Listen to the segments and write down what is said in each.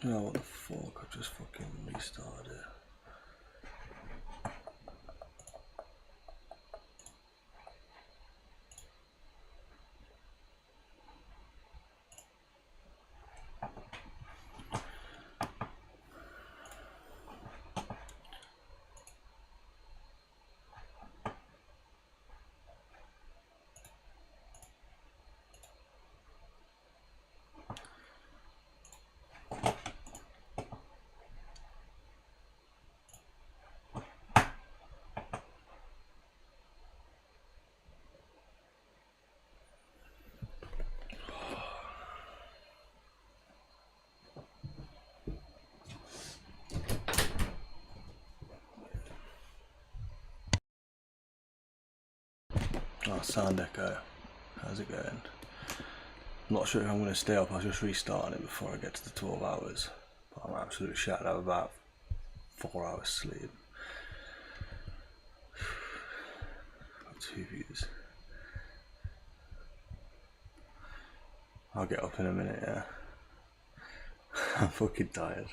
Oh, what the fuck? I just fucking restarted it. Oh, sound echo. How's it going? I'm not sure if I'm going to stay up. I was just restarting it before I get to the 12 hours. But I'm absolutely shattered. I have about 4 hours sleep. 2 views. I'll get up in a minute, yeah. I'm fucking tired.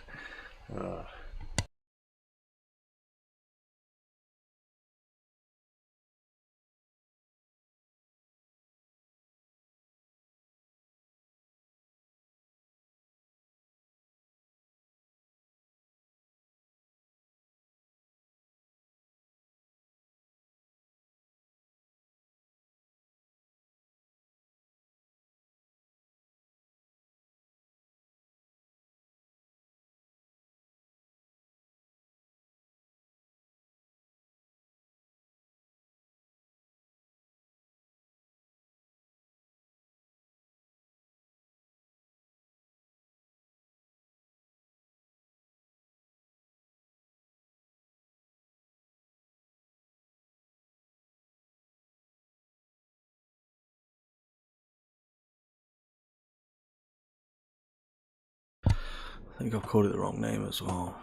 I think I've called it the wrong name as well.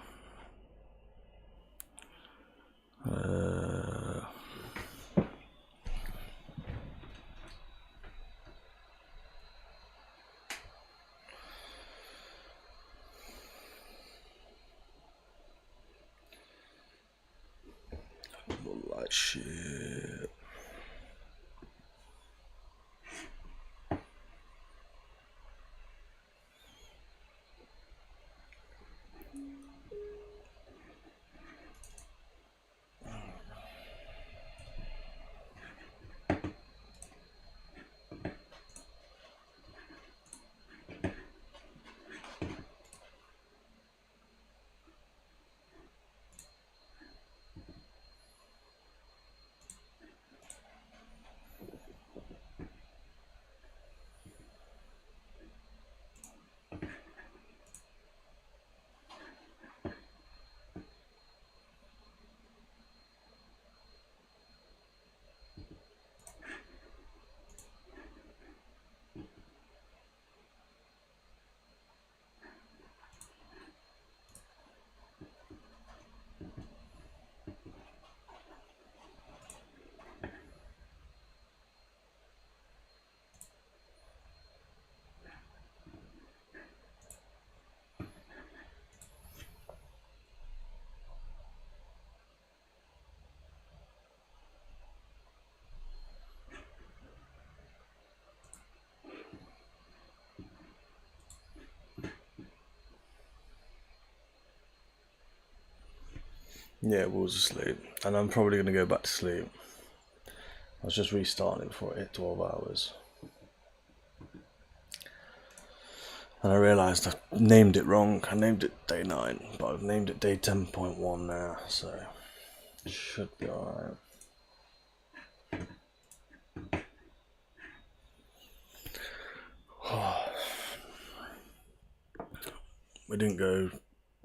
Like shit. Yeah, Will's asleep, and I'm probably going to go back to sleep. I was just restarting it before it hit 12 hours. And I realised I named it wrong. I named it day 9, but I've named it day 10.1 now, so it should be alright.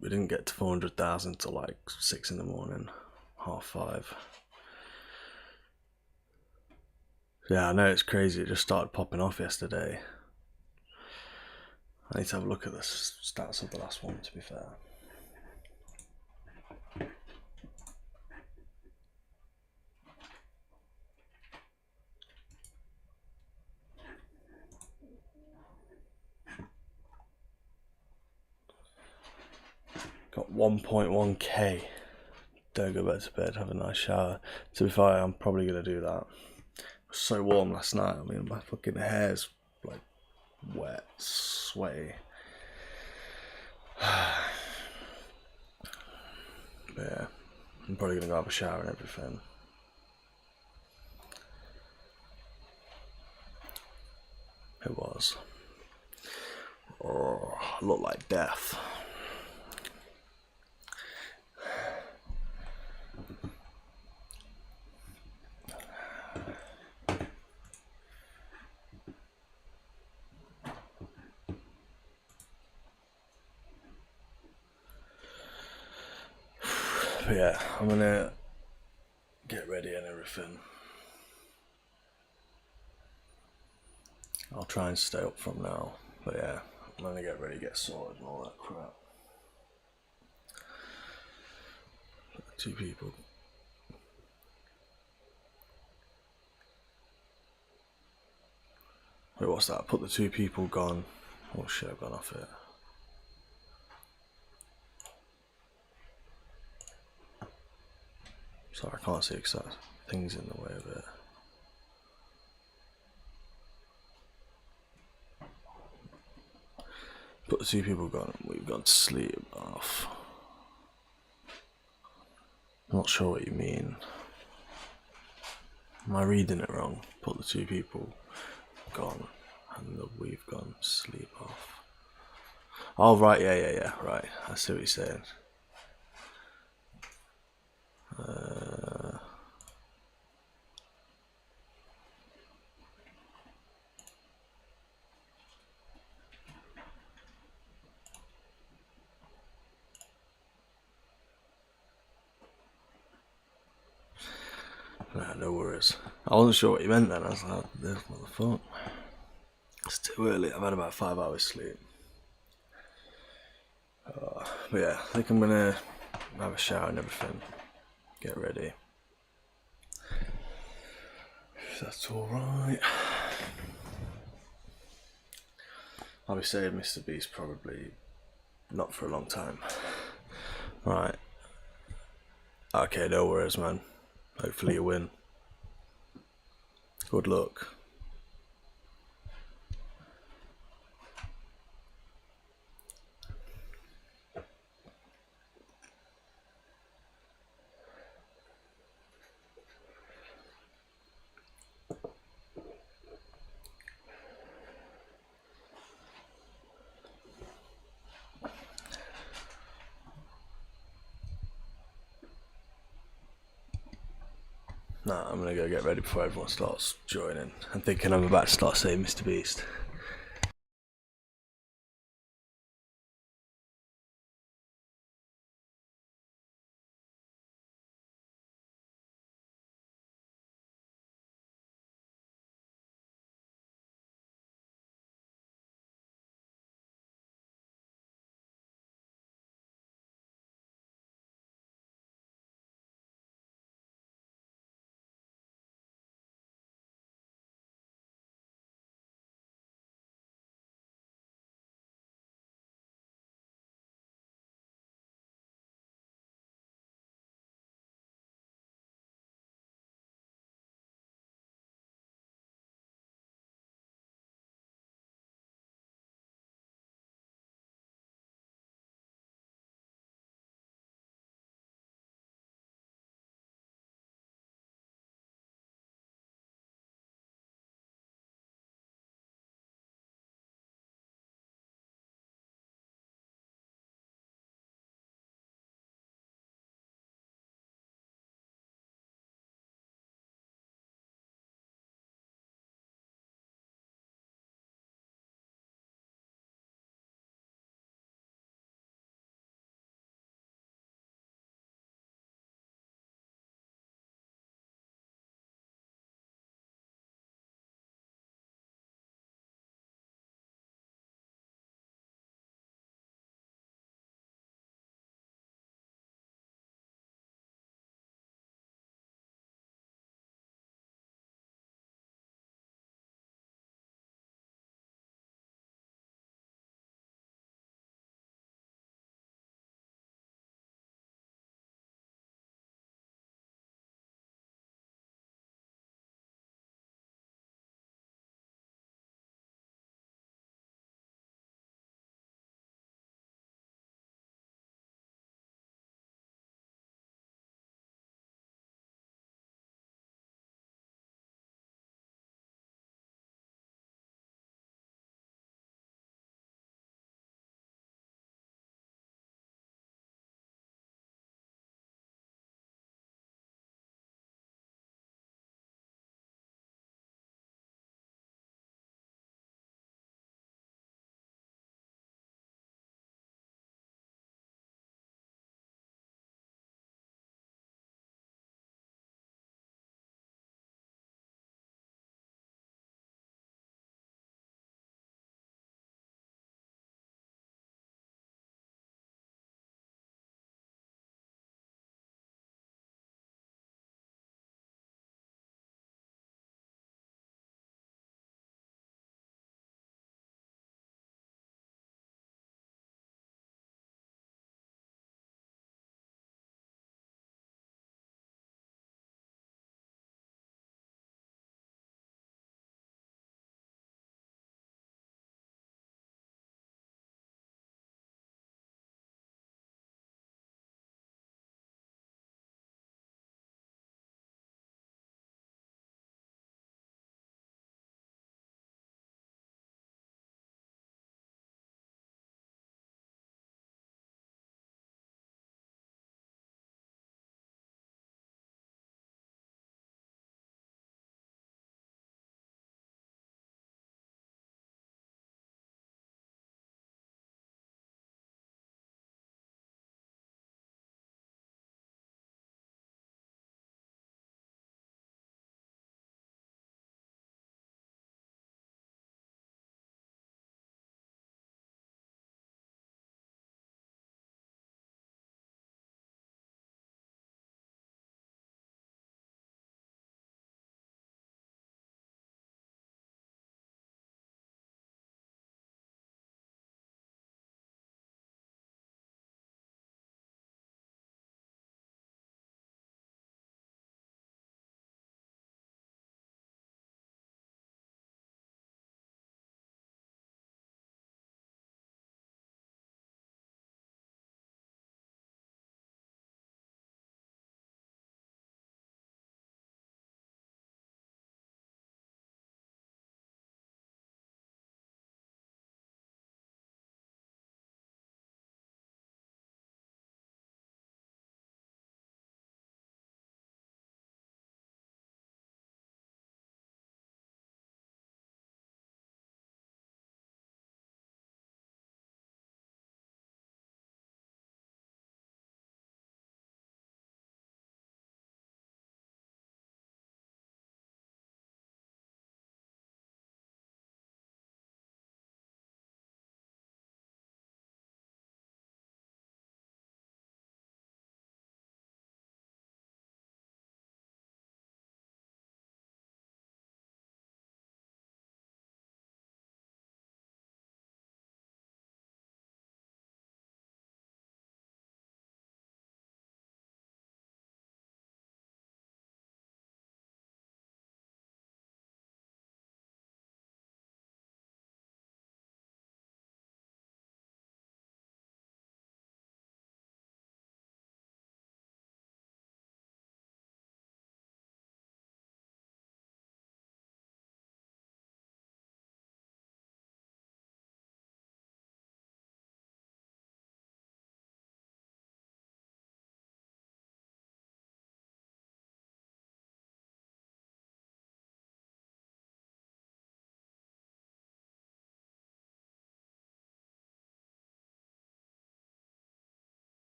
We didn't get to 400,000 till like 6 in the morning, 5:30. Yeah, I know, it's crazy. It just started popping off yesterday. I need to have a look at the stats of the last one, to be fair. 1.1k. Don't go back to bed, have a nice shower. To be fair, I'm probably gonna do that. It was so warm last night. I mean, my fucking hair's like wet, sweaty. But yeah, I'm probably gonna go have a shower and everything. It was. Oh, I look like death. But yeah, I'm gonna get ready and everything. I'll try and stay up from now. But yeah, I'm gonna get ready, get sorted and all that crap. 2 people. Wait, what's that? Put the 2 people gone. Oh shit, I've gone off it. Sorry, I can't see because that thing's in the way of it. Put the 2 people gone. We've gone to sleep off. I'm not sure what you mean. Am I reading it wrong? Put the 2 people gone and the we've gone to sleep off. Oh right, yeah, right. I see what you're saying. Nah, no worries. I wasn't sure what you meant then. I was like, this motherfucker. It's too early. I've had about 5 hours sleep. But yeah, I think I'm gonna have a shower and everything. Get ready. If that's alright. I'll be saying Mrbeast probably not for a long time. Right. Okay, no worries, man. Hopefully you win. Good luck. Nah, I'm gonna go get ready before everyone starts joining. I'm thinking I'm about to start saying Mrbeast.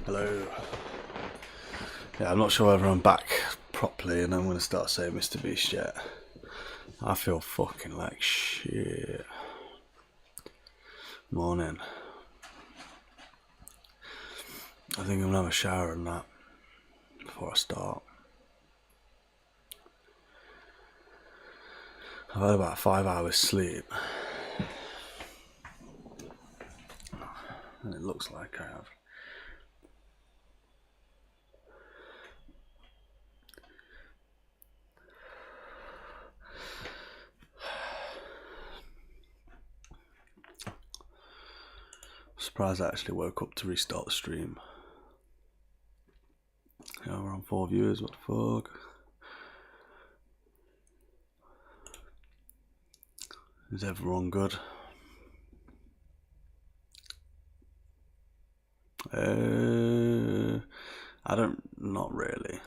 Hello. Yeah, I'm not sure whether I'm back properly and I'm going to start saying Mrbeast yet. I feel fucking like shit. Morning. I think I'm going to have a shower and that before I start. I've had about 5 hours sleep. And it looks like I have. Surprised I actually woke up to restart the stream. Yeah, we're on 4 viewers, what the fuck? Is everyone good? Not really.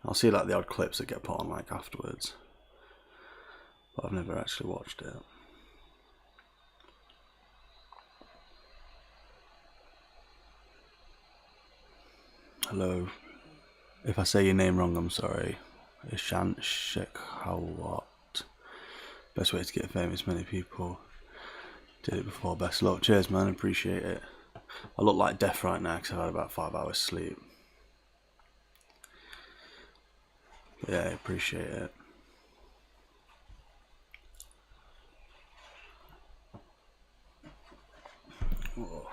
I'll see like the odd clips that get put on like afterwards, but I've never actually watched it. Hello. If I say your name wrong, I'm sorry. Ishan Shekhawat. Best way to get famous, many people did it before. Best luck. Cheers, man. Appreciate it. I look like death right now because I've had about 5 hours sleep. Yeah, I appreciate it. Oh.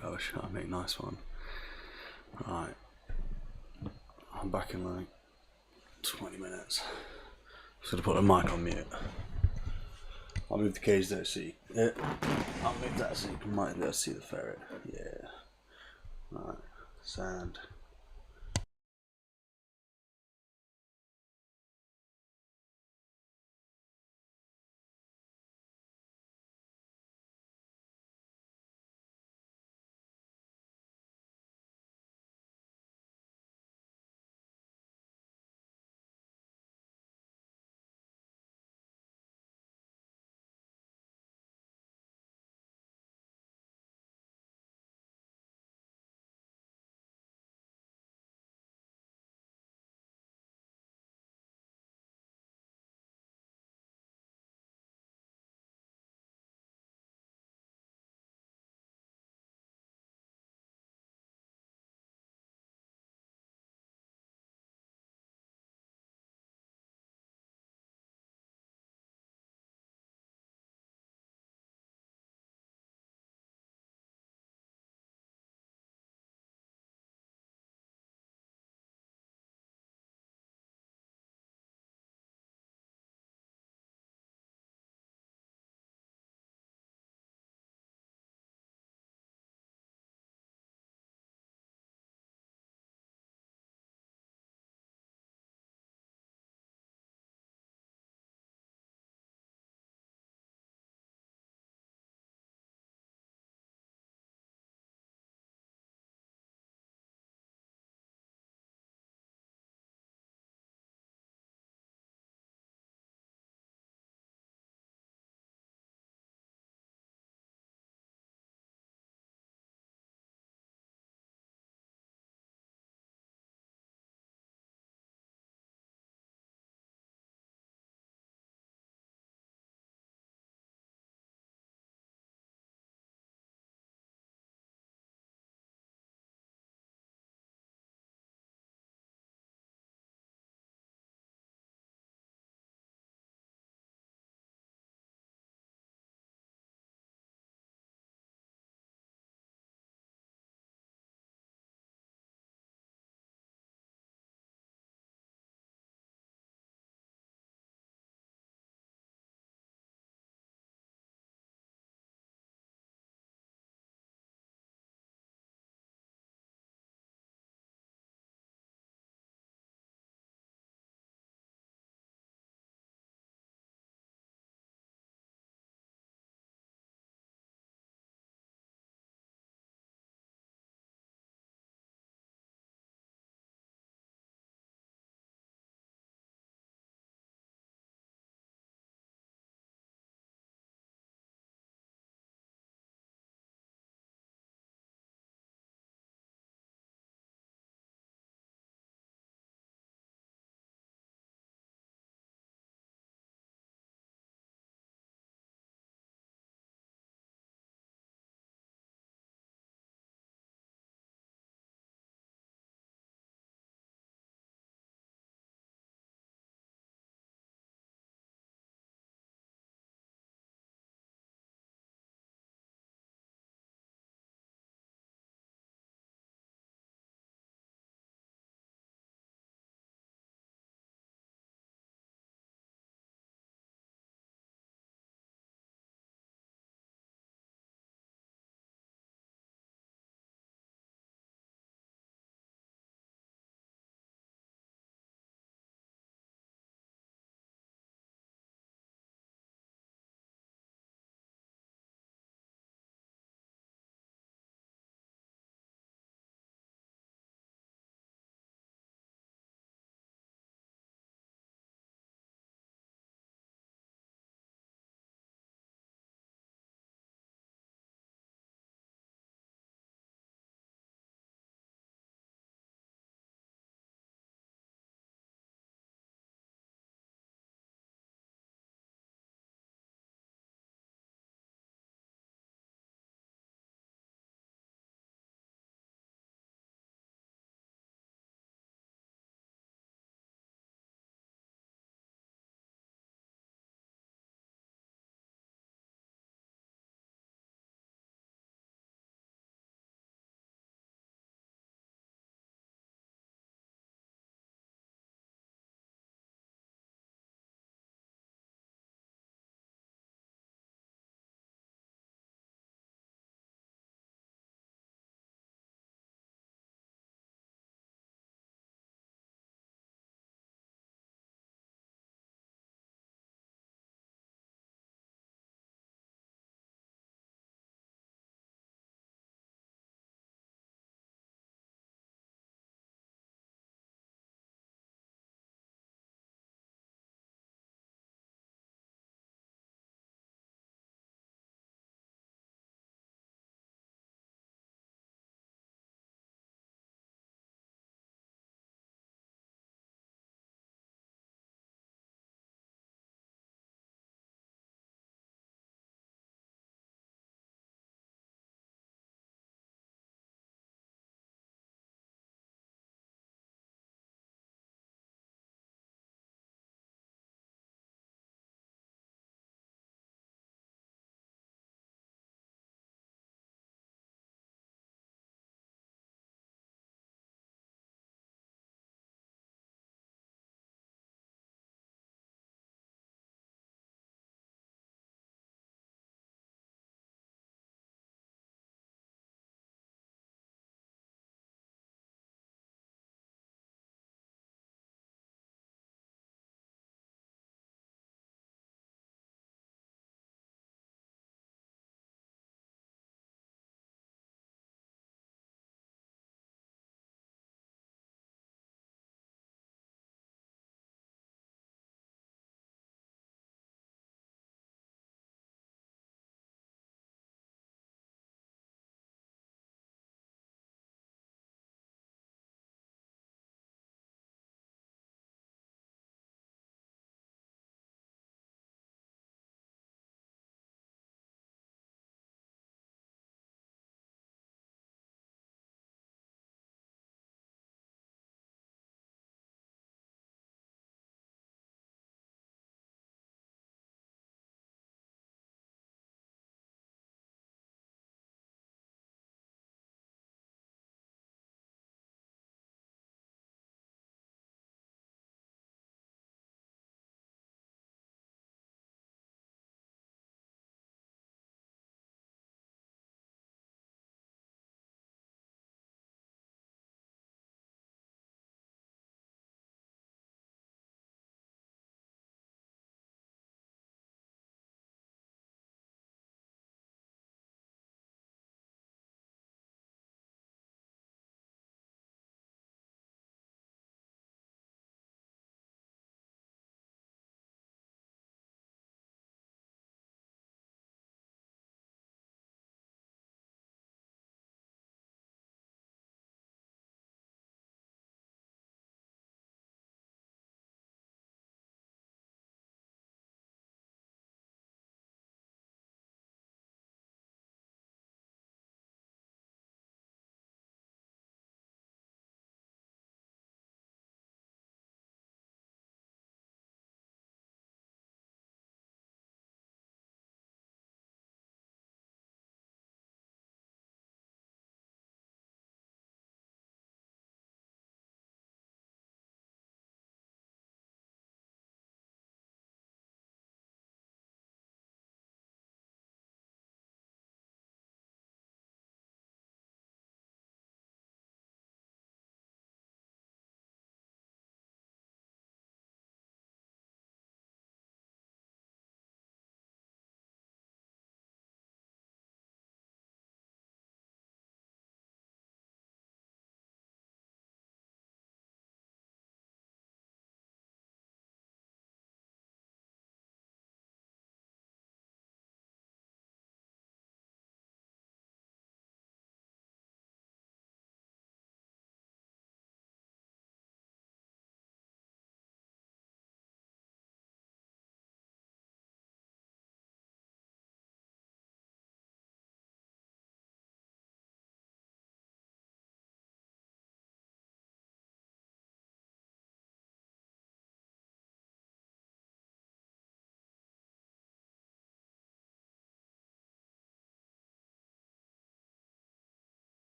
Gosh, I make a nice one. Right. I'm back in like 20 minutes. Just gonna put the mic on mute. I'll move the cage there so I'll move that so you might be able to see the ferret. Yeah. Right. Sand.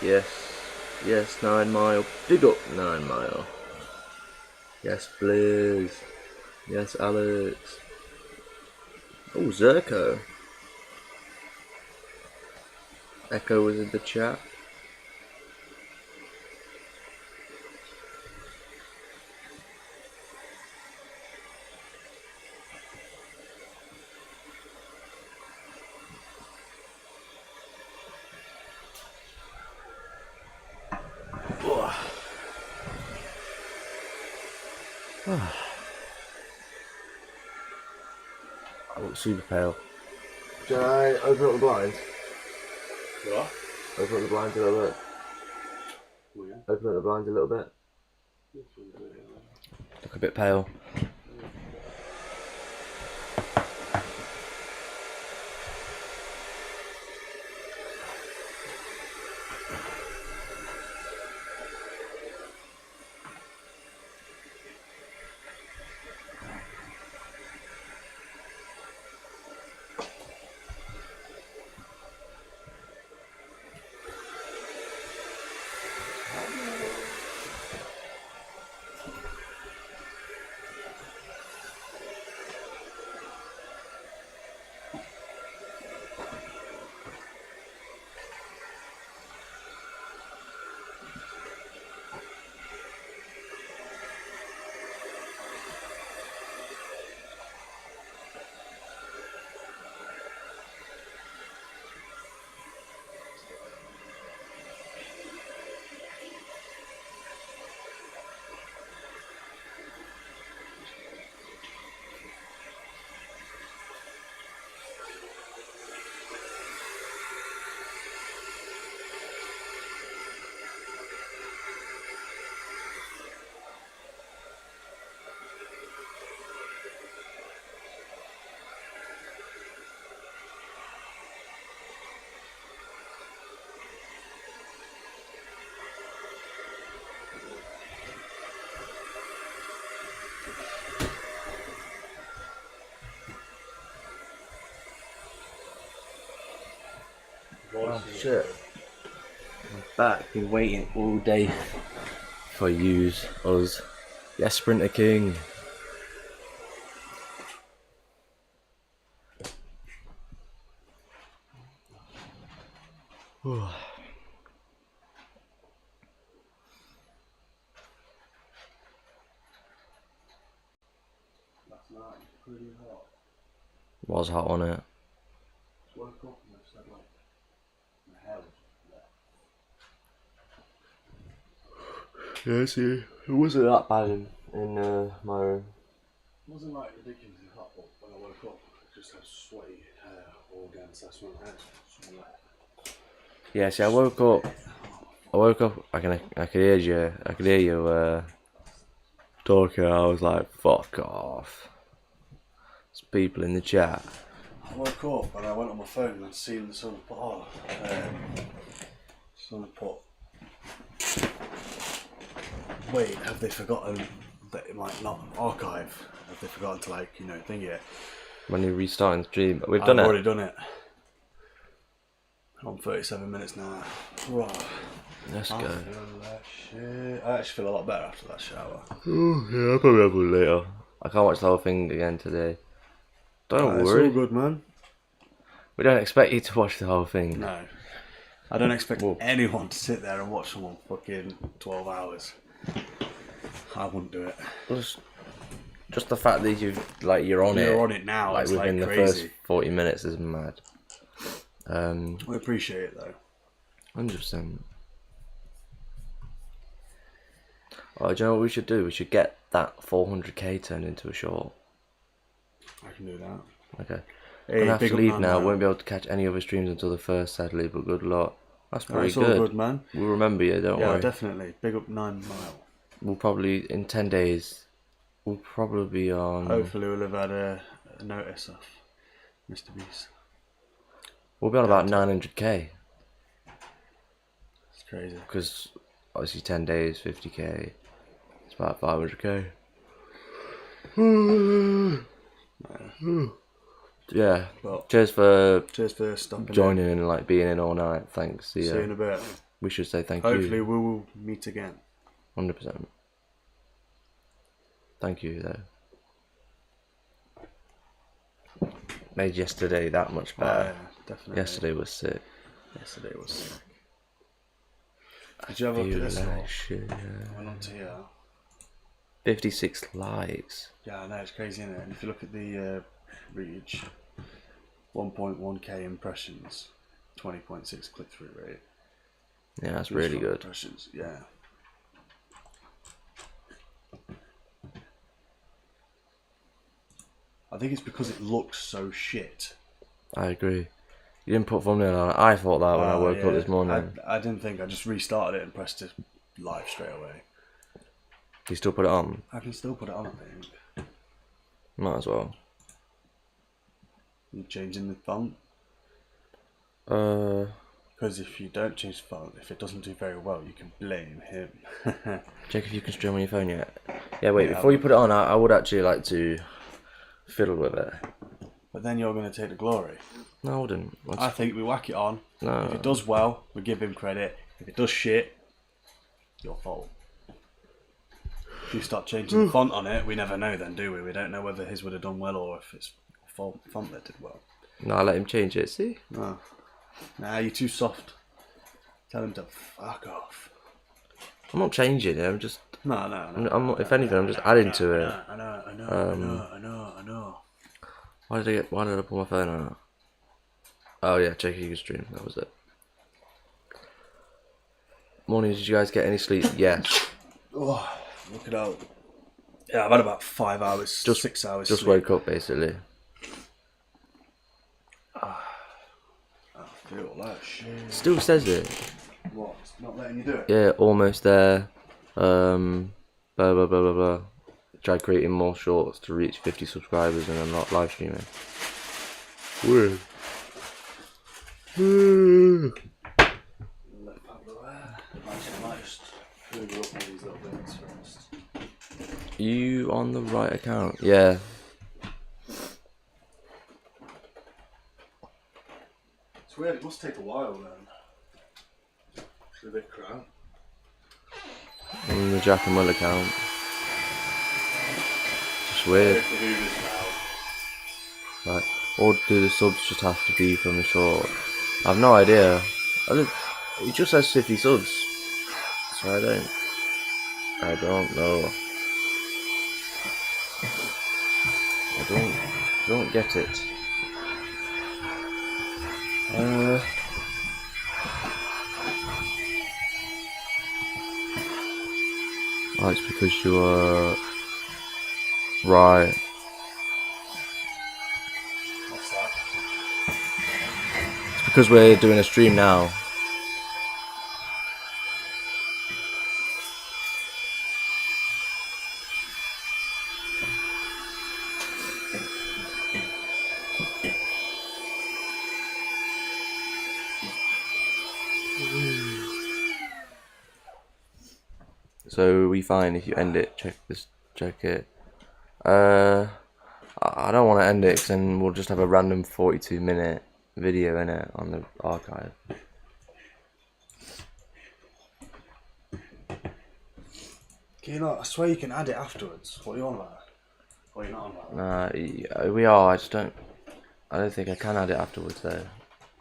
Yes. Yes, 9 Mile. Big up 9 Mile. Yes, Blizz. Yes, Alex. Oh, Zerko. Echo was in the chat. I look super pale. Shall I open up the blinds? What? Open up the blinds a little bit. Oh, yeah. Open up the blinds a little bit. Look a bit pale. Oh shit. I'm back. Been waiting all day for yous, us. Yes, Sprinter King. Last night, pretty hot. Was hot on it. Woke up and I said, like, my hair was wet. Yeah, see, it wasn't that bad in my room. It wasn't like ridiculously hot, but when I woke up, I just had sweaty hair all against. That's when I had sweat. Yeah, see, I woke up. I could hear you. I could hear you talking. I was like, "Fuck off." There's people in the chat. I woke up and I went on my phone and seen someone put, someone put, wait, have they forgotten that it might not archive? Have they forgotten to, like, you know, thing it? When you restarting the stream, we've done I've it. already done it. I'm 37 minutes now. Right. Let's go. I actually feel a lot better after that shower. Oh, yeah, I'll probably have one later. I can't watch the whole thing again today. Don't worry. It's all good, man. We don't expect you to watch the whole thing. No. I don't expect anyone to sit there and watch someone fucking 12 hours. I wouldn't do it. Just the fact that you're on it. You're on it now. Like it's within like the crazy. first 40 minutes is mad. We appreciate it though. 100%. Oh, do you know what we should do? We should get that 400k turned into a short. I can do that. Okay. Hey, I'm gonna have big to up leave man, now. man. Won't be able to catch any other streams until the first, sadly, but good luck. That's pretty It's good. all good, man. We'll remember you, don't worry. Yeah, definitely. Big up 9 Mile. We'll probably, in 10 days, we'll probably be on... Hopefully we'll have had a notice of Mrbeast. We'll be on about 900k. It's crazy. Because, obviously, 10 days, 50k. It's about 500k. Yeah. Well, cheers for stopping joining and like being in all night. Thanks. See you in a bit. we should say thank Hopefully you. we will meet again. 100%. Thank you, though. Made yesterday that much better. Yeah, definitely. Yesterday was sick. Yesterday was sick. Did you have a look Feel at this like one? shit. I went on to here. 56 likes. Yeah, I know, it's crazy, isn't it? And if you look at the reach, 1.1k impressions, 20.6 click-through rate. Yeah, that's really good. Impressions, yeah. I think it's because it looks so shit. I agree. You didn't put thumbnail on it. I thought that when I woke up this morning. I didn't think. I just restarted it and pressed it live straight away. You still put it on? I can still put it on, I think. Might as well. You changing the font? Because if you don't change the font, if it doesn't do very well, you can blame him. Check if you can stream on your phone yet. Yeah, wait, before you put it on, I would actually like to fiddle with it. But then you're going to take the glory. No, I wouldn't. I think we whack it on. No. If it does well, we give him credit. If it does shit, your fault. If you start changing the font on it, we never know then, do we? We don't know whether his would have done well or if it's font that did well. No, I let him change it, see? No. Nah, you're too soft. Tell him to fuck off. I'm not changing it, I'm just... No. I'm not, if anything, I'm just adding to it. I know. Why did I put my phone on? Oh yeah, check if you can stream, that was it. Morning, did you guys get any sleep? Yes. Oh, look it out. Yeah, I've had about 5 hours, 6 hours Just sleep. woke up, basically. I feel like shit. Still says it. What? It's not letting you do it? Yeah, almost there. Blah, blah, blah, blah, blah. Tried creating more shorts to reach 50 subscribers and I'm not live streaming. Weird. You on the right account? Yeah. It's weird, it must take a while then. It's a bit crap. On the Jack and Will account. Just weird. Right. Or do the subs just have to be from the short? I've no idea. It just says 50 subs. So I don't know. I don't get it. Oh, it's because you are right. What's that? It's because we're doing a stream now. So we fine if you end it. Check it. I don't want to end it because then we'll just have a random 42-minute video in it on the archive. Can you not? I swear you can add it afterwards. What are you on about? Or you're not on about? Nah, we are. I don't think I can add it afterwards though.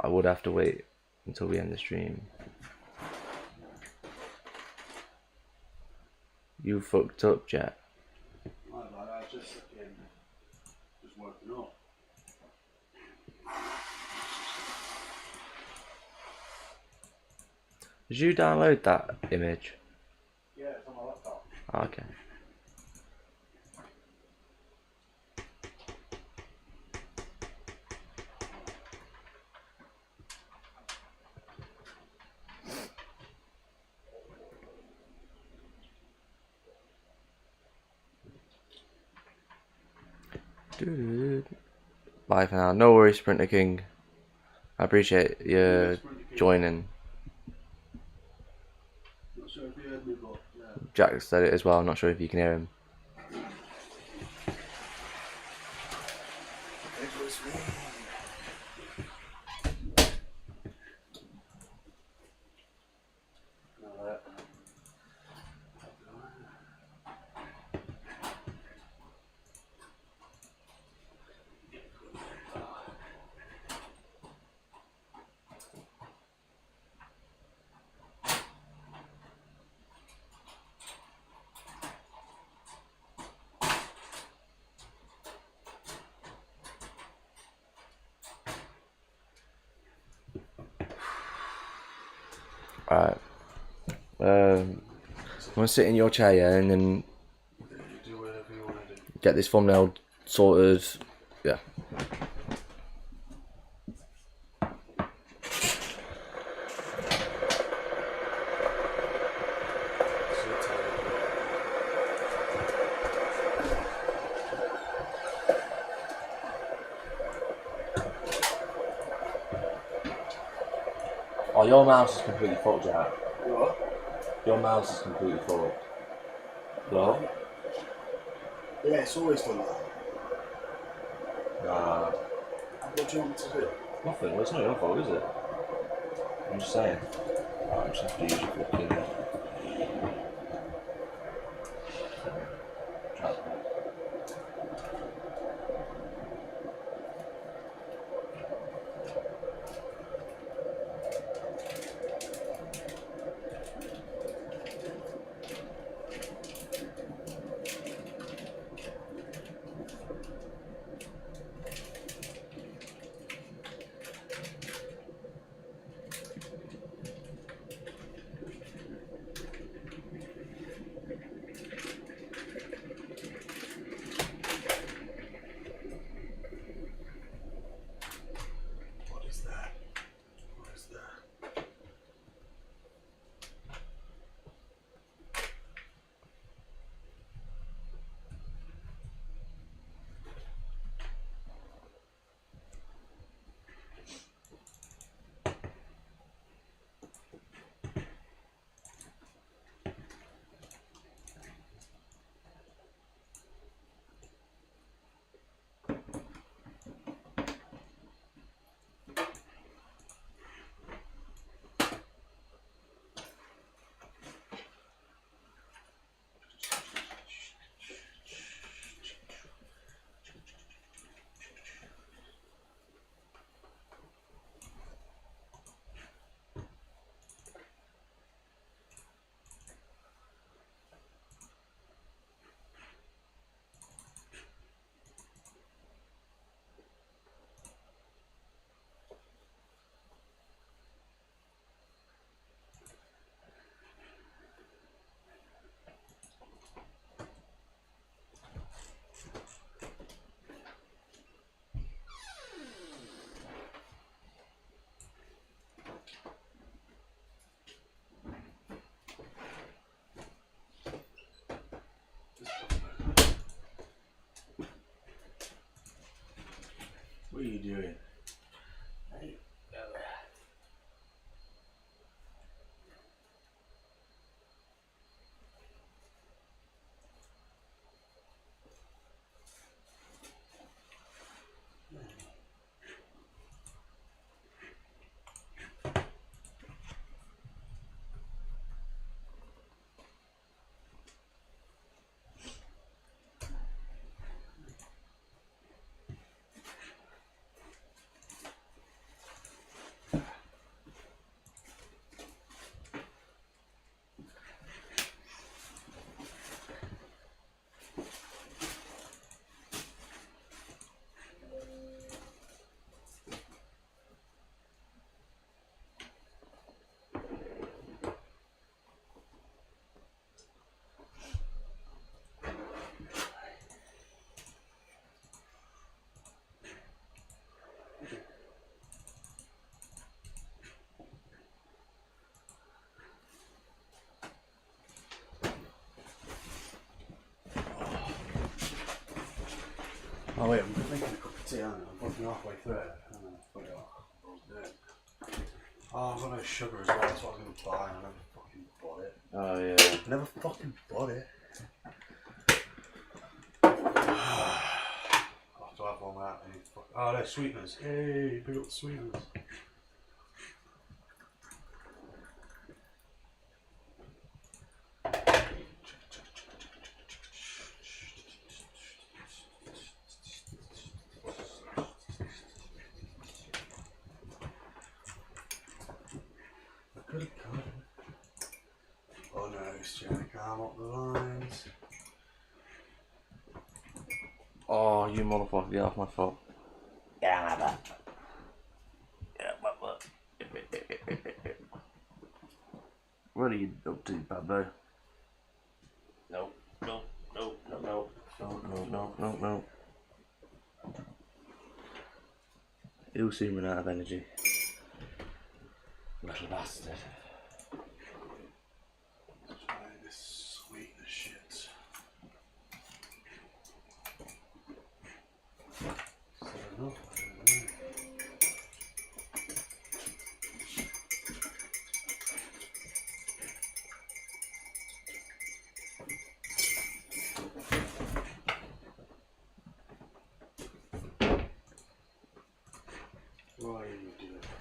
I would have to wait until we end the stream. You fucked up, Jack. My bad, I just working up. Did you download that image? Yeah, it's on my laptop. Okay. Bye for now. No worries, Sprinter King. I appreciate you joining. Not sure if you heard me, but yeah. Jack said it as well. I'm not sure if you can hear him. It was me. I'm gonna sit in your chair, yeah, and then Do whatever you want to do. get this thumbnail sorted. Yeah. Oh, your mouse is completely fucked, Jack. What? Your mouse is completely fucked. Hello? Yeah, it's always done that. Nah. What do you want me to do? Nothing. Well, it's not your fault, is it? I'm just saying. I'm just have to use your fucking. What is that? What is that? What are you doing? Hey. Oh wait, I'm making a cup of tea, aren't I? I'm fucking halfway through it. Oh, I've got no sugar as well, that's what I was going to buy and I never fucking bought it. Oh yeah. I never fucking bought it. I'll have to have one without any fucking... Oh, they're sweeteners. Hey, pick up the sweeteners. Oh no, it's trying to calm up the lines. Oh, you motherfucker, get off my phone. Yeah, my butt. Yeah, my butt. What are you up to, Pablo? No. He'll soon run out of energy. Little bastard. Try this sweet as shit. So enough, Why are you doing that?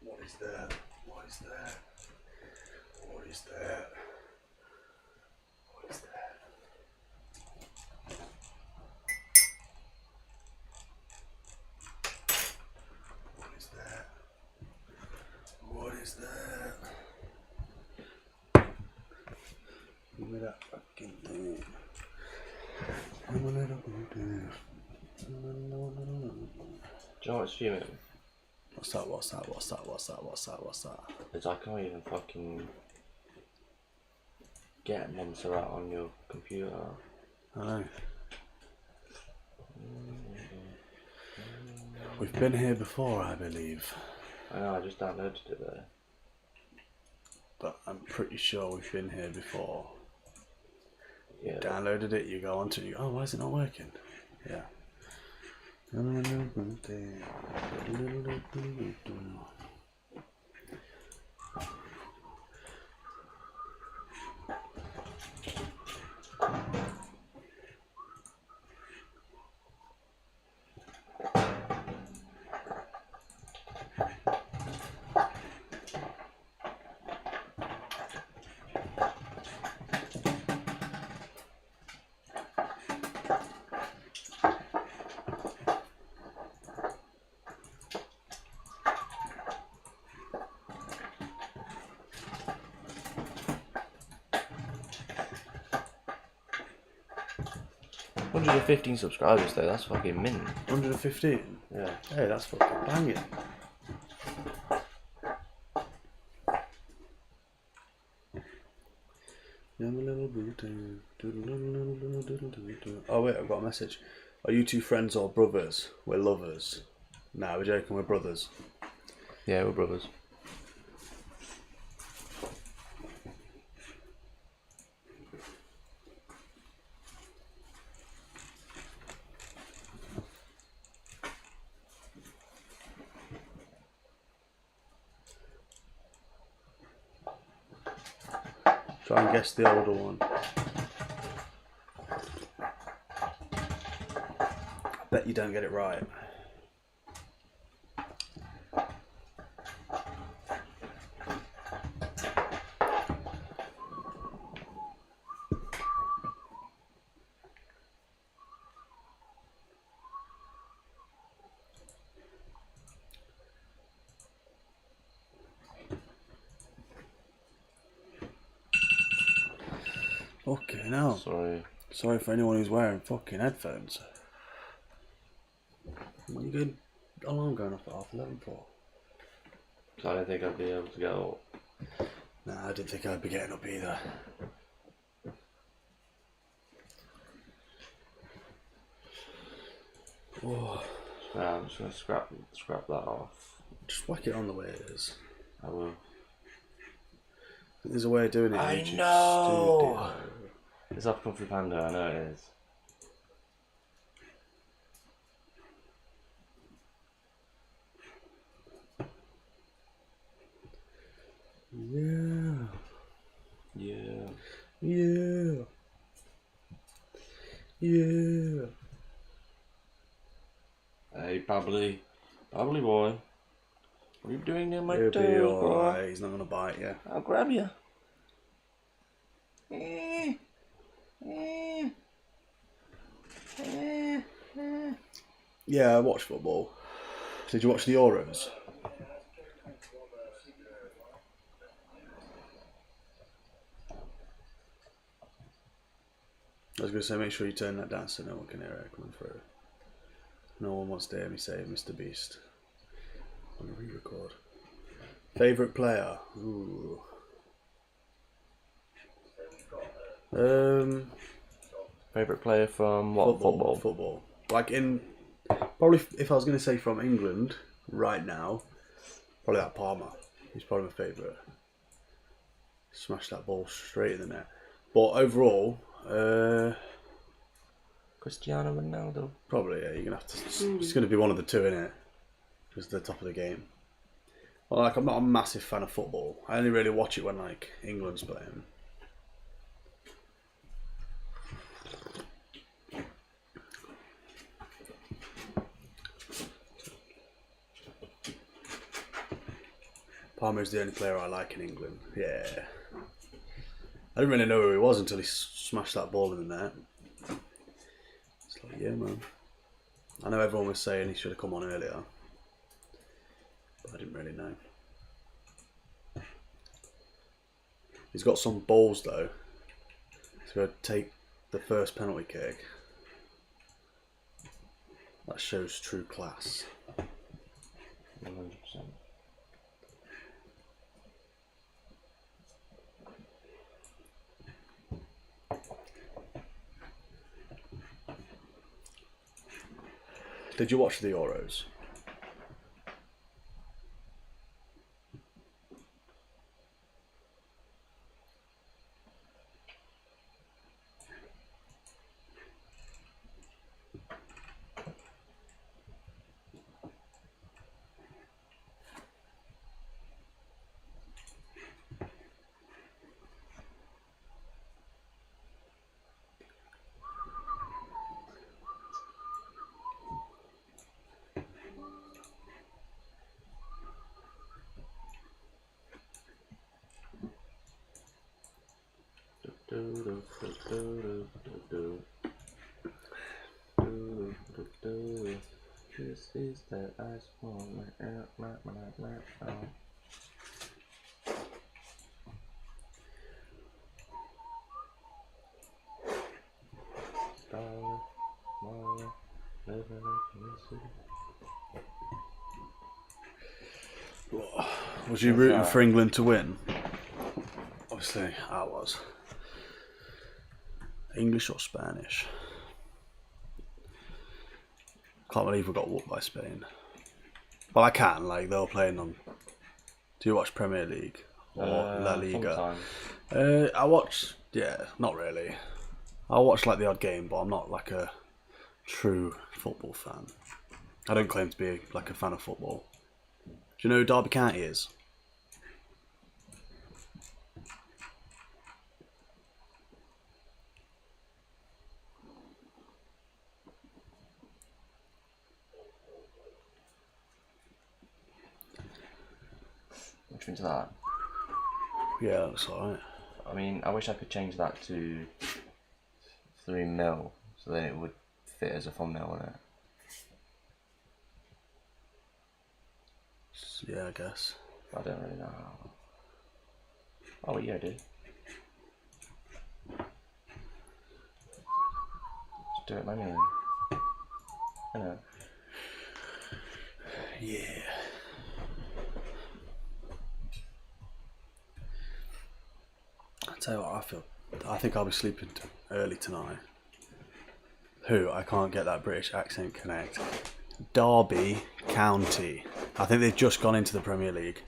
What is that? What is that? What is that? What is that? What is that? What is that? Give me that fucking thing. I'm a little bit there. Do you know what's fuming? What's that? What's that? What's that? What's that? What's that? What's that? Is I can't even fucking get Montserrat on your computer. I know. We've been here before, I believe. I know, I just downloaded it there. But I'm pretty sure we've been here before. Yeah. Downloaded it, you go onto it, you go, oh, why is it not working? Yeah. Hundred and 15 subscribers though, that's fucking mint. 115? Yeah. Hey, that's fucking banging. Oh wait, I've got a message. Are you two friends or brothers? We're lovers. Nah, we're joking, we're brothers. Yeah, we're brothers. Try and guess the older one. I bet you don't get it right. Okay, now. Sorry for anyone who's wearing fucking headphones. What are you good? Alarm going off at 11:30 for? I don't think I'd be able to get up. Nah, I didn't think I'd be getting up either. Oh. Nah, I'm just gonna scrap that off. Just whack it on the way it is. I will. There's a way of doing it. I know. It's off Kung Fu Panda, I know it is. Yeah. Yeah. Yeah. Yeah. Hey, Babbly. Babbly boy. What are you doing near my He'll be toes, bro? alright. He's not gonna bite you. I'll grab you. Yeah, I watch football. Did you watch the Euros? I was going to say, make sure you turn that down so no one can hear it coming through. No one wants to hear me say Mrbeast on a re-record. Favourite player? Ooh. Favourite player from what? Football. Football. Like probably if I was going to say from England right now, probably that Palmer. He's probably my favourite. Smash that ball straight in the net. But overall, Cristiano Ronaldo. probably yeah. You're gonna have to. It's going to be one of the two, innit? Because the top of the game. Well, like I'm not a massive fan of football. I only really watch it when like England's playing. Palmer's the only player I like in England. Yeah. I didn't really know who he was until he smashed that ball in the net. It's like, yeah, man. I know everyone was saying he should have come on earlier, but I didn't really know. He's got some balls though to go take the first penalty kick. That shows true class. 100%. Did you watch the Euros? This is that ice one. Was you rooting for England to win? Obviously, I was. English or Spanish? Can't believe we got whooped by Spain. Well, I can. Like they were playing on. Do you watch Premier League or La Liga? I watch. Yeah, not really. I watch like the odd game, but I'm not like a true football fan. I don't claim to be like a fan of football. Do you know who Derby County is? Which means that. Yeah, that's alright. I mean, I wish I could change that to 3 mil, so then it would fit as a thumbnail, wouldn't it? Yeah, I guess. I don't really know how. Oh yeah, I do. Just do it manually. I know. Yeah. I tell you what, I think I'll be sleeping early tonight. Who? I can't get that British accent connect. Derby County. I think they've just gone into the Premier League.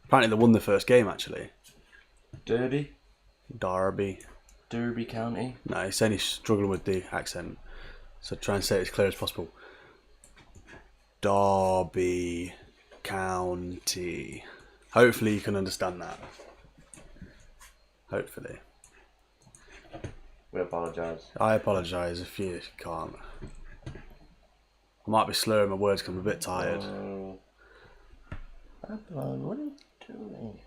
Apparently they won the first game actually. Derby? Derby. Derby County. No, he's saying he's struggling with the accent. So try and say it as clear as possible. Derby County. Hopefully you can understand that. Hopefully. We apologise. I apologise if you can't. I might be slurring my words because I'm a bit tired. What are you doing?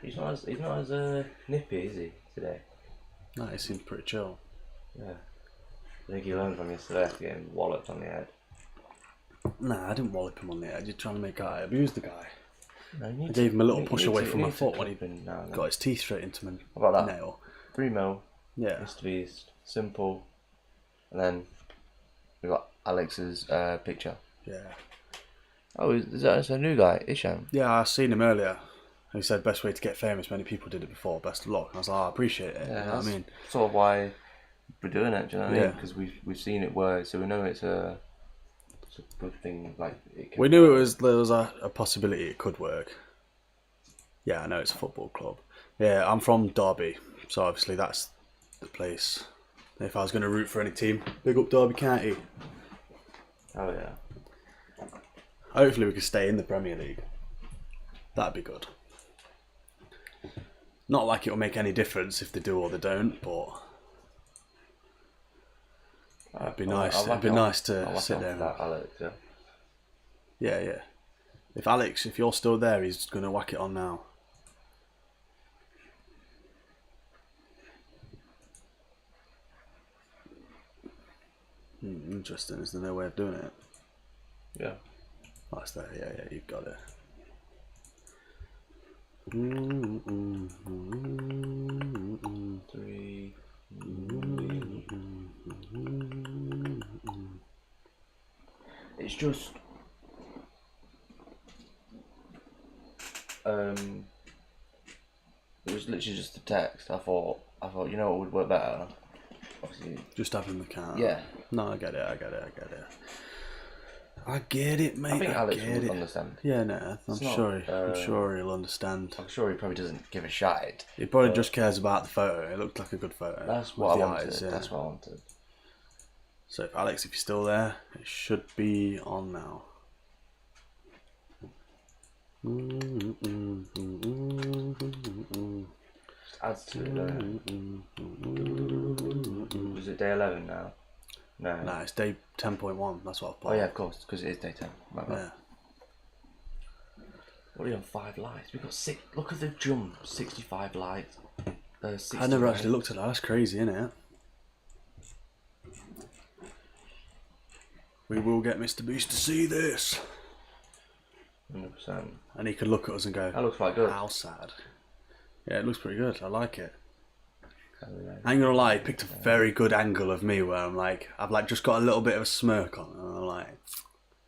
He's not as nippy, is he, today? No, he seems pretty chill. Yeah. I think he learned from yesterday after getting walloped on the head. Nah, I didn't wallop him on the head. You're trying to make out I abused the guy. No, I gave him a little push away from my foot when he got his teeth straight into my How about that? nail. 3 mil. Yeah. Mrbeast. Simple. And then we got Alex's picture. Yeah. Oh, is that a new guy, Isham? Yeah, I seen him earlier. He said best way to get famous. Many people did it before. Best of luck. And I was like, I appreciate it. Yeah, you know what I mean? sort of why we're doing it. Do you know what I mean? Yeah. Because we've seen it work, so we know it's a good thing. Like We knew there was a possibility it could work. Yeah, I know it's a football club. Yeah, I'm from Derby, so obviously that's the place. If I was going to root for any team, big up Derby County. Oh yeah. Hopefully we can stay in the Premier League. That'd be good. Not like it'll make any difference if they do or they don't, but it'd be nice. It'd be nice to sit there. That Alex, yeah. Yeah, yeah. If you're still there, he's going to whack it on now. Interesting. Is there no way of doing it? Yeah. That's there. Yeah, you've got it. Three. It's just it was literally just a text. I thought you know what would work better. Obviously, Just having the car. yeah. No, I get it. I get it, mate. I think Alex get would it. understand. Yeah, no, I'm sure he'll understand. I'm sure he probably doesn't give a shite. He probably just cares about the photo. It looked like a good photo. That's with what I the wanted. eyes, yeah. That's what I wanted. So, if you're still there, it should be on now. Just adds to it there. Was it day 11 now? No. No, it's day 10.1. That's what I've put. Oh yeah, of course, because it is day 10. My bad. Yeah. What are you on 5 likes? We got 6. Look at the jump. 65 likes. 60 I never likes. actually looked at that. That's crazy, isn't it? We will get Mrbeast to see this. 100%. And he could look at us and go, That looks quite good. how sad. Yeah, it looks pretty good. I like it. Oh, yeah. I ain't gonna lie, he picked a very good angle of me where I'm like, I've like just got a little bit of a smirk on, and I'm like,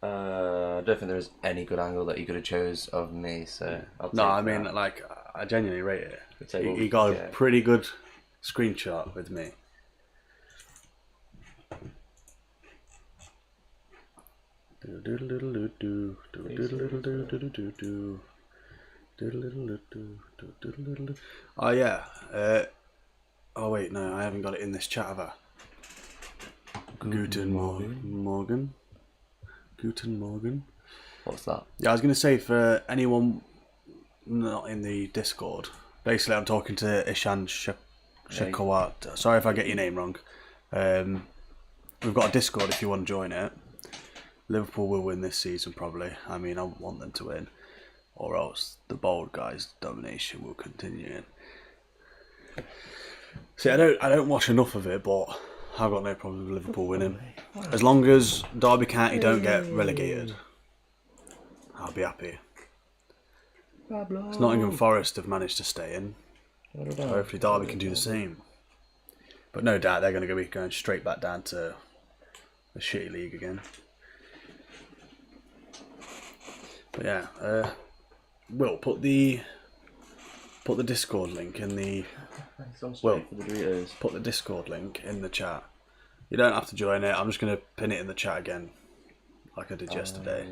I don't think there's any good angle that you could have chose of me, so I'll no, take I mean, that. like, I genuinely rate it. take He got yeah. a pretty good screenshot with me. Oh yeah. Oh wait, no, I haven't got it in this chat, have I? Guten Morgen. Guten Morgen. What's that? Yeah, I was going to say for anyone not in the Discord, basically I'm talking to Ishan Shekawat. Sorry if I get your name wrong. We've got a Discord if you want to join it. Liverpool will win this season probably. I mean, I want them to win. Or else the bold guys' domination will continue. See, I don't watch enough of it, but I've got no problem with Liverpool winning. As long as Derby County don't get relegated, I'll be happy. As Nottingham Forest have managed to stay in, hopefully Derby can do the same. But no doubt they're going to be going straight back down to the shitty league again. But yeah, Will, put the Discord link in the put the Discord link in the chat. You don't have to join it. I'm just going to pin it in the chat again, like I did yesterday.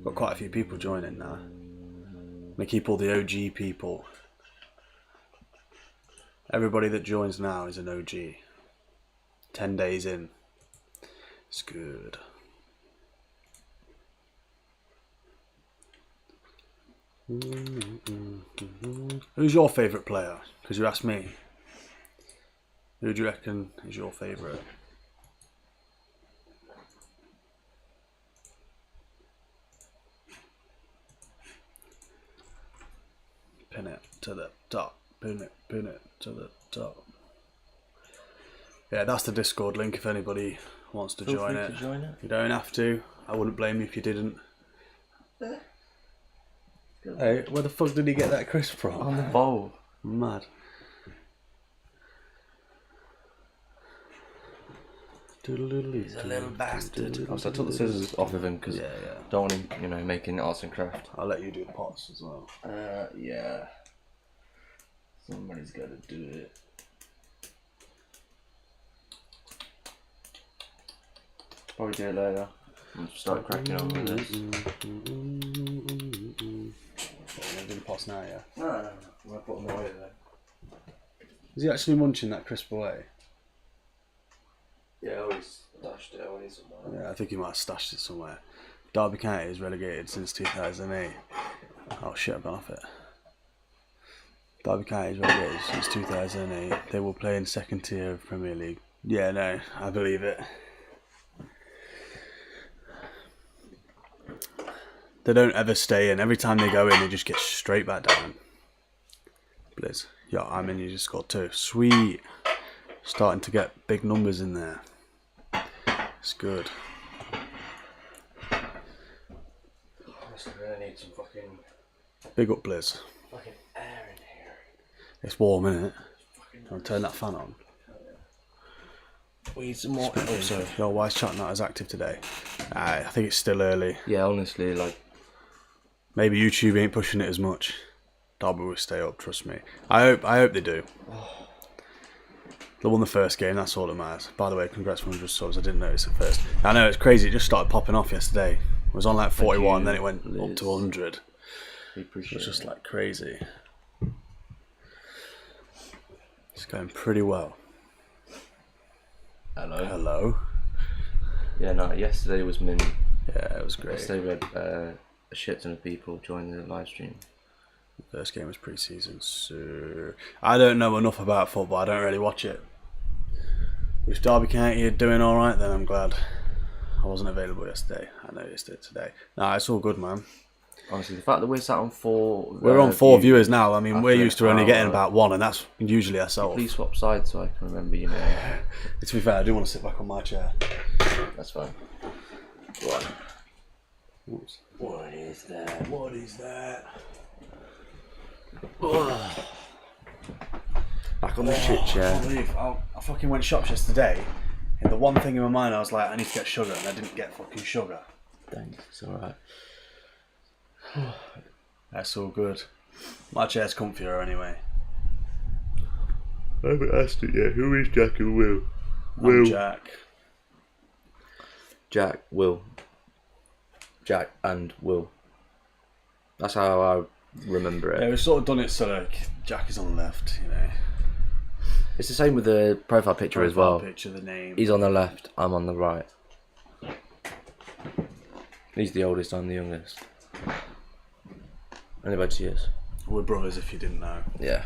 Got quite a few people joining now. I'm gonna keep all the OG people. Everybody that joins now is an OG. 10 days in. It's good. Who's your favourite player? Because you asked me. Who do you reckon is your favourite? Pin it to the top. Pin it to the top. Yeah, that's the Discord link if anybody wants to join it. You don't have to. I wouldn't blame you if you didn't. Hey, where the fuck did he get that crisp from? On the bowl. Mad. He's a little bastard. Also, I took the scissors off of him because I don't want him, you know, making arts and craft. I'll let you do the pots as well. Yeah. Somebody's got to do it. Probably do it later. I'm just start cracking on with this. What, you gonna do the pots now, yeah? No. I'm gonna put them away there. Is he actually munching that crisp away? Yeah, I always stashed it away somewhere. Yeah, I think he might have stashed it somewhere. Derby County is relegated since 2008. Oh shit, I've gone off it. Derby County is relegated since 2008. They will play in second tier of Premier League. Yeah, no, I believe it. They don't ever stay in. Every time they go in, they just get straight back down. Blizz. Yeah, I mean, you just got 2. Sweet. Starting to get big numbers in there. It's good. Honestly, I really need some fucking Big up, Blizz. fucking air in here. It's warm, innit? I'll turn that fan on. We need some more air. So, yo, why is chat not as active today? I think it's still early. Yeah, honestly, like... Maybe YouTube ain't pushing it as much. Derby will stay up, trust me. I hope they do. They won the first game, that's all that matters. By the way, congrats for 100 subs, I didn't notice at first. I know, it's crazy, it just started popping off yesterday. It was on like 41, then it went up to 100. It's just like crazy. It's going pretty well. Hello. Yeah, no, yesterday was mint. Yeah, it was great. Yesterday we had a shit ton of people joining the live stream. First game was pre-season, so I don't know enough about football. I don't really watch it. If Derby County are doing all right, then I'm glad. I wasn't available yesterday. I noticed it today. Nah, it's all good, man. Honestly, the fact that we're sat on 4... We're on 4 viewers now. I mean, we're used to only getting about 1, and that's usually ourselves. Please swap sides so I can remember, you know. To be fair, I do want to sit back on my chair. That's fine. What? Oops. What is that? What is that? Back on the shit chair. I fucking went shops yesterday, and the one thing in my mind, I was like, I need to get sugar, and I didn't get fucking sugar. Thanks, it's alright. That's all good. My chair's comfier anyway. I haven't asked it yet. Who is Jack and Will? I'm Jack. Jack, Will. Jack and Will. That's how I remember it. Yeah, we've sort of done it so like Jack is on the left, you know. It's the same with the profile picture as well. Picture, the name. He's on the left, I'm on the right. He's the oldest, I'm the youngest. Only by 2 years. We're brothers if you didn't know. Yeah.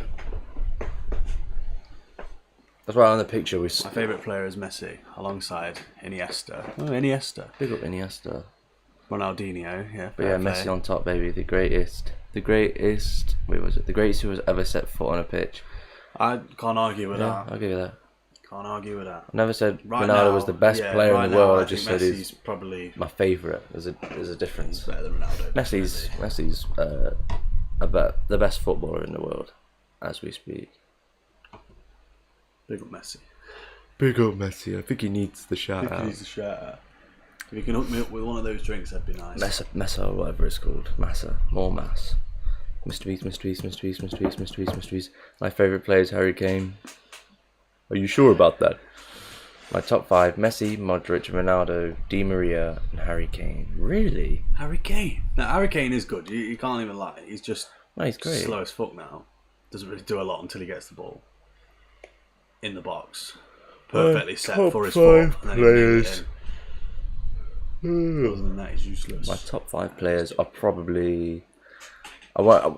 That's why on the picture we... My favourite player is Messi, alongside Iniesta. Oh, Iniesta. Big up Iniesta. Ronaldinho, yeah. But yeah, Messi on top, baby. The greatest. The greatest... Wait, was it? The greatest who has ever set foot on a pitch. I can't argue with that. I'll give you that. Can't argue with that. I never said Right Ronaldo now, was the best player in the world. I just said he's probably my favourite. There's a difference. better than Ronaldo. Messi's the best footballer in the world, as we speak. Big up Messi. Big up Messi. I think he needs the shout out. He needs a shout out. If you can hook me up with one of those drinks, that'd be nice. Messa, or whatever it's called. More mass. Mrbeast. My favourite player is Harry Kane. Are you sure about that? My top 5: Messi, Modric, Ronaldo, Di Maria, and Harry Kane. Really? Harry Kane. Now, Harry Kane is good. You can't even lie. He's just he's great. slow as fuck now. Doesn't really do a lot until he gets the ball. in the box, perfectly set top for his foot. 5 And then he nailed it players. in. Other than that, he's useless. My top 5 players are probably...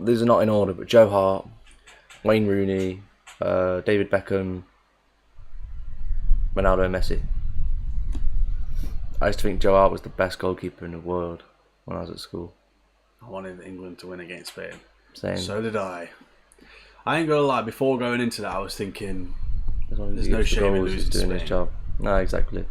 these are not in order, but Joe Hart, Wayne Rooney, David Beckham, Ronaldo and Messi. I used to think Joe Hart was the best goalkeeper in the world when I was at school. I wanted England to win against Spain. Same. So did I. I ain't gonna lie, before going into that I was thinking There's no shame in losing to doing his Spain. job. No, exactly.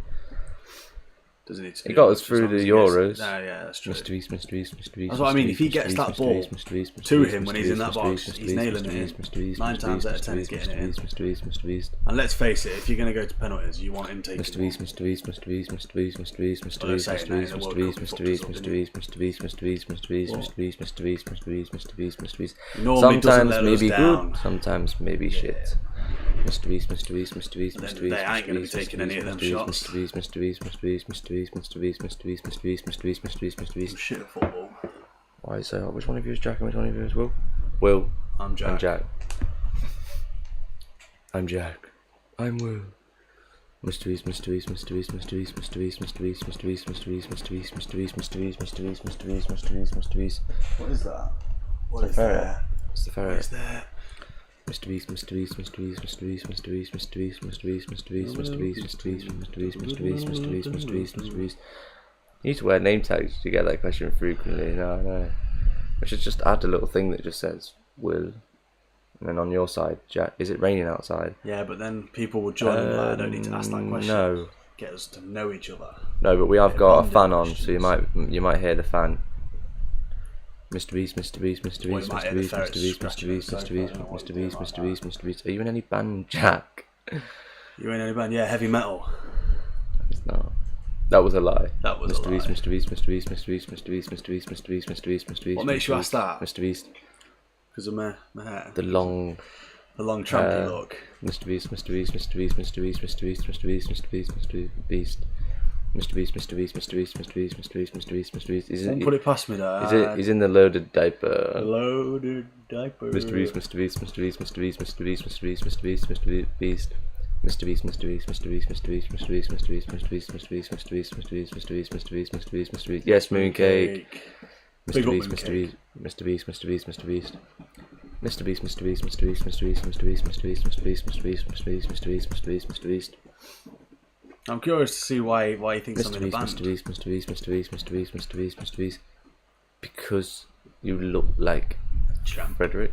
Doesn't need to He got us through the Euros. No, yeah, that's true. Mr. Beast. That's what I mean. If he gets that ball to him when he's in that box, he's nailing it. 9 times out of 10 he's getting it in. Mr. Beast. And let's face it, if you're going to go to penalties, you want him taking Mr. Beast, Mr. Beast, Mr. Beast, Mr. Beast, Mr. Beast, Mr. Beast, Mr. Beast, Mr. Beast, Mr. Beast, Mr. Beast, Mr. Beast, Mr. Beast, Mr. Beast, Mr. Beast, Mr. Beast, Mr. Beast, Mr. Beast, Mr. Beast. Sometimes maybe good, sometimes maybe shit. Mr. Beast, Mr. Beast, Mr. Beast, Mr. Beast. They ain't going to be taking any of them shots. Mr. Beast, Mr. Beast, Mr. Beast, Mr. Beast, Mr. Beast, Mr. Beast, Mr. Beast, Mr. Beast, Mr. Beast, Mr. Beast. Shit at football. Why is that? Which one of you is Jack and which one of you is Will? Will. I'm Jack. I'm Jack. I'm Jack. I'm Will. Mr. Beast, Mr. Beast, Mr. Beast, Mr. Beast, Mr. Beast, Mr. Beast, Mr. Beast, Mr. Beast, Mr. Beast, Mr. Beast, Mr. Beast, Mr. Beast, Mr. Beast, Mr. Beast, Mr. Beast. What is that? What is there? It's the What ferret. is there? Mr. Beast, Mr. Beast, Mr. Beast, Mr. Beast, Mr. Beast, Mr. Beast, Mr. Beast, Mr. Beast, Mr. Beast, Mr. Beast, Mr. Beast, Mr. Beast, Mr. Beast, Mr. Beast, Mr. Beast. You need to wear name tags to get that question frequently. No, no. I should just add a little thing that just says Will, and then on your side, Jack. Is it raining outside? Yeah, but then people will join and like, I don't need to ask that question. No. Get us to know each other. No, but we have got a fan on, questions. so you might hear the fan. Mr. Beast, Mr. Beast, Mr. Well, Beast, you might Mr. hear the Beast, ferret Mr. Beast, Mr. scratching Beast, on the Mr. Beast, sofa. I don't know what Mr. you're doing Beast, like Mr. that. Beast, Mr. Beast. Are you in any band, Jack? You ain't any band? Yeah, heavy metal. It's not. That was a lie. That was Mr. a Beast, lie. Mr. Beast, Mr. Beast, Mr. Beast, Mr. Beast, Mr. Beast, Mr. Beast, Mr. Beast, Mr. Beast. What makes you ask that? Mr. Beast. Because of my hair. The long trampy look. Mr. Beast, Mr. Beast, Mr. Beast, Mr. Beast, Mr. Beast, Mr. Beast, Mr. Beast, Mr. Beast. Mr. Beast, Mr. Beast, Mr. Beast, Mr. Beast, Mr. Beast, Mr. Beast, Mr. Beast. Don't put it past me, Dad. He's in the loaded diaper. Loaded diaper. Mr. Beast, Mr. Beast, Mr. Beast, Mr. Beast, Mr. Beast, Mr. Beast, Mr. Beast, Mr. Beast. Mr. Beast, Mr. Beast, Mr. Beast, Mr. Beast, Mr. Beast, Mr. Beast, Mr. Beast, Mr. Beast, Mr. Beast, Mr. Beast, Mr. Beast, Mr. Beast, Mr. Beast, Mr. Beast. Yes, mooncake. Mr. Beast, Mr. Beast, Mr. Beast, Mr. Beast, Mr. Beast. Mr. Beast, Mr. Beast, Mr. Beast, Mr. Beast, Mr. Beast, Mr. Beast, Mr. Beast, Mr. Beast, Mr. Beast, Mr. Beast, Mr. Beast, Mr. Beast. I'm curious to see why he thinks I'm in a band. Mr. Beast, Mr. Beast, Mr. Beast, Mr. Beast, Mr. Beast, Mr. Beast. Because you look like Frederick.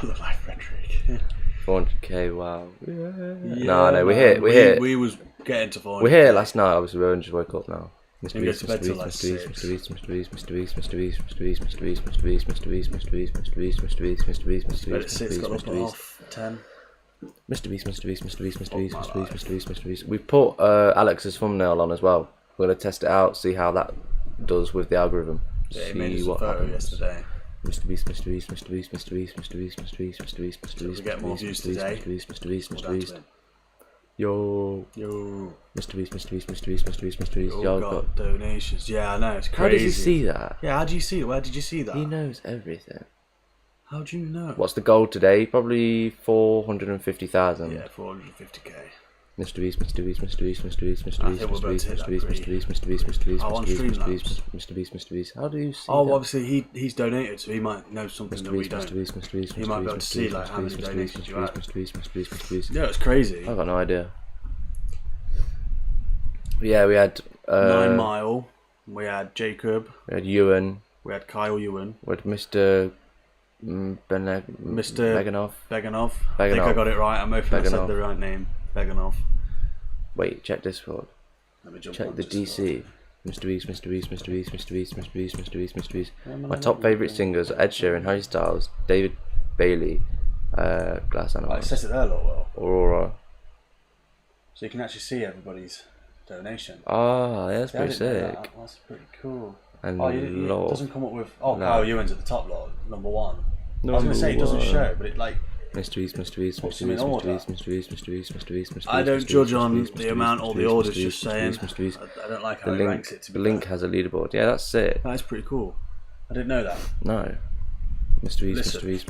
I look like Frederick. 400k, wow. Yeah, No, we're here. We was getting to 400. We're here last night, obviously we only just woke up now. Mr. We go Beast, to Mr. bed till Beast, like Mr. Beast, 6. Mr. Beast, Mr. Beast, Mr. Beast, Mr. Beast, Mr. Beast, Mr. Beast, Mr. Beast, Mr. Beast, Mr. Beast, Mr. Beast, Mr. Beast, Mr. Beast, Mr. Bed at Beast, 6, got up Mr. at Beast. half 10. Mr. Beast, Mr. Beast, Mr. Beast, Mr. Beast, Mr. Beast, Mr. Beast, Mr. Beast. We put Alex's thumbnail on as well. We're gonna test it out, see how that does with the algorithm. Yeah, he made See us a what photo happens. yesterday. Mr. Beast, Mr. Beast, Mr. Beast, Mr. Beast, Mr. Beast, Mr. Beast, Mr. Beast, Mr. Beast, we get more views today. Mr. Beast, Mr. Beast, We'll Mr. down Beast. to him. Yo, Yo. Mr. Beast, Mr. Beast, Mr. Beast, Mr. Beast, Mr. Beast. Oh, Yo, got donations. Yeah, I know. It's crazy. how did he see that? Yeah, how do you see it? Where did you see that? He knows everything. How do you know? What's the goal today? Probably 450,000. Yeah, 450k. Mr. Beast, Mr. Beast, Mr. Beast, Mr. Beast, Mr. I Beast, think we're Mr. about Beast, to hit Mr. Beast, that Mr. Beast, Mr. Beast, Mr. Beast, Oh, on Mr. Beast, Mr. Streamlabs. Beast, Mr. Beast, Mr. Beast. How do you see Oh, that? well, obviously he's donated, so he might know something Mr. that we Beast, don't. Mr. Beast, Mr. Beast, He Mr. might be Beast, able to Mr. see Beast, like Mr. how many Beast, Mr. Beast, donations Mr. you Beast, had. Mr. Beast, Mr. Beast, Mr. Beast. Yeah, it's crazy. I've got no idea. Yeah, we had 9 Mile. We had Jacob. we had Ewan, We had Kyle Ewan. we had Mr. Mr. Beganov. Beganov. I think I got it right. I'm hoping I said the right name. Beganov. Wait, check Discord. Let me jump Check on the Discord. DC. Mr. Beast, Mr. Beast, Mr. Beast, Mr. Beast, Mr. Beast, Mr. Beast, Mr. Beast. My top favourite singers are Ed Sheeran, Harry Styles, David Bailey, Glass Oh, it Animals, says it there a lot well. Aurora. So you can actually see everybody's donation. Ah, yeah, that's Yeah, I pretty didn't know sick. that. That's pretty cool. And Oh, it Lord. doesn't come up with. Oh, No. Kyle Ewan's at the top, lot, number 1. I was going to say it doesn't show, but it like. Mr. Beast, Mr. Beast, What's Mr. Beast, in Mr. order? Beast, Mr. Beast, Mr. Beast, Mr. Beast, Mr. Beast. I don't Mr. judge Beast, on Mr. Beast, the Mr. amount Beast, or the Mr. orders, Beast, just Mr. saying. Beast, Mr. Beast. I don't like how The it link, ranks it. To be the link fair. has a leaderboard. Yeah, that's it. That is pretty cool. I didn't know that. No. Mrbeast, Mrbeast,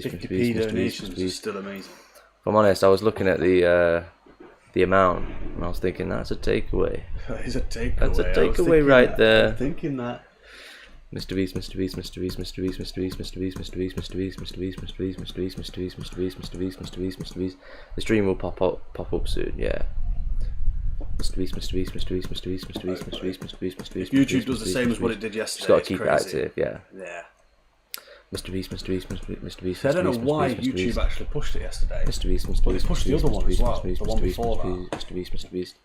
50p donations is still amazing. If I'm honest, I was looking at the amount and I was thinking that's a takeaway. That is a takeaway. That's a takeaway right there. I'm thinking that. Mrbeast. The stream will pop up soon, yeah. Mrbeast. If YouTube does the same as what it did yesterday, just gotta keep it active, yeah. Yeah. Mrbeast. I don't know why YouTube actually pushed it yesterday. Mrbeast. But they pushed the other one as well, the one before that. Mrbeast.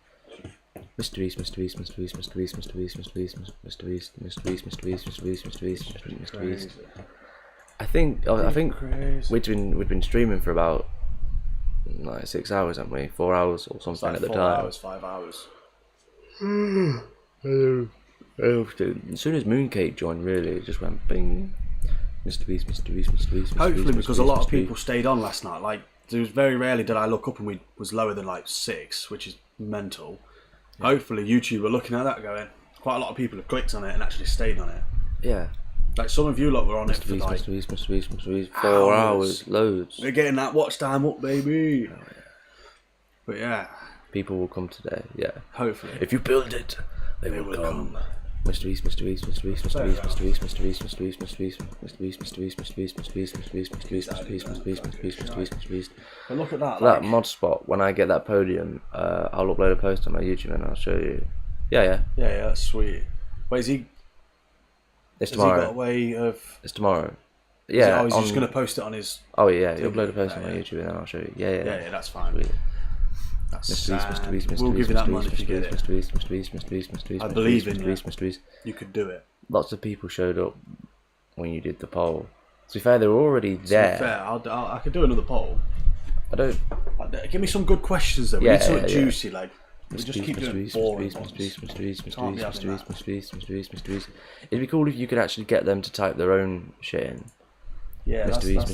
I think we'd been streaming for about like 6 hours, haven't we? 4 hours or something Like at the 4 time. hours, 5 hours. As soon as Mooncake joined, really, it just went bing. Mrbeast. Hopefully, because a lot of people stayed on last night. Like, there was very rarely did I look up and we was lower than like 6, which is mental. Yeah. Hopefully, YouTube are looking at that going. Quite a lot of people have clicked on it and actually stayed on it. Yeah. Like some of you lot were on it for like Mrbeast. 4 hours, loads. We're getting that watch time up, baby. Oh, yeah. But yeah, people will come today. Yeah. Hopefully, if you build it, they will come. Mrbeast. But look at that. That mod spot. When I get that podium, I'll upload a post on my YouTube and I'll show you. Yeah. Yeah, that's sweet. Wait, is he? It's has tomorrow. He got a way of? It's tomorrow. Yeah. He's just going to post it on his. Oh yeah, he'll upload a post on my YouTube and then I'll show you. Yeah, that's fine. Sweet. Mrbeast. We'll give you that money if you get it. Mrbeast. I believe in you. You could do it. Lots of people showed up when you did the poll. To be fair, they were already there. To be fair, I could do another poll. Give me some good questions though. We need something juicy, like. We just keep doing boring ones. Mrbeast. It'd be cool if you could actually get them to type their own shit in. Yeah, Mrbeast.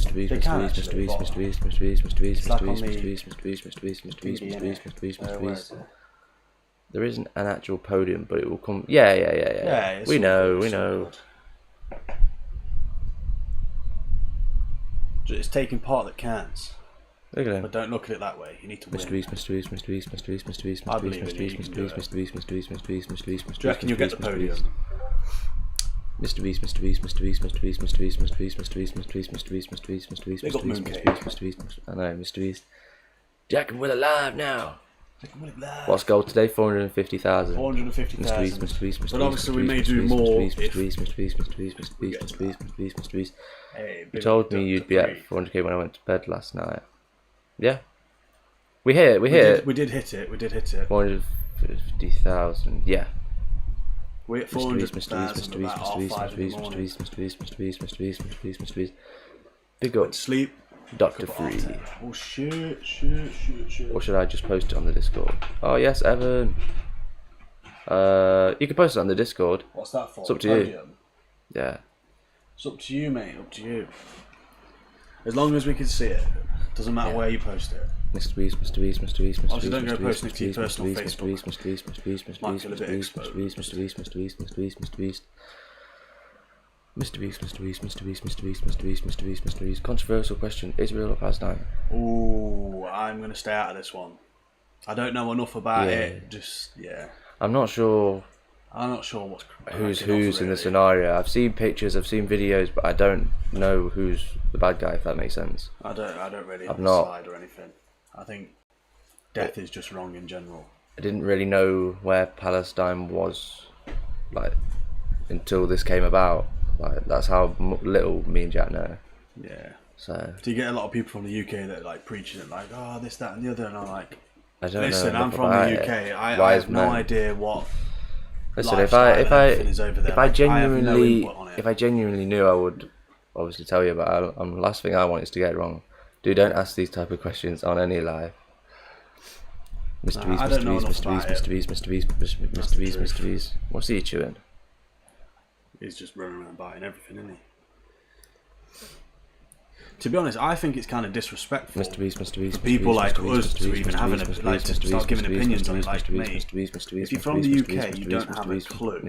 There isn't an actual podium, but it will come. Yeah. We know. It's taking part that counts. Look at him. But don't look at it that way. You need to win. Mrbeast. I believe in you. Do you reckon you'll get the podium? Mrbeast. Big up Mooncake. I know, Mrbeast. Jack and Will alive now. What's goal today? 450,000. 450,000. Mrbeast. But obviously we may do more. Mrbeast. You told me you'd be at 400k when I went to bed last night. Yeah. We did hit it. 450,000. Yeah. We're at 400,000 about half 5 in the morning. Mrbeast. Big up. Sleep. Dr. Free. Oh shit. Or should I just post it on the Discord? Oh yes, Evan. You can post it on the Discord. What's that for? It's up to you. Yeah. It's up to you, mate. Up to you. As long as we can see it. Doesn't matter where you post it. Mrbeast. Obviously, don't go posting it to your personal Facebook. Might feel a bit exposed. Mrbeast. Controversial question: Israel or Palestine? Ooh, I'm gonna stay out of this one. I don't know enough about it. I'm not sure what's who's in the scenario. I've seen pictures, I've seen videos, but I don't know who's the bad guy. If that makes sense. I don't really have a side or anything. I think death is just wrong in general. I didn't really know where Palestine was, like, until this came about. Like, that's how little me and Jack know. Yeah. So. Do you get a lot of people from the UK that are like preaching it, like, oh, this, that, and the other, and I'm like, I don't listen, know I'm from the UK. I have no idea what. Listen, if I genuinely knew, I would obviously tell you. But the last thing I want is to get it wrong. Dude, don't ask these type of questions on any live. Mrbeast. What's he chewing? He's just running around biting everything, isn't he? To be honest, I think it's kind of disrespectful for people like us to even have to start giving opinions on it. Like, mate, if you're from the UK, you don't have a clue.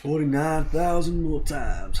49,000 more times.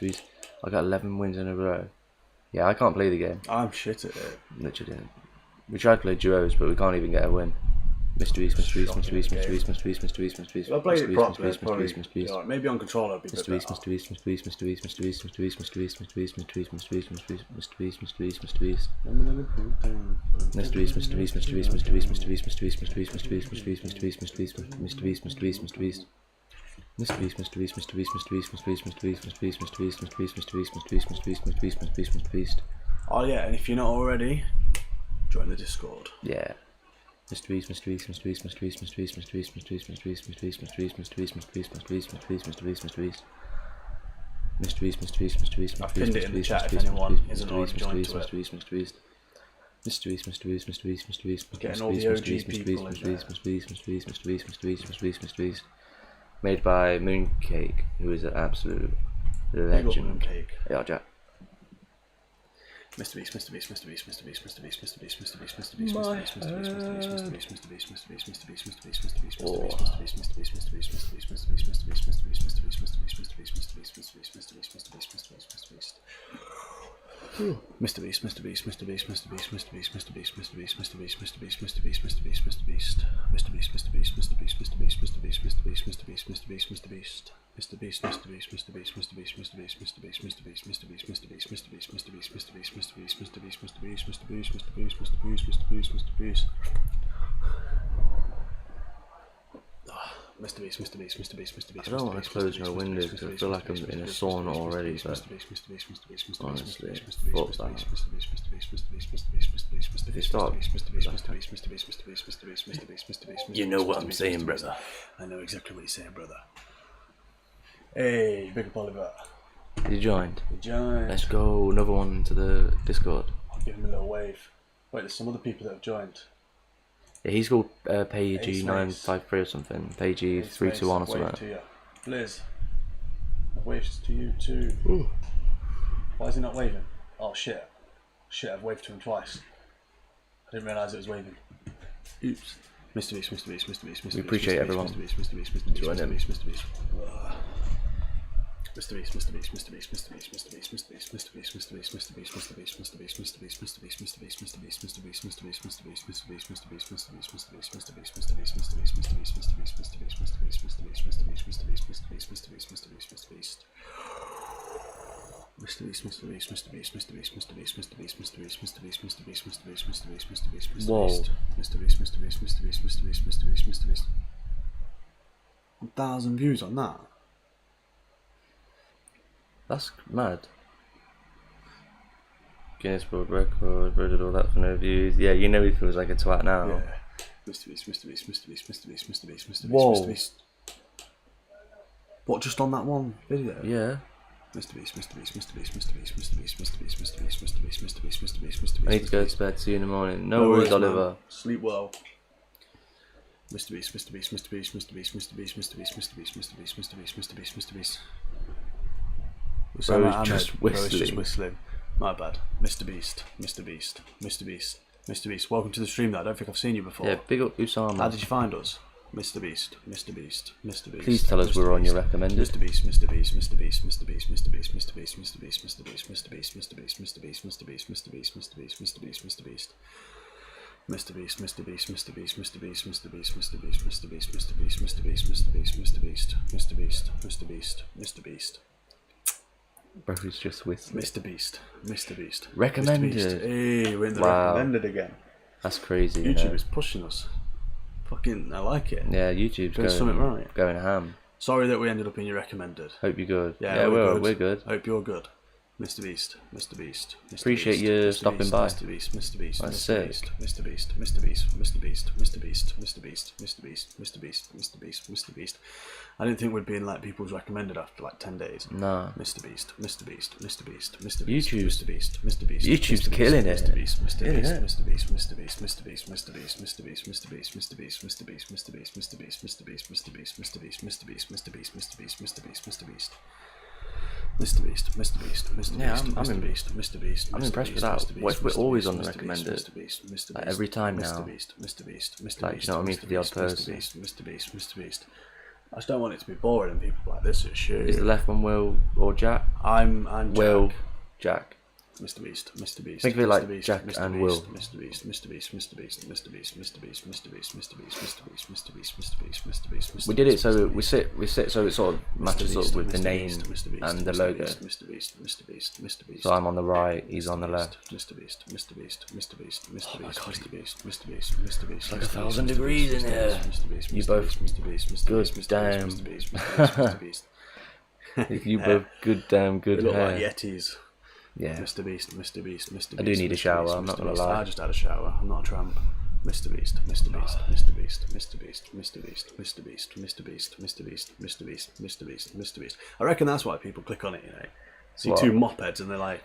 Beast. I got 11 wins in a row. Yeah, I can't play the game. I'm shit at it. Literally. We tried to play duos, but we can't even get a win. Mr. Beast. I played it properly. Maybe on controller. Mr. Beast. Oh yeah, and if you're not already, join the Discord. Yeah. I've pinned it in the chat if anyone isn't already joined to it. Getting all the OG people in there. made by Mooncake, who is an absolute Big up legend. Mooncake. Yeah, Jack. Mrbeast, Mrbeast, Mrbeast, Mrbeast, Mrbeast, Mrbeast, Mrbeast, Mrbeast, Mrbeast, Mrbeast, Mrbeast, Mrbeast, Mrbeast, Mrbeast, Mrbeast, I don't want to close my windows because I feel like I'm in a sauna already, but honestly, fuck that. If you start, you know what I'm saying, brother. I know exactly what you're saying, brother. Hey, big up Oliver. You joined. You joined. Let's go. Another one to the Discord. I'll give him a little wave. Wait, there's some other people that have joined. Yeah, he's called Pagey953 or something. Pagey321 or something. To you. Liz, I've waved to you too. Ooh. Why is he not waving? Oh shit. Shit, I've waved to him twice. I didn't realise it was waving. Oops. Mrbeast, Mrbeast, Mrbeast, Mrbeast. We appreciate everyone. Join him. Mrbeast. Whoa. 1,000 views on that. That's mad. Guinness World Record, did all that for no views. Yeah, you know he feels like a twat now. Yeah. Mrbeast. Whoa. What, just on that one video? Yeah. Mrbeast. I need to go to bed, see you in the morning. No worries, Oliver. Man. Sleep well. Mrbeast. Bro is just whistling. My bad. Mrbeast. Welcome to the stream though. I don't think I've seen you before. Yeah, big up Usama. How did you find us? Mrbeast. Please tell us we're on your recommended. Mrbeast. Bro is just whistling. Mrbeast. Recommended. Hey, we're in the Wow. recommended again. That's crazy. YouTube is pushing us. Fucking, I like it. Yeah, YouTube's Doing something right. going ham. Sorry that we ended up in your recommended. Hope you're good. Yeah, we're good. Hope you're good. Mrbeast. Appreciate you stopping by. Mrbeast. That's sick. Mrbeast. I didn't think we'd be in like people's recommended after like 10 days. Nah. Mrbeast. YouTube's killing it. Yeah, I'm impressed with that. What if we're always on the recommended? Like every time now. Like, you know what I mean, for the odd person. I just don't want it to be boring and people like this at shoot. Is the left one Will or Jack? I'm Will, Jack. Mrbeast. Think of it like Jack and Will. We did it so we sit so it sort of matches up with the name and the logo. So I'm on the right, he's on the left. Oh my god, it's like 1,000 degrees in here. You both good damn. You both good damn good They look hair. like Yetis. Yeah. Mrbeast. I do need a shower, I'm not gonna lie. I just had a shower. I'm not a tramp. Mrbeast. I reckon that's why people click on it, you know. See What? two mopheads and they're like,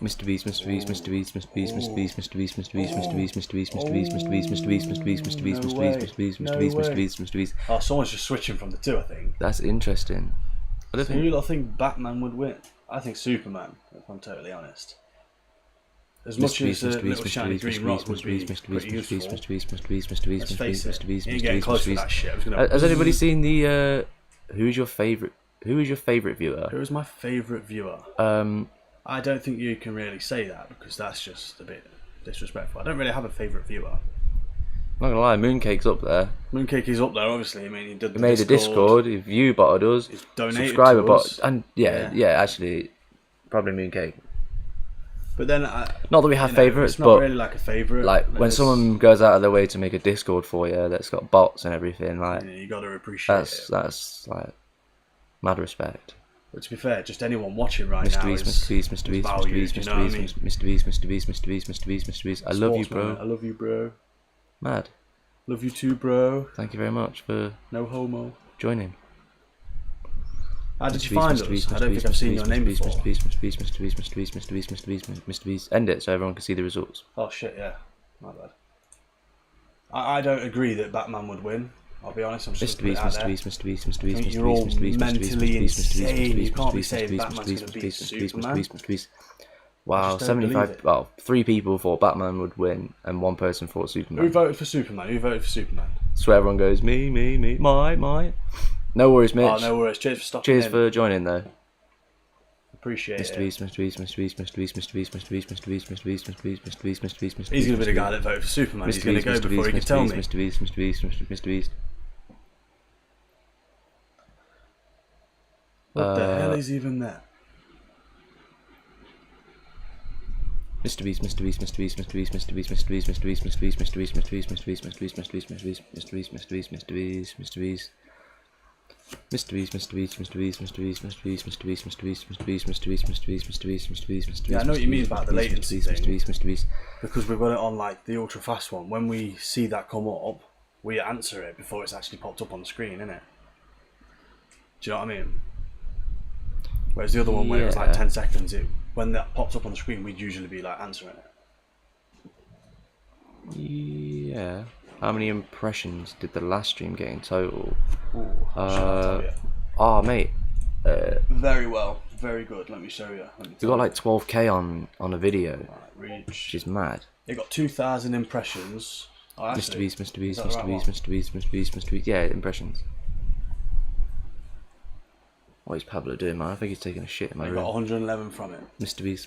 Mrbeast, Mrbeast, Mrbeast, Mrbeast, Mrbeast, Mrbeast, Mrbeast, Mrbeast, Mrbeast, Mrbeast, Mrbeast, Mrbeast, Mrbeast, Mrbeast, Mrbeast, Mrbeast, Mrbeast. Oh, someone's just switching from the two, I think. That's interesting. I don't So you think lot think Batman would win? I think Superman, if I'm totally honest. As much as a little shiny green rock would be pretty useful. Let's face it, you ain't getting close to that shit. Has anybody seen the who's your favourite viewer? Who is my favourite viewer? I don't think you can really say that because that's just a bit disrespectful. I don't really have a favourite viewer. I'm not gonna lie, Mooncake's up there. Mooncake is up there, obviously. I mean, he made a Discord, he view botted us, he's donated subscriber to us. bot, and yeah, actually, probably Mooncake. But then, not that we have favourites, it's not but really like a favourite. like when someone goes out of their way to make a Discord for you that's got bots and everything, like you got to appreciate it. That's like mad respect. But to be fair, just anyone watching right now is Mrbeast. I love you, bro. I love you, bro. Mad. Love you too, bro. Thank you very much for no homo joining. How did you find us? I don't think I've seen your name before. Mrbeast. End it so everyone can see the results. Oh shit, yeah. My bad. I don't agree that Batman would win. I'll be honest, I'm just Mrbeast. You're all mentally insane. You can't be saying Batman's going to beat Superman. Wow, 75. Well, 3 people thought Batman would win, and 1 person thought Superman. Who voted for Superman? Who voted for Superman? So everyone goes, me, my. No worries, Mitch. Oh, no worries. Cheers for stopping Cheers in. for joining, though. Appreciate it. Mrbeast. He's going to be the guy that voted for Superman. He's going to go before he can tell me. Mrbeast. What the hell is even that? Mrbeast. Yeah, I know what you mean about the latency thing. Because we've got it on like the ultra fast one. When we see that come up, we answer it before it's actually popped up on the screen, innit? Do you know what I mean? Whereas the other one, where it was like 10 seconds, when that pops up on the screen, we'd usually be like answering it. Yeah. How many impressions did the last stream get in total? Ooh, mate. Very well. Very good. Let me show you. We got like 12k on a video. Right, which is mad. It got 2,000 impressions. Oh, actually, Mrbeast. Yeah, impressions. What is Pablo doing, man? I think he's taking a shit in my room. Got 111 from it. Mrbeast.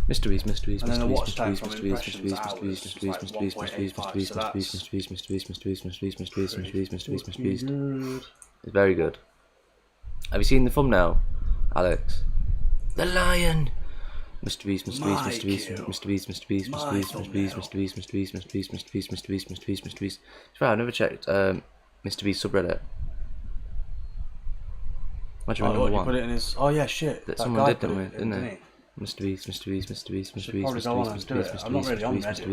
And then the watch time from impressions hours was like 1.85, so that's It's very good. Have you seen the thumbnail, Alex? The lion. Mrbeast. Right, I've never checked Mrbeast subreddit. Imagine number 1. You put it in his... Oh yeah, shit. That someone did them with, didn't they? Mrbeast. I'm not really on Reddit,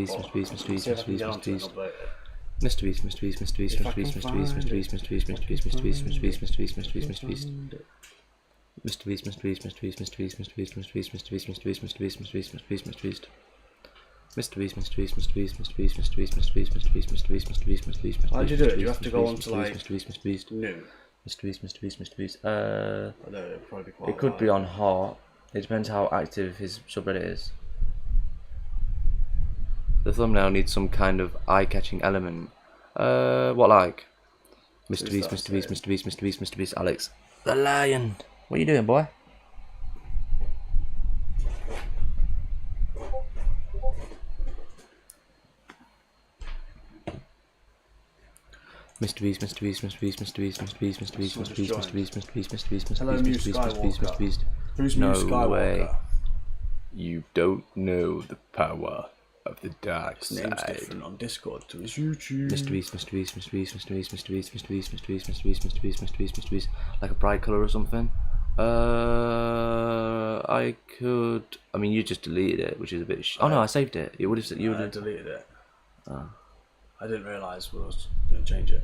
How'd you do it? Do you have to go on to like new? Mrbeast. I don't know, it'll probably be quite It could be on heart. It depends how active his subreddit is. The thumbnail needs some kind of eye-catching element. What like? Mrbeast. Alex. The lion. What are you doing, boy? Mrbeast. Hello, Muse Skywalker. Who's No Muse Skywalker? way. You don't know the power of the dark His name's side. different on Discord to his YouTube. Mrbeast. Like a bright colour or something. I could. I mean, you just deleted it, which is a bit. Oh no, I saved it. You would have. You would have deleted it. Oh. I didn't realise we was going to change it.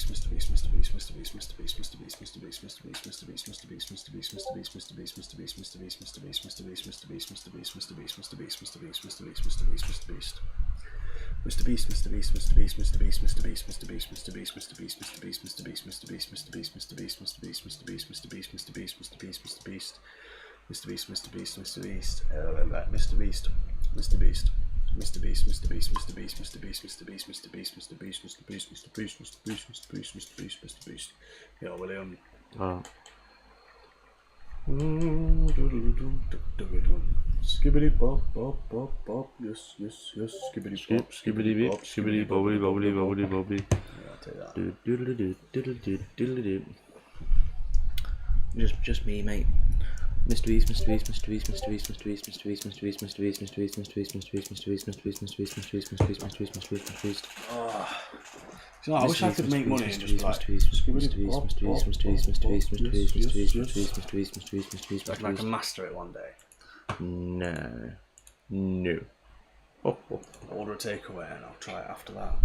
Yeah, William. Oh. Skibbity bop bop bop bop. Yes, yes, yes. Skibbity bop, Skibbity beep, skibbity bobbly bobbly bobbly bobbly. Yeah, I'll take that. Just me, mate. Mrbeast, Mrbeast, Mrbeast, Mrbeast, Mrbeast, Mrbeast, Mrbeast, Mrbeast, Mrbeast, Mrbeast, Mrbeast, Mrbeast, Mrbeast, Mrbeast, Mrbeast, Mrbeast, Mrbeast, Mrbeast. I wish I could make money and just like skibbity bop bop bop. I can master it one day. No. Order a takeaway and I'll try it after that.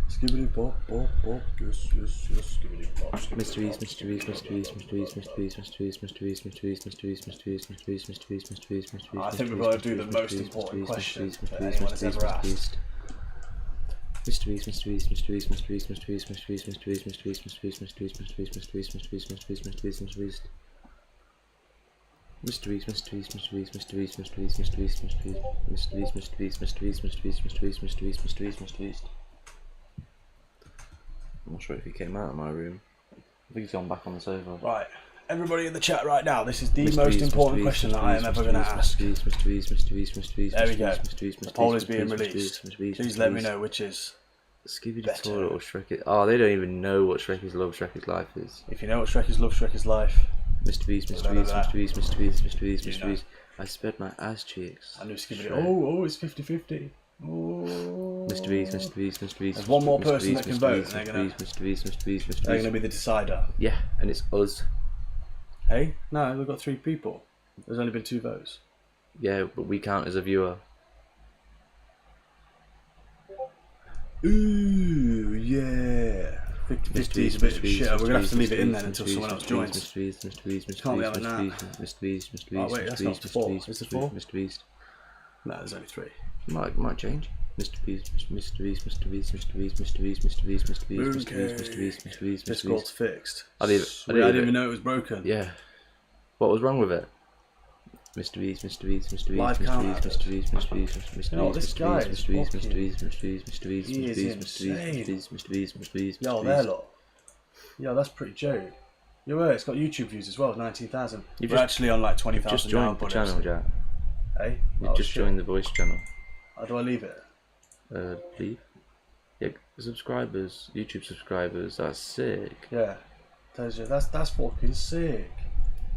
Skibbity bop bop bop. Yes, yes, yes. Skibbity bop. Mrbeast, Mrbeast, Mrbeast, Mrbeast, Mrbeast, Mrbeast, Mrbeast, Mrbeast, Mrbeast, Mrbeast, Mrbeast, Mrbeast, Mrbeast, Mrbeast. I think we've got to do the most important question that anyone has ever asked. Mrbeast, Mrbeast, Mrbeast, Mrbeast, Mrbeast, Mrbeast, Mrbeast, Mrbeast, Mrbeast, Mrbeast, Mrbeast, Mrbeast, Mrbeast, Mrbeast, Mrbeast, Mrbeast, Mrbeast. Mrbeast, Mrbeast, Mrbeast, Mrbeast, Mrbeast, Mrbeast, Mrbeast, Mrbeast, Mrbeast, Mrbeast. I'm not sure if he came out of my room. I think he's gone back on the sofa. Right, everybody in the chat right now, this is the most important question that I am ever going to ask. There we go. The poll is being released. Please let me know which is Scooby better. Toilet or Shrek is... Oh, they don't even know what Shrek is Love, Shrek is Life is. If you know what Shrek is Love, Shrek is Life. Mrbeast, Mrbeast, Mrbeast, Mrbeast, Mrbeast, Mrbeast. I spread my ass cheeks. I knew Skibbity. Oh, it's 50-50. Oh. Mrbeast, Mrbeast, Mrbeast. There's one more person that can vote, and they're gonna be the decider. Yeah, and it's us. Hey, no, we've got 3 people. There's only been 2 votes. Yeah, but we count as a viewer. Ooh, yeah. 50-50 is a bit of shit. We're gonna have to leave it in then until someone else joins. Can't be having that. Oh wait, that's not 4. Is it 4? Mrbeast. No, there's only 3. Might change. Mrbeast, Mrbeast, Mrbeast, Mrbeast, Mrbeast, Mrbeast, Mrbeast, Mrbeast. Discord's fixed. I didn't even know it was broken. Yeah. What was wrong with it? Mrbeast, Mrbeast, Mrbeast, Live count Mrbeast, Mrbeast, Mrbeast, Mrbeast, You know what, this guy is Mrbeast, fucking- Mrbeast, Mrbeast, Mrbeast, He is Mrbeast, insane. Mrbeast, Mrbeast. Yo, there, look. Yo, that's pretty joke. Yo, it's got YouTube views as well, 19,000. You've We're just- actually on like 20,000 Just now. joined the channel, Jack. Hey? You just joined the voice channel. How do I leave it? Leave. Yeah, subscribers, YouTube subscribers. That's sick. Yeah. Tells you, that's fucking sick.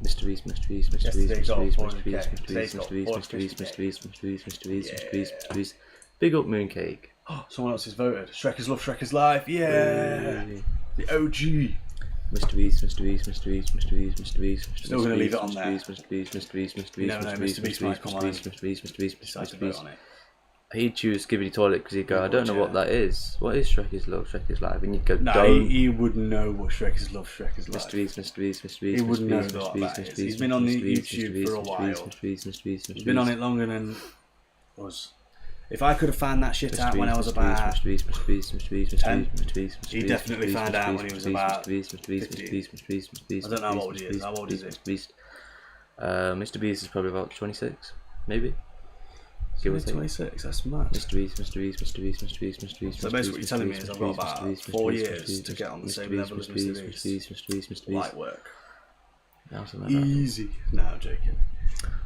Mrbeast, Mrbeast, Mrbeast, Yesterday's got Mrbeast, 400K. Mrbeast, Today's got Mrbeast, 450K. Mrbeast, Mrbeast. Big up Mooncake. Someone else has voted. Shrek is Love, Shrek is Life. Yeah. The OG. Mrbeast, Mrbeast, Mrbeast, Mrbeast, Mrbeast. Still gonna leave it on there. Mrbeast, You never know, Mrbeast might come on and Mrbeast, decide to vote on it. He'd choose Skibbity Toilet because he'd go, I don't know what that is. What is Shrek is Love, Shrek is Life? And you'd go, No, don't. he would know what Shrek is Love, Shrek is Life. Mrbeast. He would know what that is. He's been on the YouTube for a while. He's been on it longer than us. If I could have found that shit out when I was about 10, he definitely found out when he was about 15. I don't know how old he is. How old is he? Mrbeast is probably about 26, maybe. Give or He's take. 26, that's mad. Mrbeast. So basically what you're telling me is I've got about 4 years to get on the same level as Mrbeast. Light work. Yeah, something like that. Easy. No, I'm joking.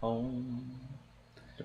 Home to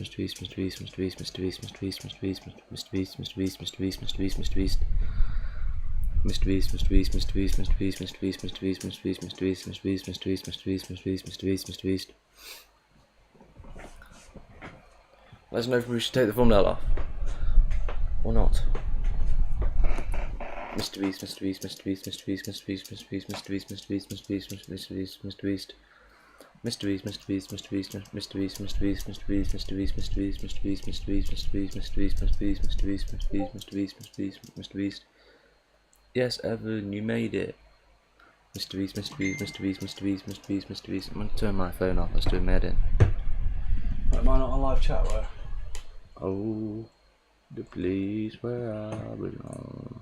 Let us know if we should take the thumbnail off or not. Mrbeast, Mrbeast, Mrbeast, Mrbeast, Mrbeast, Mrbeast, Mrbeast, Mrbeast, Mrbeast, Mrbeast, Mrbeast. Mrbeast, Mrbeast, Mrbeast, Mrbeast, Mrbeast, Mrbeast, Mrbeast, Mrbeast, Mrbeast, Mrbeast, Mrbeast, Mrbeast, Mrbeast, Mrbeast, Mrbeast, Mrbeast, Mrbeast. Yes, Evan, you made it. Mrbeast, Mrbeast, Mrbeast, Mrbeast, Mrbeast, Mrbeast. I'm gonna turn my phone off. Let's do a med in. Am I not on live chat, where? Oh, the place where I belong.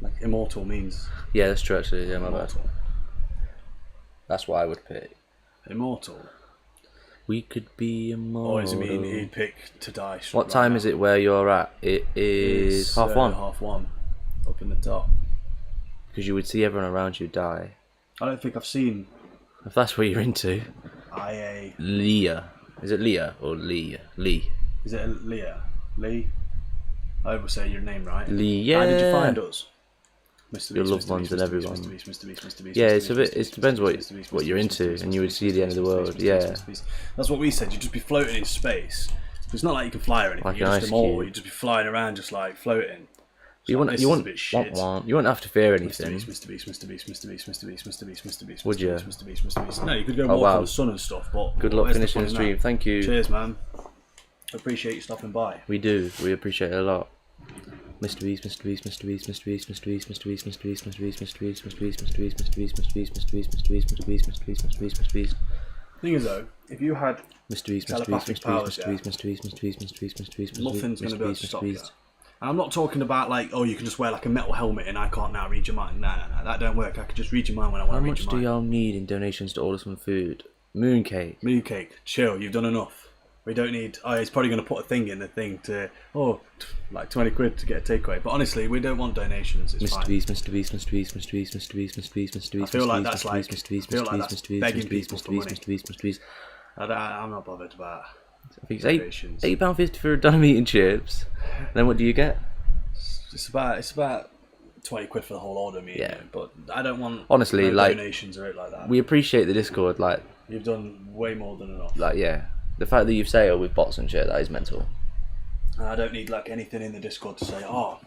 Like immortal means Yeah, that's true actually. Yeah, my bad. immortal. That's what I would pick. Immortal. We could be immortal. Or does it mean he'd pick to die? What time is it where you're at? It is half one. Half one. Up in the top. Because you would see everyone around you die. I don't think I've seen If that's what you're into. IA. Leah. Is it Leah or Lee? Lee. Is it Leah? Lee? I hope I say your name right. Leah. How did you find us? Mr. Your Beast, loved Mr. ones Beast, and Mr. everyone. Beast, Mr. Beast, Mr. Beast, Mr. Beast, Yeah, Mr. it's a Beast, bit. Mr. It Beast, depends Mr. what Beast, Mr. Beast, what you're Mr. into, Beast, and Mr. you would Beast, see the Mr. end of the Beast, world. Mr. Beast, Yeah. Mr. Beast. That's what we said. You'd just be floating in space. It's not like you can fly or anything. Like You're an just ice immortal. cube. You'd just be flying around, just like floating. You Like, wouldn't. this You is a wouldn't. bit shit. You wouldn't have to fear Mr. anything. Beast, Mr. Beast, Mr. Beast, Mr. Beast, Mr. Beast, Mr. Beast, Mr. Beast, Would Mr. you? Beast, Mr. Beast, Mr. Beast. No, you could go Oh, walk wow. on the sun and stuff, but Good luck where's the finishing fun the in stream. that? Thank you. Cheers, man. Appreciate you stopping by. We do. We appreciate it a lot. Mr. Beast, Mr. Beast, Mr. Beast, Mr. Beast, Mr. Beast, Mr. Beast, Mr. Beast, Mr. Beast, Mr. Beast, Mr. Beast, Mr. Beast, Mr. Beast, Mr. Beast, Mr. Beast, Mr. Beast, Mr. Beast, Mr. Beast, Mr. Beast, Mr. Beast. Thing is though, if you had Mr. Beast, Mr. Beast, telepathic Mr. powers, Beast, Mr. Beast, Mr. Beast, Mr. Beast, Mr. Beast, Mr. Beast, Mr. Beast, nothing's going to be able to Mr. stop you. Beast. And I'm not talking about like, oh, you can just wear like a metal helmet and I can't now read your mind. No, that don't work. I can just read your mind when I want How to read much your do mind. y'all need in donations to order some food? Mooncake. Mooncake, chill. You've done enough. We don't need. Oh, he's probably going to put a thing in the thing to like 20 quid to get a takeaway. But honestly, we don't want donations. It's Mr. fine. Beast, Mr. Beast, Mr. Beast, Mr. Beast, Mr. Beast, Mr. Beast, Mr. Beast, I feel like Mr. that's Beast, like. Mr. Beast, I feel Mr. like Beast, that's Mr. Beast, begging Mr. Beast, people Mr. for Beast, money. Mr. Beast, Mr. Beast. I'm not bothered about. I think it's Donations. £8.50 for a dynamite and chips. Then what do you get? It's about 20 quid for the whole order, Yeah. But I don't want. Honestly, no like, donations or it like that. We appreciate the Discord, like You've done way more than enough. yeah. The fact that you've sailed with bots and shit, that is mental. And I don't need like anything in the Discord to say, oh,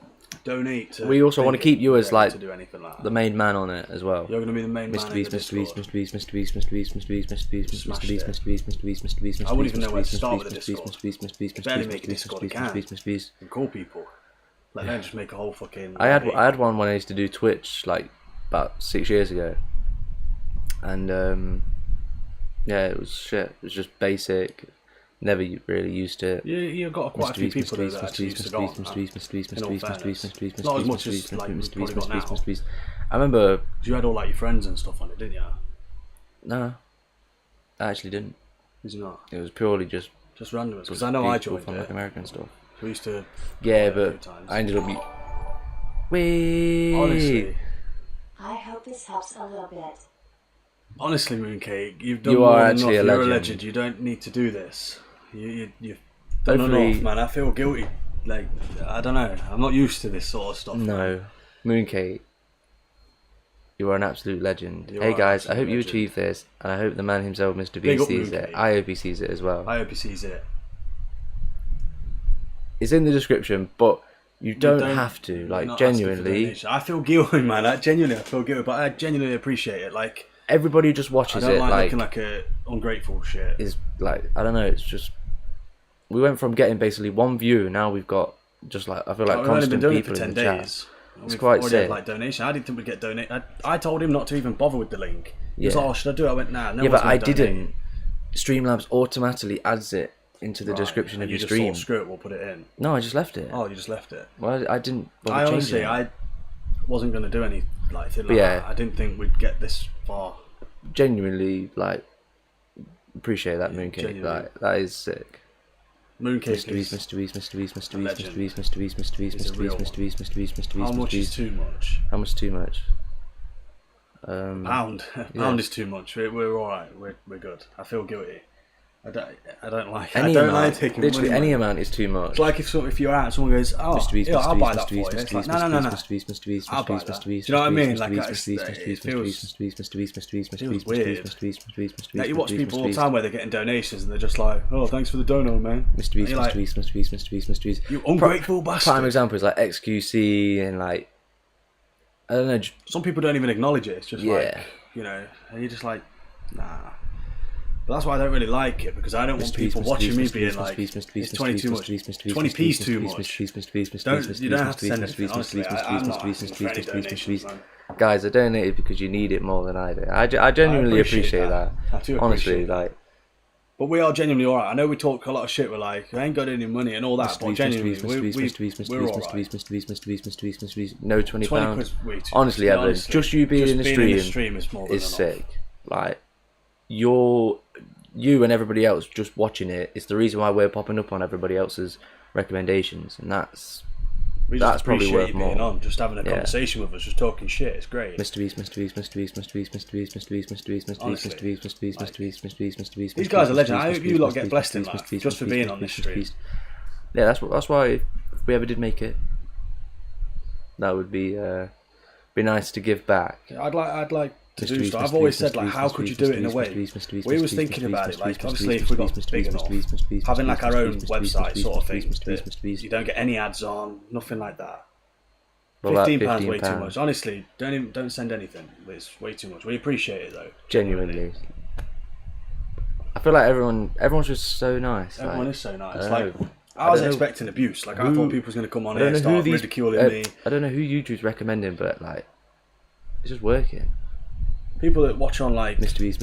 donate. To We also want to keep you as like to do anything like that. the main man on it as well. You're going to be the main man Mr. in Beast, the Mr. Beast, Discord. Mr. Beast, Mr. Beast, Mr. Beast, Mr. Beast, Mr. Beast, Mr. Smashed Beast, it. Mr. Beast, Mr. Beast, Mr. Beast, Mr. Beast, I wouldn't even know where to Mr. start Beast, with the Mr. Beast, Discord. Mr. Beast, Mr. Beast, Mr. Barely Beast, make a Mr. Beast, Discord Mr. Beast, account. Mr. Beast, Mr. Beast. And call people. Let them just make a whole fucking. I had one when I used to do Twitch like about 6 years ago, and yeah, it was shit. It was just basic. Never really used it. You've got quite a few people though that actually used to go on that. Not as much as like we've probably got now. I remember. 'Cause you had all like your friends and stuff on it, didn't you? No, I actually didn't. Did you not? It was purely just Just because I know I people joined from it. like American stuff. We used to. Yeah, play it a but few times. I ended up. Wait. Honestly, I hope this helps a little bit. Mooncake, you've done You more are than actually enough. a You're a legend. legend. You don't need to do this. You've done Hopefully- enough, man. I feel guilty. Like, I don't know. I'm not used to this sort of stuff. No, Mooncake. You are an absolute legend. You Hey are guys, an I hope you absolute achieve this, and I hope the man himself, Mr. Big B, up sees it. Mooncake. I hope he sees it as well. I hope he sees it. It's in the description, but you don't don't- have to. You're Like, not asking for genuinely, donation. I feel guilty, man. I feel guilty, but I genuinely appreciate it. Like, everybody who just I watches don't it, like like, looking like a ungrateful shit. is like, I don't know. It's just we went from getting basically one view, now we've got just like I feel like We've only been constant doing it for people 10 in the chat. days. It's We've quite already sick. had, like, donation. I didn't think we'd get donate. I told him not to even bother with the link. He was Yeah. like, oh, should I do it? I went, nah, no Yeah, one's but I gonna donate. didn't. Streamlabs automatically adds it into the Right, description and of you your just stream. thought, screw it, we'll put it in. No, I just left it. Oh, you just left it. Well, I didn't bother I honestly, changing it. I wasn't going to do any like thing like yeah. that. I didn't think we'd get this far. Genuinely, like, appreciate that Mooncake. genuinely. Like, that is sick. Mooncake Mr. Beast, is Mr. Beast, Mr. Beast, Mr. a Beast, legend. Mr. Beast, Mr. Beast, Mr. Beast, He's a Mr. real Beast, Mr. Beast, Mr. Beast, Mr. Beast, how Mr. much is Beast. too much? How much too much? Pound. Pound is too much. We're all right. We're good. I feel guilty. I don't like. Any I don't amount, like taking literally money. any amount is too much. It's like if you're out, someone goes, "Oh, Mr. Beast, yeah, Mr. I'll Beast, buy that Mr. for you." Beast, It's Mr. like, Beast, no, no, no, no. Mr. Beast, Mr. Beast, I'll Mr. buy Beast, that. Mr. Beast, Do you know what I Mr. mean? Beast, Like, Mr. it Beast, Mr. Beast, Mr. feels Beast, Mr. Beast, Mr. Beast, Mr. Beast, Mr. Beast, Mr. weird. Beast, Mr. Beast, Mr. Beast, Mr. Beast, Like, you Mr. watch Beast, people Mr. all the Beast. time where they're getting donations and they're just like, "Oh, thanks for the dono, man." Mr. Beast, You're Mr. like, Beast, Mr. Beast, Mr. Beast, Mr. Beast. "You ungrateful bastard." Prime example is like XQC and like I don't know. Some people don't even acknowledge it. It's just Yeah. like, you know, and you're just like, nah. But that's why I don't really like it, because I don't want people watching me being like, it's 20 too much, 20p's too much. You don't have to send anything, honestly. I'm not asking for any donations, man. Guys, I donated because you need it more than I do. I genuinely I appreciate appreciate that. that. I do Honestly, appreciate like, But we are genuinely alright. I know we talk a lot of shit. We're like, I ain't got any money and all that. But genuinely, we're alright. No, £20. 20 quid, Honestly, Evan, just you being in the stream is more than enough. sick. Like, you and everybody else just watching it is the reason why we're popping up on everybody else's recommendations, and that's probably worth more. On, just having a conversation with us, just talking shit. It's great. Mrbeast. These guys are legends. I hope you lot get blessed in life just for being on this stream. Yeah, that's why if we ever did make it, that would be nice to give back. I'd like to do so. I've always said, like, how could you do it in a way? We was thinking about it, like, obviously if we got big enough, having like our own website sort of thing, that you don't get any ads on, nothing like that. £15 way too much. Honestly, don't send anything. It's way too much. We appreciate it though. Genuinely. I feel like everyone's just so nice. Everyone is so nice. Like, I was expecting abuse. Like, I thought people was going to come on here and start ridiculing me. I don't know who YouTube's recommending, but like, it's just working. People that watch on like Mrbeast,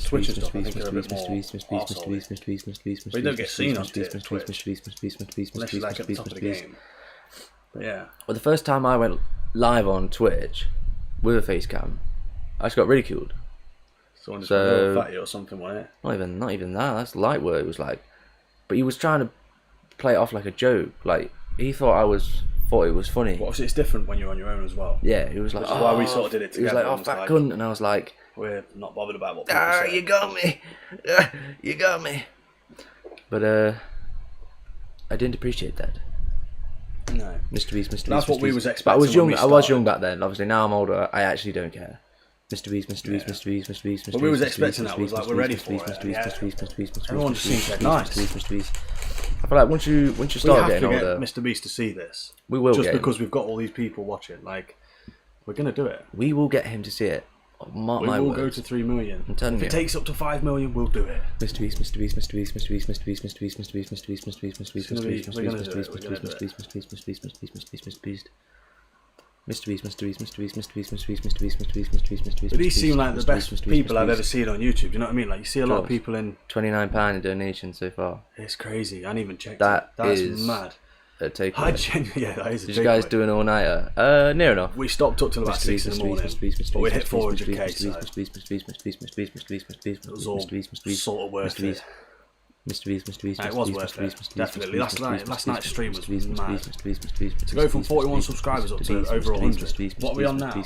Twitch and stuff, I think are a bit more arsehole. But you don't get seen on Twitch unless you're like at the top of the game. But yeah. Well, the first time I went live on Twitch with a face cam, I just got ridiculed. Someone just got fatty or something, wasn't it? Not even that. That's light work. It was like, but he was trying to play it off like a joke. Like, he thought it was funny. Well, obviously it's different when you're on your own as well. Yeah, he was like, which is why we sort of did it together. He was like, fat cunt, and I was like, we're not bothered about what people say. You got me. You got me. But I didn't appreciate that. No. Mrbeast. That's what we was expecting. But I was young back then. Obviously now I'm older. I actually don't care. Mrbeast. But we was expecting that. Was like, we're ready for it. Everyone just seems nice. I feel like once you start getting older, Mrbeast to see this. We will just because we've got all these people watching. Like, we're gonna do it. We will get him to see it. We will go to 3 million. If it takes up to 5 million, we'll do it. Mrbeast. But these seem like the best people I've ever seen on YouTube. Do you know what I mean? Like, you see a lot of people in £29 in donations so far. It's crazy. I ain't even checked. That's mad. A takeaway. Yeah, that is a takeaway. Did you guys do an all-nighter? Near enough. We stopped up till about 6 in the morning, but we hit 400k, so it was all sort of worth it. Mrbeast. It was worth it, definitely. Last night's stream was mad. To go from 41 subscribers up to over 100. What are we on now? I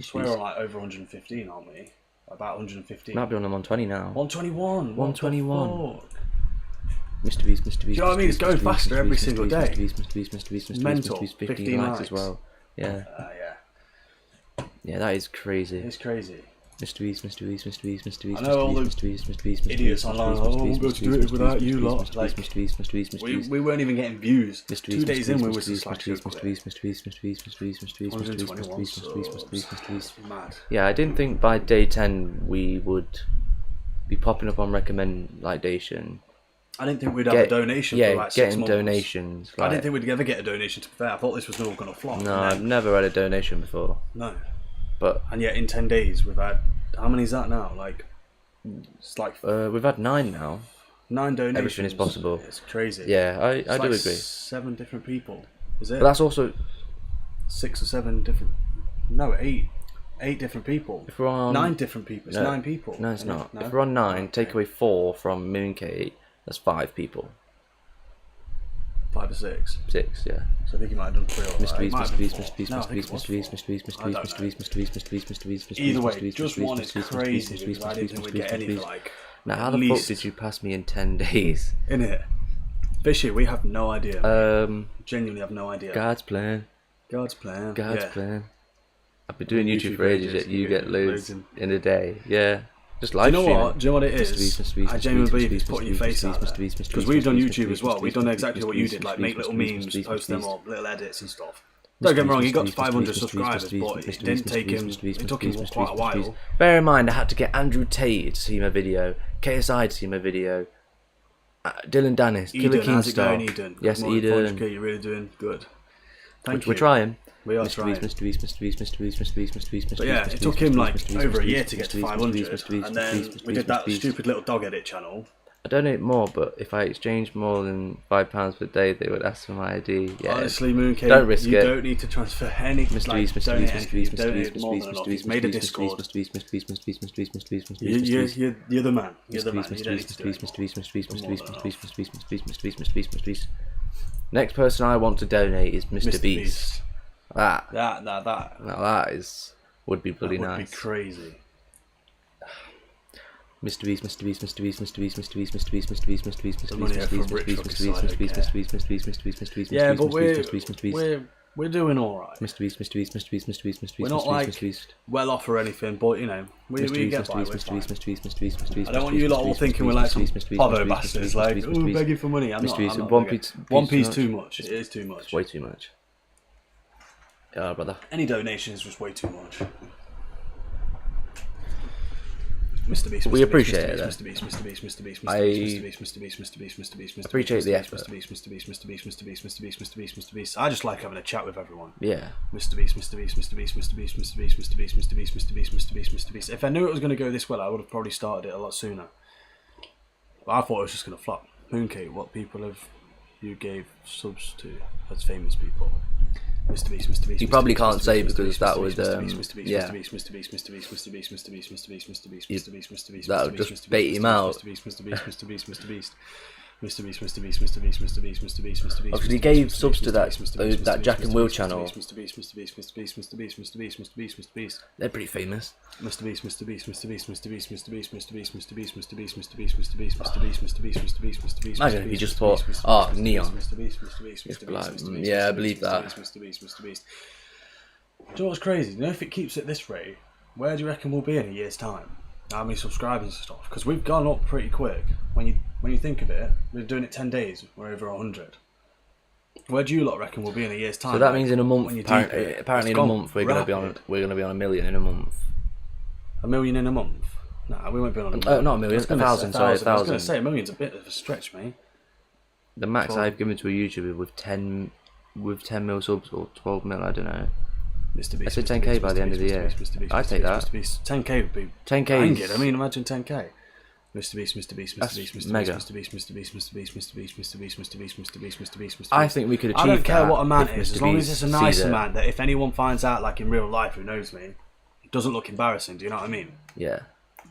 swear we're like over 115, aren't we? About 115. Might be on 120 now. 121. 121. Mrbeast. Do you know what I mean? It's going faster every single day. Mental. 15 likes as well. Yeah. Yeah. Yeah, that is crazy. It's crazy. Mrbeast. I know all the idiots online. I won't be able to do it without you lot. Like, we weren't even getting views. 2 days in, we were just like, mad. Yeah, I didn't think by day 10 we would be popping up on recommendation. I didn't think we'd have a donation for like 6 getting months. Donations. I didn't think we'd ever get a donation, to be fair. I thought this was all going to flop. No, I've never had a donation before. No. But and yet in 10 days we've had, how many is that now? Like, it's like we've had 9 now. 9 donations. Everything is possible. It's crazy. Yeah, I do agree. 7 different people. Is it? But that's also 6 or 7 different. No, 8 different people. If we're on 9 different people. It's 9 people. No, it's not. No? If we're on 9, take away 4 from Mooncake. That's 5 people. 5 or 6. 6, yeah. So I think you might have done 3 or Mrbeast. Either way, just one is crazy because I didn't think we'd get any for like. Now, how the fuck did you pass me in 10 days? Innit? Fishy, we have no idea. Genuinely have no idea. God's plan. God's plan. God's plan. I've been doing YouTube for ages, yet you get loads in a day. Yeah. Just live streaming. Do you know what it is? I genuinely believe it's putting your face out there. Because we've done YouTube as well. We've done exactly what you did, like make little memes, post them up, little edits and stuff. Don't get me wrong, he got to 500 subscribers, but it didn't take him. It took him quite a while. Bear in mind, I had to get Andrew Tate to see my video, KSI to see my video, Dylan Dennis, Killer Keemstar. Eden? Yes, Eden. You're really doing good. We're trying. We are Mr. trying. Beast, Mr. Beast, Mr. Beast, Mr. Beast, Mr. Beast, Mr. Beast, Mr. But yeah, Beast, it Mr. took Beast, him Mr. like Beast, Mr. over a Beast, year Mr. to get Beast, to Mr. 500, Beast, Mr. and Beast, then Mr. we Beast, did that Mr. Beast. stupid little dog edit channel. I donate more, but if I exchange more than £5 per day, they would ask for my ID. Yeah. Honestly, Mooncake, Don't risk you it. don't need to transfer any. Mr. Beast, Mr. donate Beast, Mr. anything. Beast, You've Mr. Beast, donated Mr. more Beast, than Mr. enough. Beast, You've made a Mr. Discord. Beast, Mr. Beast, Mr. Beast, Mr. Beast, Mr. Beast, Mr. Beast, Mr. Beast, Mr. Beast, You're the man. You're the man. Mr. You don't need Beast, to Mr. do Beast, it. Mr. Beast, Mr. Beast, Mr. Beast, More Mr. than Beast, Mr. Beast, Mr. Beast, Mr. Beast, Mr. Beast, Mr. Beast. Next person I want to donate is Mr. Beast. That That now that would be bloody would nice. be crazy. Mr. Beast, Mr. Beast, Mr. Beast, Mr. Beast, Mr. Beast, Mr. Beast, Mr. Beast, Mr. Beast, Mr. Beast, Mr. money Beast, from Mr. Rich Beast, Rock Mr. Beast, Mr. Beast, Mr. Beast, Mr. Beast, Mr. Beast, Mr. Beast, Yeah, but Mr. Beast, we're doing all right. Mr. Beast, Mr. Beast, Mr. Beast, Mr. Beast, Mr. Beast, We're not Mr. like Beast, Mr. Beast. well off or anything, but you know, we get by. We're fine. I don't want you lot all thinking we're like some povo bastards, like ooh, begging for money. I'm not. One Piece too much. It is too much. Way too much. Yeah, brother. Any donation is just way too much. Mr. Beast. We appreciate it. Mr. Beast. Mr. Beast. Mr. Beast. I Mr. Beast. Mr. Beast. Mr. Beast. Mr. Beast. Mr. Beast. appreciate the effort. Mr. Beast. Mr. Beast. Mr. Beast. Mr. Beast. Mr. Beast. Mr. Beast. Mr. Beast. I just like having a chat with everyone. Yeah. Mr. Beast. Mr. Beast. Mr. Beast. Mr. Beast. Mr. Beast. Mr. Beast. Mr. Beast. Mr. Beast. Mr. Beast. Mr. Beast. If I knew it was going to go this well, I would have probably started it a lot sooner. But I thought it was just going to flop. Mooncake, what people have you gave subs to as famous people? Mr. Beast, Mr. Beast. You probably can't say because that would, yeah. Mr. Beast, Mr. Beast, Mr. Beast, Mr. Beast, Mr. Beast, Mr. Beast, Mr. Beast, Mr. Beast, Mr. Beast, Mr. Beast, that would just bait him out. Mr. Beast, Mr. Beast, Mr. Beast, Mr. Beast. Mr. Beast, Mr. Beast, Mr. Beast, Mr. Beast, Mr. Beast, Mr. Beast. Obviously, he gave subs to that Jack and Will channel. Mr. Beast, Mr. Beast, Mr. Beast, Mr. Beast, Mr. Beast, Mr. Beast, Mr. Beast. They're pretty famous. Mr. Beast, Mr. Beast, Mr. Beast, Mr. Beast, Mr. Beast, Mr. Beast, Mr. Beast, Mr. Beast, Mr. Beast, Mr. Beast, Mr. Beast, Mr. Beast, Mr. Beast, Mr. Beast. Imagine if you just thought, oh, Neon. Mr. Beast, Mr. Beast, Mr. Beast. Yeah, I believe that. Mr. Beast, Mr. Beast. Do you know what's crazy? You know, if it keeps at this rate, where do you reckon we'll be in a year's time? How many subscribers and stuff? Because we've gone up pretty quick. When you think of it, we're doing it 10 days. We're over 100. Where do you lot reckon we'll be in a year's time? So that means in a month, when you apparently in a month we're gonna be on 1 million in a month. 1 million in a month? Nah, we won't be on a million. Not a million, 1,000. Sorry, 1,000. I was going to say a million's a bit of a stretch, mate. The max I've given to a YouTuber with 10 mil subs or 12 mil, I don't know. Mr. Beast, I said 10k by the end of the year. I'd take that. 10k would be 10k. Banging. I mean, imagine 10k. Mr. Beast, Mr. Beast, Mr. Beast, Mr. mega. Beast, Mr. Beast, Mr. Beast, Mr. Beast, Mr. Beast, Mr. Beast, Mr. Beast, Mr. Beast, Mr. Beast, Mr. Beast. I think we could achieve that. I don't care what amount it is, Mr. as long as Beast it's a nice sees it. amount that if anyone finds out, like in real life, who knows me, it doesn't look embarrassing. Do you know what I mean? Yeah.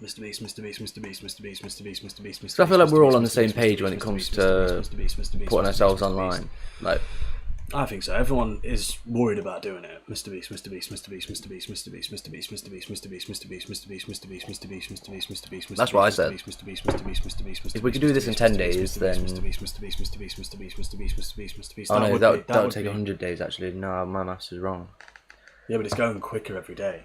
Mr. Beast, Mr. Beast, Mr. Beast, Mr. Beast, Mr. Beast, Mr. Beast, Mr. Beast. So I feel like we're all on the same page when it comes to putting ourselves online. Like, I think so. Everyone is worried about doing it. Mr. Beast, Mr. Beast, Mr. Beast, Mr. Beast, Mr. Beast, Mr. Beast, Mr. Beast, Mr. Beast, Mr. Beast, Mr. Beast, Mr. Beast, Mr. Beast, Mr. Beast, Mr. Beast, Mr. That's what I said. Mr. Beast, Mr. Beast, Mr. Beast, Mr. if we could do this in 10 days, then... Mr. Beast, Mr. Beast, Mr. Beast, Mr. Beast, Mr. Beast, Mr. Beast, Mr. Beast. Oh no, that would take 100 days actually. No, my maths is wrong. Yeah, but it's going quicker every day.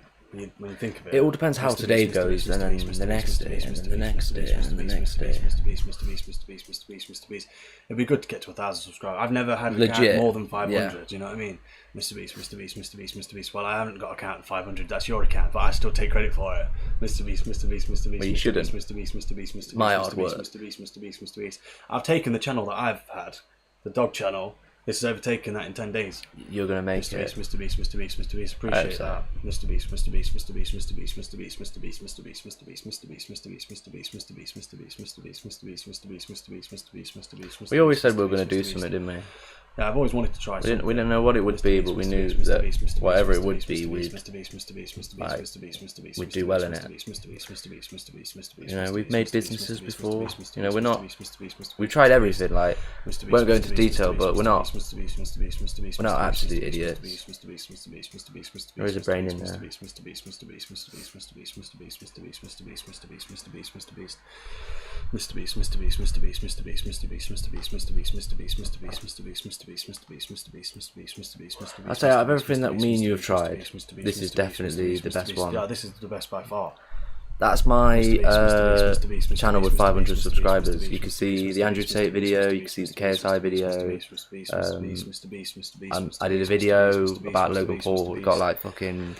When you think of it, It all depends how today goes, and then the next day, and then the next day, and the next day. Mr. Beast, Mr. Beast, Mr. Beast, Mr. Beast, Mr. Beast. It'd be good to get to 1,000 subscribers. I've never had an account more than 500. Yeah. Do you know what I mean? Mr. Beast, Mr. Beast, Mr. Beast, Mr. Beast. Well, I haven't got an account of 500. That's your account, but I still take credit for it. Mr. Beast, Mr. Beast, Mr. Beast. Well, you shouldn't. Mr. Beast, Mr. Beast, Mr. Beast. My hard work. Mr. Beast, Mr. Beast, Mr. Beast. I've taken the channel that I've had, the dog channel. This has overtaken that in 10 days. You're gonna make Mr. it. Beast, Mr. Beast, Mr. Beast, Mr. Beast. Appreciate that. Mr. Beast, Mr. Beast, Mr. Beast, Mr. Beast, Mr. Beast, Mr. Beast, Mr. Beast, Mr. Beast, Mr. Beast, Mr. Beast, Mr. Beast, Mr. Beast, Mr. Beast, Mr. Beast, Mr. Beast, Mr. Beast, Mr. Beast, Mr. Beast, Mr. Beast. We always said we were gonna do something, didn't we? Yeah, I've always wanted to try something. We didn't know what it would be, but we knew that whatever it would be, we'd do well in it. You know, we've made businesses before. You know, we're not. We've tried everything. Like, we won't go into detail, but we're not. We're not absolute idiots. There is a brain in there. Mr. Beast, Mr. Beast, Mr. Beast, Mr. Beast, Mr. Beast, Mr. Beast, Mr. Beast, Mr. Beast, Mr. Beast, Mr. Beast, Mr. Beast, Mr. Beast, Mr. Beast, Mr. Beast, Mr. Beast, Mr. Beast. I'd say out of everything that me and you have tried, this is definitely the best one. Yeah, this is the best by far. That's my channel with 500 subscribers. You can see the Andrew Tate video, you can see the KSI video. I did a video about Logan Paul, it got like fucking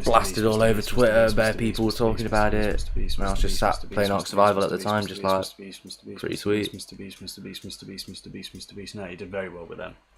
blasted all over Twitter, bare people were talking about it. And I was just sat playing Ark Survival at the time, just like, pretty sweet. Mr. Beast, Mr. Beast, Mr. Beast, Mr. Beast, Mr. Beast. No, you did very well with them.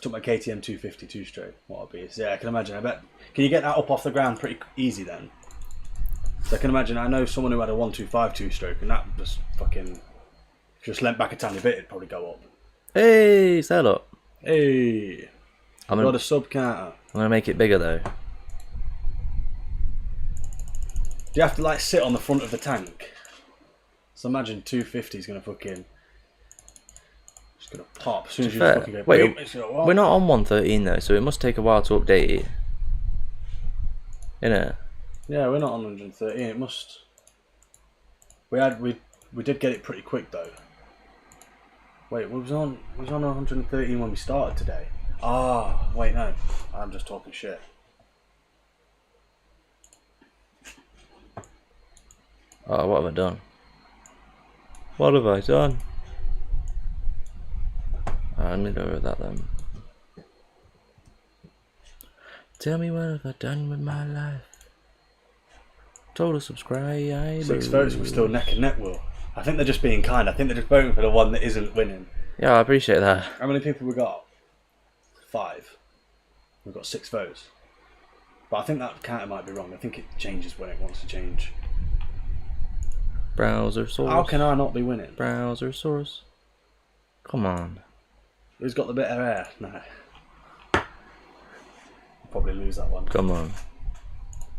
Took my KTM 250 two-stroke. What a beast. Yeah, I can imagine. I bet. Can you get that up off the ground pretty easy then? So I can imagine. I know someone who had a 125 two-stroke, and that was fucking. Just leant back a tiny bit, it'd probably go up. Hey, sail up. Hey, I'm got a sub counter. I'm gonna make it bigger though. Do you have to like sit on the front of the tank? So imagine 250 is gonna fucking. It's gonna pop as soon as you fucking go. Wait, boom, it's gonna, we're not on 113 though, so it must take a while to update it. Innit? Yeah, we're not on 113. It must. We did get it pretty quick though. Wait, we was on 113 when we started today. Ah, wait, no, I'm just talking shit. Oh, what have I done? What have I done? Let me lower that then. Tell me what have I done with my life? Total subscribe. 6 votes, we're still neck and neck, Will. I think they're just being kind. I think they're just voting for the one that isn't winning. Yeah, I appreciate that. How many people we got? 5. We've got 6 votes. But I think that counter might be wrong. I think it changes when it wants to change. Browser source. How can I not be winning? Browser source. Come on. Who's got the better hair? No. I'll probably lose that one. Come on.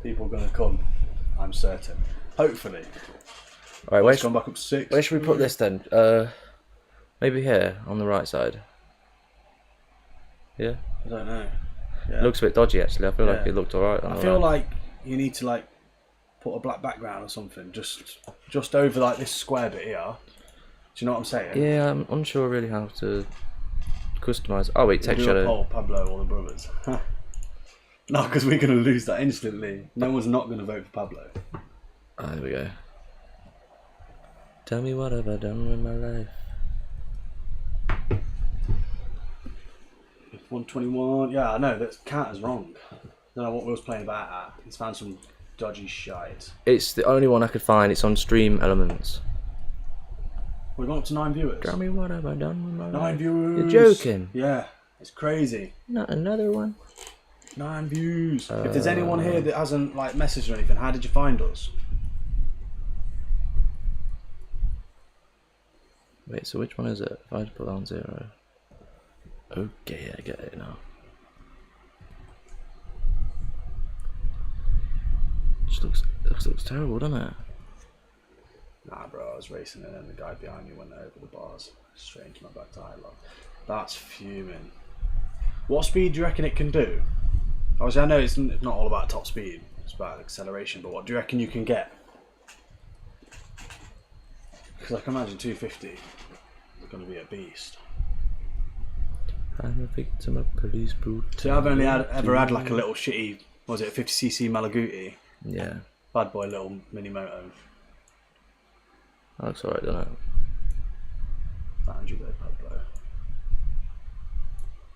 People are going to come. I'm certain. Hopefully. Alright, where's Gone back up to 6. where should we put this then? Maybe here, on the right side. Yeah? I don't know. Yeah. It looks a bit dodgy actually. I feel like Yeah. it looked alright. I feel like you need to like put a black background or something just over like this square bit here. Do you know what I'm saying? Yeah, I'm unsure really how to customize. Oh wait, We'll text do a shadow. poll, Pablo or the brothers. No, because we're going to lose that instantly. No one's not going to vote for Pablo. Ah, there we go. Tell me what have I done with my life? 121. Yeah, I know that counter's wrong. Don't know what we was playing about at. He's found some dodgy shite. It's the only one I could find. It's on Stream Elements. We've gone up to 9 viewers. Tell me what have I done with my 9 life? viewers. You're joking. Yeah, it's crazy. Not another one. 9 views. If there's anyone here that hasn't like messaged or anything, how did you find us? Wait, so which one is it? If I just put that on 0. Okay, I get it now. Just looks terrible, doesn't it? Nah, bro, I was racing and then the guy behind me went over the bars. Strange, my back tire lock. That's fuming. What speed do you reckon it can do? Obviously, I know it's not all about top speed. It's about acceleration, but what do you reckon you can get? Because I can imagine 250 is going to be a beast. I'm a victim of police brutality. See, I've only ever had like a little shitty, what was it, a 50cc Malaguti? Yeah. Bad boy little mini moto. That looks alright, doesn't it? Found you there, Pablo.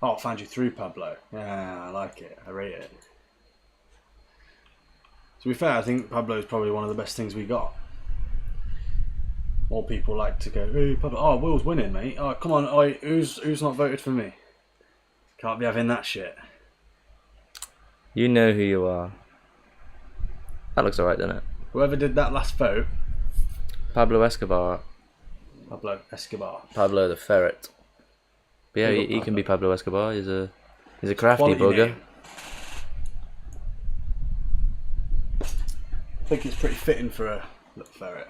Oh, found you through Pablo. Yeah, I like it. I rate it. To be fair, I think Pablo is probably one of the best things we got. More people like to go, hey, Pablo. Oh, Will's winning, mate. Oh, come on. Oh, who's not voted for me? Can't be having that shit. You know who you are. That looks alright, doesn't it? Whoever did that last vote, Pablo Escobar. Pablo Escobar. Pablo the Ferret. But yeah, Big up he can Pablo. be Pablo Escobar. He's a crafty Quality bugger. name. I think it's pretty fitting for a little ferret.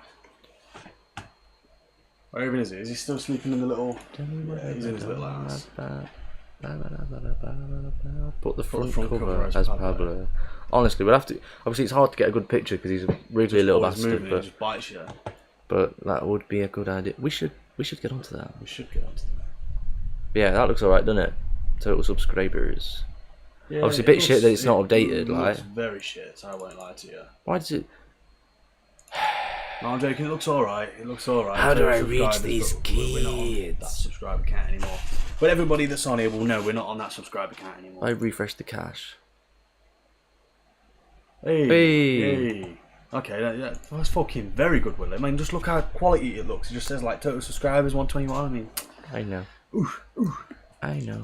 Where even is he? Is he still sleeping in the little... Yeah, he's in his little house. Put the front, front cover as Pablo. Honestly, we'll have to. Obviously, it's hard to get a good picture because he's a wriggly little Always bastard. moving, But, he just bites you. but that would be a good idea. We should get onto that. We should get onto that. Yeah, that looks alright, doesn't it? Total subscribers. Yeah, Obviously, a it bit looks- shit that it's not updated, It like. looks very shit, so I won't lie to you. Why does it? No, I'm joking. It looks alright. It looks alright. How do I Subscribers, reach these but we're not on that kids? subscriber count anymore. But everybody that's on here will know we're not on that subscriber count anymore. I refresh the cache. Hey, Hey. hey. Okay, that's fucking very good, Will. I mean, just look how quality it looks. It just says like total subscribers 121. I mean, I know. ooh. I know.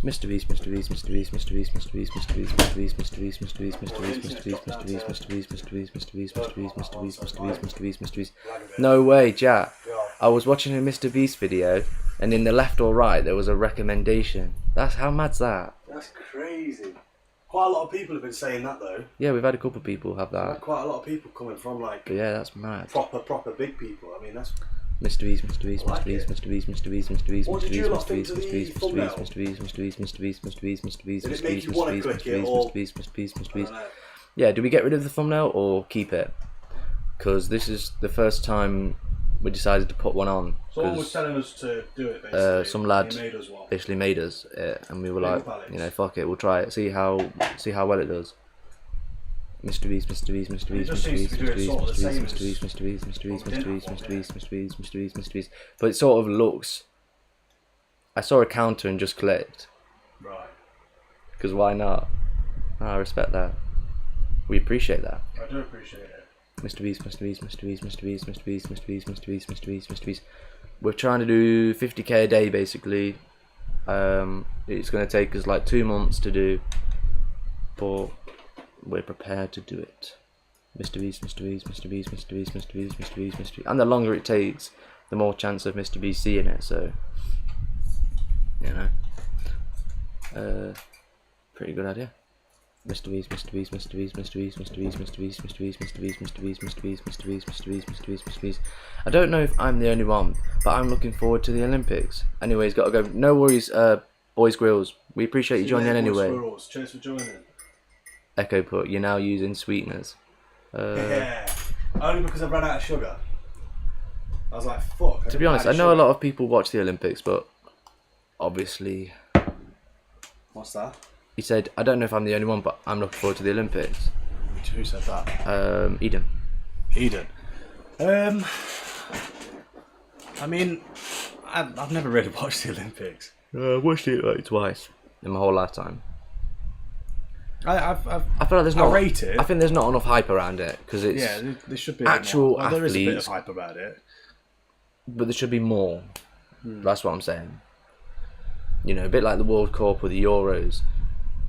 Mrbeast, Mrbeast, Mrbeast, Mrbeast, Mrbeast, Mrbeast, Mrbeast, Mrbeast, Mrbeast, Mrbeast, Mrbeast, Mrbeast, Mrbeast, Mrbeast, Mrbeast, Mrbeast, Mrbeast, Mrbeast, Mrbeast. No way, Jack. I was watching a Mrbeast video, and in the left or right there was a recommendation. That's how mad's that? That's crazy. Quite a lot of people have been saying that though. Yeah, we've had a couple of people have Like, that. quite a lot of people coming from like But yeah, that's mad. proper big people. I mean, that's. Mrbeast, Mrbeast, Mrbeast, Mrbeast, Mrbeast, Mrbeast, What did you lot think Mrbeast, to the Mrbeast, thumbnail? Mrbeast, Mrbeast, Mrbeast, Mrbeast, Mrbeast, Did it make you wanna Mrbeast, click it, Mrbeast, or- Mrbeast, Mrbeast, I Mrbeast. don't know. Yeah, do we get rid of the thumbnail or keep it? Because this is the first time we decided to put one on. Someone was Because telling us to do it basically. some lad He made us one. basically made us it, and we were Big like, up, Alex. you know, fuck it, we'll try it, see how well it does. Mrbeast, Mrbeast, Mrbeast, just seems to be doing sort of the same as Mrbeast, what we did Mrbeast, Mrbeast. But it sort of looks. I saw a counter and just clicked. Right. Because why not? I respect that. We appreciate that. I do appreciate it. Mrbeast. We're trying to do 50k a day basically. It's going to take us like 2 months to do, but we're prepared to do it. Mrbeast. And the longer it takes, the more chance of Mrbeast seeing it. So, you know, pretty good idea. Mrbeast. I don't know if I'm the only one, but I'm looking forward to the Olympics. Anyways, gotta go. No worries, boys grills. We appreciate you joining in anyway. Squirrels. Cheers for joining. Echo put, you're now using sweeteners. Yeah. Only because I ran out of sugar. I was like, fuck. To be honest, I know a lot of people watch the Olympics, but obviously, What's that? he said, I don't know if I'm the only one, but I'm looking forward to the Olympics. Who said that? Eden. Eden. I mean, I've never really watched the Olympics. I watched it like twice in my whole lifetime. I feel like there's not. rate it. I think there's not enough hype around it because it's. Yeah, there should be actual more. Well, there is a bit of athletes. hype about it. But there should be more. That's what I'm saying. You know, a bit like the World Cup or the Euros,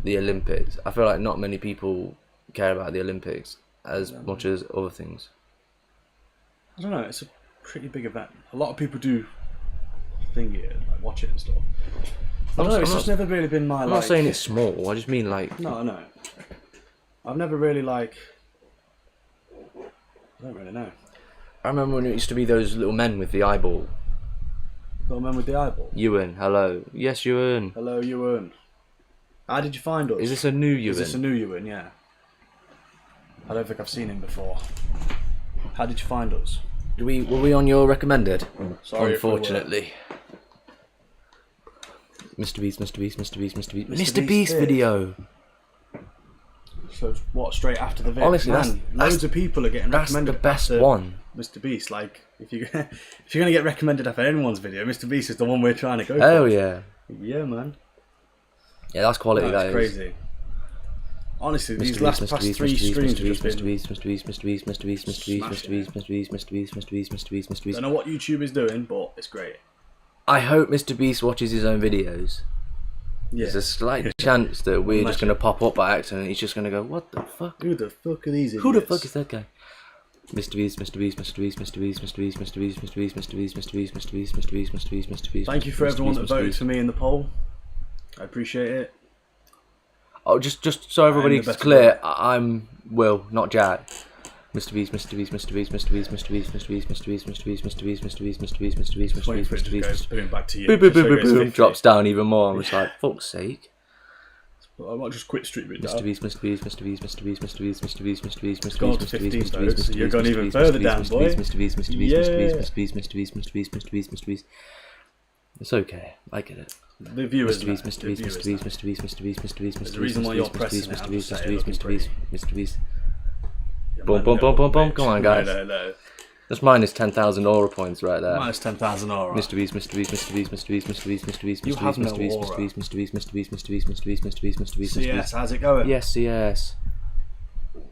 the Olympics. I feel like not many people care about the Olympics as much as other things. I don't know. It's a pretty big event. A lot of people do think it, like watch it and stuff. I don't know. It's just never really been my. I'm not saying it's small. I just mean like. No, no. I've never really like. I don't really know. I remember when it used to be those little men with the eyeball. Little man with the eyeball. Ewan, hello. Yes, Ewan. Hello, Ewan. How did you find us? Is this a new Ewan? Is this a new Ewan? Yeah. I don't think I've seen him before. How did you find us? Were we on your recommended? Sorry if we were. Unfortunately. Mrbeast Beast video. So what? Straight after the video? Honestly, Man, loads of people are getting That's recommended. the best after one. Mrbeast. Like, if you're gonna get recommended after anyone's video, Mrbeast is the one we're trying to go Oh for. yeah. Yeah, man. Yeah, that's quality. That's that is. crazy. Honestly, these past 3 streams have just been. Mrbeast. Don't know what YouTube is doing, but it's great. I hope Mrbeast watches his own videos. Yeah. There's a slight chance that we're just going to pop up by accident and he's just going to go, what the fuck? Who the fuck are these idiots? Who the fuck is that guy? Mrbeast. Thank you for everyone that voted for me in the poll. I appreciate it. Oh, just so everybody's the best clear, I'm Will, not Jack. Mrbeast. Waiting for it to go boom back to you. Boom, boom, just so boom, it boom, goes boom. 50. Drops down even more. I'm just like, fuck's sake. I might just quit streaming now. Mrbeast. Gone to 15 though, so you're going even further down, boy. It's okay. I get it. The viewers know. Mrbeast. The viewers know. There's a reason why you're pressing it. I'm just saying, looking pretty. Mrbeast. Yeah, Boom, man, boom, no, boom, boom, boom. bitch. Come on, guys. No. That's minus 10,000 aura points right there. Minus 10,000 aura. Mrbeast. You have no aura. CS, how's it going? Yes.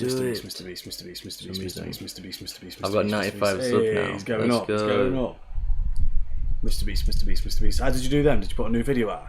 do Mr. it. Beast, Mr. Beast, Mr. Beast, Mr. Beast, Mr. Beast, Mr. Beast, Mr. Beast, Mr. I've got Beast, 95 Mr. sub Hey, now. He's going Let's up. He's go. going up. Mr. Beast, Mr. Beast, Mr. Beast. How did you do them? Did you put a new video out?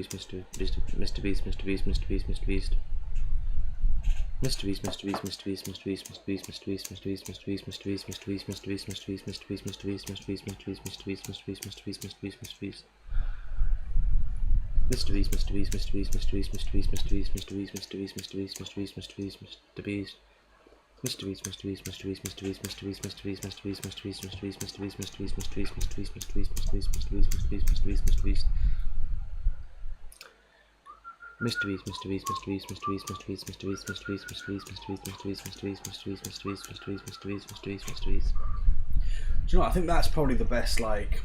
Do you know what? I think that's probably the best like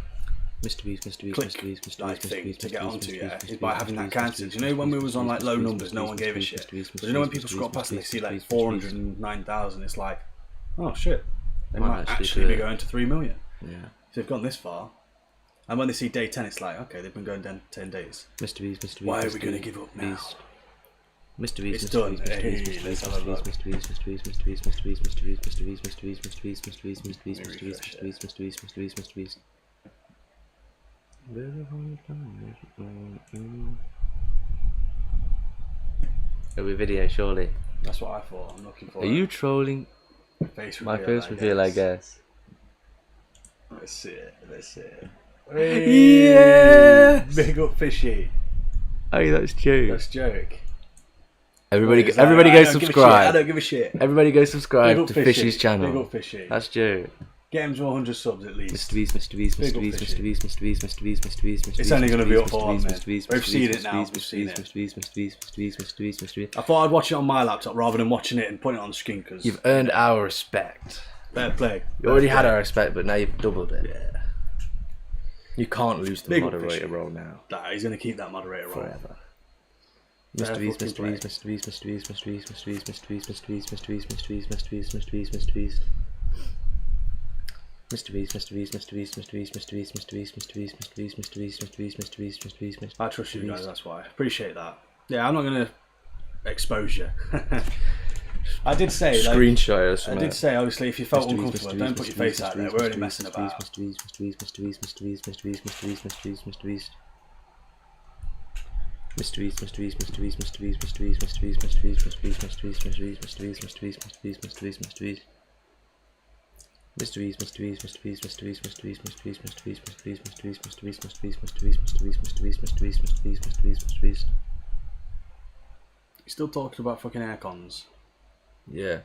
click like thing to get onto, yeah, is by having that counted. You know, when we was on like low numbers, no one gave a shit. But you know, when people scroll past and they see like 409,000, it's like, oh shit, they might actually be going to 3 million. Yeah. If they've gone this far. And when they see day 10, it's like, okay, they've been going down 10 days. Why are we going to give up now? It's done. Hey, let's have a look. It'll be video, surely. That's what I thought. I'm looking for. Are you trolling my face reveal, I guess? Let's see it. Let's see it. Yes! Big up Fishy. Oh, that's joke. That's joke. Everybody go subscribe. I don't give a shit. Everybody go subscribe to Fishy's channel. Big up Fishy. That's joke. Get him to 100 subs at least. Mr. Beast. It's only going to be up for one, man. We've seen it now. We've seen it. I thought I'd watch it on my laptop rather than watching it and putting it on the screen because you've earned our respect. Fair play. You already had our respect, but now you've doubled it. Yeah. You can't lose the moderator role now. Nah, he's going to keep that moderator role forever. Mr. Beast. I trust you guys, that's why. Appreciate that. Yeah, I'm not going to expose you. I did say, like, screenshot us. I did say, obviously, if you felt uncomfortable, don't put your face out there. We're only messing about. You're still talking about fucking air cons. Yeah.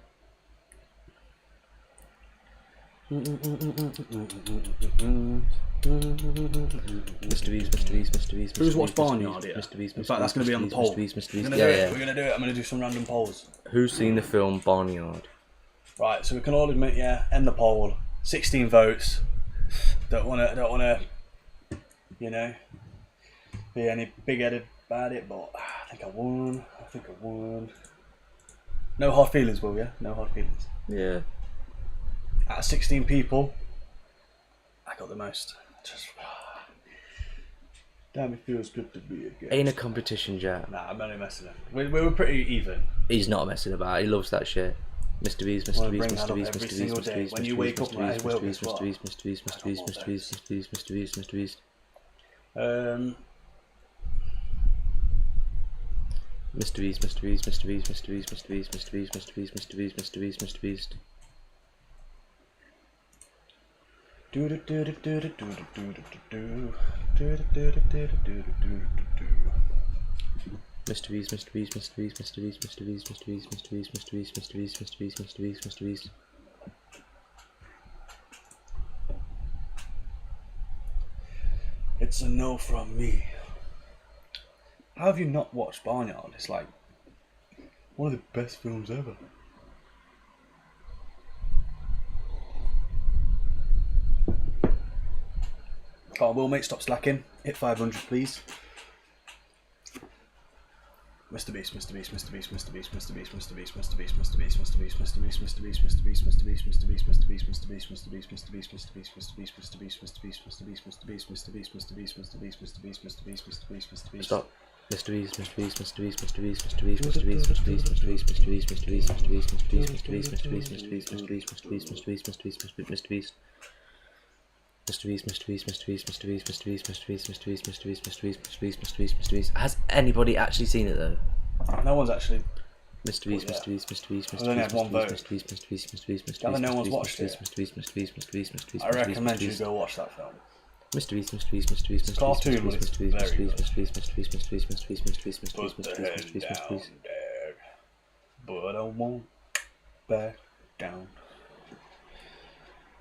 Mr. Beast. Who's watched Barnyard here? Mr. Beast. In fact, that's going to be on the poll. Mr. Beast. We're Yeah. going to do it. I'm going to do some random polls. Who's seen the film Barnyard? Right, so we can all admit, end the poll. 16 votes. Don't want to, you know, be any big-headed about it, but I think I won. No hard feelings, Will, yeah? No hard feelings. Yeah. Out of 16 people, I got the most. Just, damn, it feels good to be a guest. Ain't a competition, Jack. Nah, I'm only messing up. We were pretty even. He's not messing about. He loves that shit. Mr. Beast. When you wake up, I will. Mr. Beast. It's a no from me. How have you not watched Barnyard? It's like one of the best films ever. Come on, Will, mate, stop slacking. Hit 500, please. Mrbeast. Stop. Mr. Beast. Has anybody actually seen it though? No one's actually. Mr. Beast. I've only had one vote. Gather no one's watched it. I recommend you go watch that film. Mr. Cartoon, but it's very good. Put the head down, Dad. But I won't back down.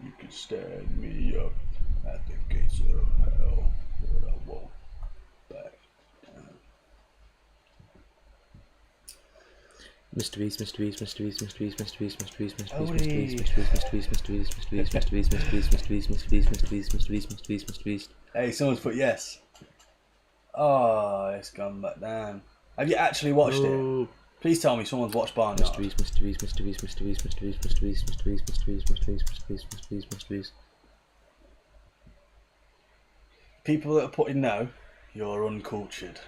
You can stand me up at the gates of hell, but I won't back down. Mr. Beast. Hey, someone's put yes. Oh, it's gone back down. Have you actually watched it? Please tell me someone's watched Barnyard. People that are putting no, you're uncultured.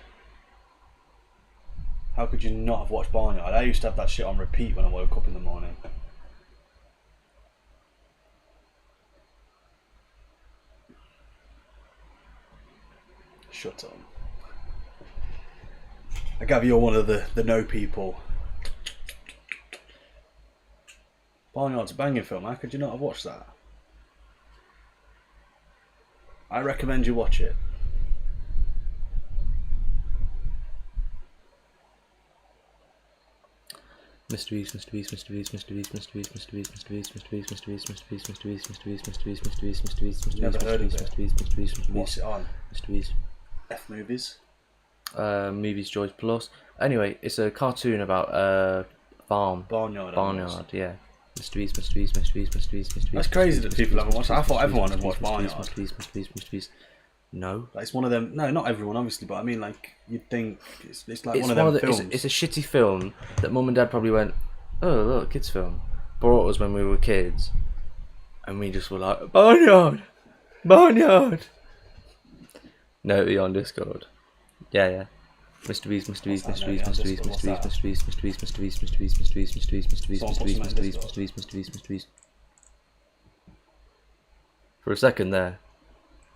How could you not have watched Barnyard? I used to have that shit on repeat when I woke up in the morning. Shut up. I gather you're one of the no people. Barnyard's a banging film. How could you not have watched that? I recommend you watch it. Mr. Beast. Never heard of it. What's it on? Mr. Beast. F movies. Movies Choice Plus. Anyway, it's a cartoon about farm. Barnyard. Yeah. Mr. Beast. That's crazy that people haven't watched it. I thought everyone had watched Barnyard. Mr. Beast. No. Like, it's one of them. No, not everyone, obviously, but I mean, like, you'd think it's like It's one of them films. It's a shitty film that Mum and Dad probably went, oh look, kids film. Brought us when we were kids, and we just were like, Barnyard. Note it on Discord. Yeah. Mr. Beast. For a second there,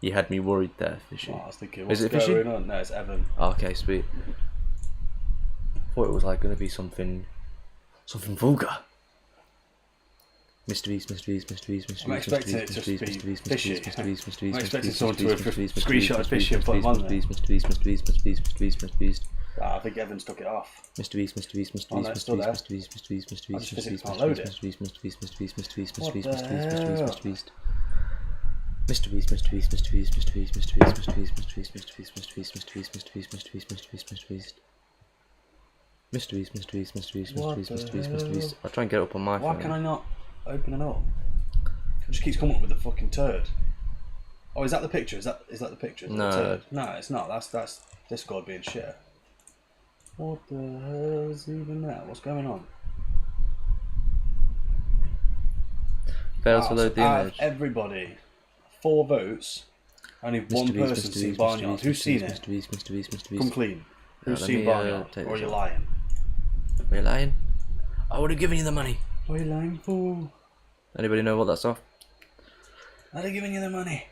you had me worried there, Fishy. Oh, I was thinking, Is what's it Fishy? going on? No, it's Evan. Okay, sweet. Thought it was like going to be something vulgar. Mr. Beast. I'm expecting it to be Fishy. I'm expecting someone to have screenshotted Fishy and put him on there. Mr. Beast. I think Evans took it off. Mrbeast, Mrbeast, Mrbeast, Oh, no, it's still there. Mrbeast, Mrbeast, Mrbeast, I just physically Mrbeast, can't load it. Mrbeast, Mrbeast, Mrbeast, Mrbeast, What Mrbeast, the hell? Mrbeast, Mrbeast, Mrbeast, Mrbeast, Mrbeast, Mrbeast, Mrbeast, Mrbeast, Mrbeast, Mrbeast, Mrbeast, Mrbeast, Mrbeast, Mrbeast, Mrbeast, Mrbeast, Mrbeast, Mrbeast, What Mrbeast, the Mrbeast, hell? Mrbeast. I'll try and get it up on my Why phone. can I not open it up? It just keeps coming up with the fucking turd. Oh, is that the picture? Is that the picture? Is that No. the turd? No, it's not. That's Discord being shit. What the hell is even that? What's going on? Fails to Wow, load the out of image. everybody, 4 votes, only one person seen Barnyard. Who's seen it? Mrbeast, Mrbeast, Mrbeast. Come clean. Who's let seen me, Barnyard? take Or are this you off. lying? Are you lying? I would have given you the money. What are you lying for? Anybody know what that's off? Are they giving you the money?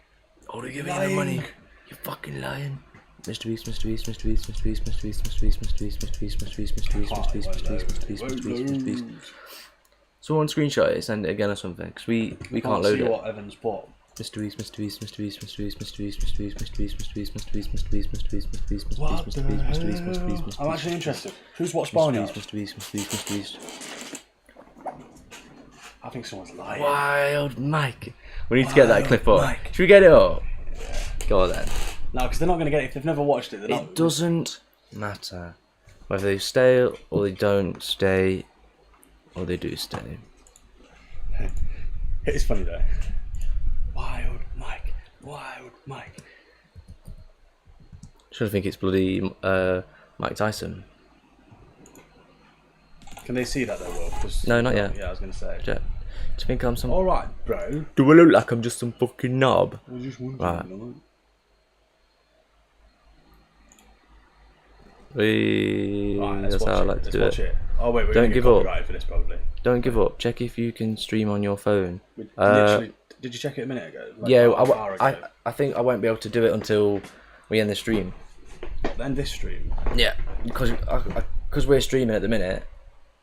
I would have given you the money. Lying. You fucking lying. Mrbeast, Mrbeast, Mrbeast, Mrbeast, Mrbeast, Mrbeast, Mrbeast, Mrbeast, Mrbeast, Mrbeast, Mrbeast, Mrbeast, Mrbeast, Mrbeast. Someone screenshot it, send it again or something, because we can't load see it. what Evans put. Mrbeast, Mrbeast, Mrbeast, Mrbeast, Mrbeast, Mrbeast, Mrbeast, Mrbeast, Mrbeast, Mrbeast, Mrbeast, Mrbeast, What Mrbeast, the Mrbeast, hell? Mrbeast, I'm actually interested. Who's watched Mrbeast, Barnyard? Mrbeast, Mrbeast, Mrbeast. I think someone's lying. Wild Mike. We need to get that Wild clip up. Mike. Should we get it up? Go on then. No, because they're not going to get it if they've never watched it. They're not. It doesn't matter whether they stay or they don't stay or they do stay. It's funny though. Wild Mike. Wild Mike. Should I think it's bloody Mike Tyson? Can they see that though, Will? 'Cause- No, not yet. Yeah, I was going to say. Do you think I'm some? Alright, bro. Do I look like I'm just some fucking knob? I was just wondering. Right. you know. Right, let's That's watch how I it. like to Let's do watch it. it. Oh wait, we're Don't going to give get up. copyrighted for this probably. Don't give up. Check if you can stream on your phone. Literally, did you check it a minute ago? Like Yeah, an hour ago. I think I won't be able to do it until we end the stream. Then this stream. Yeah, because we're streaming at the minute,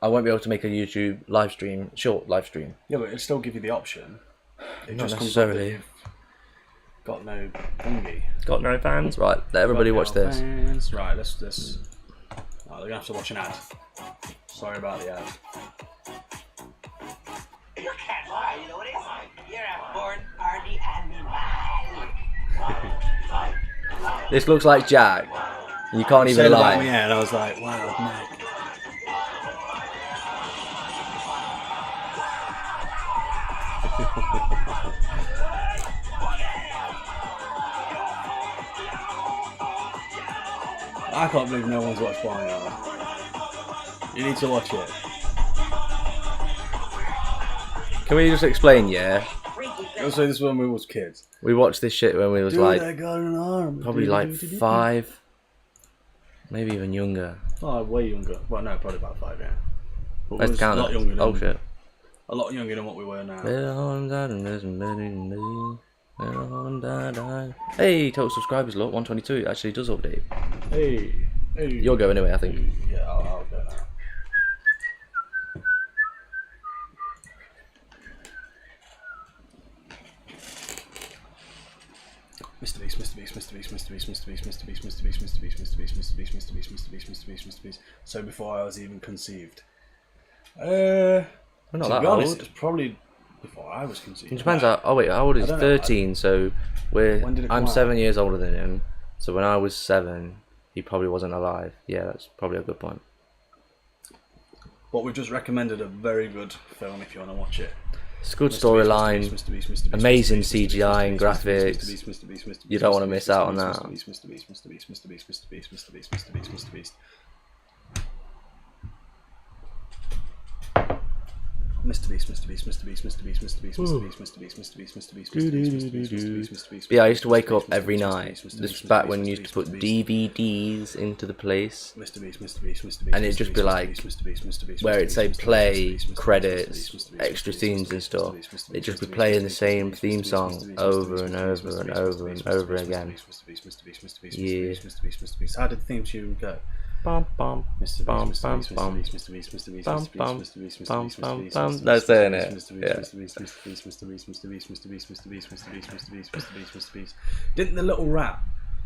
I won't be able to make a YouTube live stream, short live stream. Yeah, but it'll still give you the option. It Not just comes up that necessarily. you've got no thingy. Got no fans? Right, let everybody Got watch no this. fans. Right, let's. Oh, they're gonna have to watch an ad. Sorry about the ad. You can't lie, Lotus. You're a born party animal. This looks like Jack. You can't Said even about me, lie. yeah, and I was like, wow, Mike. I can't believe no one's watched Barnyard. You need to watch it. Can we just explain, yeah? Also, this was when we was kids. We watched this shit when we was Dude, like, I got an arm. probably like 5, maybe even younger. Oh, way younger. Well, no, probably about 5, yeah. But we Let's was count a lot it. younger than Oh shit. a lot younger than what we were now. Hey, total subscribers, look, 122. It actually does update. Hey, hey. You'll go anyway, I think. Yeah, I'll go now. Mrbeast, Mrbeast, Mrbeast, Mrbeast, Mrbeast, Mrbeast, Mrbeast, Mrbeast, Mrbeast, Mrbeast, Mrbeast, Mrbeast, Mrbeast, Mrbeast, Mrbeast. So before I was even conceived. We're not To that be honest, old. it's probably before I was conceived. It depends. Oh wait, how old is I he? don't know. 13? So When did it come I'm out? 7 years older than him. So when I was 7, he probably wasn't alive. Yeah, that's probably a good point. But we've just recommended a very good film if you want to watch it. It's a good Mrbeast, storyline, Mrbeast, Mrbeast, Mrbeast, amazing Mrbeast, Mrbeast, CGI and Mrbeast, graphics. Mrbeast, Mrbeast, Mrbeast, You don't Mrbeast, want to miss Mrbeast, out on Mrbeast, that. Mrbeast, Mrbeast, Mrbeast, Mrbeast, Mrbeast, Mrbeast, Mrbeast, Mrbeast. Mrbeast, Mrbeast, Mrbeast, Mrbeast, Mrbeast, Mrbeast, Mrbeast, Mrbeast, Mrbeast, Mrbeast, Mrbeast. But yeah, I used to wake up every night. This was back when you used to put DVDs into the place, and it'd just be like where it'd say play, credits, extra scenes and stuff. It'd just be playing the same theme song over and over and over and over again. Yeah. How did the theme tune go? Bum bum Mr. bum Beast, bum Mr. bum. Beast, Mr. Beast, Mr. Beast, Bum, Mr. bum, Beast, Mr. Beast, bum, Mr. bum, Beast, bum. Mr. That's Beast, saying Mr. it. Beast, Yeah. Mr. Beast, Mr. Beast, Mr. Beast, Mr. Beast, Mr. Beast, Mr. Beast, Mr. Beast, Mr. Beast, Mr. Beast, Mr. Beast, Mr. Beast. Didn't the little rat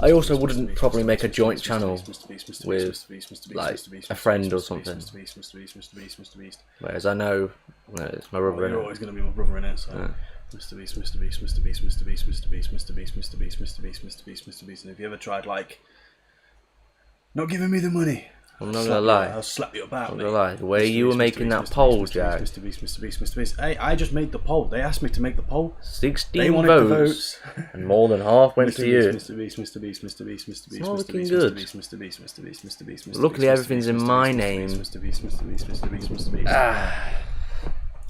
I also wouldn't probably make a joint channel with like a friend or something. Whereas I know it's my brother. You're always going to be my brother in it. So. Mr. Beast, Mr. Beast, Mr. Beast, Mr. Beast, Mr. Beast, Mr. Beast, Mr. Beast, Mr. Beast, Mr. Beast, Mr. Beast. And have you ever tried like not giving me the money? I'm not gonna lie. I'll slap you about. I'm not gonna lie. The way you were making that poll, Jack. Mr. Beast, Mr. Beast, Mr. Beast. Hey, I just made the poll. They asked me to make the poll. 16 votes, and more than half went to you. Mr. Beast, Mr. Beast, Mr. Beast, Mr. Beast, It's not Mr. looking Beast, good. Mr. Beast, Mr. Beast, Mr. Beast, Mr. Luckily, everything's in my name. Mr. Beast, Mr. Beast, Mr. Beast, Mr. Beast.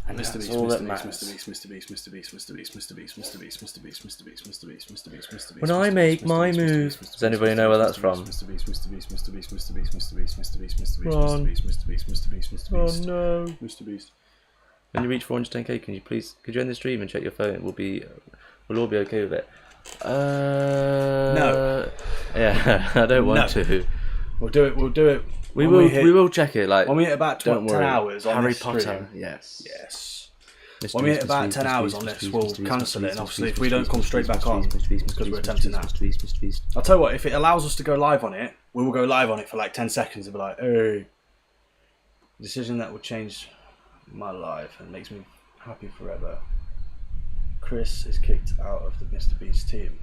And Mr. that's Beast, all Mr. that Beast, matters. Mr. Beast, Mr. Beast, Mr. Beast, Mr. Beast, Mr. Beast, Mr. Beast, Mr. Beast, Mr. Beast, Mr. Beast, Mr. Beast, Mr. Beast. When I make my move, does anybody know where that's from? Mr. Beast, Mr. Beast, Mr. Beast, Mr. Beast, Mr. Beast, Mr. Beast, Mr. Beast, Ron. Mr. Beast, Mr. Beast, Mr. Beast, Mr. Oh Beast. no! Mr. Beast. When you reach 410k, can you please could you end the stream and check your phone? We'll all be okay with it. No. Yeah, I don't want to. We'll do it. We'll do it. We will check it. Like When we hit about 10 don't worry. hours on Harry this Potter. stream. Yes. Yes. Mr. When we Beast, hit about Mr. 10 Beast, hours Mr. on Beast, this, Mr. we'll Beast, cancel Mr. it. And Beast, obviously, Mr. if we don't Beast, come Mr. straight Beast, back Mr. on, Beast, Mr. Beast, because we're Mr. attempting Beast, that. Mr. Beast, Mr. Beast. I'll tell you what, if it allows us to go live on it, we will go live on it for like 10 seconds and be like, hey, decision that will change my life and makes me happy forever. Chris is kicked out of the Mr. Beast team.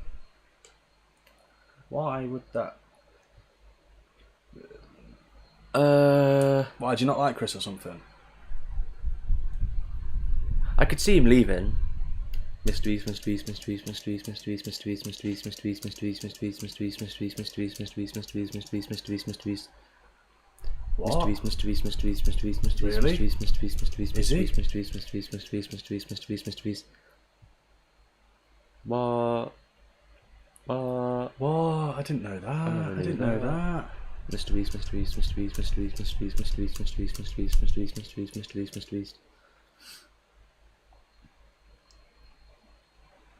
Why would that? Why do you not like Chris or something? I could see him leaving. Mr. Beast, Mr. Beast, Mr. Beast, Mr. Beast, Mr. Beast, Mr. Beast, Mr. Beast, Mr. Beast, Mr. Beast, Mr. Beast, Mr. Beast, Mr. Beast, Mr. Beast, Mr. Beast, Mr. Beast, Mr. Beast, Mr. Beast, Mr. Beast. Mr. Beast, Mr. Beast, Mr. Beast, Mr. Beast, Mr. Beast, Really? Mr. Beast, Mr. Beast, Mr. Beast, Is Mr. he? Beast, Mr. Beast, Mr. Beast, Mr. Beast, Mr. Beast, Mr. Beast, Mr. Beast. What? What? I didn't know that. I didn't know that. Mr. Beast, Mr. Beast, Mr. Beast, Mr. Beast, Mr. Beast, Mr. Beast, Mr. Beast, Mr. Beast, Mr. Beast, Mr. Beast, Mr. Beast, Mr. Beast.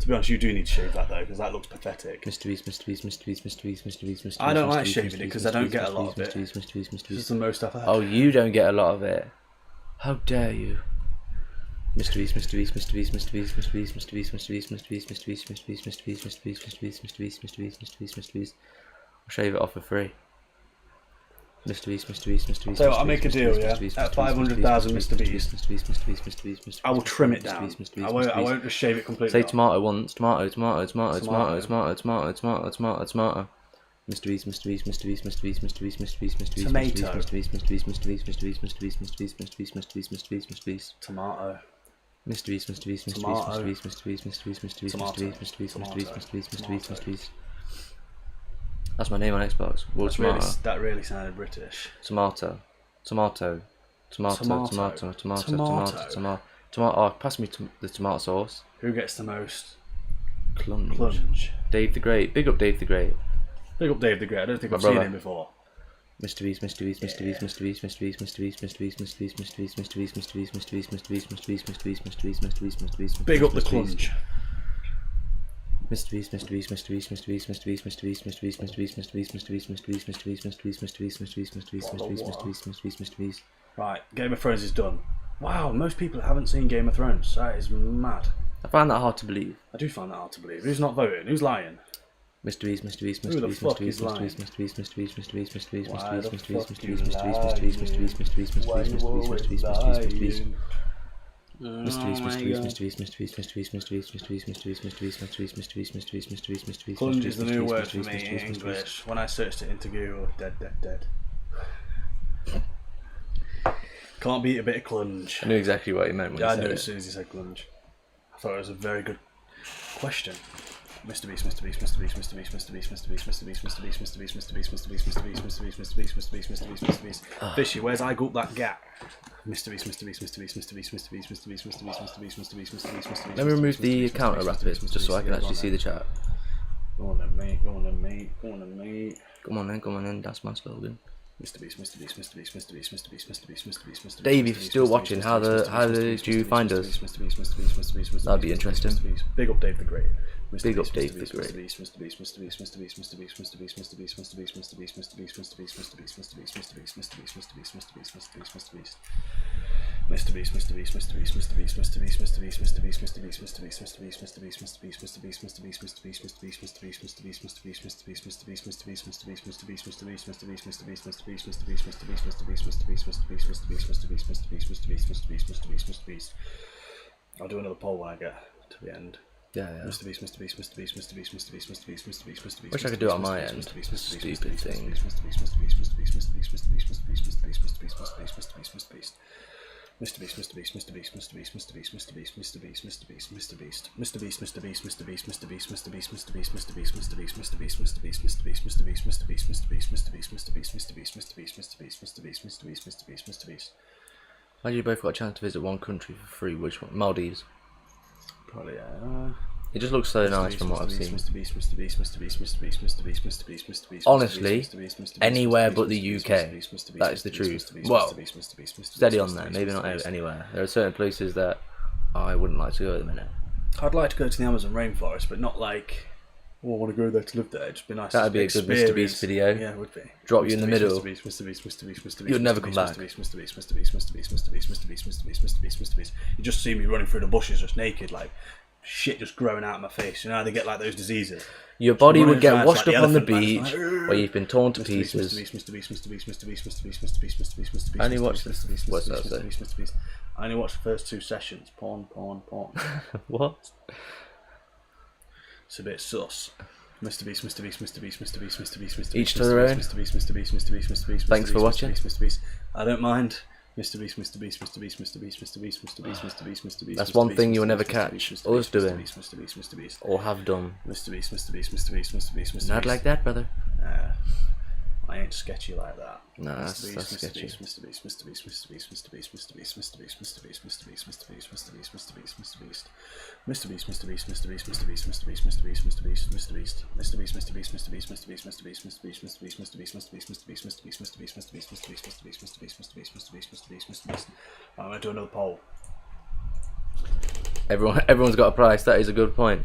To be honest, you do need to shave that though, because that looks pathetic. Mr. I don't like shaving it because I don't get a lot of it. This is the most I've had. Oh, you don't get a lot of it. How dare you? Mr. Beast. I'll shave it off for free. Mr. Beast. So I'll make a deal, yeah. At 500,000 Mr. Beast, I will trim it down. I won't just shave it completely. Say off. tomato once. Tomato. Mr. Beast. Tomato. That's my name on Xbox. That really sounded British. Tomato. Oh, pass me the tomato sauce. Who gets the most Clunge. Dave the Great. Big up Dave the Great. Big up Dave the Great. I don't think I've brother. seen him before. Mr. Beast. Big up the clunge. Right, Game of Thrones is done. Wow, most people haven't seen Game of Thrones. That is mad. I find that hard to believe. I do find that hard to believe. Who's not voting? Who's lying? Mr. Beast. Who the fuck is lying? Clunge is the new word for me in English. When I searched it into Google, dead. Can't beat a bit of clunge. I knew exactly what you meant when you I said knew it. as soon as you said clunge. I thought it was a very good question. Mr. Beast. Fishy, where's I gulp that gap? Mr. Beast. Let me remove the counter rapid just so I can actually see the chat. Go on then, mate. Come on then, that's my slogan. Mr. Beast. Dave, if you're still watching, how did you find us? That'd be interesting. Big up Dave the Great. Big up Dave the Great. I'll do another poll when I get to the end. Yeah. Mr. Beast. Wish I could do it on my end. Stupid thing. Why you both got a chance to visit one country for free? Which one? Maldives. Probably, It just looks so nice from what I've seen. Honestly, anywhere but the UK. That is the truth. Well, steady on there. Maybe not anywhere. There are certain places that I wouldn't like to go at the minute. I'd like to go to the Amazon rainforest, but not like, oh, I want to go there to live there. It'd just be nice. That'd be a good Mr. Beast video. Yeah, it would be. Drop you in the middle. You'd never come back. You just see me running through the bushes just naked, like shit just growing out of my face. You know how they get like those diseases? Your body would get washed up on the beach where you've been torn to pieces. I only watched this. What's that say? I only watched the first 2 sessions. Porn. What? It's a bit sus. Mr. Beast. Each to their own. Thanks for watching. I don't mind. Mr. Beast. That's one thing you will never catch us doing or have done. Not like that, brother. I ain't sketchy like that. No, that's sketchy. I'm gonna do another poll. Everyone's got a price. That is a good point.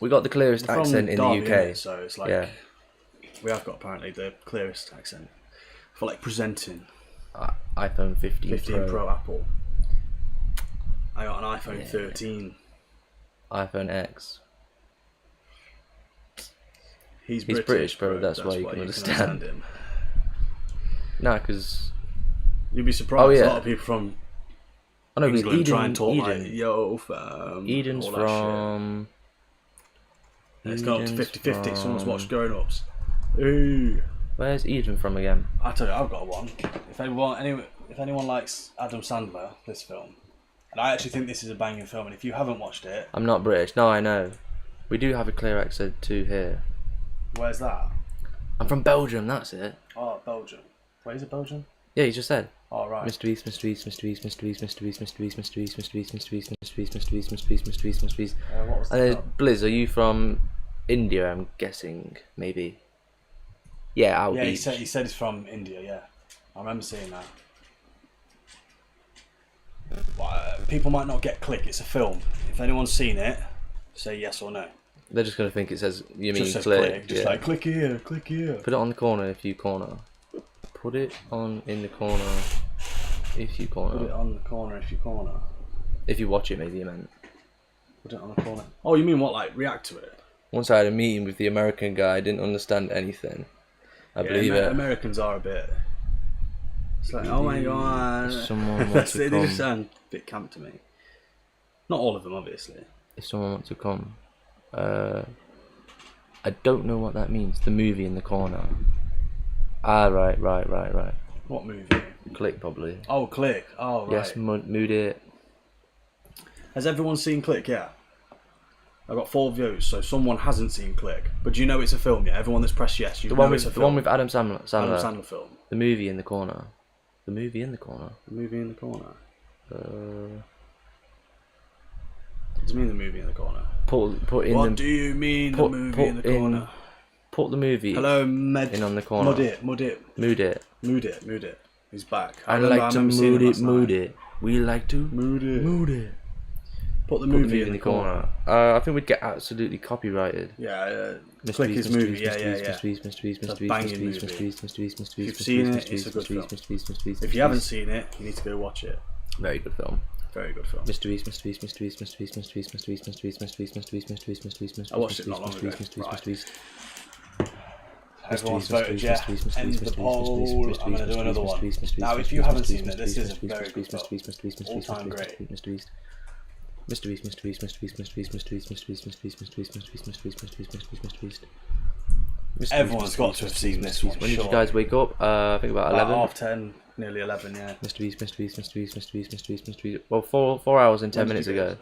We got the clearest From accent in Derby, the UK. innit? So it's like Yeah. we have got apparently the clearest accent for like presenting. iPhone 15, 15 Pro Apple. I got an iPhone 13. iPhone X. He's British, bro. That's why you can understand him. Nah, because You'd be surprised. Oh, yeah. A lot of people from I know because England try and talk Eden, like, yo, fam. Eden's all that shit. from. It's gone up to Eden's 50-50. Someone's from- watched Grown Ups. Ooh. Where's Eden from again? I tell you, I've got one. If anyone likes Adam Sandler, this film, and I actually think this is a banging film, and if you haven't watched it, I'm not British. No, I know. We do have a clear accent too here. where's that? I'm from Belgium. That's it. Oh, Belgium. Where is it, Belgium? Yeah, you just said. Oh, right. Mrbeast, Mrbeast, Mrbeast, Mrbeast, Mrbeast, Mrbeast, Mrbeast, Mrbeast, Mrbeast, Mrbeast, Mrbeast, Mrbeast, Mrbeast, Mrbeast. What was And the then film? Blizz, are you from India? I'm guessing, maybe. Yeah, out Yeah, he beach. said he's from India, yeah. I remember seeing that. People might not get Click, it's a film. If anyone's seen it, say yes or no. They're just gonna think it says you mean Just says click. just Yeah. like click here, click here. Put it on the corner if you corner. Put it on in the corner if you corner. Put it on the corner if you corner. If you watch it, maybe you meant. Put it on the corner. Oh, you mean what, like react to it? Once I had a meeting with the American guy, I didn't understand anything. I believe it. Americans are a bit. It's like, oh my god. Someone wants to They come. just sound a bit camp to me. Not all of them, obviously. If someone wants to come, I don't know what that means. The movie in the corner. Ah, right. What movie? Click probably. Oh, Click. Oh, right. Yes, mood it. Has everyone seen Click? Yeah. I got 4 views, so someone hasn't seen Click. But do you know it's a film? Yeah. Everyone that's pressed yes. You The know one it's a with film. Adam Sandler. Adam Sandler film. The movie in the corner. The movie in the corner. The movie in the corner. What do you mean the movie in the corner? Put in What the do you mean put- the movie put in the corner? put the movie. Hello, in on the corner. Mood it. Mood it. Mood it. He's back. I like to mood it. Mood it. We like to Mood it. mood it. Put the Put movie in the corner. I think we'd get absolutely copyrighted. Yeah, Mr. Click Beast, his Mr. movie. Beast, Yeah, Mr. yeah, Beast, yeah. Mr. Beast, Mr. Beast, It's Mr. a Beast, banging Mr. Beast, movie. Mr. Beast, Mr. Beast, Mr. Beast, If you've Mr. seen Beast, it, Mr. it's a Beast, good Mr. Beast, film. Mr. Beast, Mr. Beast, If you haven't seen it, you need to go watch it. very good film. Very good film. Mr. Beast, Mr. Beast, Mr. Beast, Mr. Beast, Mr. Beast, Mr. Beast, Mr. Beast, Mr. Beast, Mr. Beast, Mr. Beast, Mr. Beast, Mr. Beast, I watched it not long Mr. ago. Beast, Mr. Beast, Right. Mr. Beast. Everyone's Mr. Beast, voted Mr. yeah. Beast, Mr. End Beast, the Mr. poll. Beast, I'm Mr. going to Beast, do another Mr. one. Beast, Mr. Beast, Now, Mr. if you Beast, haven't Mr. seen Beast, it, this Mr. is a Beast, very Mr. good Beast, film. Mr. Beast, Mr. Beast, Mr. Beast, All-time Mr. great. Beast, Mr. Beast. Mr. Beast, Mr. Beast, Mr. Beast, Mr. Beast, Mr. Beast, Mr. Beast, Mr. Beast, Mr. Beast, Mr. Beast, Mr. Beast, Mr. Beast, Mr. Beast, Mr. Beast, Mr. Beast, Mr. Beast, Mr. Beast. Everyone's got to have seen this one. When did you guys wake up? I think about 11. Half 10, nearly 11, yeah. Mr. Beast, Mr. Beast, Mr. Beast, Mr. Beast, Mr. Beast, Mr. Beast. Well, 4 hours and 10 When minutes did you ago.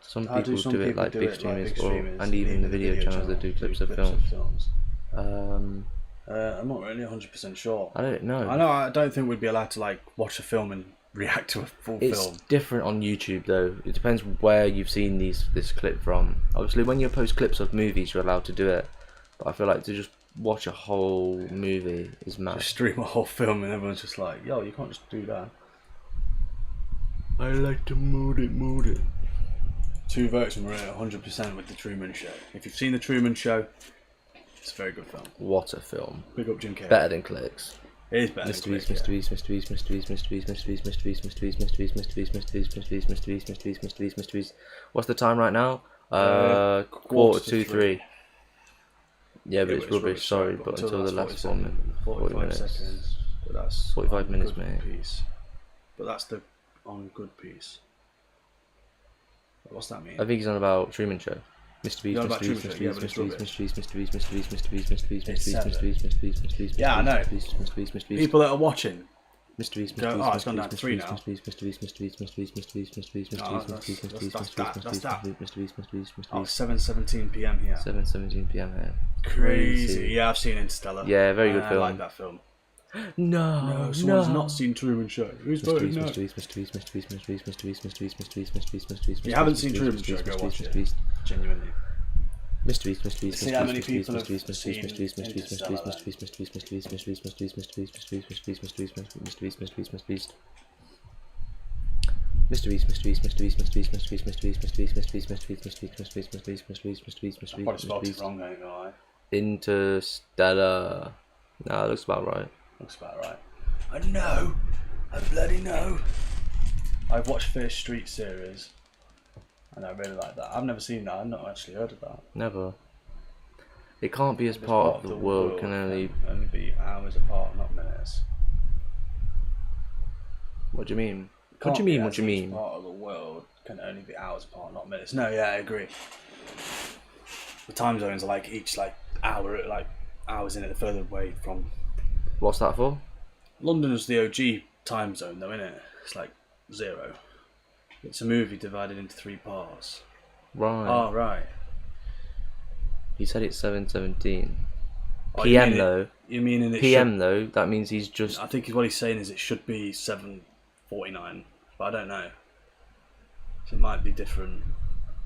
Some I people do it like big like streamers, big or, streamers, and even the video channels that do clips of films. I'm not really 100% sure. I don't know. I don't think we'd be allowed to like watch a film and react to a full It's film. different on YouTube though. It depends where you've seen this clip from. Obviously, when you post clips of movies, you're allowed to do it. But I feel like to just watch a whole movie is mad. Just stream a whole film and everyone's just like, yo, you can't just do that. I like to mood it. 2 votes and we're at 100% with The Truman Show. If you've seen The Truman Show, it's a very good film. What a film! Big up Jim Carrey. Better than clicks. It is better Mr. than Beast, Click, Mr. Beast, Mr. Beast, Mr. Beast, Mr. Beast, Mr. Beast, Mr. Beast, Mr. Beast, Mr. Beast, Mr. Beast, Mr. Beast, Mr. Beast, Mr. Beast, Mr. Beast, Mr. Beast, Mr. Beast. What's the time right now? Quarter to 3. Yeah, but it's rubbish. Sorry, but until the last 1 minute, 40 minutes, seconds. But that's 45 on minutes, good mate. Piece. But that's the on good piece. What's that mean? I think he's on about Truman Show. Mr. Beast, You're on Mr. about Beast, Truman Mr. Show, yeah, Beast, but it's Mr. Beast, rubbish. Mr. Beast, Mr. Beast, Mr. Beast, Mr. Beast, Mr. Beast, Mr. Beast, It's Mr. Beast, Mr. Beast, Mr. Beast, Yeah, I know. Mr. Beast, Mr. Beast, Mr. Beast. People that are watching. Mr. Beast, Go- Mr. Beast, oh, it's Mr. gone down Beast, to Mr. 3 Beast, now. Mr. Beast, Mr. Beast, Mr. Beast, Mr. Beast, Mr. Beast, Mr. Beast, Mr. Beast, Mr. No, Beast, Mr. that's- Beast, Mr. Beast, that's Mr. that, Beast, that's Mr. that. Beast, Mr. Beast, Mr. Beast, Mr. Oh, Beast. 7:17 PM here. 7:17 p.m. here. Crazy. Yeah, I've seen Interstellar. Yeah, very good I film. like that film. No, Someone's not seen Truman Show. Who's Mr. voted Beast, no? Mr. Beast, Mr. Beast, Mr. Beast, Mr. Beast, Mr. Beast, Mr. Beast, Mr. Beast, Mr. Beast, Mr. Beast, Mr. Beast. If you haven't seen Truman Show, go watch it. Genuinely. Mr. Beast, Mr. Beast, See Mr. how Beast, many Mr. Beast, people Mr. have Beast, Mr. Beast, Mr. Beast, Mr. Beast, Mr. Beast, Mr. Beast, Mr. Beast, Mr. Beast, Mr. Beast, Mr. Beast, Mr. Beast, Mr. Beast, Mr. Beast, Mr. Beast, Mr. Beast, Mr. Beast, Mr. Beast, Mr. Beast. Mr. Beast, Mr. Beast, Mr. Beast, Mr. Beast, Mr. Beast, Mr. Beast, Mr. Beast, Mr. Beast, Mr. Beast, Mr. Beast, Mr. Beast, Mr. Beast, Mr. Beast, Mr. Beast, Mr. Beast, I probably Mr. spelled it Beast. wrong, ain't gonna lie. Interstellar. No, it looks about right. Looks about right. I know. I bloody know. I've watched First Street series, and I really like that. I've never seen that. I've not actually heard of that. Never. It can't be as It's part of the world. Can only. be hours apart, not minutes. What do you mean? What Can't do you be mean? What as do you each mean? Part of the world can only be hours apart, not minutes. No, yeah, I agree. The time zones are like each like hour, like hours in it, the further away from. What's that for? London is the OG time zone, though, isn't it? It's like 0. It's a movie divided into 3 parts. Right. Oh, right. He said it's 7:17 Oh, PM though. You mean in it PM though? That means he's just. I think what he's saying is it should be 7:49, but I don't know. So it might be different.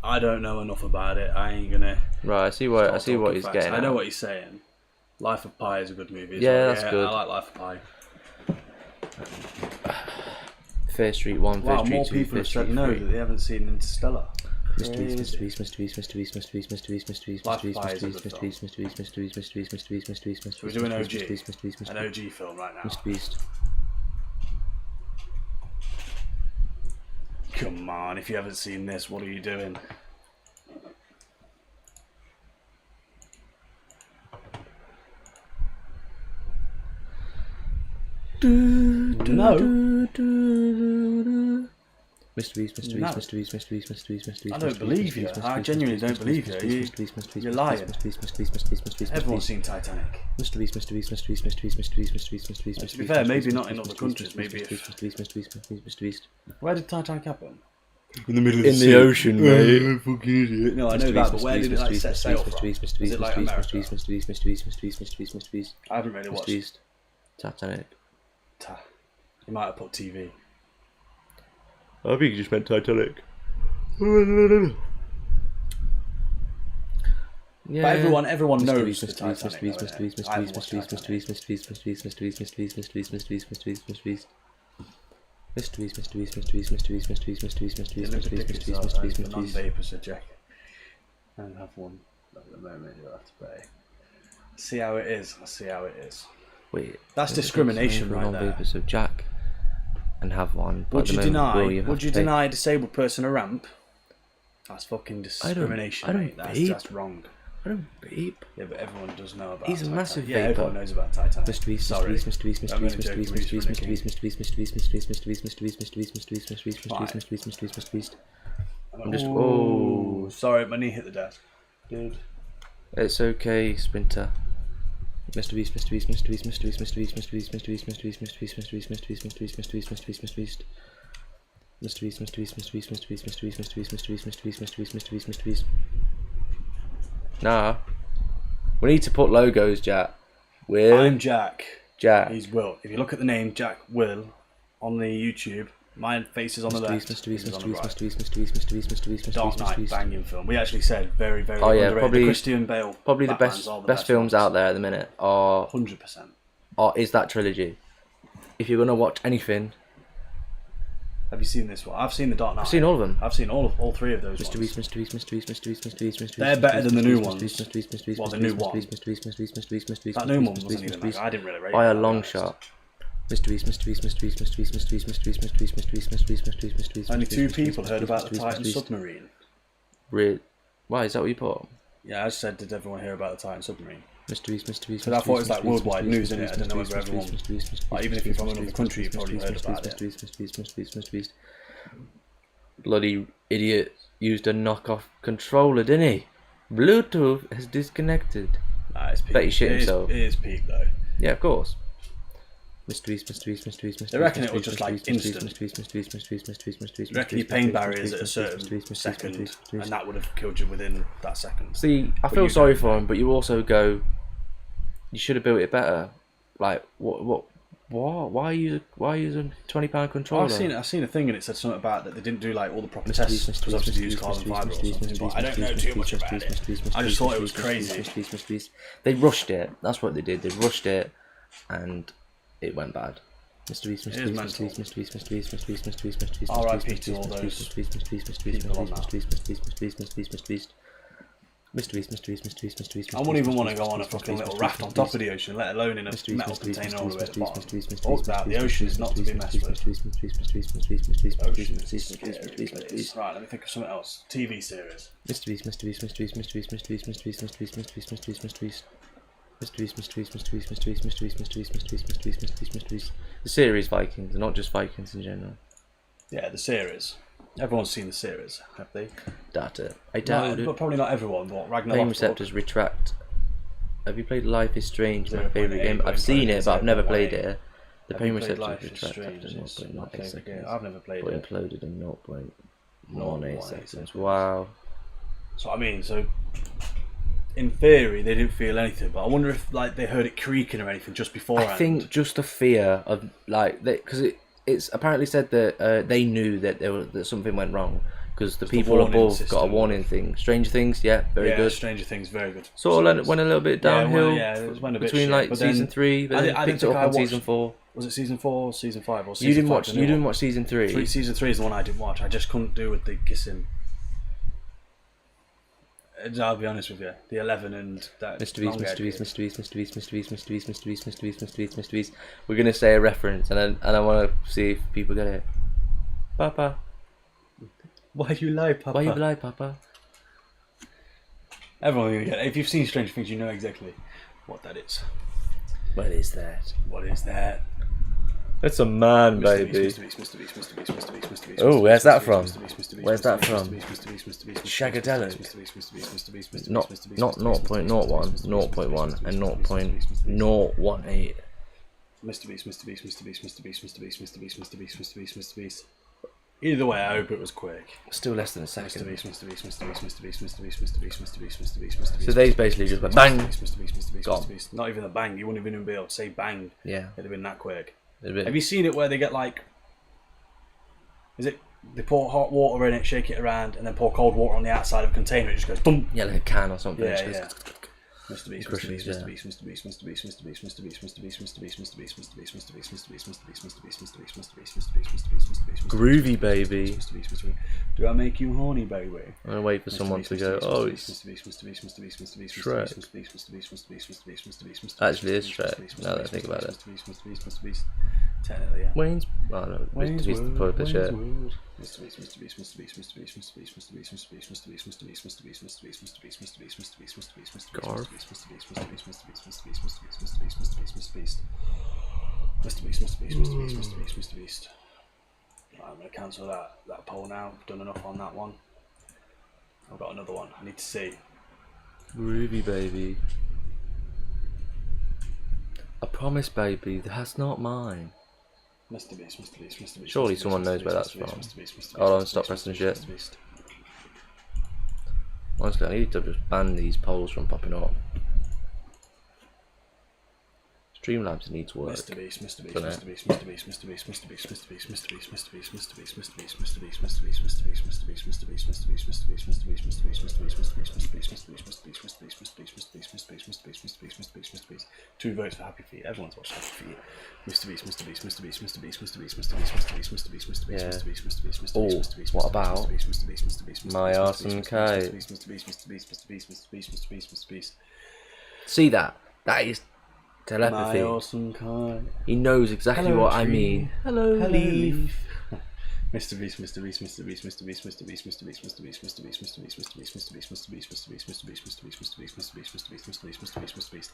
I don't know enough about it. I ain't gonna. Right. I see what he's facts. getting. I know at. what he's saying. Life of Pi is a good movie. Yeah, that's good. I like Life of Pi. First Street 1, Wow, First Street more 2, people have First said Street no 3. that they haven't seen Interstellar. Mr. Beast, Mr. Beast, Mr. Beast, Mr. Beast, Mr. Beast, Mr. Beast, Mr. Beast, Life Mr. of Pi Beast, is a Mr. good Beast, Mr. Beast, Mr. Beast, Mr. Beast, Mr. Beast, Mr. Beast, Mr. Beast, Mr. Beast, So we're doing OG. Mr. Beast, Mr. Beast, Mr. An OG film right now. Mr. Beast. Come on, if you haven't seen this, what are you doing? No. Mr. Beast, Mr. Beast, No. Mr. Beast, Mr. Beast, Mr. Beast, Mr. Beast. I don't believe you. I genuinely don't believe you. You're lying. Everyone's seen Titanic. Mr. Beast, Mr. Beast, Mr. Beast, Mr. Beast, Mr. Beast, Mr. Beast, Mr. Beast, Mr. To be fair, maybe not in other countries. Maybe Mr. Beast, if... Mr. Beast, Mr. Beast, Mr. Beast. Where did Titanic happen? In the middle of the ocean, mate. Fucking idiot. No, I know that, but where did it like set sail from? Is it like America? Mr. Beast, Mr. Beast, Mr. Beast, Mr. Beast, Mr. Beast, Mr. Beast. I haven't really Mr. watched. Beast. Titanic. You might have put TV. I think you just meant Titanic. Yeah. But everyone knows the Mr. Beast, Titanic. Mr. Beast, Mr. Beast, Mr. Beast, Mr. Beast, Mr. Beast, Mr. Beast, Mr. Beast, Mr. Beast, Mr. Beast, Mr. Beast, Mr. Beast, Mr. Beast, Mr. Beast. Mr. Beast, Mr. Beast, Mr. Beast, Mr. Beast, Mr. Beast, Mr. Beast, Mr. Beast, Mr. Beast, Mr. Beast, Mr. Beast, Mr. Beast, Mr. Beast. Non-vapors are Jack. I don't have one at the moment. You'll have to pay. See how it is. I see how it is. Wait, That's discrimination right there. Non-vapors of Jack and have one. Would you deny a disabled person a ramp? That's fucking discrimination, I don't mate. vape. That's wrong. I don't vape. Yeah, but everyone does know about. He's a Titanic. massive Yeah, vapor. everyone knows about Titanic. Mr. Beast, Mr. Sorry. Beast, Mr. Beast, Mr. I'm Beast, only Mr. joking, Beast, Reese Mr. Beast, Running Mr. Beast, Mr. Beast, Mr. Beast, Mr. Beast, Mr. Beast, Mr. Beast, Mr. Beast, Mr. Beast, Mr. Beast, Mr. Beast, Mr. Beast, Mr. Beast, Mr. Beast, Mr. Beast, Mr. Beast. I'm just Oh, sorry, my knee hit the desk, dude. It's okay, Sprinter. Mr. Beast, Mr. Beast, Mr. Beast, Mr. Beast, Mr. Beast, Mr. Beast, Mr. Beast, Mr. Beast, Mr. Beast, Mr. Beast, Mr. Beast, Mr. Beast, Mr. Beast, Mr. Beast, Mr. Beast, Mr. Beast. Mr. Beast, Mr. Beast, Mr. Beast, Mr. Beast, Mr. Beast, Mr. Beast, Mr. Beast, Mr. Beast, Mr. Beast, Mr. Beast, Mr. Beast, Mr. Beast, Mr. Beast. Nah. We need to put logos, Jack. Will. I'm Jack. Jack. He's Will. If you look at the name Jack Will on the YouTube, my face is on the left. Mr. Beast, his is Mr. on the Beast, right. Mr. Beast, Mr. Beast, Mr. Beast, Mr. Beast, Mr. Dark Beast, Mr. Knight, Beast. banging film. We actually said very, very Oh yeah, underrated. probably The Christian Bale. probably the Batmans best are films out there at the minute are 100%. is that trilogy. If you're gonna watch anything, Have you seen this one? I've seen the Dark Knight. I've seen all of them. I've seen all 3 of those. Mr. ones. Beast, Mr. Beast, Mr. Beast, Mr. Beast, Mr. Beast, Mr. Beast. They're better than the new ones. Mr. Beast, Mr. Beast, Well, Mr. the Beast, new Mr. one. Beast, Mr. Beast, Mr. Beast, Mr. Beast, Mr. Beast, That Mr. new Beast, one Mr. wasn't Beast, even Mr. that Beast. good. I didn't really rate it. By a I'll be long honest. shot. Mr. Beast, Mr. Beast, Mr. Beast, Mr. Beast, Mr. Beast, Mr. Beast, Mr. Beast, Mr. Beast, Mr. Beast, Mr. Beast, Mr. Beast. Only 2 people heard about the Titan submarine. Why is that what you put? Yeah, I said, did everyone hear about the Titan submarine? Mr. Beast, Mr. Beast. Because I thought it was like worldwide news, innit? I don't know whether everyone, like, even if you're from another country, you probably heard about it. Mr. Beast. Bloody idiot used a knockoff controller, didn't he? Bluetooth has disconnected. Nah, it's peak. Bet he shit himself. It is peak though. Yeah, of course. Mr. Beast, Mr. Beast, Mr. Beast, Mr. Beast. They reckon it was Mr. just Beast, like Mr. Beast, instant. Mr. Beast, Mr. Beast, Mr. Beast, Mr. Beast, Mr. Beast. You reckon your pain barriers at a certain second, and that would have killed you within that second. See, I feel sorry for him, but you also go, you should have built it better. Like, what? Why use a £20 controller? I've seen a thing and it said something about that they didn't do like all the proper tests because obviously they used carbon fibre or something. But I don't know too much about it. I just thought it was crazy. They rushed it. That's what they did. They rushed it, and it went bad. Mrbeast, It is mental. Mrbeast, R.I.P. to all those people on that. Mrbeast. I wouldn't even want to go on a fucking little raft on top of the ocean, let alone in a metal container all the way at the bottom. All about the ocean is not to be messed with. Ocean is scary. Right, let me think of something else. TV series. The series Vikings, and not just Vikings in general. Yeah, the series. Everyone's seen the series, have they? Data. I doubt it. But probably not everyone, but Pain Ragnarok. receptors retract. Have you played Life is Strange? My 0.8, favourite game. I've seen it, but I've never played 0.8. it. The Have pain you played receptors Life is retract Strange? after It's my 0.08 favourite game. seconds. I've never played But it. imploded in 0.18 0.18 seconds. seconds. Wow. So I mean, so in theory they didn't feel anything, but I wonder if like they heard it creaking or anything just beforehand. I think just a fear of like because it's apparently said that they knew that that something went wrong because the people warning above system. got a warning thing. Stranger Things, yeah, very good. Stranger Things, very good. Sort of went a little bit downhill it went a bit between shit, like but then season 3, but then I picked didn't it up think on I season 4. Was it season 4, season 5, or season You didn't 5? watch. You didn't watch season 3. Season 3 is the one I didn't watch. I just couldn't do with the kissing. I'll be honest with you. The 11 and that. Mrbeast. We're gonna say a reference, and I want to see if people get it. Papa, Why you lie, Papa? why you lie, Papa? Everyone's gonna get it. If you've seen Stranger Things, you know exactly what that is. What is that? What is that? It's a man, baby. Oh, where's that from? Where's that from? Shagadelic. Not 0.01, 0.1, and 0.018. Mrbeast. Either way, I hope it was quick. Still less than a second. Mrbeast. So they basically just went bang. Gone. Not even a bang. You wouldn't even be able to say bang. Yeah. It'd have been that quick. Have Have you seen it where they get like? Is it they pour hot water in it, shake it around, and then pour cold water on the outside of a container? It just goes boom. Yeah, like a can or something. Yeah, It just yeah. goes- Mrbeast. Groovy, baby. Do I make you horny, baby? I'm gonna wait for someone to go. Oh, it's actually it's Shrek. Now that I think about it. Technically, yeah. Wayne's. Oh no, Mr. Beast the purpose. Yeah. Mrbeast. Right, I'm going to cancel that poll now. I've done enough on that one. I've got another one. I need to see. Groovy, baby. I promise, baby, that's not mine. Mrbeast. Surely someone knows where that's from. Hold on, stop pressing shit. Honestly, I need to just ban these polls from popping up. Streamlabs needs work. Mrbeast. Two votes for Happy Feet. Everyone's watched Happy Feet. Mrbeast. Oh, what about My Awesome Kite? See that? That is telepathy. My awesome kite. He knows exactly Hello, what I tree. mean. Hello, leaf. Mrbeast.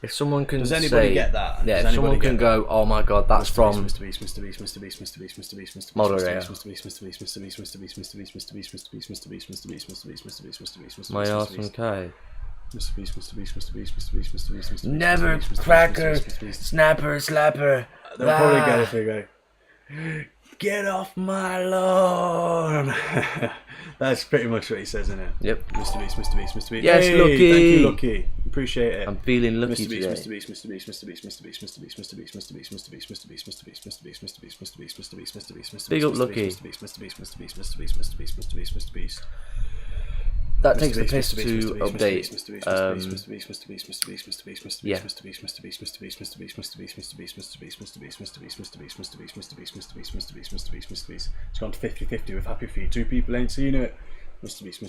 If someone can Does anybody say, get that? yeah, Does if someone anybody can get go, oh my god, that's from Moderator. My Awesome Kite. Never cracker, snapper, slapper. They'll probably get it if they go, get off my lawn. That's pretty much what he says, isn't it? Yep. Mrbeast. Yes, Hey, Lucky. Thank you, Lucky. Appreciate it. I'm feeling lucky Mrbeast. today. Big up, Lucky. That takes the piss to update. Yeah. It's gone to 50-50 with Happy Feet. Two people ain't seen it. Mr. Beast.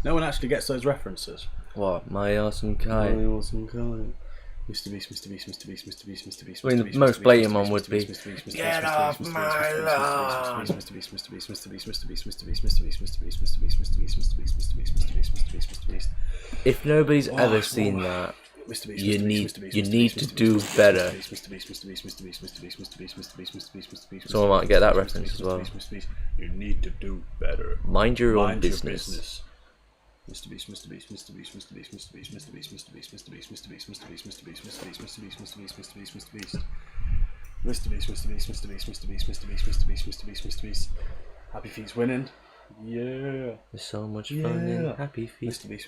No one actually gets those references. What? My awesome Kai. Mr. Beast. I mean, the most blatant one would be Get off my lawn. If nobody's ever seen that, you need to do better. Someone might get that reference as well. You need to do better. Mind your own business. Mr. Beast. Happy Feet's winning. Yeah. There's so much fun in Happy Feet. Mr. Beast.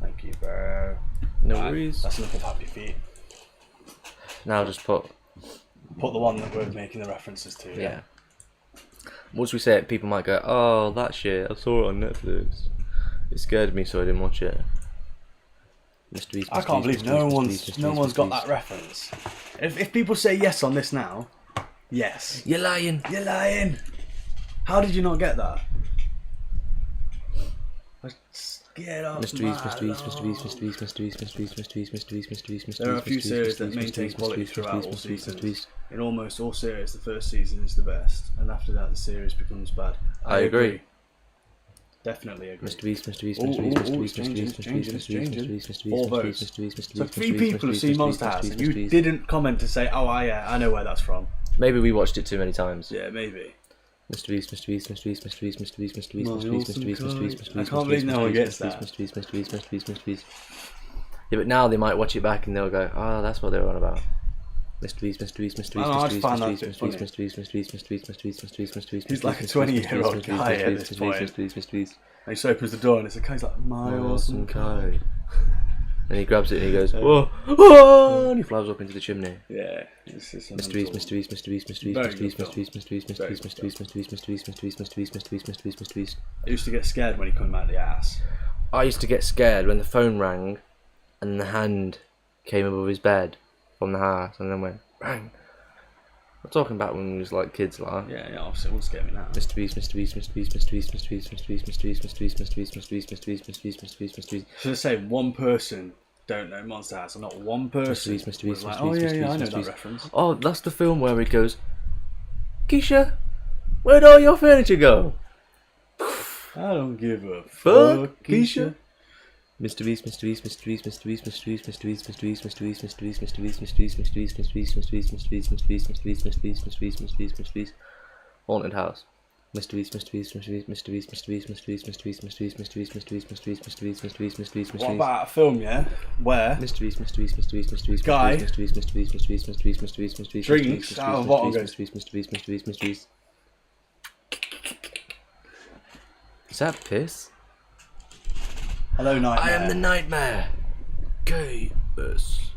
Thank you, bro. No worries. That's enough of Happy Feet. Now just put the one that we're making the references to. yeah. Once we say it, people might go, "Oh, that shit! I saw it on Netflix. It scared me, so I didn't watch it." Mr. Beast. I can't believe no one's got that reference. If people say yes on this now, yes. You're lying. You're lying. How did you not get that? Get off Mr. Beast. There are a few series that maintain quality throughout all seasons. In almost all series, the first season is the best, and after that, the series becomes bad. I agree. Definitely agree. Mr. Beast. All votes. So 3 people have seen Monster House, and you didn't comment to say, "Oh, I know where that's from." Maybe we watched it too many times. Yeah, maybe. Mr. Beast. I can't believe no one gets that. Mr. Beast. Yeah, but now they might watch it back and they'll go, "Oh, that's what they were on about." Mr. Beast. He's like a 20-year-old guy at this point. And he just opens the door and it's a guy's like, "My awesome Kai." And he grabs it and he goes, "Whoa, whoa," and he flies up into the chimney. Yeah. Mr. Beast. I used to get scared when he come out the ass. I used to get scared when the phone rang and the hand came above his bed from the house and then went bang. I'm talking about when we was like kids, like. Yeah, obviously it wouldn't scare me now. Mr. Beast. Should I say one person don't know Monster House, and not one person was like, "Oh yeah, I know that reference." Oh, that's the film where he goes, "Keisha, where'd all your furniture go?" I don't give a fuck, Keisha. Mr. Beast. Haunted house. Mr. Beast. What about a film, yeah, where guy drinks out of a bottle goes, Is that piss? "Hello, Nightmare." I am the nightmare. Gay-us.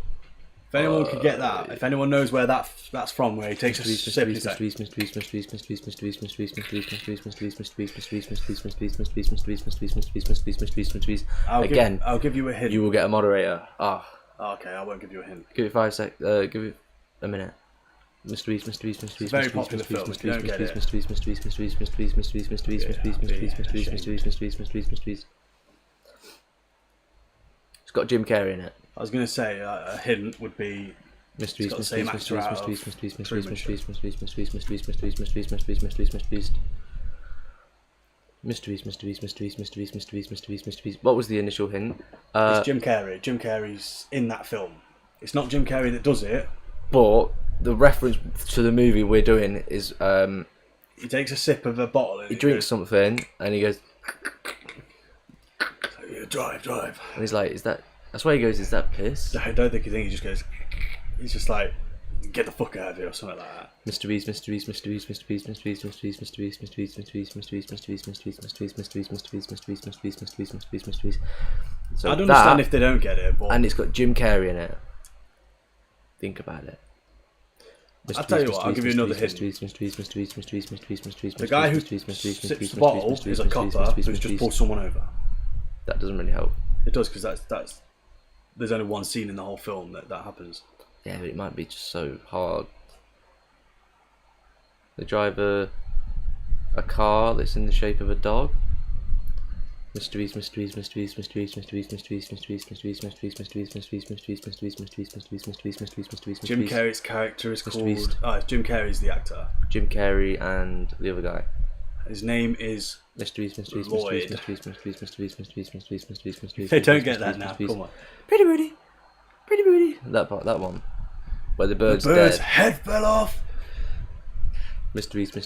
If anyone could get that, if anyone knows where that's from, where he takes a sip, he's like, I'll give you a hint. You will get a moderator. Ah. Okay, I won't give you a hint. Give it 5 seconds. Give it a minute. Mr. Beast. It's a very popular film. If you don't get it. It's got Jim Carrey in it. I was going to say a hint would be Mr. It's got the same actor out of Truman Show. What was the initial hint? It's Jim Carrey. Jim Carrey's in that film. It's not Jim Carrey that does it. But the reference to the movie we're doing is He takes a sip of a bottle and he drinks something and he goes, drive. and he's like, "Is that?" That's why he goes, "Is that piss?" I don't think he just goes. He's just like, "Get the fuck out of here" or something like that. Mr. Beast. So I'd understand that, if they don't get it, but and it's got Jim Carrey in it. Think about it. I'll tell you what, I'll give you another hint. The guy who sips the bottle is a copper who's just pulled someone over. That doesn't really help. It does, because that's there's only one scene in the whole film that happens. Yeah, but it might be just so hard. They drive a car that's in the shape of a dog. Mysteries. Jim Carrey's character is called... Jim Carrey's the actor. Jim Carrey and the other guy. His name is... Mysteries. They don't get that now, come on. Pretty booty. That part, that one. Where the bird's Bird's dead. head fell off! Mysteries. Do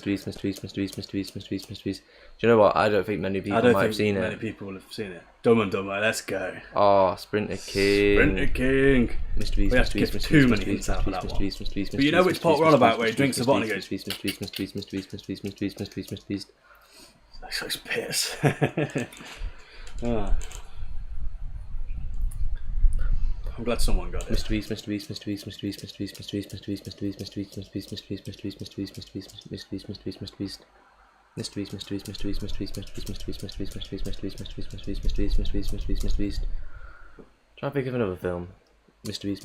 you know what? I don't think many people might have seen many it. people have seen it. Dumb and Dumber, let's go. Oh, Sprinter King. We have to give too many hints out for that one. But you know which part we're on about, where he drinks the bottle and he goes... That's like piss. I'm glad someone got it. Mysteries. Try and think of another film. Mysteries.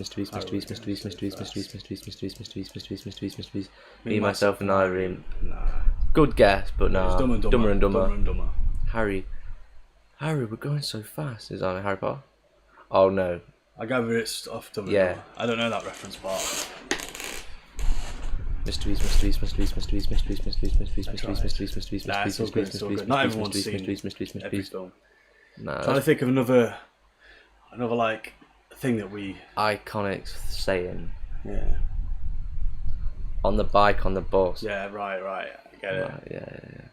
Me, myself, and Irene. Nah. Good guess, but no. Dumb and Dumber. Dumber and Dumber. Dumber and Dumber. Harry, we're going so fast. Is that Harry Potter? Oh no. I gather it's off Dumber and Yeah. Dumber. I don't know that reference part. Mysteries. Nah, it's all good, it's all good. Not everyone's seen every film. No. Trying to think of another like thing that we... Iconic saying. Yeah. On the bike, on the bus. Yeah, right. I get it. Right, yeah.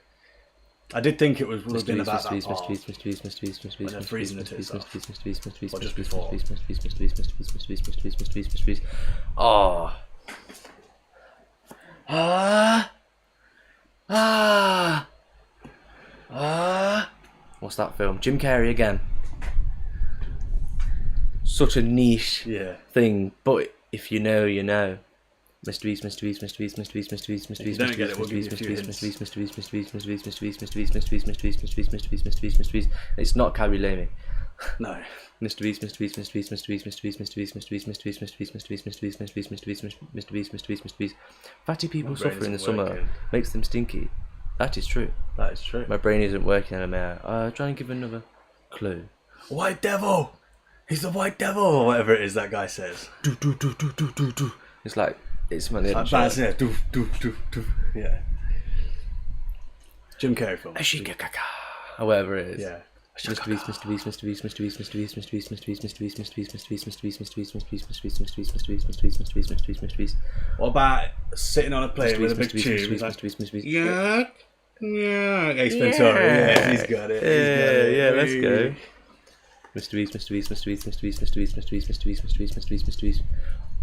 I did think it would have been about that part. Mysteries. When they're freezing the tits off. Or just before. before. Oh. What's that film? Jim Carrey again. Such a niche thing, but if you know, you know. Mysteries. If you don't get it, we'll give you a few hints. Mysteries. It's not Carrie Lamy. No. Mysteries. Fatty people suffer in the summer, makes them stinky. That is true. That is true. My brain isn't working anymore. Try and give another clue. White devil! He's the white devil! Or whatever it is that guy says. It's like, it's my little Like bad, yeah. Yeah. Jim Carrey film. or whatever it is. Yeah. Mysteries. What about sitting on a plane with a big tube? He's like, yeah. Ace Ventura. Yeah, he's got it. Yeah, let's go. Mysteries.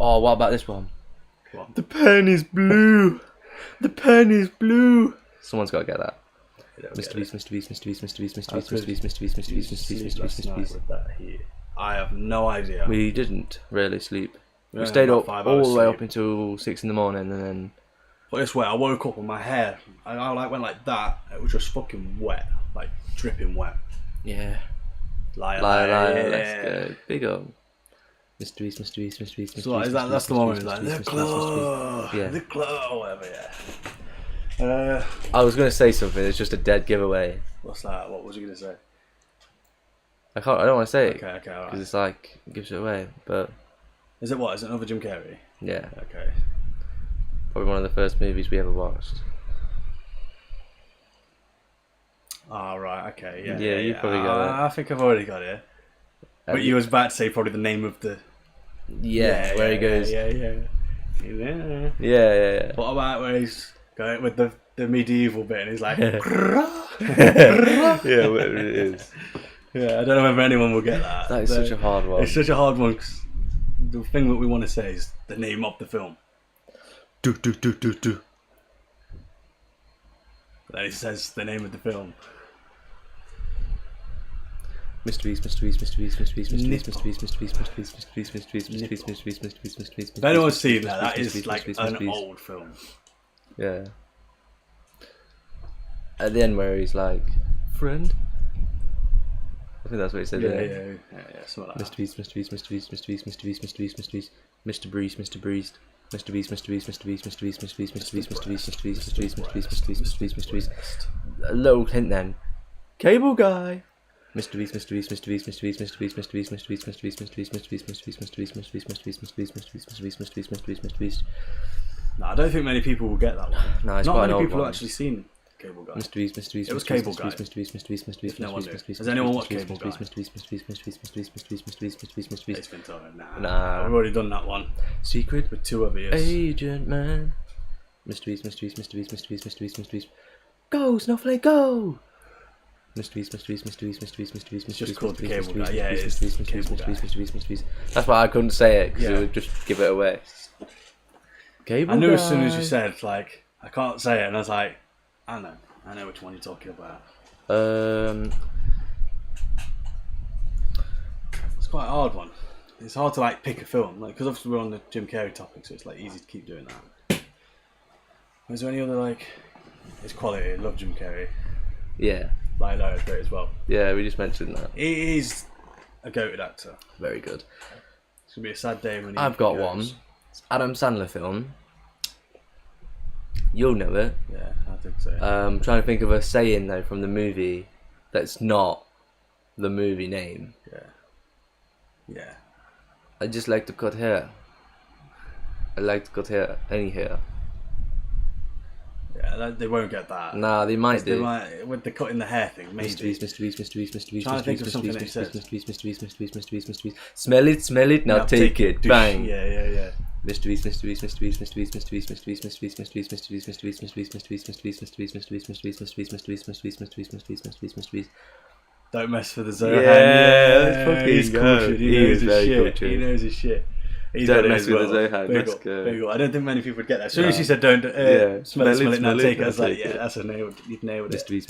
Oh, what about this one? What? The pen is blue. The pen is blue. Someone's got to get that. Mysteries. I have no idea. We didn't really sleep. We only stayed had up about 5 all hours the way sleep. up until 6 in the morning, and then But this way, I woke up and my hair, I like went like that. It was just fucking wet, like dripping wet. yeah. Liar, Let's go. Big up. Mysteries. So that's the one where it's like the claw, Yeah. the claw, whatever. Yeah. I was gonna say something. It's just a dead giveaway. What's that? What was you gonna say? I don't want to say it Okay, because alright. it's like it gives it away. But Is it what? Is it another Jim Carrey? yeah, Okay. probably one of the first movies we ever watched. Oh, right. Okay. Yeah. Yeah, you probably got it. I think I've already got it. But you was about to say probably the name of the. Yeah, where he goes. Yeah. Yeah. What about where he's going with the medieval bit and he's like. Yeah, whatever it is. Yeah, I don't know whether anyone will get that. That is such a hard one. It's such a hard one because the thing that we want to say is the name of the film. Do. Then he says the name of the film. Mrbeast, Mrbeast, Mrbeast, Mrbeast, Mrbeast, Mrbeast, Mrbeast, Mrbeast, Mrbeast, Mrbeast, Mrbeast, Mrbeast, Mrbeast, Mrbeast. If anyone's seen that is like an old film. Yeah. At the end where he's like, friend. I think that's what he said. Yeah, something like that. Mrbeast, Mrbeast, Mrbeast, Mrbeast, Mrbeast, Mrbeast, Mrbeast, Mrbeast, Mrbeast. Mrbeast, Mrbeast, Mrbeast, Mrbeast, Mrbeast, Mrbeast, Mrbeast, Mrbeast, Mrbeast, Mrbeast, Mrbeast, Mrbeast. A little hint then. Cable guy. Mrbeast, Mrbeast, Mrbeast, Mrbeast, Mrbeast, Mrbeast, Mrbeast, Mrbeast, Mrbeast, Mrbeast, Mrbeast, Mrbeast, Mrbeast, Mrbeast, Mrbeast, Mrbeast, Mrbeast, Mrbeast, Mrbeast, Mrbeast. No, I don't think many people will get that one. No, it's Not quite an many old people have one. actually seen Cable Guy. Mrbeast, Mrbeast. It was Cable Guy. Mrbeast, Mrbeast, Mrbeast, No one knew. Mrbeast. Has anyone watched Cable Guy? Mrbeast, Mrbeast, Mrbeast, Mrbeast, Mrbeast, Mrbeast, Mrbeast, Mrbeast. It's been told. Nah. Nah. We've already done that one Secret with 2 other years. Agent Man. Mrbeast, Mrbeast, Mrbeast, Mrbeast, Mrbeast, Mrbeast. Go, Snowflake, go! Mrbeast, Mrbeast, Mrbeast, Mrbeast, Mrbeast, Mrbeast. Just called the Cable Guy. Yeah, it is Cable Guy. Mrbeast. That's why I couldn't say it, because it would just give it away. Cable I knew Guy. as soon as you said, like, I can't say it, and I was like, I know which one you're talking about. It's quite a hard one. It's hard to like pick a film, like, because obviously we're on the Jim Carrey topic, so it's like easy to keep doing that. Is there any other like? It's quality. I love Jim Carrey. Yeah. Like Larry's great as well. Yeah, we just mentioned that. He is a goated actor. Very good. It's gonna be a sad day when he I've got goes. one. Adam Sandler film. You'll know it. Yeah, I think so. I'm trying to think of a saying though from the movie that's not the movie name. Yeah. I just like to cut hair. I like to cut hair. Any hair. Yeah, they won't get that. Nah, they might They do. might, with the cutting the hair thing, maybe. Mrbeast. Trying to think of something that he said. Mrbeast. Smell it, now take it. Bang. Yeah. Mrbeast. Don't mess with the Zohan. Yeah, fucking he's go. cultured. He He knows is his very shit. cultured. He knows his shit. He's Don't done it mess as with well. the Zohan. Very Let's good. go. Very good. I don't think many people would get that. As soon as you said don't smell it, now take it, I was like, yeah, that's a nailed. You've nailed it. Mrbeast.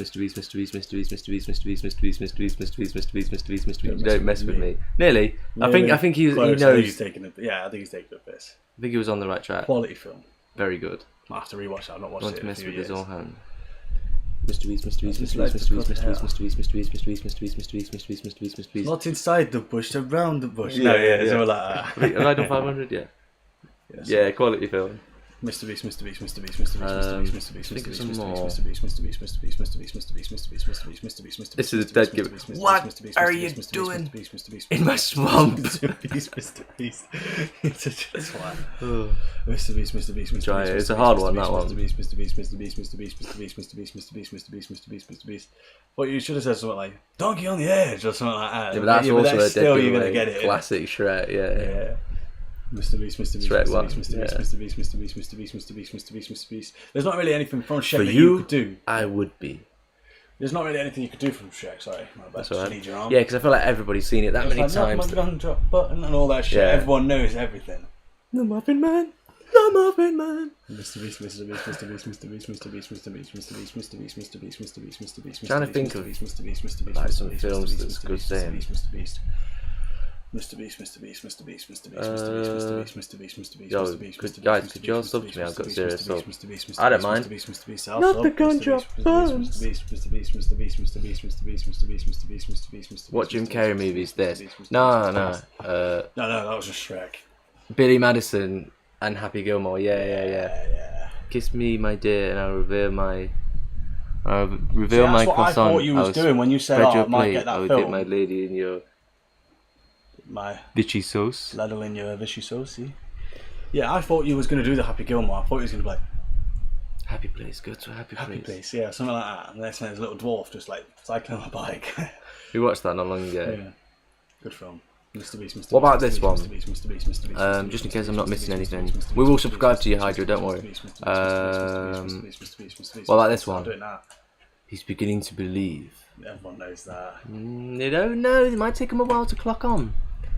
Don't mess with me. Nearly. I think he Close. knows. He's taking it. Yeah, I think he's taking a piss. I think he was on the right track. Quality film. Very good. I have to rewatch that. I've not watched Don't it in a mess few with the years. Zohan. Not inside the bush, around the bush. Yeah, No, yeah, it's yeah. all like that. Have I done 500? Yeah. Yeah, quality film. Mrbeast. This is a dead giveaway. What are you doing in my swamp? Mrbeast. It's a twat. Mrbeast. Try it. It's a hard one, that one. Mrbeast. Well, you should have said something like "Donkey on the Edge" or something like that. Yeah, but that's also a dead still giveaway. you're gonna get it. Classic Shrek, yeah. Mrbeast. Shrek one, Mrbeast. There's not really anything from Shrek For that you you, could do. I would be. There's not really anything you could do from Shrek. Sorry, my bad. That's alright. Just need your arm. Yeah, because I feel like everybody's seen it that many It's like, times. knock my gun, drop button, and all that shit. Yeah. Everyone knows everything. The Muffin Man. The Muffin Man. Mrbeast. Trying to think of like some films that's good saying. Yo, guys, could you all sub to me? I've got 0 subs. I don't mind. Not the gun drop. What Jim Carrey movie is this? No. No, that was just Shrek. Billy Madison and Happy Gilmore. Yeah. Kiss me, my dear, and I'll reveal my. That's what I thought you was doing when you said, spread "Oh, I your might plate. get I that will dip film." my lady in your My vichy sauce. ladle in your vichy saucy. Yeah, I thought you was going to do the Happy Gilmore. I thought you was going to be like, Happy place, go to a happy Happy place. Place, yeah, something like that. And there's a little dwarf just like cycling on a bike. We watched that not long ago. Yeah, good film. Mrbeast. What about this one? Mr. Just in case I'm not missing anything. We will subscribe to you, Hydra, don't worry. What about this I'll one? do it now. He's beginning to believe. Everyone knows that. They don't know, it might take him a while to clock on.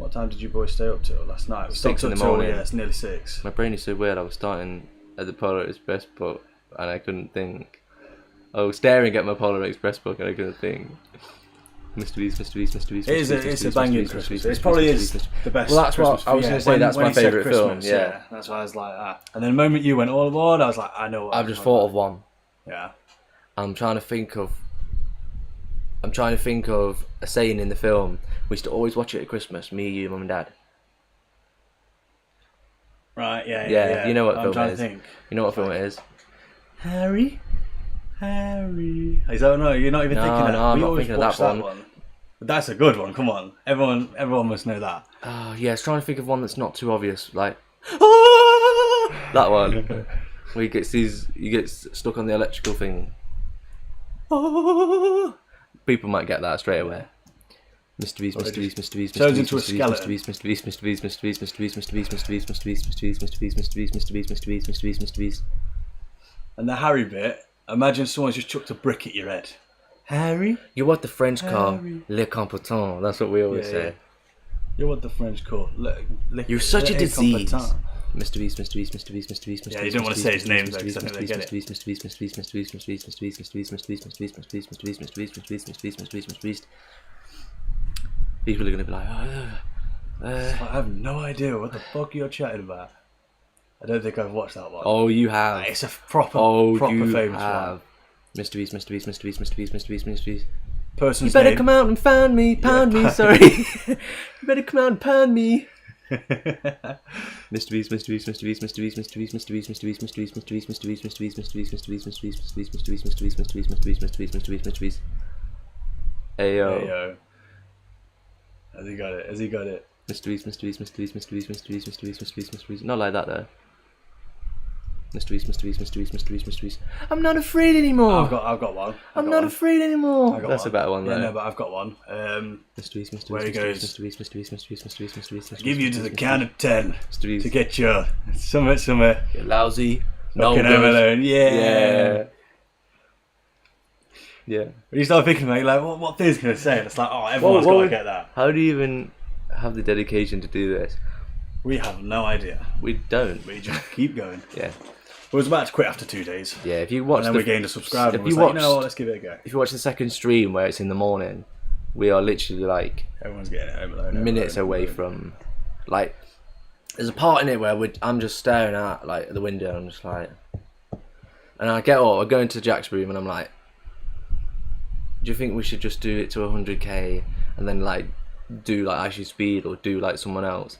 What time did you boys stay up till last night? We 6 stayed in up the till, morning. yeah, it's nearly 6. My brain is so weird. I was starting at the Polar Express book and I couldn't think. I was staring at my Polar Express book and I couldn't think. Mrbeast. It's a banging Christmas. It probably is the best. Well, that's Christmas what I was going to say. That's when my he said favourite film. Christmas, Yeah. That's why I was like that. And then the moment you went all aboard, I was like, I know what I've just thought of one. Yeah. I'm trying to think of a saying in the film. We used to always watch it at Christmas. Me, you, mum, and dad. Right. Yeah. Yeah, you know what I'm film trying it is. to think. You know what film it is? Harry. Is that no? You're not even thinking that. No, I'm We not always thinking of watch that one. But that's a good one. Come on, everyone must know that. Oh, yeah, I was trying to think of one that's not too obvious. Like, that one. Where he gets stuck on the electrical thing. People might get that straight away. Mrbeast. Turns into a skeleton. Mrbeast. And the Harry bit. Imagine someone's just chucked a brick at your head. Harry, You're what the French call Harry. le competent. That's what we always Yeah, say. yeah. You're what the French call. You're such a disease. Mrbeast. Mrbeast. Yeah, you don't want to say his name though, because I think they get it. Mrbeast. People are going to be like, I have no idea what the fuck you're chatting about. I don't think I've watched that one. oh, you have. It's a proper you famous have. one. Mrbeast. Person's You better name. come out and pound me, me, sorry. You better come out and pound me. Mrbeast. Hey yo. Hey, yo. Has he got it? Mrbeast. Not like that though. Mrbeast. I'm not afraid anymore. I've got one. I'm not afraid anymore. I've got That's one. a better one Yeah, though. no, but I've got one. Where he goes, I'll give you to the count of 10 Mrbeast. to get your somewhere. You're lousy. No Fucking Home good. Alone. Yeah. Yeah. When you start thinking about it, you're like, what thing's gonna say? And it's like, oh, everyone's got to get that. How do you even have the dedication to do this? We have no idea. We don't. We just keep going. Yeah. We was about to quit after 2 days. Yeah. If you watch And then we gained a subscriber. if And we you was like, watched, you know what, let's give it a go. if you watch the second stream where it's in the morning, we are literally like Everyone's getting it Home Alone. minutes away from, like, there's a part in it where I'm just staring at like the window and I'm just like, and I get up, I go into Jack's room and I'm like, do you think we should just do it to 100k and then like do like Ashley Speed or do like someone else?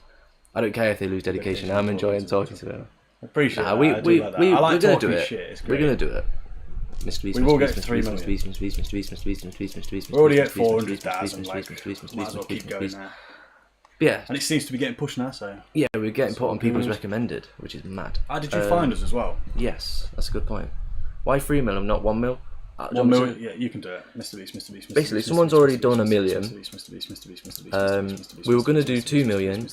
I don't care if they lose dedication. I'm enjoying talking to them. I appreciate Nah, that. we're I do like that. I like gonna do talking it. shit. It's We're great. gonna do it. Mrbeast. We will get 3 million. We're already at 400,000. Like, might as well keep going now. Yeah, And it seems to be getting pushed now. So, yeah, we're getting put on people's good. recommended, which is mad. how did you find us as well? Yes, that's a good point. Why 3 mil and not 1 mil? 1 million. Yeah, you can do it. Mrbeast. Basically, someone's already done a million. We were gonna do 2 million.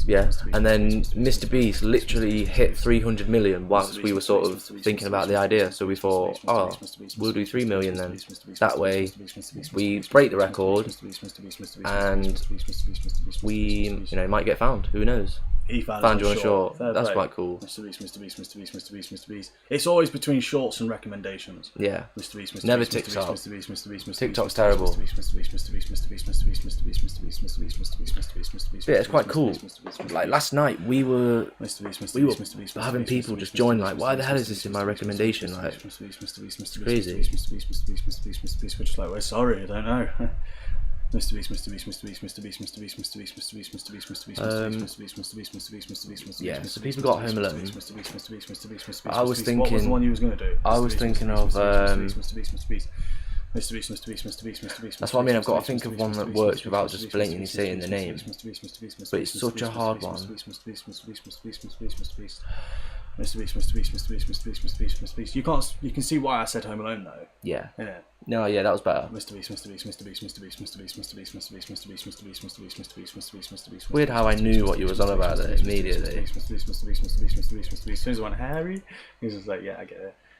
Yeah, and then Mrbeast literally hit 300 million whilst we were sort of thinking about the idea. So we thought, oh, we'll do 3 million then. That way, we break the record, and we, might get found. Who knows? He Found you on short. That's quite cool. Mrbeast. It's always between shorts and recommendations. Yeah. Mrbeast. Never TikTok. TikTok's terrible. Yeah, it's quite cool. Like last night, we were having people just join. Like, why the hell is this in my recommendation? Like, it's crazy. We're just like, we're sorry, I don't know. Yeah, so people got Home Alone. I was What was the thinking. one you was going to do? I was thinking of. That's what I mean, I've got to think of one that works without just blatantly saying the name. But it's such a hard one. Mrbeast. You can see why I said Home Alone though. Yeah. Yeah. No, yeah, that was better. Weird how I knew what you was on about it immediately. As soon as I went Harry, he was just like, yeah, I get it.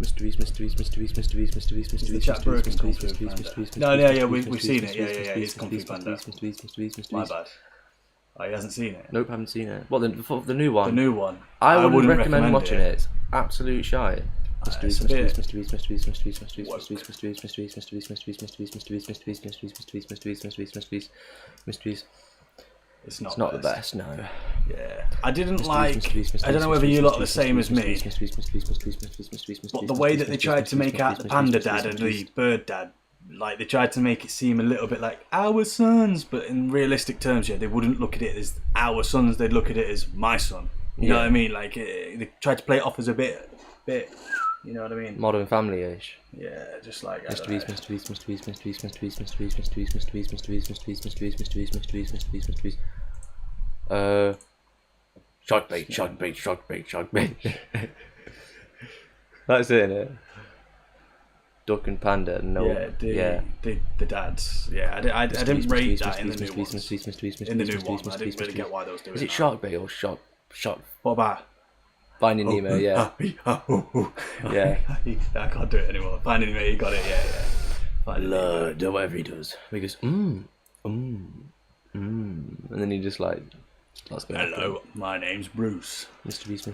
Mysteries. Is the chat broken? Kung Fu Panda? No, yeah, we've seen it. Yeah, it's Kung Fu Panda. My bad. Oh, he hasn't seen it? Nope, haven't seen it. What, the new one? The new one. I wouldn't recommend watching it. It's absolute shite. Mysteries. It's not the best, no. Yeah. I didn't like... I don't know whether you lot are the same as me, but the way that they tried to make out the panda dad and the bird dad, like they tried to make it seem a little bit like our sons, but in realistic terms, yeah, they wouldn't look at it as our sons, they'd look at it as my son. You know what I mean? Like they tried to play it off as a bit, you know what I mean? Modern Family-ish. Yeah, just like Mysteries. Shark bait. That's it, innit? Duck and panda, no. Yeah, the dads. Yeah, I didn't rate that in the new one. In the new one, I didn't really get why they was doing that. Is it shark bait or shark? What about? Finding Nemo, yeah. Yeah. I can't do it anymore. Finding Nemo, you got it, yeah. Lord, whatever he does. He goes, and then he just like... Hello, my name's Bruce. Mysteries.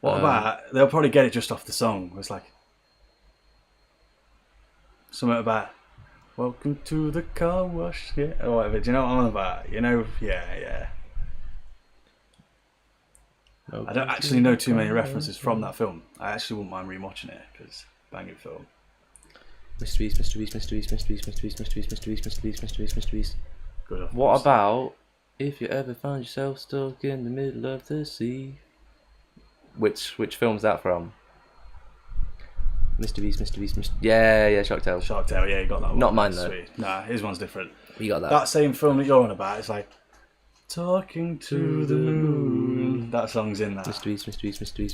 What about, they'll probably get it just off the song. It's like something about welcome to the car wash, yeah, or whatever. Do you know what I'm on about? You know, yeah. I don't actually know too many references from that film. I actually wouldn't mind rewatching it because banging film. Mysteries. Good. What about if you ever find yourself stuck in the middle of the sea? Which film's that from? Mrbeast. Yeah, Shark Tale. Yeah, you got that one. Not mine though. Sweet. Nah, his one's different. You got that. That same film that you're on about, it's like talking to the moon. That song's in that. Mysteries.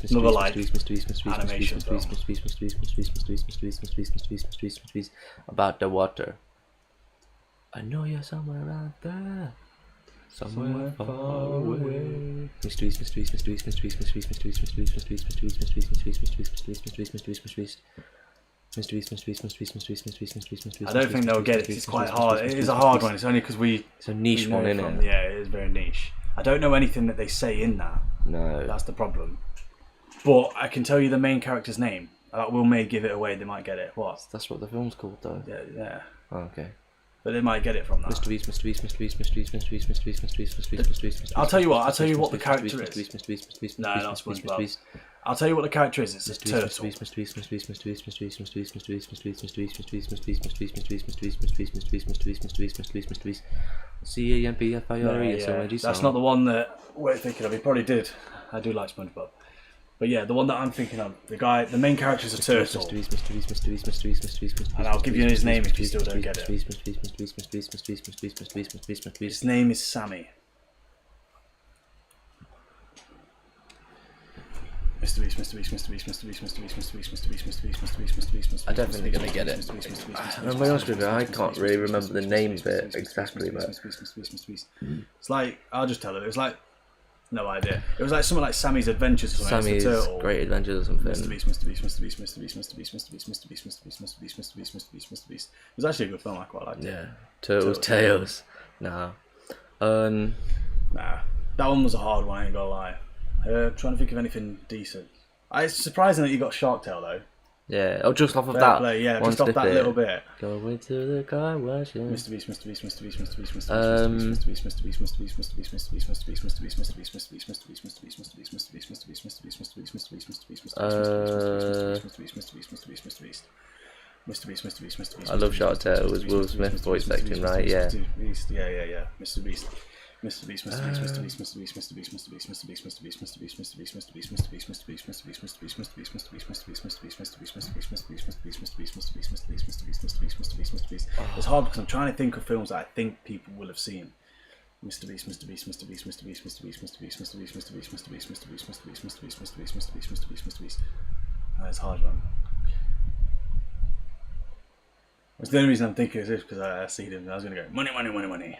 Another like animation film. Mysteries. About the water. I know you're somewhere out there. Somewhere far away. Mysteries. I don't think they'll get it. It's quite hard. It is a hard one. It's only because it's a niche one, isn't it? Yeah, it is very niche. I don't know anything that they say in that. No. That's the problem. But I can tell you the main character's name. That may give it away. They might get it. What? That's what the film's called, though. Yeah. Oh, okay. But they might get it from that. Mysteries. I'll tell you what the character is. No, not SpongeBob. I'll tell you what the character is. It's a turtle. CAMPFIRE. That's not the one that we're thinking of. He probably did. I do like SpongeBob. But yeah, the one that I'm thinking of, the main character is a turtle. And I'll give you his name if you still don't get it. His name is Sammy. I don't think they're gonna get it. I'm be honest with you, I can't really remember the name of it exactly, but it's like, I'll just tell it. It was like, no idea. It was like something like Sammy's Adventures or something. Sammy's Great Adventures or something. Mrbeast. It was actually a good film. I quite liked it. Yeah. Turtles, Tails. Nah. Nah. That one was a hard one. I ain't gonna lie. Trying to think of anything decent. It's surprising that you got Shark Tale though. Yeah. Oh, just off of that. Yeah, just off that little bit. Going to the car wash. Mrbeast. I love Shark Tale. It was Will Smith voice acting, right? Yeah. Yeah. Mrbeast. It's hard because I'm trying to think of films that I think people will have seen. Mrbeast. It's hard one. It's the only reason I'm thinking of this because I see them and I was going to go money.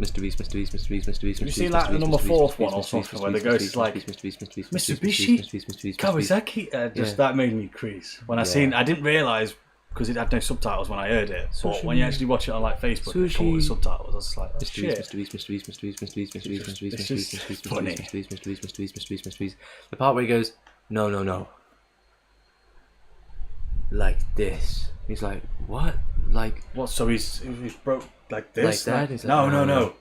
Mrbeast. Have you seen like the number 4th one or something where the ghost is like, Mitsubishi? Kawasaki? That made me crease. When I didn't realise, because it had no subtitles when I heard it, but when you actually watch it on like Facebook and come up with subtitles, I was like, oh, shit. The part where he goes, no. Like this. He's like, what? Like What? So he's broke like this? Like that? No.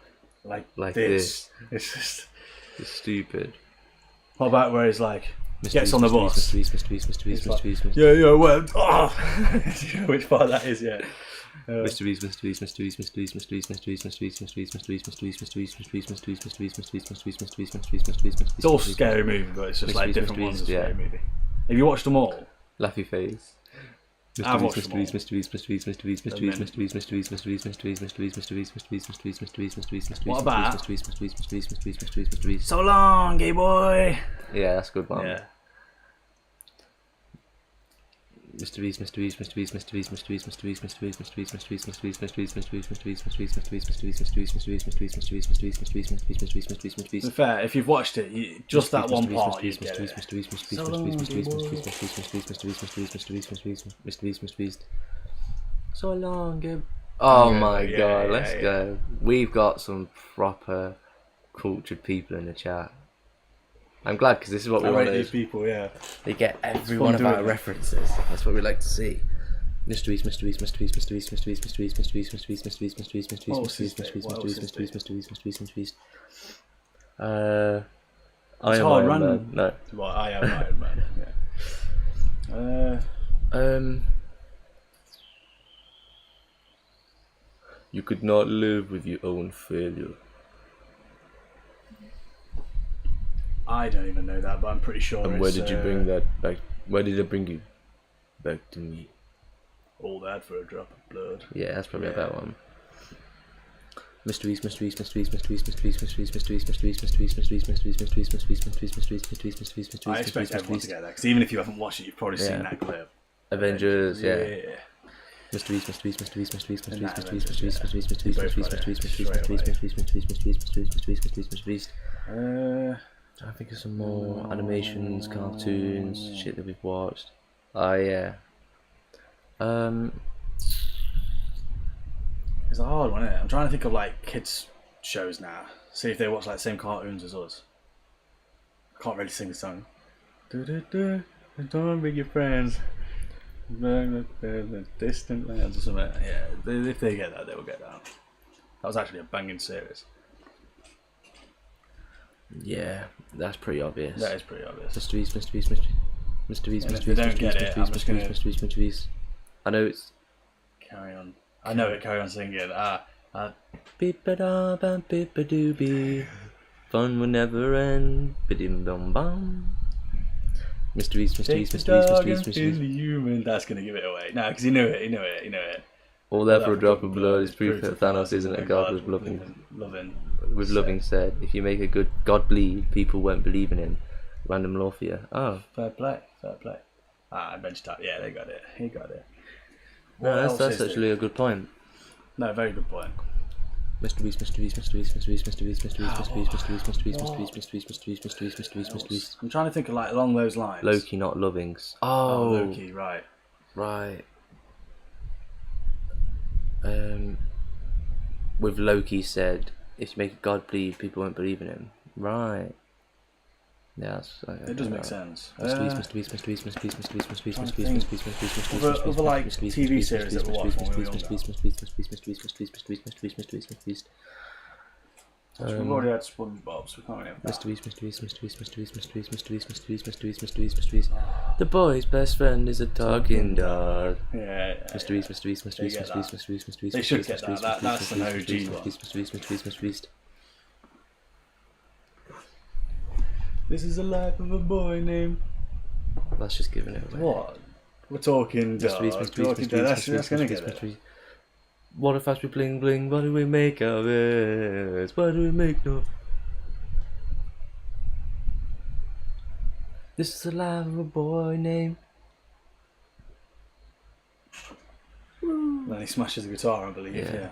Like this. It's just... It's stupid. What about where he's like, gets on the bus? Mrbeast. Yeah, well, do you know which part that is, yeah. Mrbeast. It's all a scary movie, but it's just like different ones. It's a scary movie. Have you watched them all? Laughy face. I've watched them all. What about So Long, Gay Boy? Yeah, that's a good one. Yeah. Mrbeast. To be fair, if you've watched it, just that one part, you get it. So long, Gib. Oh my yeah, god, yeah, let's go. We've got some proper cultured people in the chat. I'm glad because this is what we want. These people, yeah. They get every one of our references. That's what we like to see. Mrbeast. I am Iron Man. No. Well, I am Iron Man. Yeah. You could not live with your own failure. I don't even know that, but I'm pretty sure. And where did you bring that back? Where did it bring you back to me? All that for a drop of blood. Yeah, that's probably a better one. Mrbeast. I expect everyone to get that, because even if you haven't watched it, you've probably seen that clip. Avengers, yeah. Mrbeast. I think of some more animations, cartoons, shit that we've watched. Oh yeah. It's a hard one, isn't it? I'm trying to think of like kids shows now. See if they watch like the same cartoons as us. I can't really sing the song. Don't bring your friends. Distant lands or something. Yeah, if they get that, they will get that. That was actually a banging series. Yeah, that's pretty obvious. That is pretty obvious. Mrbeast. If they don't get it, I'm just gonna Mrbeast. I know it's. Carry on. I know it. Carry on singing. Beep-a-da-bam, beep-a-doo-bee. Fun will never end. Bim-bum-bum. Mrbeast. Human. That's gonna give it away. No, because he knew it. All that for a drop of blood is proof that Thanos isn't a god with loving said. If you make a good god bleed, people won't believe in him. Random Lorphia. Oh. Fair play. Bench top. Yeah, they got it. He got it. No, that's actually a good point. No, very good point. Mrbeast. I'm trying to think of like along those lines. Loki not lovings. Oh, Loki, right. With Loki said, if you make a god bleed, people won't believe in him. Right. Yeah, it does make sense. Other like TV series that we watched when we were younger. We've already had SpongeBob, so we can't really have that. Mrbeast. The boy's best friend is a talking dog. Yeah. Mrbeast. They should get that. That's an OG one. Mrbeast. This is the life of a boy named. That's just giving it away. What? We're talking dog. That's gonna get it. What if we bling bling? What do we make of it? What do we make of? This is the life of a boy named. Then he smashes the guitar, I believe. Yeah.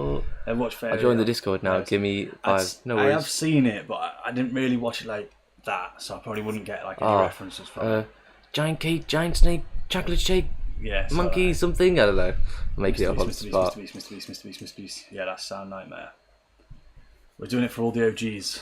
Oh. Watch Fairy. I joined the Discord now. Give me 5. No I worries. have seen it, but I didn't really watch it like that, so I probably wouldn't get like any references from it. Giant cake, giant snake, chocolate shake, Yeah, so, monkey, something. I don't know. I'm making it up on the spot. Mr. Beast. Yeah, that's Sound Nightmare. We're doing it for all the OGs.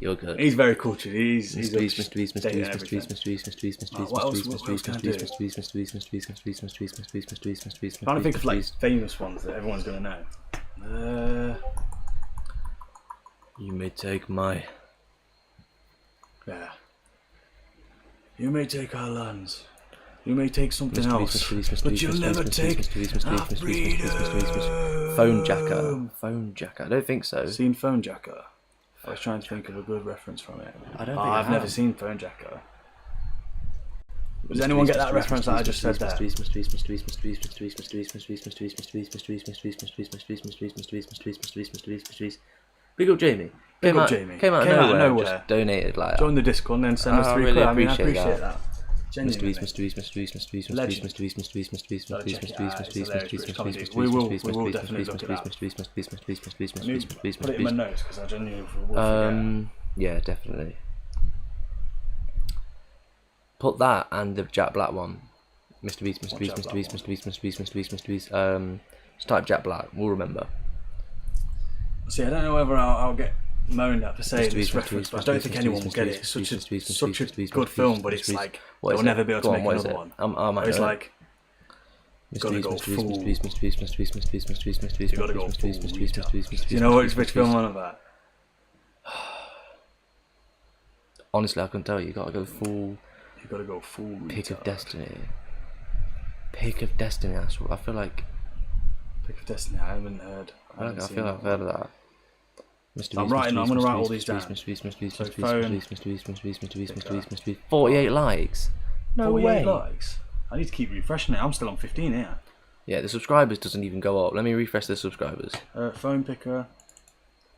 You're good. He's very cultured. He's Mr. Beast, up Mr. Beast, to Mr. date Beast, and Mr. Beast, everything. Mr. Beast, Mr. Beast, Mr. Beast, What else? Mr. What else can I do? Beast, Mr. Beast, Mr. Beast, Mr. Beast, Mr. Beast, Mr. Beast, Mr. Beast, Mr. Beast, Mr. Beast, Trying to think of like famous ones that everyone's gonna know. You may take my. Yeah. You may take our lands. You may take something else, but you'll never take our freedom. Phone jacker. Phone jacker. I don't think so. Seen Phone Jacker? I was trying to think of a good reference from it. I don't think I've never seen Phone Jacker. Does anyone get that reference that I just said there? Big up Jamie. Big up Jamie. Came out of nowhere. Just donated like Join the Discord and then send us £3. really I mean, I appreciate appreciate that. that. Mr. Beast, Genuinely. Mr. Beast, Mr. Beast, Mr. Beast, Mr. Beast, Mr. Beast, Mr. Beast, Mr. Beast, Mr. Beast, Mr. Beast, Mr. Beast, Mr. Beast, Mr. Beast, Mr. Beast, We will Mr. definitely look at that. Mr. Beast, Mr. Beast, Mr. Beast, Mr. Beast, Mr. Beast, Mr. Beast, Put it in my notes because I genuinely will forget. Yeah, definitely. Put that and the Jack Black one. Mr. Beast, Mr. Beast, Mr. Beast, Mr. Beast, Mr. Beast, Mr. Beast, Mr. Beast. Just type Jack Black. We'll remember. See, I don't know whether I'll get moaned at for saying this reference, but I don't think anyone will get it. It's such a good film, but it's like they'll never be able to make another one. It's like gotta go full. You gotta go full retard. Do you know which film I'm on about? Honestly, I couldn't tell you. You gotta go full. You gotta go full. Pick of Destiny. Pick of Destiny. That's what I feel like. Pick of Destiny. I haven't heard. I feel like I've heard of that. I'm gonna write all these down. 48 likes. No 48 way. likes. I need to keep refreshing it. I'm still on 15 here. Yeah, the subscribers doesn't even go up. Let me refresh the subscribers. Phone picker.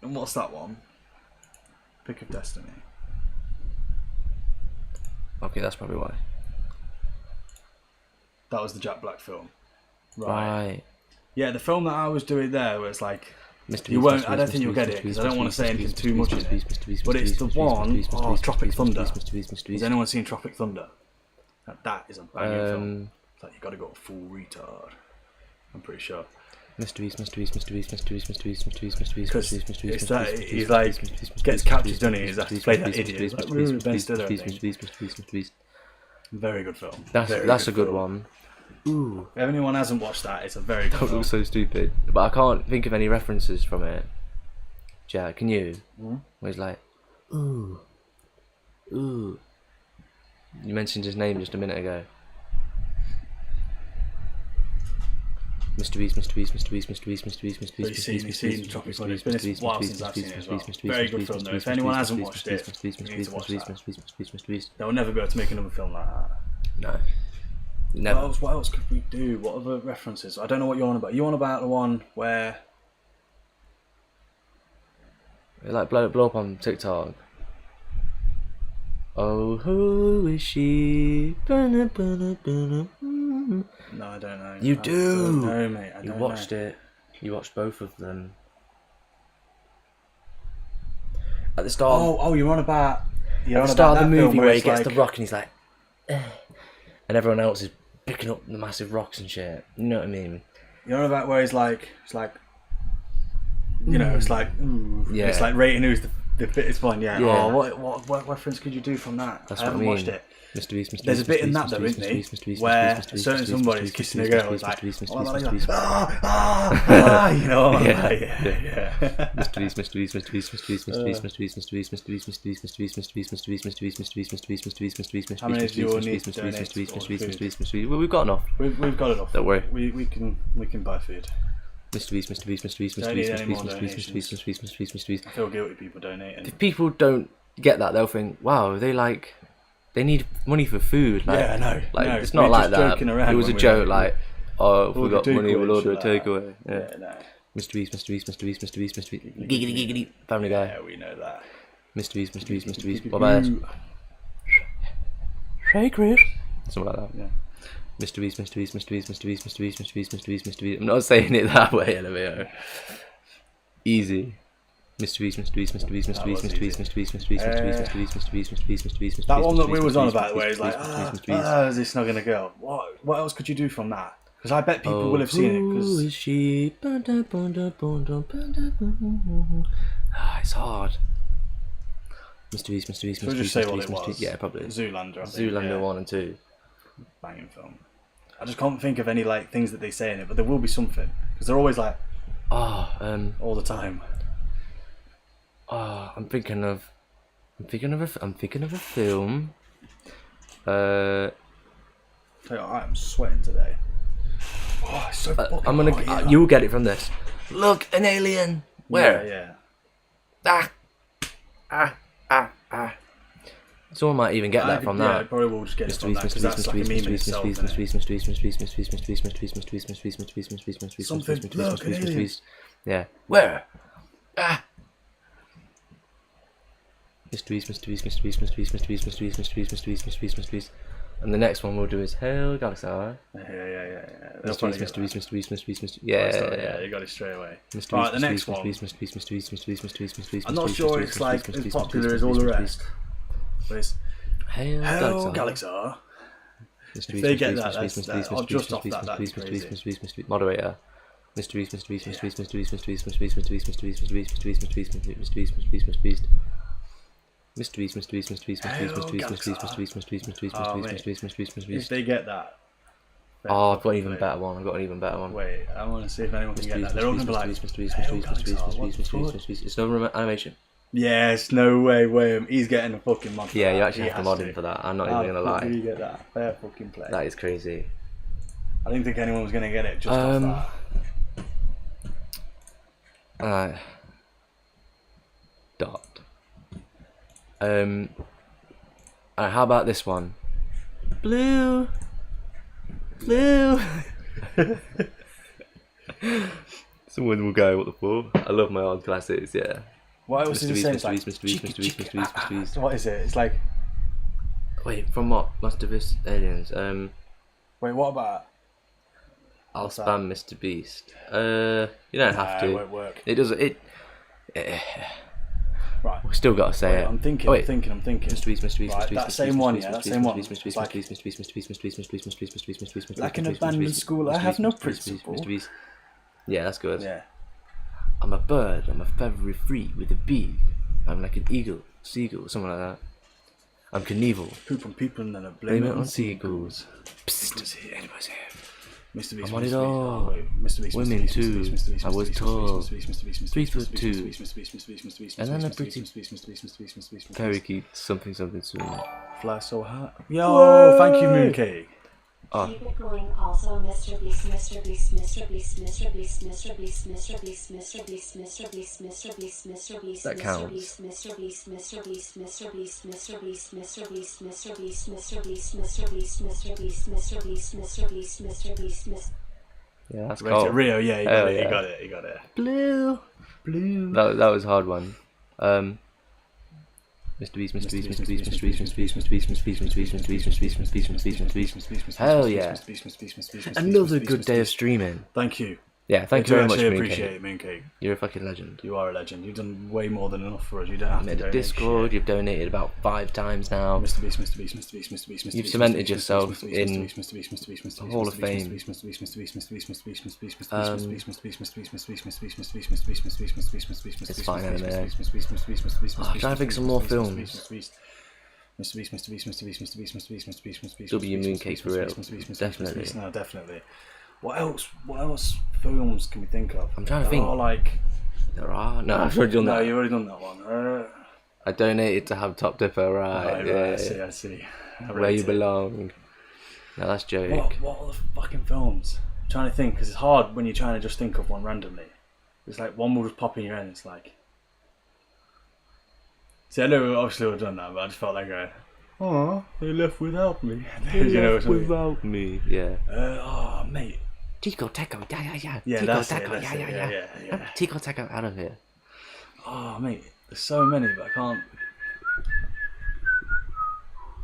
And what's that one? Pick of Destiny. Okay, that's probably why. That was the Jack Black film. Right. Yeah, the film that I was doing there was like. Mr. You won't. I don't think you'll get it because I don't want to say anything too much in it. But it's the one. Oh, Tropic Thunder. Has anyone seen Tropic Thunder? That is a banging film. It's like you got to go full retard. I'm pretty sure. Mr. Beast, Mr. Beast, Mr. Beast, Mr. Beast, Mr. Beast, Mr. Beast, Mr. Beast, Because Mr. Beast, it's that he's like gets captured, doesn't he? He's has to play that idiot. Ben Stiller, I think. Very good film. That's a good one. Ooh. If anyone hasn't watched that, it's a very good That film. looks so stupid. But I can't think of any references from it. Jack, can you? Where he's like, ooh. Ooh. You mentioned his name just a minute ago. Mr. Beast, Mr. Beast, Mr. Beast, Mr. Beast, Mr. Beast, Mr. Beast, Mr. Beast, Mr. Beast, Tropic Thunder. It's been a while since I've seen it as well. Very good film though. If anyone hasn't watched it, you need to watch that. They'll never be able to make another film like that. No. Never. What else could we do? What other references? I don't know what you're on about. You on about the one where Like blow up on TikTok. Oh, who is she? No, I don't know. You do. No, mate. You watched it. You watched both of them. At the start. Oh, you're on about. At the start of the movie where he gets the rock and he's like, and everyone else is picking up the massive rocks and shit. You know what I mean? You're on about where he's like, you know, it's like, yeah. It's like rating who's the fittest one. Yeah. Yeah. Oh, what reference could you do from that? That's I haven't what I mean. watched it. Mr. Beast, Mr. There's a Beast, bit Mr. in that Beast, though, Mr. isn't Beast, he? Mr. Beast, Where Mr. Beast, a certain Mr. somebody's Beast, kissing Mr. a Beast, girl. He's Mr. like, Beast, Mr. you Beast, know, yeah. Mr. Beast, Mr. Beast, Mr. Beast, Mr. Beast, Mr. Beast, Mr. Beast, Mr. Beast, Mr. Beast, Mr. Beast, Mr. Beast, Mr. Beast, Mr. Beast, Mr. Beast, Mr. Beast, Mr. Beast, Mr. Beast, Mr. Beast, Mr. Beast, Mr. Beast, How many do you need to donate Mr. Beast, for Mr. Beast, food? Mr. Beast, Mr. Beast. We've got enough. We've got enough. Don't worry. We can buy food. Mr. Beast, Mr. Beast, Mr. Beast, Mr. Don't Beast, need Mr. any Beast, more Mr. Beast, Mr. Beast, Mr. Beast, Mr. Beast, Mr. Beast. I feel guilty people donating. If people don't get that, they'll think, wow, they need money for food. Like, Yeah, I know. Like No, it's not we're like just that. joking around It was a when we joke. were- Like, oh, if we got Order money, we'll takeaway, order a shit like takeaway. Yeah. Yeah, no. Mr. Beast, Mr. Beast, Mr. Beast, Mr. Beast, Mr. Beast. Giggity, giggity. Family Guy. Yeah, we know that. Mr. Beast, Mr. Beast, Mr. Beast. What about that? Hey, Chris. Something like that. Yeah. Mr. Beast, Mr. Beast, Mr. Beast, Mr. Beast, Mr. Beast, Mr. Beast, Mr. Beast, Mr. Beast. I'm not saying it that way, LMAO. Easy. Mr. Beast, Mr. Beast, Mr. Beast, Mr. Beast, Mr. Beast, Mr. Beast, Mr. Beast, Mr. Beast, Mr. Beast, Mr. Beast, Mr. Beast, Mr. Beast, Mr. That Beast, one Mr. that we Beast, was Mr. on Beast, about Mr. where Beast, he's like, Mr. Beast. is this not gonna go? What else could you do from that? Because I bet people will have seen it. Who is Because she? It's hard. Mr. Beast, Mr. Beast, Should we Mr. just Beast, say Mr. what Beast, it Mr. was? Beast. Yeah, probably. Zoolander. I think, Zoolander yeah. 1 and 2. Banging film. I just can't think of any like things that they say in it, but there will be something because they're always like all the time. I'm thinking of a film. Tell you what, I am sweating today. Oh, it's so fucking I'm gonna. hot here. You'll get it from this. Look, an alien. Where? Yeah. Someone might even get that from Yeah, I that. probably will just get it Mr. from Beast, that Mr. because Beast, that's like a Mr. meme in Beast, Mr. itself. Beast, innit? Mr. Beast, Mr. Beast, Mr. Beast, Mr. Beast, Mr. Beast, Mr. Beast, Mr. Beast, Mr. Beast, Mr. Beast, Mr. Beast, Mr. Beast, Mr. Beast, Something. Mr. Beast, Look, Mr. an Beast, Mr. alien. Beast. Yeah. Where? Mr. Beast, Mr. Beast, Mr. Beast, Mr. Beast, Mr. Beast, Mr. Beast, Mr. Beast, Mr. Beast, Mr. Beast, Mr. Beast. And the next one we'll do is Hail Galaxy. Yeah. Mr. Beast, Mr. Beast, Mr. Beast, Mr. Beast, Mr. Yeah, you got it straight away. Mr. Right, the Beast, next Mr. one. Beast, Mr. Beast, Mr. Beast, Mr. Beast, Mr. Beast, Mr. Beast, I'm not sure it's like as popular as all the rest, but it's Hail Galaxy. Mr. If they get that, Mr. Beast, that's Mr. Beast, that. I'll Mr. just Beast, off Mr. that. Beast, That's Mr. Beast, crazy. Mr. Beast, Mr. Beast, moderator. Mr. Beast, Mr. Beast, Mr. Beast, Mr. Beast, Mr. Beast, Mr. Beast, Mr. Beast, Mr. Beast, Mr. Beast, Mr. Beast, Mr. Beast, Mr. Beast, Mr. Beast, Mr. Beast, Mr. Beast, Mr. Beast. Mr. Beast, Mr. Beast, Mr. Beast, Mr. Beast, Mr. Beast, Mr. Beast, Mr. Beast, Mr. Beast, Mr. Beast, Mr. Beast, Mr. Beast, Mr. Beast, Mr. Beast, Mr. If Beast. they get that. Oh, I've got an even better one. I've got an even better one. Wait, I want to see if anyone can Mr. get Beast, that. They're all Mr. going to be like, Beast, Mr. Beast, Mr. Beast, Mr. Beast, Mr. Beast, Mr. Beast, Mr. Beast. It's another animation. yes, no way. He's getting a fucking mod. Yeah, you actually have to mod in for that. I'm not even gonna How do lie. you get that? Fair fucking play. That is crazy. I didn't think anyone was going to get it just off that. Dot. How about this one? Blue. Someone will go, what the fuck? I love my old classics, yeah. What else Mr. is it Beast, saying? Mr. It's like, Beast, Mr. Beast, Mr. Beast, Mr. Beast, Mr. Beast. What is it? It's like, Wait, from what? Master Beast Aliens. wait, what about? I'll What's that? spam Mr. Beast. You don't have It to. won't work. It doesn't. Right. We still got to say Wait, it. I'm thinking. Oh, wait. I'm thinking. Mr. Beast, Mr. Beast, Right, Mr. Beast, that Mr. same Beast, one, Mr. yeah, Beast, that Mr. same Beast, one. Mr. Beast, It's Mr. like- Beast, Mr. Beast, Mr. Beast, Mr. Beast, Mr. Beast, Mr. Beast, Mr. Beast, Mr. Beast, Mr. Beast, Like an Mr. Beast, abandoned Mr. school, I Beast, have Mr. no Beast, Mr. Beast, principal. Mr. Beast. Yeah, that's good. Yeah. I'm a bird, I'm a feathery free with a beak. I'm like an eagle, seagull, something like that. I'm Knievel. Poop on people and then I Blame blame it it on on seagulls. seagulls. Psst, anybody's here. Mr. Beast, I want Mr. it Beast. all. Oh, wait. Mr. Beast, Women Mr. Beast, too. Mr. Beast, Mr. Beast, I was Mr. Beast, tall. Mr. Beast, Mr. Beast, Mr. 3 Beast, foot Mr. Beast, 2. Mr. Beast, Mr. Beast, Mr. Beast, Mr. Beast, And then Mr. a Beast, pretty Mr. Beast, Mr. Beast, Mr. Beast, Mr. Beast, Mr. Beast. parakeet something something soon. Fly so high. Yo, thank you, Mooncake. Oh. Keep it going. Also, Mr. Beast, Mr. Beast, Mr. Beast, Mr. Beast, Mr. Beast, Mr. Beast, Mr. Beast, Mr. Beast, Mr. Beast, Mr. Beast, That Mr. counts. Beast, Mr. Beast, Mr. Beast, Mr. Beast, Mr. Beast, Mr. Beast, Mr. Beast, Mr. Beast, Mr. Beast, Mr. Beast, Mr. Beast, Mr. Beast, Mr. Beast, Mr. Yeah, that's Rate it, cool. Rio, yeah, you got Hell it, yeah. you got it, you got it. Blue. Blue. That was a hard one. Mr. Beast, Mr. Beast, Mr. Beast, Mr. Beast, Mr. Beast, Mr. Beast, Mr. Beast, Mr. Beast, Mr. Beast, Mr. Beast, Mr. Beast, Mr. Beast, Mr. Beast. Hell yeah. Another good day of streaming. Thank you. Yeah, thank you very much, I appreciate Mooncake. it, Mooncake. You're a fucking legend. You are a legend. You've done way more than enough for us. You don't have You to made a donate Discord, shit. you've donated about 5 times now. Mr. Beast, Mr. Beast, Mr. Beast, Mr. Beast, Mr. You've Beast, cemented Mr. Beast, yourself Mr. Beast, in Mr. Beast, Mr. Beast, Mr. Beast, Mr. Beast, the Hall of Mr. Beast, Fame. Mr. Beast, Mr. Beast, Mr. Beast, Mr. Beast, Mr. Beast, Mr. Beast, Mr. Beast, Mr. Beast, Mr. Beast, Mr. Beast, Mr. Beast, Mr. Beast, Mr. Beast, Mr. Beast, Mr. Beast, Mr. Beast, Mr. Beast, Mr. Beast, It's Mr. fine, Beast, anime. Mr. Beast, Mr. Beast, Mr. Beast, Mr. Beast, I'm trying to think some more films. Mr. Beast, Mr. Beast, Mr. Beast, Mr. Beast, Mr. Beast, Mr. Beast, Mr. Beast, Mr. Beast, W Mooncake for real. Definitely. No, definitely. What else films can we think of? I'm trying to think. Oh, like There are? No, I've already done no, that. you've already done that one. I donated to have Top Dipper, right? Right, Yeah, I see. Where you belong. No, that's joke. What other fucking films? I'm trying to think because it's hard when you're trying to just think of one randomly. It's like one will just pop in your head. And it's like, see, I know obviously we've done that, but I just felt like going, oh, they left without me. You know what I mean? Without me, yeah. Oh, mate. Tico Taco, yeah. Yeah, Tico that's it, Taco, that's it, yeah. Tico Taco out of here. Oh, mate. There's so many, but I can't.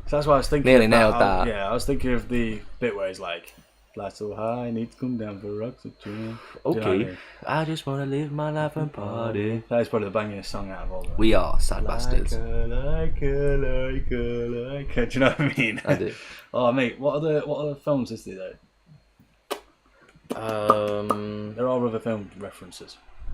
So that's why I was thinking. Nearly of nailed that. Yeah, I was thinking of the bit where it's like, fly so high, need to come down for oxygen. Do you know what I Okay. mean? I just wanna live my life and party. That is probably the bangingest song out of all of them. We are sad bastards. Like a. Do you know what I mean? I do. Oh, mate, what other films is there though? There are other film references.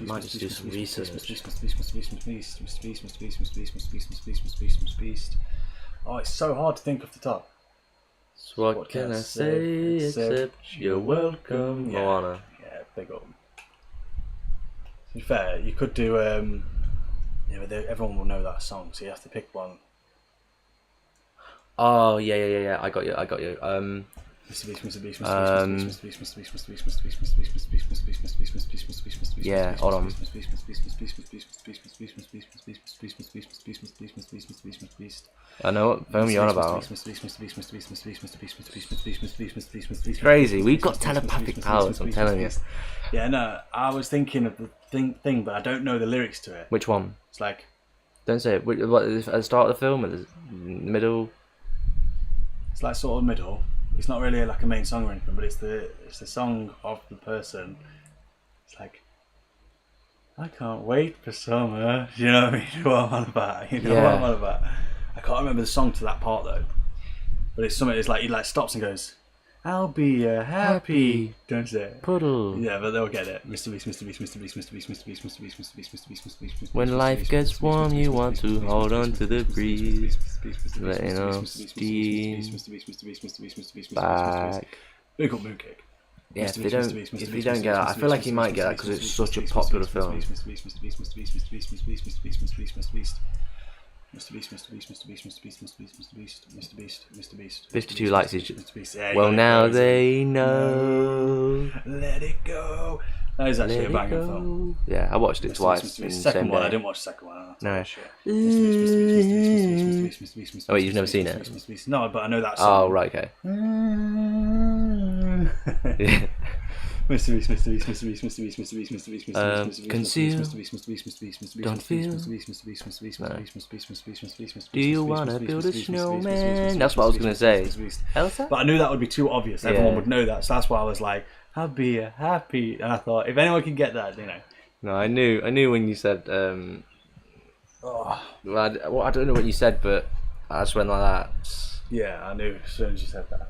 might just do some research. Mrbeast. Oh, it's so hard to think off the top. So what can I say except you're welcome, Moana? Yeah, big up. To be fair, you could do yeah, but everyone will know that song, so you have to pick one. Oh yeah. I got you. Mrbeast. Yeah, hold on. I know what film you're on about. It's crazy. We've got telepathic powers, I'm telling you. Yeah, no, I was thinking of the thing, but I don't know the lyrics to it. Which one? It's like, Don't say it. What, at the start of the film, at the middle? it's like sort of middle. It's not really like a main song or anything, but it's the song of the person. It's like, I can't wait for summer. You know what I mean? What I'm on about. You know what I'm on about. I can't remember the song to that part though. But it's something. It's like he like stops and goes, "I'll be happy." Don't say it. Puddle. Yeah, but they'll get it. Mrbeast. When life gets warm, you want to hold on to the breeze. Letting off steam. Back. Big up Mooncake. Yeah, if they don't get that, I feel like he might get that because it's such a popular film. Mrbeast. 52 likes is just, Yeah, well, yeah, now crazy. they know. Let it go. That is actually a banger film. Yeah, I watched it twice in the Second same one, I day. didn't watch the second one. No. Shit. Oh wait, you've never seen it? No, but I know that song. Oh right, okay. Yeah. Mrbeast. Conceal. Don't feel. Do you wanna build a snowman? That's what I was gonna say. Elsa? But I knew that would be too obvious. Everyone would know that, so that's why I was like, "I'll be happy." And I thought, if anyone can get that, you know. No, I knew when you said. Well, I don't know what you said, but I just went like that. Yeah, I knew as soon as you said that.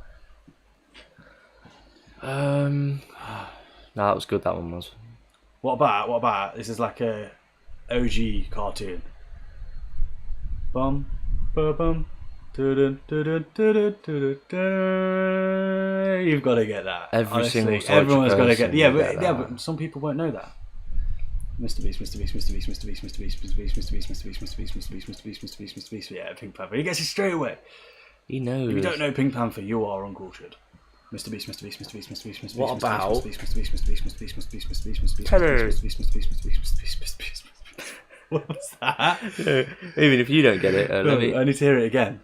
No, that was good. That one was. What about? This is like a OG cartoon. Bum, ba bum, dun dun dun. You've got to get that. Every single everyone's got to get. Yeah, person but some people won't know that. Mrbeast. Yeah, Pink Panther. He gets it straight away. He knows. If you don't know Pink Panther, you are uncultured. Mrbeast. What about? What was that? Even if you don't get it, I need to hear it again.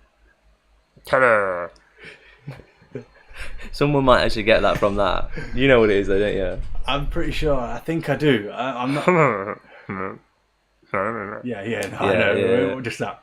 Someone might actually get that from that. You know what it is, though, don't you? I'm pretty sure. I think I do. I'm not. Yeah. No, I know. Yeah. Just that.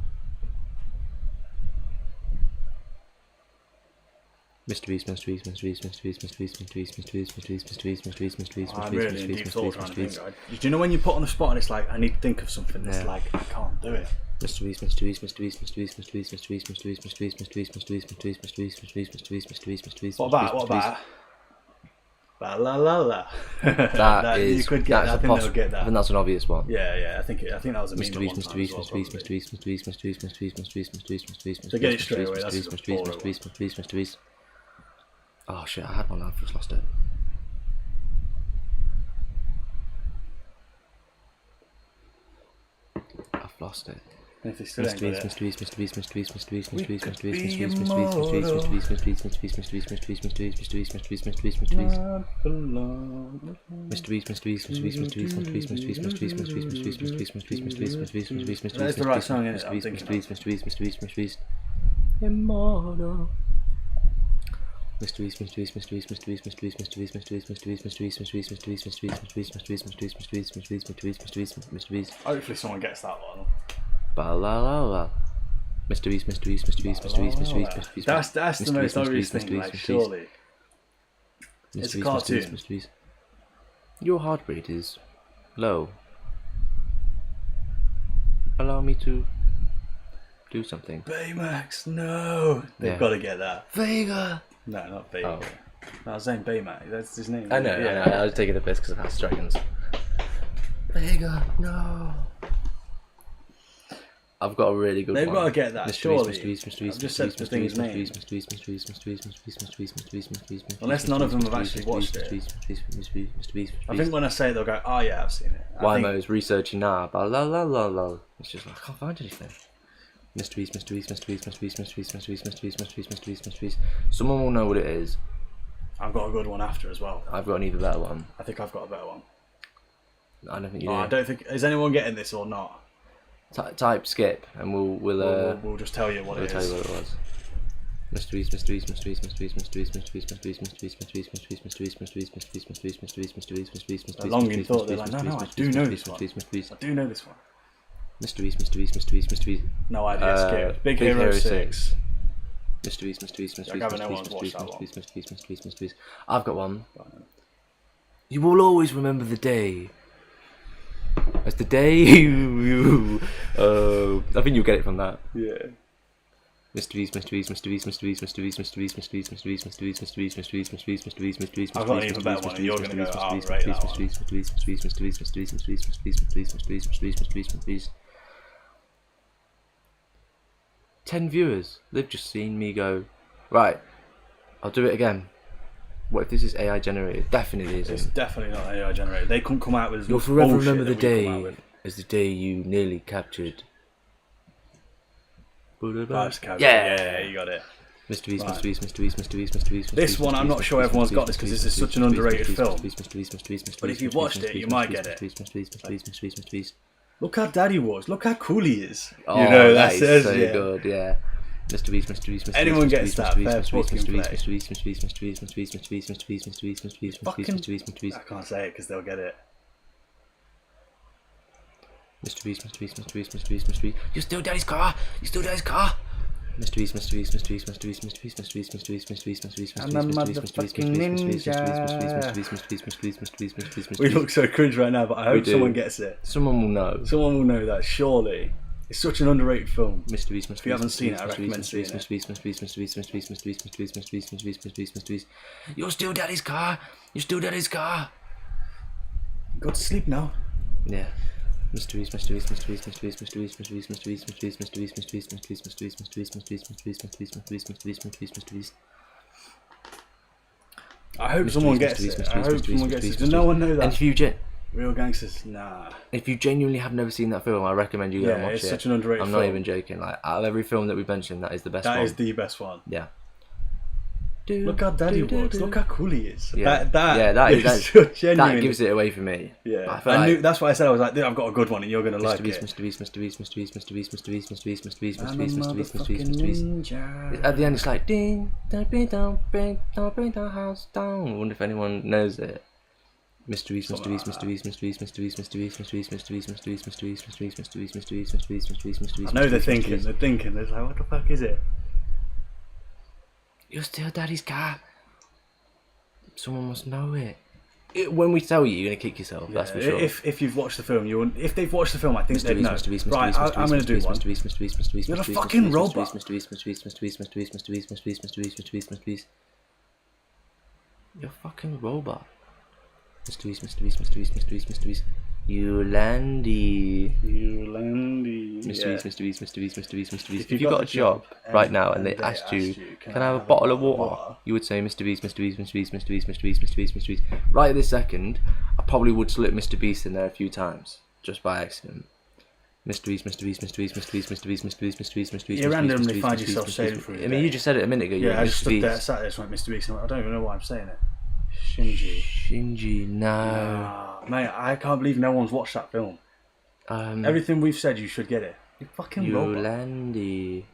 Mrbeast, Mrbeast, Mrbeast, Mrbeast, Mrbeast, Mrbeast, Mrbeast, Mrbeast, Mrbeast, Mrbeast, Mrbeast, I'm really in deep thought trying to think. Mrbeast, Do you know when you put on the spot and it's like I need to think of something that's Yeah. like I can't do it. Mrbeast, Mrbeast, Mrbeast, Mrbeast, Mrbeast, Mrbeast, Mrbeast, Mrbeast, Mrbeast, Mrbeast, Mrbeast, Mrbeast, Mrbeast, Mrbeast, Mrbeast, Mrbeast. What about? La la la la. That is. You could get. I think they'll get I that. think that's an obvious one. Yeah. I think that was a meme. Mrbeast, Mrbeast, Mrbeast, Mrbeast, Mrbeast, Mrbeast, Mrbeast, Mrbeast, Mrbeast, Mrbeast, To get it straight away, that's just a Mrbeast, baller Mrbeast, Mrbeast, Mrbeast. Oh shit! I had one. I've just lost it. I've lost it. If they still ain't got it. Mrbeast, Mrbeast, Mrbeast, Mrbeast, Mrbeast, Mrbeast, Mrbeast, be Mrbeast, immortal. Mrbeast, Mrbeast, Mrbeast, Mrbeast, Mrbeast, Mrbeast, Mrbeast, Mrbeast, Mrbeast, Mrbeast, Mrbeast, Mrbeast. Mrbeast, Mrbeast, Mrbeast, Mrbeast, Mrbeast, Mrbeast, Mrbeast, Mrbeast, Mrbeast, Mrbeast, Mrbeast, Mrbeast, Mrbeast, Mrbeast, That's the right song, isn't it? I'm Mrbeast, thinking Mrbeast, Mrbeast, Mrbeast, Mrbeast. Immortal. Mrbeast, Mrbeast, Mrbeast, Mrbeast, Mrbeast, Mrbeast, Mrbeast, Mrbeast, Mrbeast, Mrbeast, Mrbeast, Mrbeast, Mrbeast, Mrbeast, Mrbeast, Mrbeast, Mrbeast, Mrbeast, Mrbeast. Hopefully someone gets that one. Ba la la la. Mrbeast, Mrbeast, Mrbeast, Mrbeast, Mrbeast, Mrbeast. That's the most obvious thing, like, surely. It's a cartoon. Your heart rate is low. Allow me to do something. Baymax, no! They've Yeah. got to get that. Vega! No, not Baymax. Oh. No, I was saying Baymax. That's his name. I know, I was taking the piss because of House Dragons. Vega, no! I've got a really good They've one. got to get that, surely. Mrbeast, I've just said the thing's name. Mrbeast. Unless none of them have actually watched it. Mrbeast. I think when I say it, they'll go, oh yeah, I've seen it. I think- Wymo's researching now, but la la la la. It's just like, I can't find anything. Mrbeast. Someone will know what it is. I've got a good one after as well. I've got an even better one. I think I've got a better one. I don't think you Oh, I do. don't think. Is anyone getting this or not? Type skip and We'll just tell you what we'll it tell you is. what it was. Mrbeast. They're long in thought. They're like, no, I do know this one. I do know this one. Mrbeast. No idea. Skip. Big Hero 6. Mrbeast. I've got one. You will always remember the day. As the day you I think you'll get it from that. Yeah. Mrbeast. I've got an even better one, and you're gonna go, oh, right, that one. 10 viewers. They've just seen me go, right, I'll do it again. What if this is AI generated? Definitely It's isn't. definitely not AI generated. They couldn't come out with. You'll forever bullshit remember the that we come out day with. as the day you nearly captured. Yeah, you got it. Mrbeast. This one, I'm not sure everyone's got this because this is such an underrated film. But if you've watched it, you might get it. Look how daddy was. Look how cool he is. Oh, You know, that that's is so yeah. good, yeah. Mrbeast. Anyone gets that, fair fucking play. Mrbeast. I can't say it because they'll get it. Mrbeast. You steal daddy's car. Mrbeast, Mrbeast, Mrbeast, Mrbeast, Mrbeast, Mrbeast, Mrbeast, Mrbeast, Mrbeast, I'm a motherfucking Mrbeast. We look so cringe right now, but I hope someone gets it. Someone will know. Someone will know that, surely. It's such an underrated film. Mrbeast, If you haven't seen it, I recommend seeing it. Mrbeast. You're still daddy's car. You're still daddy's car. Go to sleep now. Yeah. Mrbeast, Mrbeast, Mrbeast, Mrbeast, Mrbeast, Mrbeast, Mrbeast, Mrbeast, Mrbeast, Mrbeast, Mrbeast, Mrbeast, Mrbeast, Mrbeast, Mrbeast, Mrbeast, Mrbeast, Mrbeast. I hope someone gets it. I hope someone gets it. Does no one know And that? if you Real Gangsters? Nah. if you genuinely have never seen that film, I recommend you go and Yeah, watch it's it. such an underrated I'm not film. even joking. Like out of every film that we've mentioned, that is the best one. That is the best one. Yeah. Look how daddy walks. Look how cool he is. Yeah. That is so genuine. that gives it away for me. Yeah, I feel I knew. like That's why I said I was like, I've got a good one, and you're gonna like Mrbeast, it. Mrbeast, Mrbeast, Mrbeast, Mrbeast, Mrbeast, Mrbeast, Mrbeast, I'm a Mrbeast, Mrbeast, Mrbeast, motherfucking Mrbeast. ninja. At the end, it's like ding, don't bring the house down. I wonder if anyone knows it. Mrbeast, Mrbeast, Mrbeast, Mrbeast, Mrbeast, Mrbeast, Mrbeast, Mrbeast, Mrbeast, Mrbeast, Mrbeast, Mrbeast, Mrbeast, Mrbeast, Mrbeast, Mrbeast. I know they're thinking. They're like, what the fuck is it? You're still daddy's car. Someone must know it. When we tell you, you're gonna kick yourself. That's for sure. If you've watched the film, if they've watched the film, I think they'd know. Mrbeast, Right, I'm gonna do one. You're a fucking robot. You're a fucking robot. Mrbeast. You landy. Mrbeast. If you got a job right now and they asked you, can I have a bottle of water? You would say Mrbeast. Right this second, I probably would slip Mrbeast in there a few times, just by accident. Mrbeast. You randomly find yourself saying it through. I mean, you just said it a minute ago. Yeah, I just stood there, sat there, just went Mrbeast. And I don't even know why I'm saying it. Shinji, no. Ah, mate, I can't believe no one's watched that film. Everything we've said, you should get it. You fucking robot. Landy.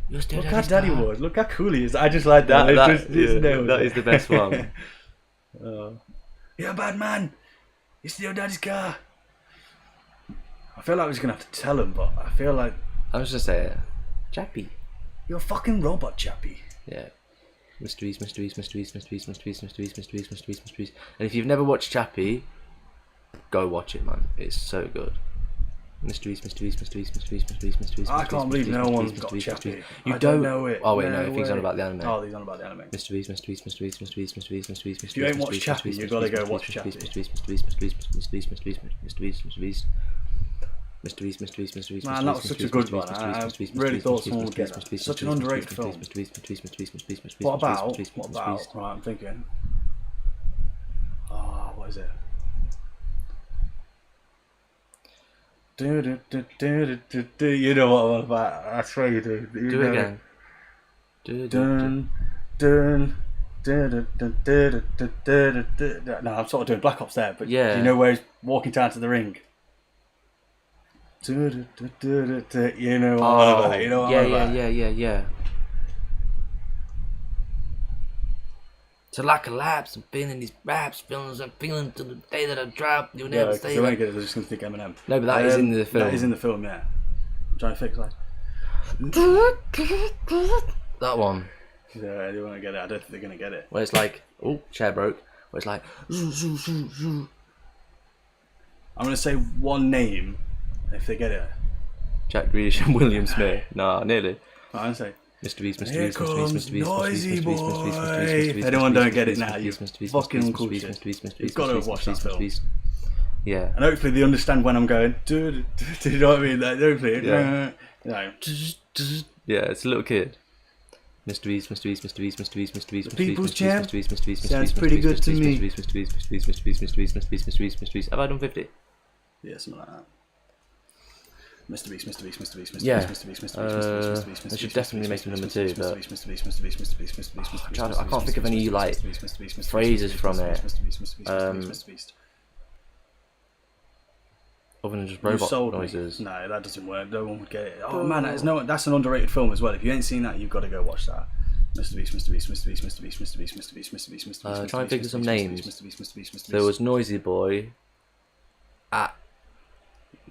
You're still Look how daddy was. Look how cool he is. I just like that. That is the best one. You're a bad man. You steal daddy's car. I feel like I was gonna have to tell him, but I feel like I was just saying, Chappie. you're a fucking robot, Chappie. Yeah. Mrbeast. And if you've never watched Chappie, go watch it, man. It's so good. Mrbeast. I can't believe no one's got Chappie. You I don't know it. Oh wait, no. If he's on about the anime. Oh, he's on about the anime. Mrbeast. If you ain't watched Chappie, you gotta go watch Chappie. Mrbeast. Man, that was such a good one. I really thought someone would get that. Such an underrated film. What about? Right, I'm thinking. Oh, what is it? You know what I'm on about. I swear you do. Do it again. No, I'm sort of doing Black Ops there, but Yeah. do you know where he's walking down to the ring? You know what I'm on about. You know what I'm on about. Yeah. So like a lapse, I'm feeling these raps, feelings I'm feeling to the day that I drop. You'll never Yeah, say because they won't that. get it. They're just going to think Eminem. No, but that is in the film. That is in the film, yeah. I'm trying to fix that. That one. Yeah, they won't get it. I don't think they're going to get it. Where it's like, oh, chair broke. Where it's like, I'm going to say one name if they get it. Jack Grealish and William Smith. Nah, nearly. I'm going to say, Mrbeast. here comes Noisy Boy. If anyone don't get it now, you fucking uncool shit. You've got to have watched that film. Yeah. And hopefully they understand when I'm going, do you know what I mean? Like, hopefully, Yeah. you know. Yeah, it's a little kid. Mrbeast. The People's Champ sounds pretty good to me. Mrbeast. Have I done 50? Yeah, something like that. Mrbeast. Yeah. Mrbeast. I should definitely make him number 2, but I I can't think of any like phrases from it. Other than just robot noises. No, that doesn't work. No one would get it. Oh man, that's an underrated film as well. If you ain't seen that, you've got to go watch that. Mrbeast. Try and think of some names. There was Noisy Boy.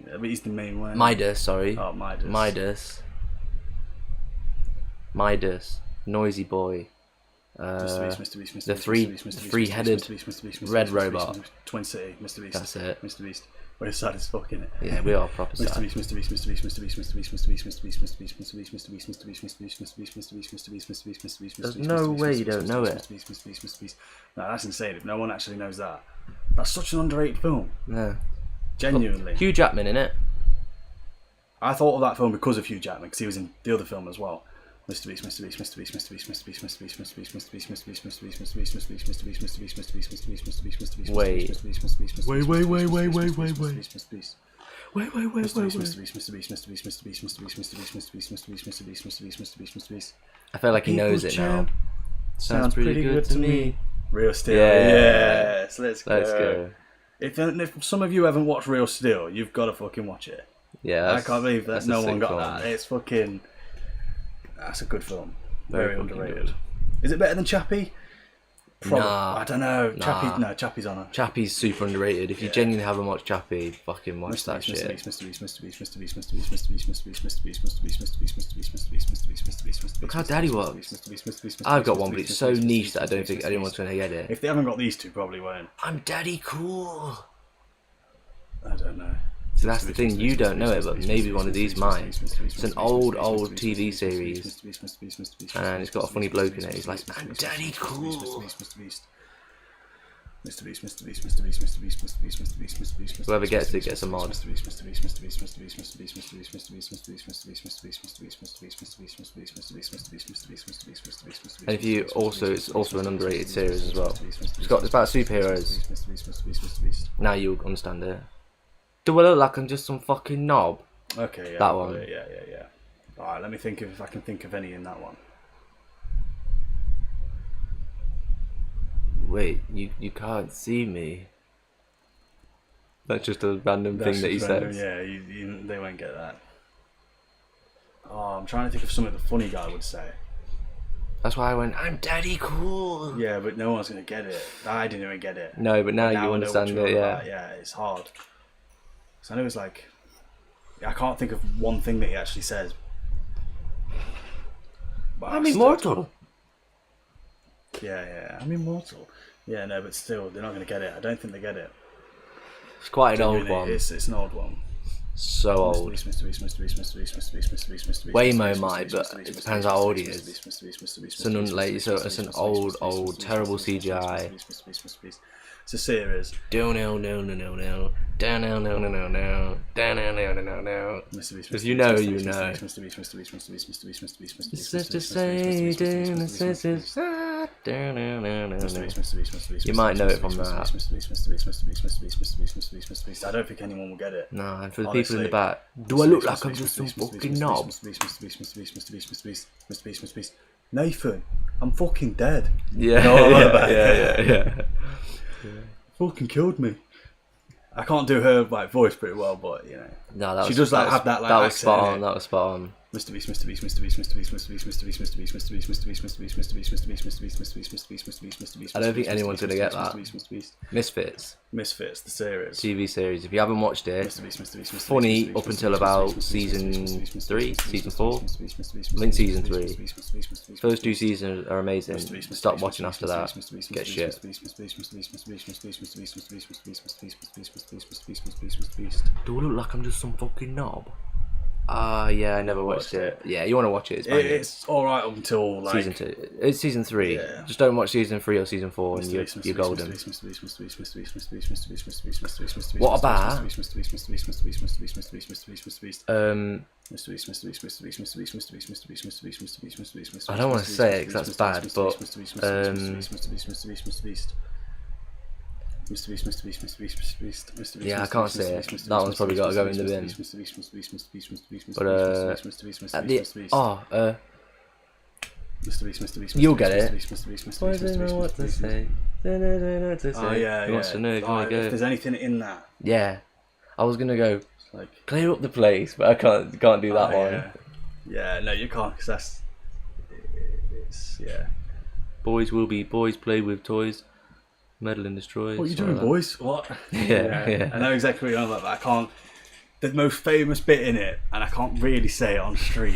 Yeah, but he's the main one. Midas, sorry. Oh, Midas. Midas. Midas, Noisy Boy, the three-headed red robot. Twin City, Mr. Beast. That's it. Mr. Beast. We're sad as fuck, innit? Yeah, we are proper sad. Mr. Beast, Mr. Beast, Mr. Beast, Mr. Beast, Mr. Beast, Mr. Beast, Mr. Beast, Mr. Beast, Mr. Beast, Mr. Beast, Mr. Beast, Mr. Beast, Mr. Beast, Mr. Beast, Mr. Beast, Mr. Beast, Mr. Beast, Mr. Beast, There's no way you don't know it. Mr. Beast, Mr. Beast, Mr. Beast. No, that's insane. If no one actually knows that, that's such an underrated film. Yeah. Genuinely. Hugh Jackman in it. I thought of that film because of Hugh Jackman, because he was in the other film as well. Mr. Beast, Mr. Beast, Mr. Beast, Mr. Beast, Mr. Beast, Mr. Beast, Mr. Beast, Mr. Beast, Mr. Beast, Mr. Beast, Mr. Beast, Mr. Beast, Mr. Beast, Mr. Beast, Mr. Beast, Mr. Beast, Mr. Beast, Mr. Beast, Wait. Mr. Beast, Mr. Beast, Mr. Beast, Wait. I feel like he knows it now. Sounds pretty good to me. Real Steel. Yeah. Yes, let's go. If some of you haven't watched Real Steel, you've got to fucking watch it. Yeah, I can't believe that no one got film. that. It's fucking. That's a good film. Very Very fucking underrated. good. Is it better than Chappie? Nah. I don't know. Nah. Chappie's on it. Chappie's super underrated. If you genuinely haven't watched Chappie, fucking watch that shit. Look how daddy was. I've got one, but it's so niche that I don't think anyone's going to get it. If they haven't got these two, probably won't. I'm daddy cool. I don't know. So that's the thing, you don't know it, but maybe one of these might. It's an old TV series, and it's got a funny bloke in it. He's like, I'm daddy cool. Whoever gets it gets a mod. And if you also, it's also an underrated series as well. It's about superheroes. Now you'll understand it. Do I look like I'm just some fucking knob? Okay, yeah. That one. Yeah. Alright, let me think if I can think of any in that one. Wait, you can't see me. That's just a random thing that he says. Yeah, they won't get that. Oh, I'm trying to think of something the funny guy would say. That's why I went, I'm daddy cool. Yeah, but no one's going to get it. I didn't even get it. No, but now you I know understand what it, you're on yeah. about. Yeah, it's hard. So I know it's like... I can't think of one thing that he actually says. But I'm immortal. Yeah, I'm immortal. Yeah, no, but still, they're not going to get it. I don't think they get it. It's quite an old Genuinely, one. It's an old one. So old. Waymo might, but it depends how old he is. It's an old, terrible CGI. It's a series. No. Because you know. You might know it from that. I don't think anyone will get it. No, and for the people in the back, do I look like I'm just some fucking knob? Mr. Beast. Nathan, I'm fucking dead. Yeah. Fucking killed me. I can't do her like voice pretty well, but you know. No, that she was, does like that have that like that was accent, spot on. innit? That was spot on. Mr. Beast, Mr. Beast, Mr. Beast, Mr. Beast, Mr. Beast, Mr. Beast, Mr. Beast, Mr. Beast, Mr. Beast, Mr. Beast, Mr. Beast, Mr. Beast, Mr. Beast, Mr. Beast, Mr. Beast, Mr. Beast. I don't think anyone's gonna get that. Misfits. Misfits, the series. TV series. If you haven't watched it, Mr. Beast, Mr. Beast, Mr. funny Beast, up Mr. until Beast, about Mr. Beast, season Mr. Beast, 3, Mr. Beast, season Mr. 4. Beast, Mr. Beast, Mr. Beast, I think season Mr. 3. Beast, Mr. Beast, Mr. Beast, First 2 seasons are amazing. Mr. Beast, Stop Mr. watching Beast, after Mr. that. Beast, Mr. Beast, Get Mr. shit. Beast, Mr. Beast, Mr. Beast, Mr. Beast, Mr. Beast, Mr. Beast, Mr. Beast, Mr. Beast, Mr. Beast, Mr. Beast, Mr. Beast, Mr. Beast, Mr. Beast, Mr. Beast. Do I look like I'm just some fucking knob? Yeah, I never watched it. Yeah, you want to watch it. It's alright up until like season 2. It's season 3. Yeah. Just don't watch season 3 or season 4 and you're golden. What about I don't want to say it because that's bad, but yeah, I can't say it. That one's probably got to go in the bin. But you'll get it. I don't know what to say. Oh yeah, He wants to know if you want to if go. there's anything in that, Yeah, I was gonna go like clear up the place, but I can't do that one. Yeah, no, you can't because it's Boys will be boys. Play with toys. Meddle and destroy. What are you doing, boys? What? Yeah. I know exactly what you're on about, but I can't. The most famous bit in it, and I can't really say it on stream.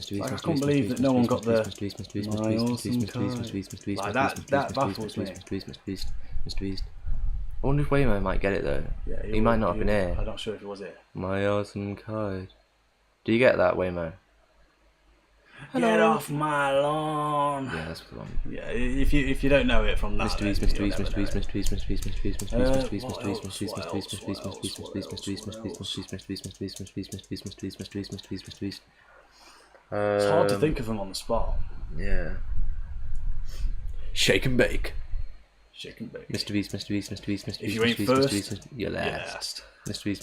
Like, I can't believe that no one got the My Awesome Kite. Like that baffles me. Mrbeast. I wonder if Waymo might get it though. Yeah, He might not have been here. I'm not sure if it was it. My Awesome Kite. Do you get that, Waymo? Get off my lawn. Yeah, that's the one. Yeah, if you don't know it from that. Mrbeast. It's hard to think of them on the spot. Yeah. Shake and bake. Shake and bake. Mrbeast. If you ain't first, you're last. Mrbeast.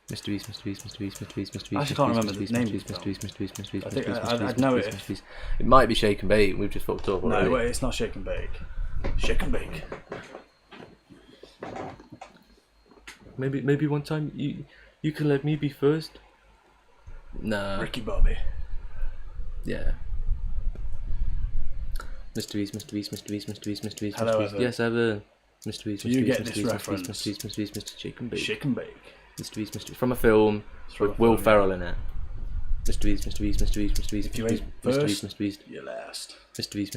I actually can't remember the name of the film. I'd know it. It might be Shake and Bake. We've just fucked up already. No, wait, it's not Shake and Bake. Shake and Bake. Maybe one time you can let me be first. Nah. Ricky Bobby. Yeah. Mrbeast. Hello, Evan. Yes, Evan. Mrbeast. Do you get this reference? Mrbeast. Shake and Bake. Shake and Bake. Mrbeast. From a film with Will Ferrell in it. Mrbeast. If you ain't first, Mrbeast. you're last. Mrbeast.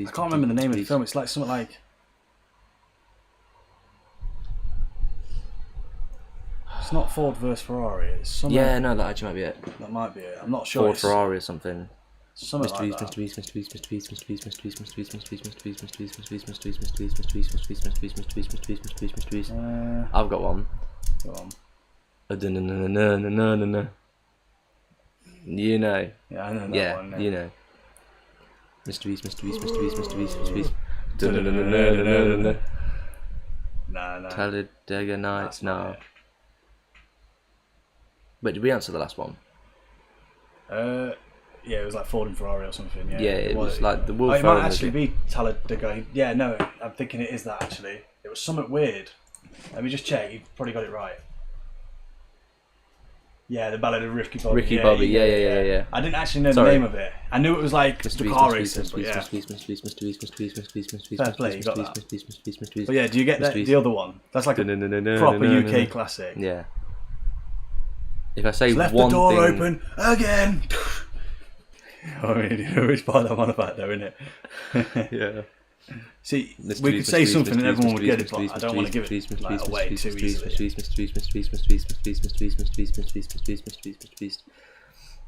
I can't remember the name of the film. It's like something like. It's not Ford versus Ferrari. It's something. Yeah, no, that actually might be it. That might be it. I'm not sure. Ford Ferrari or something. Something like that. I've got one. Go on. You know. Yeah, I know that Yeah, one. you know. Mrbeast. No. Talladega Nights. That's not No. it. But did we answer the last one? Yeah, it was like Ford and Ferrari or something. Yeah, Yeah, it was like the Will it Ferrell might actually movie. be Talladega. Yeah, no, I'm thinking it is that actually. It was something weird. Let me just check. You've probably got it right. Yeah, the Ballad of Ricky Bobby. Ricky Bobby, yeah. I didn't actually know Sorry. the name of it. I knew it was like the car racing, but yeah. Fair play, you got that. But yeah, do you get that? The other one? That's like a proper UK classic. Yeah. If I say Left one the door thing, open again. I mean, you know which part I'm on about, though, innit? yeah. See, we could say something and everyone would get it, but I don't want to give it like, away too easily.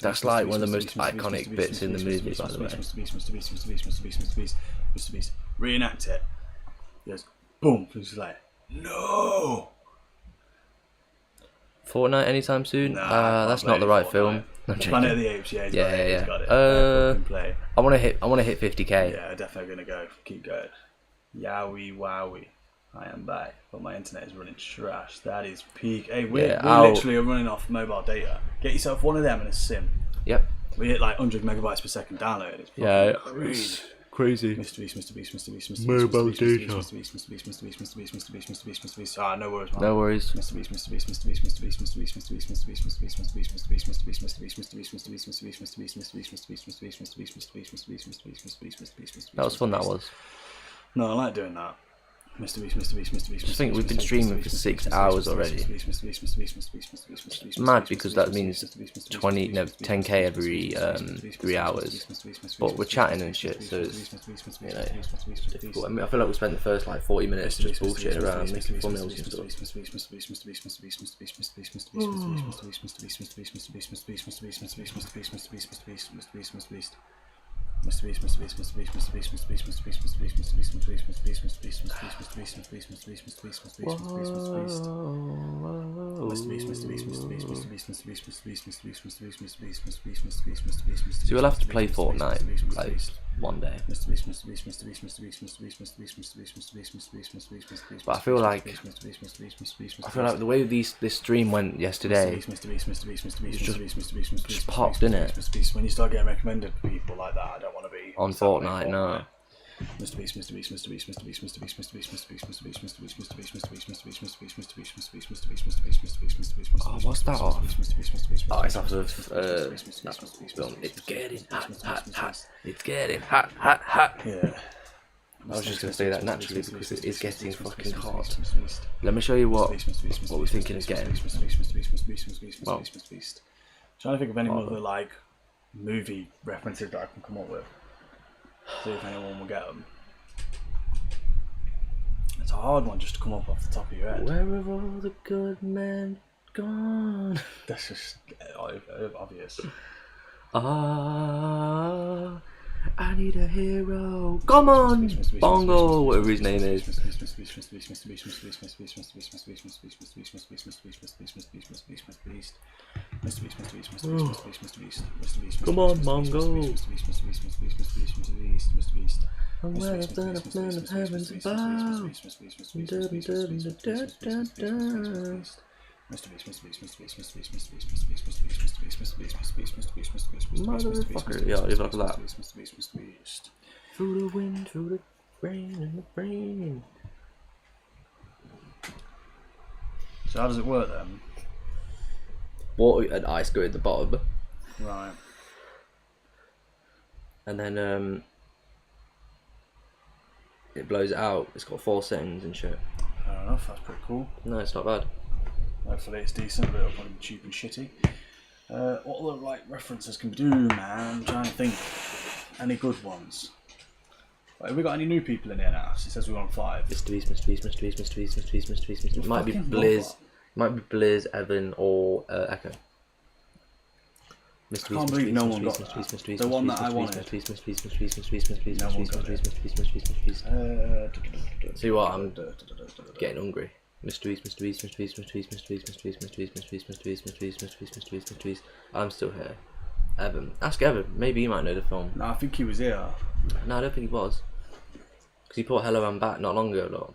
That's like one of the most iconic bits in the movie, by the way. Mr. Beast. Reenact it. He goes, boom. He's like, no. Fortnite anytime soon? Nah, that's not the right film. I'm Planet of joking. the Apes, yeah, he's Yeah. got it. Play. I want to hit 50k. Yeah, definitely gonna go. Keep going. Yowie wowie. I am back, but my internet is running trash. That is peak. Hey, we're literally running off mobile data. Get yourself one of them and a sim. Yep. We hit like 100 megabytes per second download. It's Crazy. Mr. Beast. Mobile data. Mr. Beast. Ah, no worries, man. No worries. Mr. Beast. That was fun, that was. No, I like doing that. Mr. Beast. I think we've been streaming for 6 hours already. It's mad because that means 10k every 3 hours. But we're chatting and shit, so it's difficult. I mean, I feel like we spent the first like 40 minutes just bullshitting around, making thumbnails and stuff. So we'll have to play Fortnite like one day. But I feel like the way this stream went yesterday just popped, didn't it? When you start getting recommended to people like that, I don't want to be on Fortnite, no. Mr. Beast. Oh, what's that off? Oh, it's off of film. It's getting hot. It's getting hot. Yeah. I was just going to say that naturally because it is getting fucking hot. Let me show you what we're thinking of getting. Well, trying to think of any other like movie references that I can come up with. See if anyone will get them. It's a hard one just to come up off the top of your head. Where have all the good men gone? That's just obvious. I need a hero. Come on, Bongo, whatever his name is. Come on, Mongo. I'm well up and up and of heavens above. Motherfucker, yeah, leave it like that. Through the wind, through the rain and the rain. So how does it work then? Water and ice go at the bottom. Right. And then it blows it out. It's got 4 settings and shit. Fair enough, that's pretty cool. No, it's not bad. Hopefully it's decent, but it'll probably be cheap and shitty. What other like references can we do, man? I'm trying to think. Any good ones? Right, have we got any new people in here now? It says we're on 5. Mr. Beast. It might be Blizz. Might be Blizz, Evan, or Echo. I can't believe no one got that. The one that I wanted. See what? I'm getting hungry. Mr. Beast. I'm still here. Evan. Ask Evan. Maybe he might know the film. No, I think he was here. No, I don't think he was. Because he put Hello, I'm Back not long ago, though.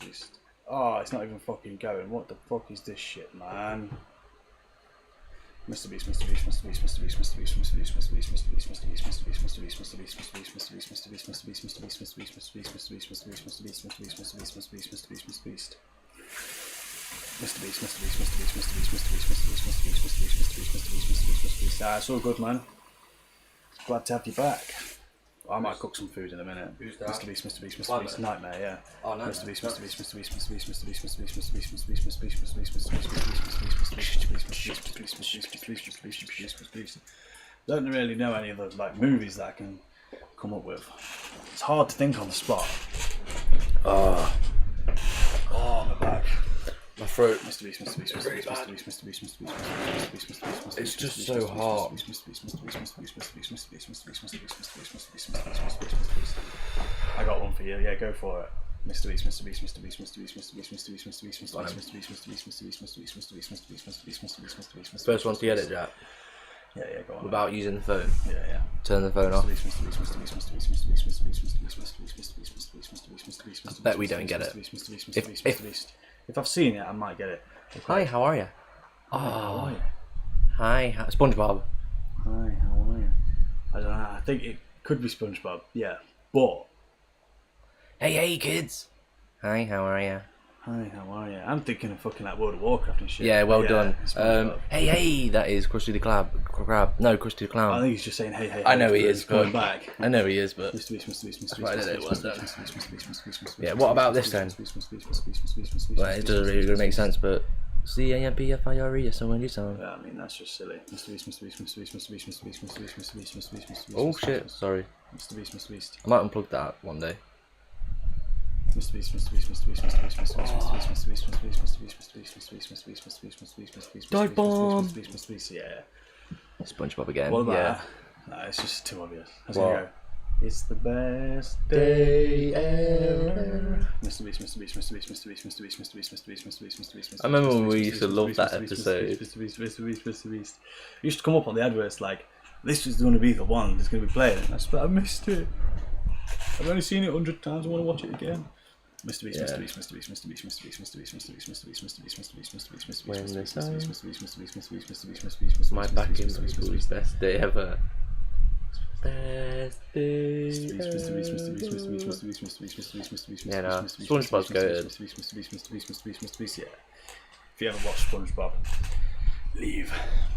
Beast. Oh, it's not even fucking going. What the fuck is this shit, man? Mr. Beast. Ah, it's all good, man. Glad to have you back. I might cook some food in a minute. Who's that? Mr. Beast, Nightmare, yeah. Oh, no. Mr. Beast. Don't really know any other like movies that I can come up with. It's hard to think on the spot. Oh, my back. My throat. Mr. Beast. It's just so hard. I got one for you. Yeah, go for it. Mr. Beast. First one to get it, Jack. Yeah, go on. Without using the phone. Yeah. Turn the phone off. I bet we don't get it. If I've seen it, I might get it. Hi, how are you? How are you? Hi, SpongeBob. Hi, how are you? I don't know. I think it could be SpongeBob. Yeah, but Hey, kids. Hi, how are you? hi, how are you? I'm thinking of fucking like World of Warcraft and shit. Yeah, well done. SpongeBob. Hey, that is Krusty the Crab. No, Krusty the I Clown. think he's just saying hey. I know he is, coming but back. I know he is, but Mr. Beast. why I did it once then. Yeah, what about this then? Well, it doesn't really make sense, but CAMPFIRE is someone you sound. Yeah, I mean that's just silly. Mr. Beast. Oh shit, sorry. Mr. Beast. I might unplug that one day. Mr. Beast. Dive bomb. Yeah. SpongeBob again. What about Yeah. that? No, it's just too obvious. How's it What? go? It's the best day ever. Mr. Beast. I remember when we used to love that episode. Mr. Beast. It used to come up on the adverts like, this is going to be the one that's going to be playing it. I missed it. I've only seen it 100 times. I want to watch it again. Mr. Beast. My back in Liverpool's best day ever. Best day ever. Yeah, no, SpongeBob's goated. Yeah. If you ever watch SpongeBob, leave.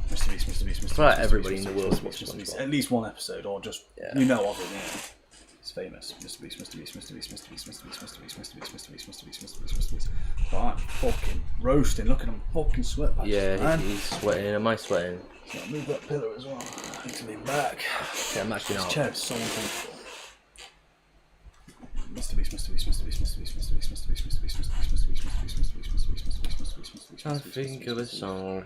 Mr. Beast. I feel like everybody in the world watches SpongeBob. At least one episode, or just Yeah. you know of it. Yeah. It's famous. Mr. Beast. Alright, fucking roasting. Look at him fucking sweat. Yeah, man. he's sweating. Am I sweating? Gotta move that pillow as well. I need to lean back. Yeah, I'm actually This not. chair is so uncomfortable. I think of a song.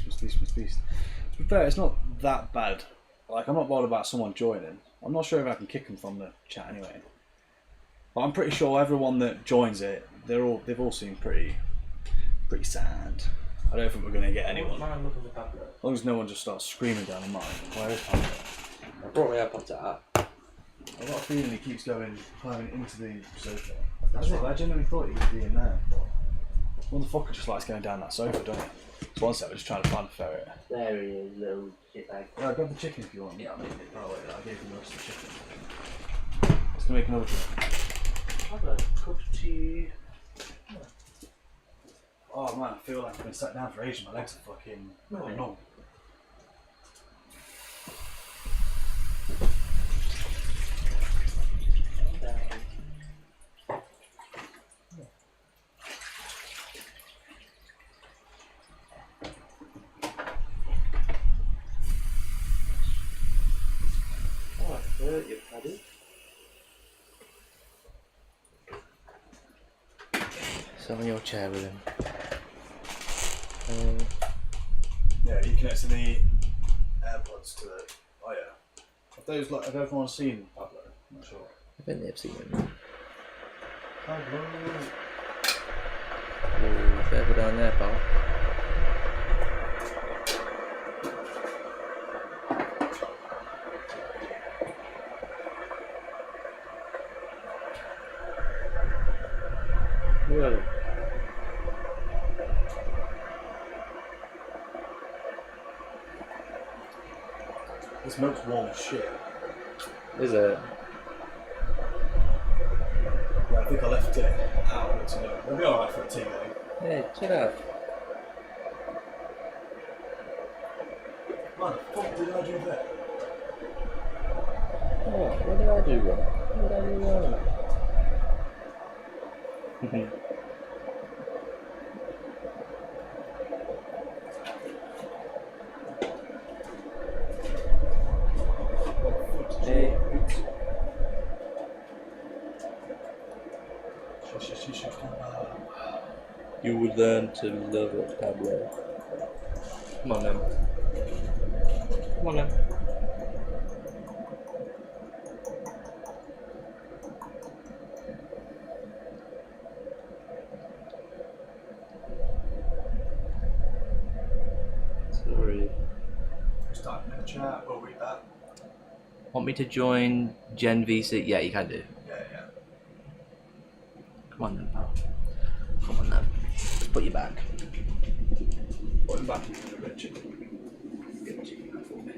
Beast. To be fair, it's not that bad. Like, I'm not bothered about someone joining. I'm not sure if I can kick them from the chat anyway. But I'm pretty sure everyone that joins it, they've all seemed pretty sad. I don't think we're going to get anyone. As long as no one just starts screaming down the mic. Where is Pablo? I brought my AirPods out. I've got a feeling he keeps climbing into the sofa. That's it, I genuinely thought he would be in there. Motherfucker just likes going down that sofa, doesn't he? So one sec, we're just trying to find the ferret. There he is, little shitbag. Yeah, grab the chicken if you want. Yeah, I'll make it. Oh, wait, I gave him the rest of the chicken. Let's go make another drink. Have a cup of tea. Oh man, I feel like I've been sat down for ages. My legs are fucking numb. Sit on your chair with him. Yeah, you connect to the AirPods to the. Oh yeah. Have everyone seen Pablo? I'm not sure. I think they've seen him. Pablo. Ooh, further down there, pal. Whoa. This milk's warm as shit. Is it? Yeah, I think I left it out. It'll be alright for a tea though. Hey, check out. What the fuck did I do there? What did I do wrong? What did I do wrong? Hey. You would learn to love it, Pablo. Come on then. Come on then. Sorry. Just type in the chat, we'll read that. Want me to join Gen VC? Yeah, you can do. Yeah. Come on then, pal. Come on then. Let's put you back. Put him back into the bed. Get you for me.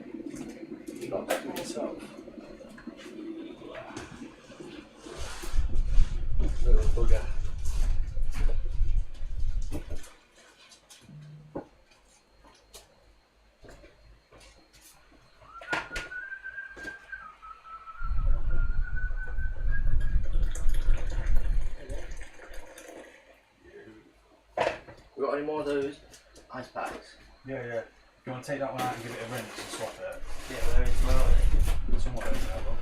You got that to yourself. Little bugger. We got any more of those ice packs? Yeah. You want to take that one out and give it a rinse and swap it? Yeah, where is mine? Somewhere over there, Rob.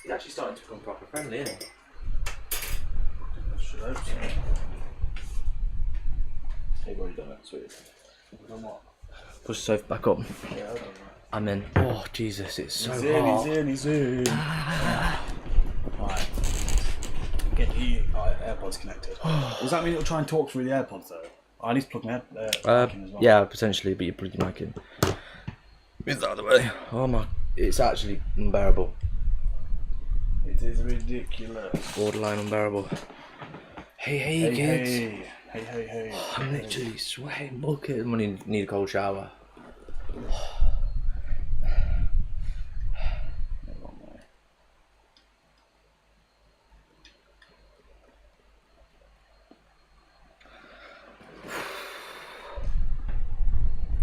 He's actually starting to become proper friendly, isn't he? Should hope so. Hey, what have you done that? Sweet. Done what? Push the sofa back up. Yeah, I've done that. I'm in. Oh, Jesus, it's so He's hot. He's in. Right. Get the AirPods connected. Does that mean it'll try and talk through the AirPods though? I need to plug my mic in as well. Yeah, potentially, but you put your mic in. Is that the way? Oh my, it's actually unbearable. It is ridiculous. Borderline unbearable. Hey, kids. Hey. I'm literally sweating bucket. I need a cold shower.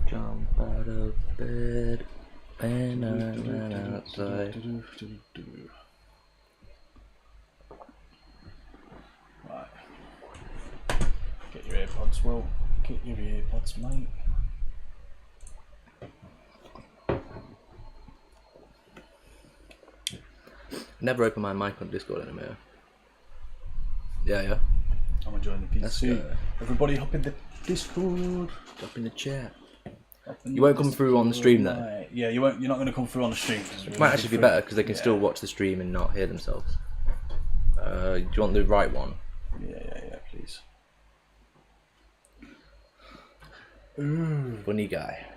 Jump out of bed and I ran outside. Right. Get your AirPods, Will. Get your AirPods, mate. Never open my mic on Discord anymore. Yeah. I'm enjoying the Let's PC. go. Everybody hop in the Discord. Drop in the chat. You won't come through on the stream though. Right. Yeah, you won't. You're not going to come through on the stream. It might actually be better because they can still watch the stream and not hear themselves. Do you want the right one? Yeah, please. Funny guy.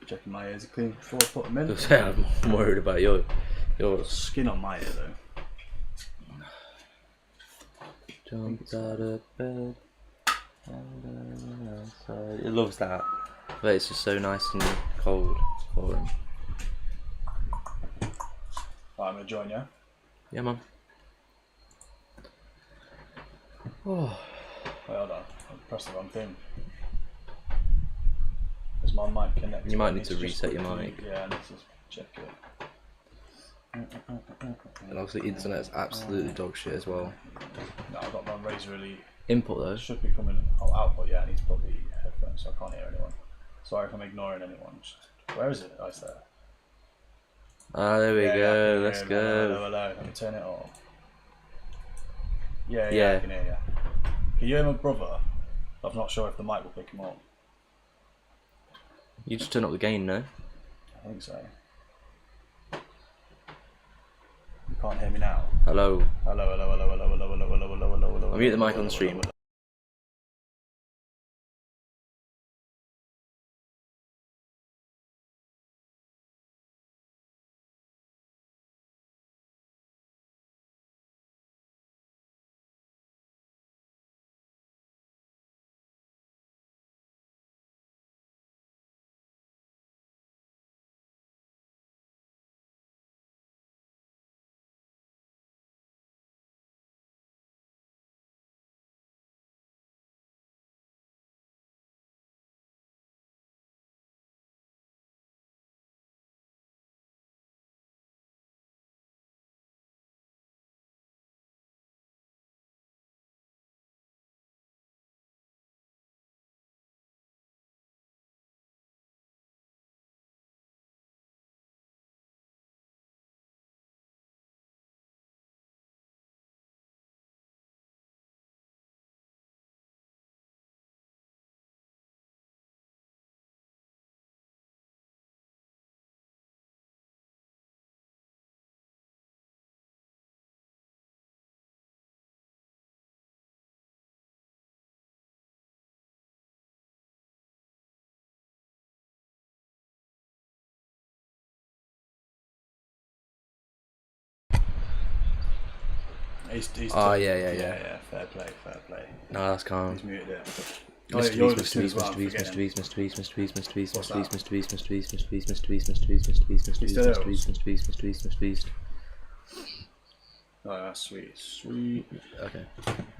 Checking my ears are clean before I put them in. I'm worried about yours. Skin on my ear though. Jumped out of bed. And outside. It loves that. But it's just so nice and cold for him. Right, I'm going to join you. Yeah, man. Oh. Wait, hold on. I pressed the wrong thing. Is my mic connected? You might I need to just reset your quickly- mic. Yeah, I need to check it. And obviously internet's absolutely dog shit as well. No, I've got my Razor Elite. Input though. It should be coming output. Yeah, I need to put the headphones so I can't hear anyone. Sorry if I'm ignoring anyone. Where is it? Oh, it's there. Ah, there we Yeah, go. I can hear Let's him. go. Hello, hello. Let me turn it off. Yeah, Yeah. I can hear you. Can you hear my brother? I'm not sure if the mic will pick him up. You just turn up the gain, no? I think so. You can't hear me now. Hello. Hello, hello, hello, hello, hello, hello, hello, hello, hello, hello. I'll mute the mic hello, on the hello, stream. hello, hello. Oh, yeah. Yeah, fair play, fair play. No, that's calm. He's muted it. Mr. you're Beast, the Mr. as well, I'm Beast, Mr. forgetting. Beast, Mr. Beast, Mr. Beast, Mr. Beast, What's Mr. Beast, that? Mr. Beast, Mr. Beast, Mr. Beast, Mr. Beast, Mr. Beast, Mr. Beast, Mr. Beast, Mr. Beast, still Mr. there? Beast, Mr. Beast, Mr. Beast, Mr. Beast. Oh, that's sweet, sweet. Okay.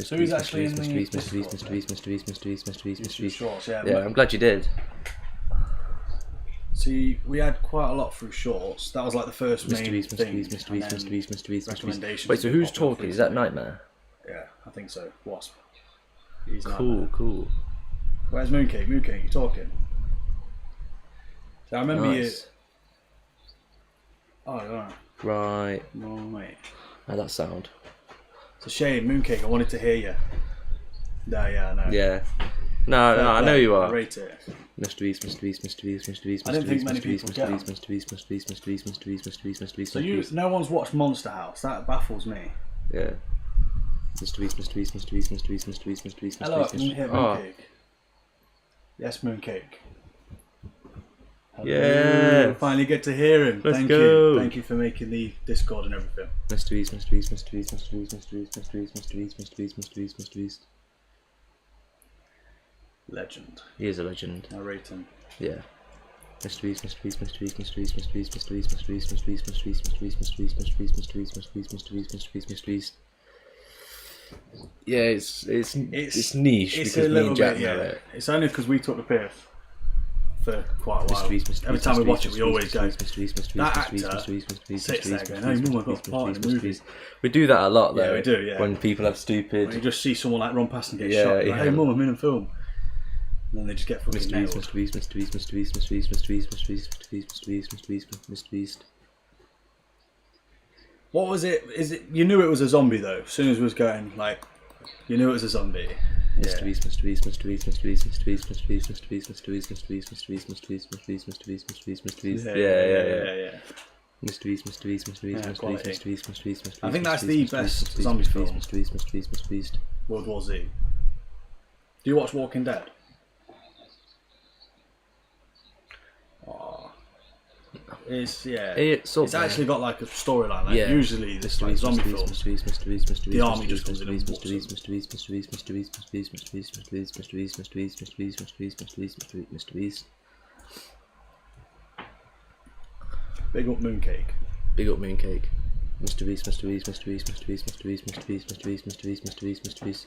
So he's actually in the Mr. Beast, Mr. Discord, Beast, Mr. Beast, Mr. Beast, Mr. Beast, Mr. Beast, Mr. YouTube Beast. Shorts, yeah. Yeah, I'm glad you did. See, we had quite a lot through shorts. That was like the first Mr. main Beast, Mr. thing. Beast, Mr. Beast, and Mr. Beast, Mr. Beast, Mr. Beast. recommendations Wait, so have been who's popping up talking? Is that recently. Nightmare? Yeah, I think so. Wasp. He's Cool, Nightmare. cool. Where's Mooncake? Mooncake, you talking? So I remember you. Nice. Oh, yeah. Right. Right. How'd that sound? It's a shame, Mooncake. I wanted to hear you. No, yeah, I know. Yeah. No, I know you I are. rate it. Mr. Beast, Mr. Beast, Mr. Beast, Mr. Beast, I Mr. didn't think Beast, many Mr. Beast, people Mr. get Beast, them. Mr. Beast, Mr. Beast, Mr. Beast, Mr. Beast, Mr. Beast, Mr. Beast, So Mr. you, Beast. no one's watched Monster House. That baffles me. Yeah. Mr. Beast, Mr. Beast, Mr. Beast, Mr. Beast, Mr. Beast, Mr. Beast, Mr. Hello, Beast, can you Mr. hear Beast. Oh, Mooncake? Yes, Mooncake. Hello. yeah. Finally get to hear him. Let's Thank go. you. Thank you for making the Discord and everything. Mr. Beast, Mr. Beast, Mr. Beast, Mr. Beast, Mr. Beast, Mr. Beast, Mr. Beast, Mr. Beast, Mr. Beast, Mr. Beast. Legend. He is a legend. I rate him. Yeah. Mr. Beast, Mr. Beast, Mr. Beast, Mr. Beast, Mr. Beast, Mr. Beast, Mr. Beast, Mr. Beast, Mr. Beast, Mr. Beast, Mr. Beast, Mr. Beast, Mr. Beast, Mr. Beast, Mr. Beast, Mr. Beast, Mr. Beast, Mr. Beast. Yeah, it's niche It's because a me little and Jack bit, know yeah. it. It's only because we took the piss for quite a while. Mr. Beast, Mr. Every Beast, time we Mr. watch Beast, it, we always Mr. go. Beast, Mr. Beast, Mr. Beast, That Mr. Beast, actor Mr. Beast, Mr. Beast, sits Mr. there Beast, going, Mr. "Oh, Beast, you know Mr. I've got Beast, a part Mr. in Beast, the Mr. movie." Beast. We do that a lot though. Yeah, we do, yeah. When people have stupid. When you just see someone like run past and get Yeah, shot, like, yeah. "Hey, mum, I'm in a film," and then they just get fucking Mr. nailed. Beast, Mr. Beast, Mr. Beast, Mr. Beast, Mr. Beast, Mr. Beast, Mr. Beast, Mr. Beast, Mr. Beast, Mr. Beast, Mr. Beast. What was it? Is it? You knew it was a zombie though. As soon as it was going, like, you knew it was a zombie. Mr. Beast, Mr. Beast, Mr. Beast, Mr. Beast, Mr. Beast, Mr. Beast, Mr. Beast, Mr. Beast, Mr. Beast, Mr. Beast, Mr. Beast, Mr. Beast, Mr. Beast, Mr. Beast, Mr. Beast. Yeah. Mr. Beast, Mr. Beast, Mr. Beast, Yeah, Mr. Beast, quality. Mr. Beast, Mr. Beast, Mr. Beast. I think that's Mr. the Beast, Mr. best Beast, Mr. zombie Beast, film. Mr. Beast, Mr. Beast, Mr. Beast. World War Z. Do you watch Walking Dead? Oh, it's It's actually got like a storyline. Like, usually this like zombie films, Mr. Beast, Mr. Beast, Mr. Beast, the army just comes in and Mr. whoops them. Beast, Mr. Beast, Mr. Beast, Mr. Beast, Mr. Beast, Mr. Beast, Mr. Beast, Mr. Beast, Mr. Beast, Mr. Beast, Mr. Beast, Mr. Beast, Mr. Beast, Mr. Beast, Mr. Beast. Big up Mooncake. Big up Mooncake. Mr. Beast, Mr. Beast, Mr. Beast, Mr. Beast, Mr. Beast, Mr. Beast, Mr. Beast, Mr. Beast, Mr. Beast, Mr. Beast.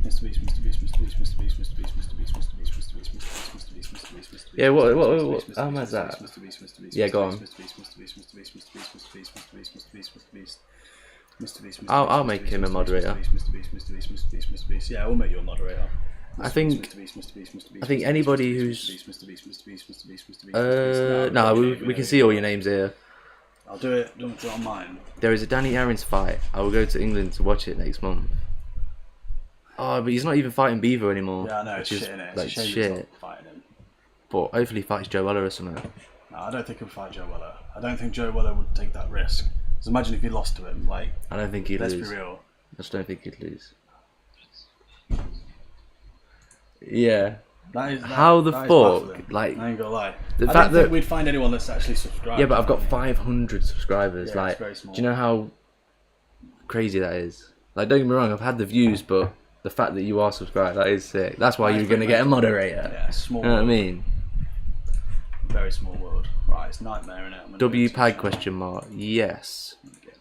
Mr. Beast, Mr. Beast, Mr. Beast, Mr. Beast, Mr. Beast, Mr. Beast, Mr. Beast, Mr. Beast, Mr. Beast, Mr. Beast, Mr. Beast, Mr. Beast. Yeah, what how much that? Mr. Beast, Mr. Beast, Yeah, go on. Mr. Beast, Mr. Beast, Mr. Beast, Mr. Beast, Mr. Beast, Mr. Beast, Mr. Beast, Mr. Beast. Mr. Beast, I'll make him a moderator. Mr. Beast, Mr. Beast, Mr. Beast, Mr. Beast. Yeah, we'll make you a moderator. I think anybody who's no, we can see all your names here. I'll do it. Don't do it on mine. There is a Danny Aaron's fight. I will go to England to watch it next month. Oh, but he's not even fighting Beaver anymore. Yeah, I know. It's which is shit, innit? like It's a shame shit. he's not fighting him. But hopefully he fights Joe Weller or something. No, I don't think he'll fight Joe Weller. I don't think Joe Weller would take that risk. Because imagine if he lost to him. Like, I don't think he'd let's lose. be real. I just don't think he'd lose. Yeah. How the that is fuck? baffling. Like, I ain't gonna lie. the I fact don't that think we'd find anyone that's actually subscribed. yeah, but I've got 500 subscribers. Yeah, like, it's very small. do you know how crazy that is? Like, don't get me wrong, I've had the views, but the fact that you are subscribed, that is sick. That's why you're gonna get a moderator. Yeah, small. You know what I world. mean? Very small world. Right, it's nightmare, innit? W Pag question mark? Yes.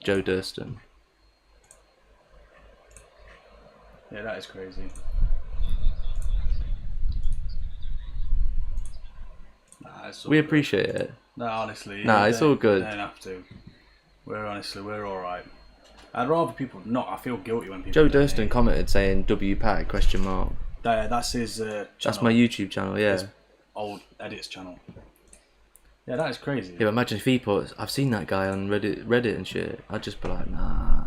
Joe Durston. Yeah, that is crazy. Nah, it's all We good. appreciate it. No, honestly. Nah, it's all good. You don't have to. We're alright. I'd rather people not. I feel guilty when people. Joe donate. Durston commented saying W Pag question mark. That's his channel. That's my YouTube channel, yeah. His old edits channel. Yeah, that is crazy. Yeah, but imagine if he put, I've seen that guy on Reddit and shit. I'd just be like, nah.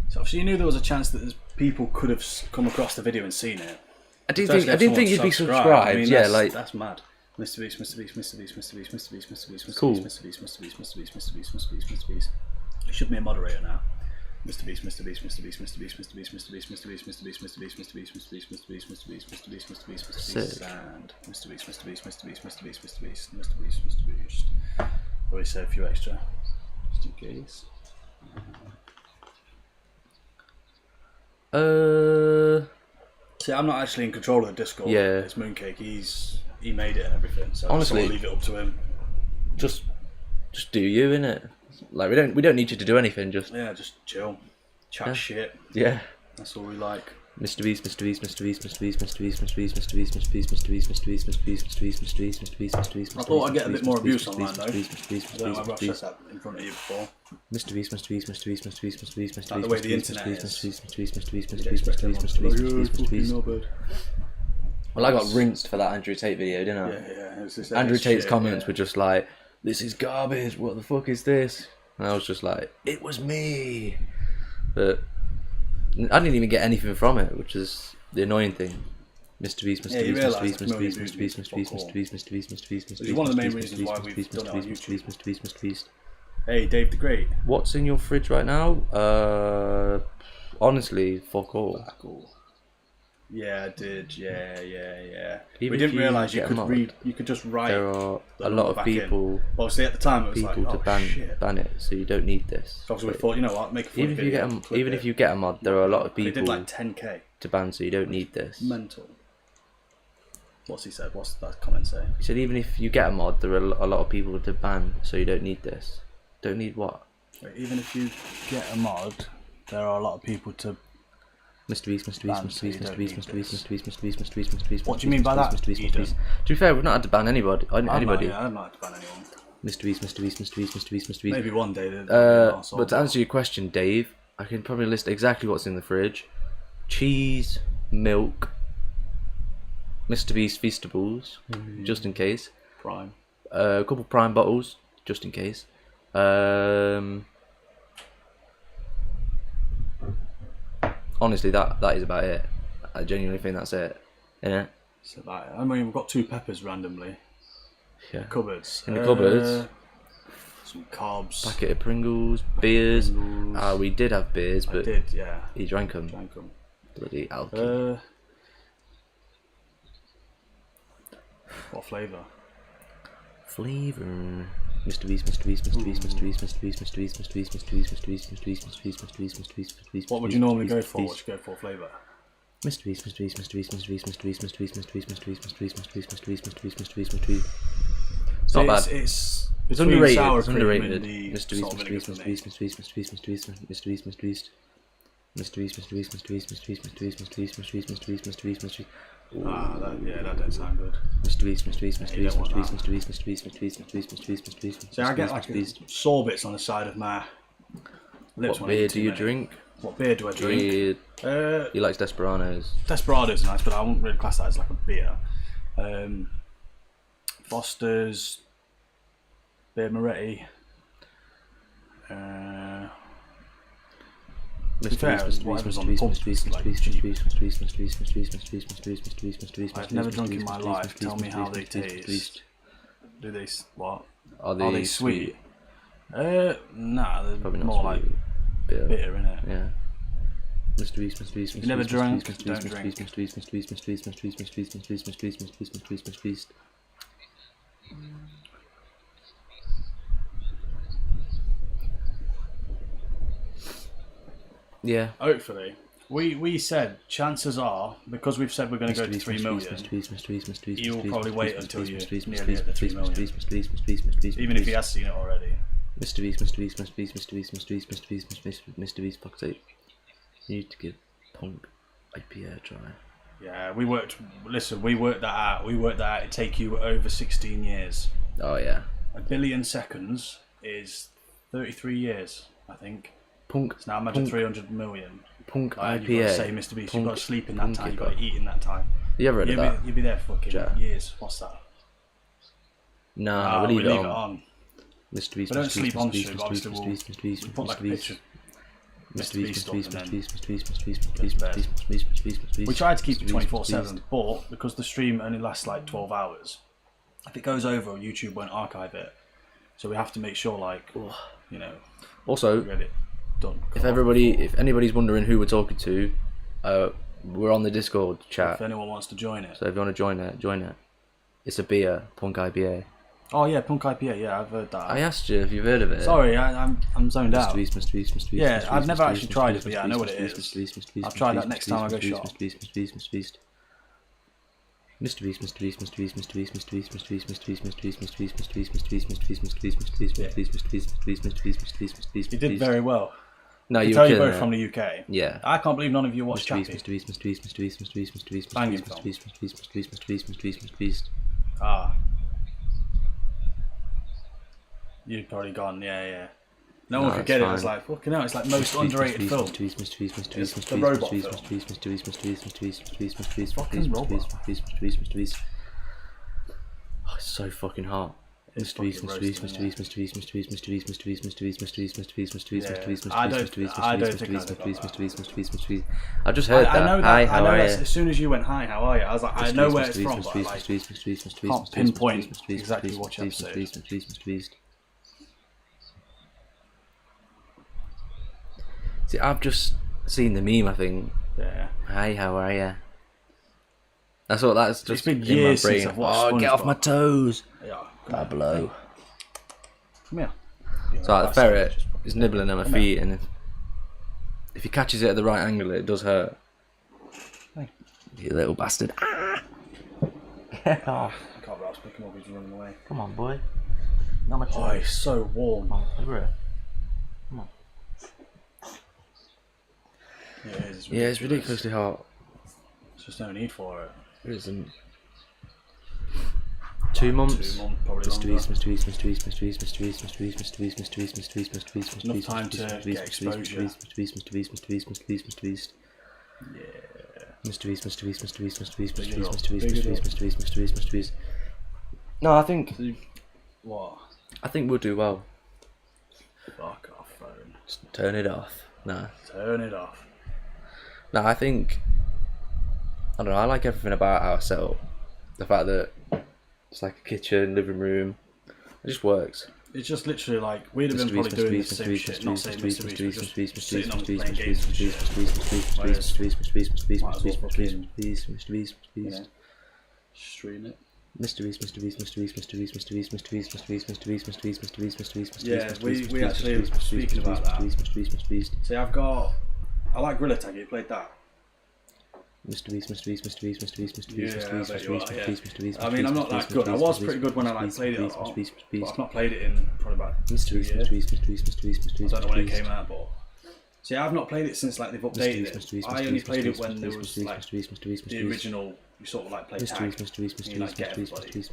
So you knew there was a chance that people could have come across the video and seen it. I didn't think you'd be subscribed. I mean, yeah, that's, like that's mad. Mr. Beast, Mr. Beast, Mr. Beast, Mr. Beast, Mr. Beast, Mr. Beast, Mr. Cool. Beast, Mr. Beast, Mr. Beast, Mr. Beast, Mr. Beast, Mr. Beast, Mr. Beast. You should be a moderator now. Mr. Beast, Mr. Beast, Mr. Beast, Mr. Beast, Mr. Beast, Mr. Beast, Mr. Beast, Mr. Beast, Mr. Beast, Mr. Beast, Mr. Beast, Mr. Beast, Mr. Beast, Mr. Beast, Mr. Beast, Mr. Beast, and Mr. Beast, Mr. Beast, Mr. Beast, Mr. Beast, Mr. Beast, Mr. Beast, Mr. Beast. Always say a few extra, just in case. See, I'm not actually in control of the Discord. Yeah. It's Mooncake. He made it and everything. So Honestly, I just leave it up to him. just do you, innit? Like we don't need you to do anything. Just Just chill, chat shit. yeah. That's all we like. Mr. Beast, Mr. Beast, Mr. Beast, Mr. Beast, Mr. Beast, Mr. Beast, Mr. Beast, Mr. Beast, Mr. Beast, Mr. Beast, Mr. Beast, Mr. Beast, Mr. Beast, Mr. Beast, Mr. Beast. I thought I'd get a bit more abuse online though. I Mr. Beast, don't know Mr. whether I've Beast, said that in front of you before. Mr. Beast, Mr. Beast, Mr. Beast, Mr. Beast, Mr. Beast, Mr. Beast, Like the way the internet is. Mr. Beast, Mr. Beast, Mr. Beast, Mr. You Beast, expect Mr. Beast, everyone Mr. to Beast, be like, Mr. Beast, "Oh, Mr. fucking Beast. Norbert." Well, I got rinsed for that Andrew Tate video, didn't I? Yeah. It's just Andrew Tate's shit, comments yeah. were just like, "This is garbage. What the fuck is this?" And I was just like, "It was me," but I didn't even get anything from it, which is the annoying thing. Mr. Beast, Mr. Yeah, you Beast, realise Mr. Beast, that's Mr. Beast, million Mr. Beast, views Mr. Beast, before. Mr. Beast, Mr. Beast, Mr. Beast, Mr. Beast, Which is one of the main Mr. reasons Beast, why Mr. we've Beast, done it on Mr. Beast, YouTube. Mr. Beast, Mr. Beast. Hey, Dave the Great. What's in your fridge right now? Honestly, fuck all. Cool. Yeah, I did. Yeah. Even We if didn't you realise you get could a mod, read. You could just write. There are the a lot number of back in. people But obviously at the time it was like, to oh shit. ban it, so you don't need this. So obviously we thought, you know what, make a funny Even if you video, get clip even it. if you get a mod, there are a lot of They people did like 10k. to ban, so you don't need this. Mental. What's he said? What's that comment say? He said even if you get a mod, there are a lot of people to ban, so you don't need this. Don't need what? Wait, even if you get a mod, there are a lot of people to. Mr. Beast, Mr. Beast, Ban, Mr. so you Beast, Mr. don't Beast, need Mr. Beast, this. Mr. Beast, Mr. Beast, Mr. Beast, Mr. Beast. What do you mean by that, Mr. Beast, Mr. Eden? Beast. To be fair, we've not had to ban anybody. Anybody. I'm not to ban anyone. Mr. Beast, Mr. Beast, Mr. Beast, Mr. Beast, Mr. Beast. Maybe one day. But to answer your question, Dave, I can probably list exactly what's in the fridge: cheese, milk, Mr. Beast Feastables, just in case. Prime. A couple Prime bottles, just in case. Honestly, that is about it. I genuinely think that's it. Yeah. So that, I mean, we've got 2 peppers randomly. Yeah. Cupboards. In the cupboards. Some carbs. Packet of Pringles, beers. Pringles. We did have beers, I but did, yeah. he drank them. Drank 'em. Bloody alcohol. What flavour? Flavor. Mr. Beast, Mr. Beast, Mr. Beast, Mr. Beast, Mr. Beast, Mr. Beast, Mr. Beast, Mr. Beast, Mr. Beast, Mr. Beast, Mr. Beast, Mr. Beast, Mr. Beast, Mr. Beast. What would you normally go for? What would you go for flavour? Mr. Beast, Mr. Beast, Mr. Beast, Mr. Beast, Mr. Beast, Mr. Beast, Mr. Beast, Mr. Beast, Mr. Beast, Mr. Beast, Mr. Beast, Mr. Beast, Mr. Beast, Mr. Beast. Not bad. It's underrated. sour It's cream underrated. and the Mr. Beast, salt Mr. vinegar Beast, for Mr. me. Beast, Mr. Beast, Mr. Beast, Mr. Beast, Mr. Beast. Mrbeast, Mrbeast, Mrbeast, Mrbeast, Mrbeast, Mrbeast, Mrbeast, Mrbeast, Mrbeast, Mrbeast. Ah, that don't sound good. Mrbeast, Mrbeast, Yeah, you Mrbeast, don't want Mrbeast, that. Mrbeast, Mrbeast, Mrbeast, Mrbeast, Mrbeast, Mrbeast. See, I get like sore bits on the side of my lips. What when I beer eat do too you many. drink? What beer do I drink? He likes Desperados. Desperado's nice, but I wouldn't really class that as like a beer. Foster's, Beer Moretti. To be fair, whatever's on the pump is like cheap. I've never drunk in my life. Tell me how they taste. Do they what? Are Are they sweet? Nah, they're Probably not more like sweet. bitter, innit? Yeah. Mrbeast, Mrbeast, You never drank, don't drink. Mrbeast. Yeah. Hopefully. We said chances are, because we've said we're going to go to 3 million, he will probably wait until you're nearly at the 3 million. Even if he has seen it already. Mrbeast, fuck's sake. You need to give Punk IPA a try. Yeah, we worked that out. It'd take you over 16 years. Oh yeah. 1 billion seconds is 33 years, I think. Punk. So now imagine 300 million. Punk Like, IPA. You've got to say Mr. Beast, you've got to sleep in that time, you've got to eat in that time. You ever heard of that? You'll be there for fucking years. What's that? Nah, we'll leave it on. Mr. Don't sleep on shit, but obviously we'll put like a picture of Mr. Beast up and then we tried to keep it 24/7, but because the stream only lasts like 12 hours, if it goes over, YouTube won't archive it. So we have to make sure, like, you know, Also, get it done. if anybody's wondering who we're talking to, we're on the Discord chat. If anyone wants to join it. So if you want to join it, join it. It's a beer, Punk IPA. Oh yeah, Punk IPA. Yeah, I've heard that. I asked you if you've heard of it. Sorry, I'm zoned out. Mrbeast. Yeah, I've never actually tried it, but yeah, I know what it is. I'll try that next time I go shop. Mrbeast. You did very well. No, I you can tell were you killing both it. from the UK. Yeah. I can't believe none of you watched Chappie. Banging film. Mrbeast. Ah. You'd probably gone, yeah. No one could get it. It was like, fucking hell, it's like most underrated film. The robot film. Fucking robot. Oh, it's so fucking hot. Mrbeast. I just heard that. I know that. Hi, I how know are that. you? As soon as you went, hi, how are you? I was like, I know where it's from, but I can't pinpoint exactly what episode. See, I've just seen the meme, I think. Yeah. Hi, how are you? That's just been in years my brain. since I've watched Get off my SpongeBob. toes. Yeah. That blow. Come here. So like, the ferret is nibbling at my feet, and if he catches it at the right angle, it does hurt. Hey. You little bastard. Ah! I can't pick him up, he's running away. Come on, boy. Not much. Oh, it's so warm. Over here. Come on. Yeah, it is. Yeah, it's ridiculously hot. There's just no need for it. It isn't. 2 months. 2 months, probably longer. Enough time to get exposure. Mrbeast. No, I think What? we'll do well. Fuck off, phone. Just turn it off. Nah. Turn it off. No, I think I don't know. I like everything about our setup. The fact that it's like a kitchen, living room. It just works. It's just literally like we'd have been probably doing the same shit, not saying Mr. Beast, just sitting on playing games and shit. Stream it. Yeah, we actually were speaking about that. See, I like Gorilla Tag. You played that? I mean, I'm not that good. I was pretty good when I like played it a lot, but I've not played it in probably about 2 years. I don't know when it came out, but See, I've not played it since like they've updated it. I only played it when there was like the original. You sort of like play tag. You like get everybody.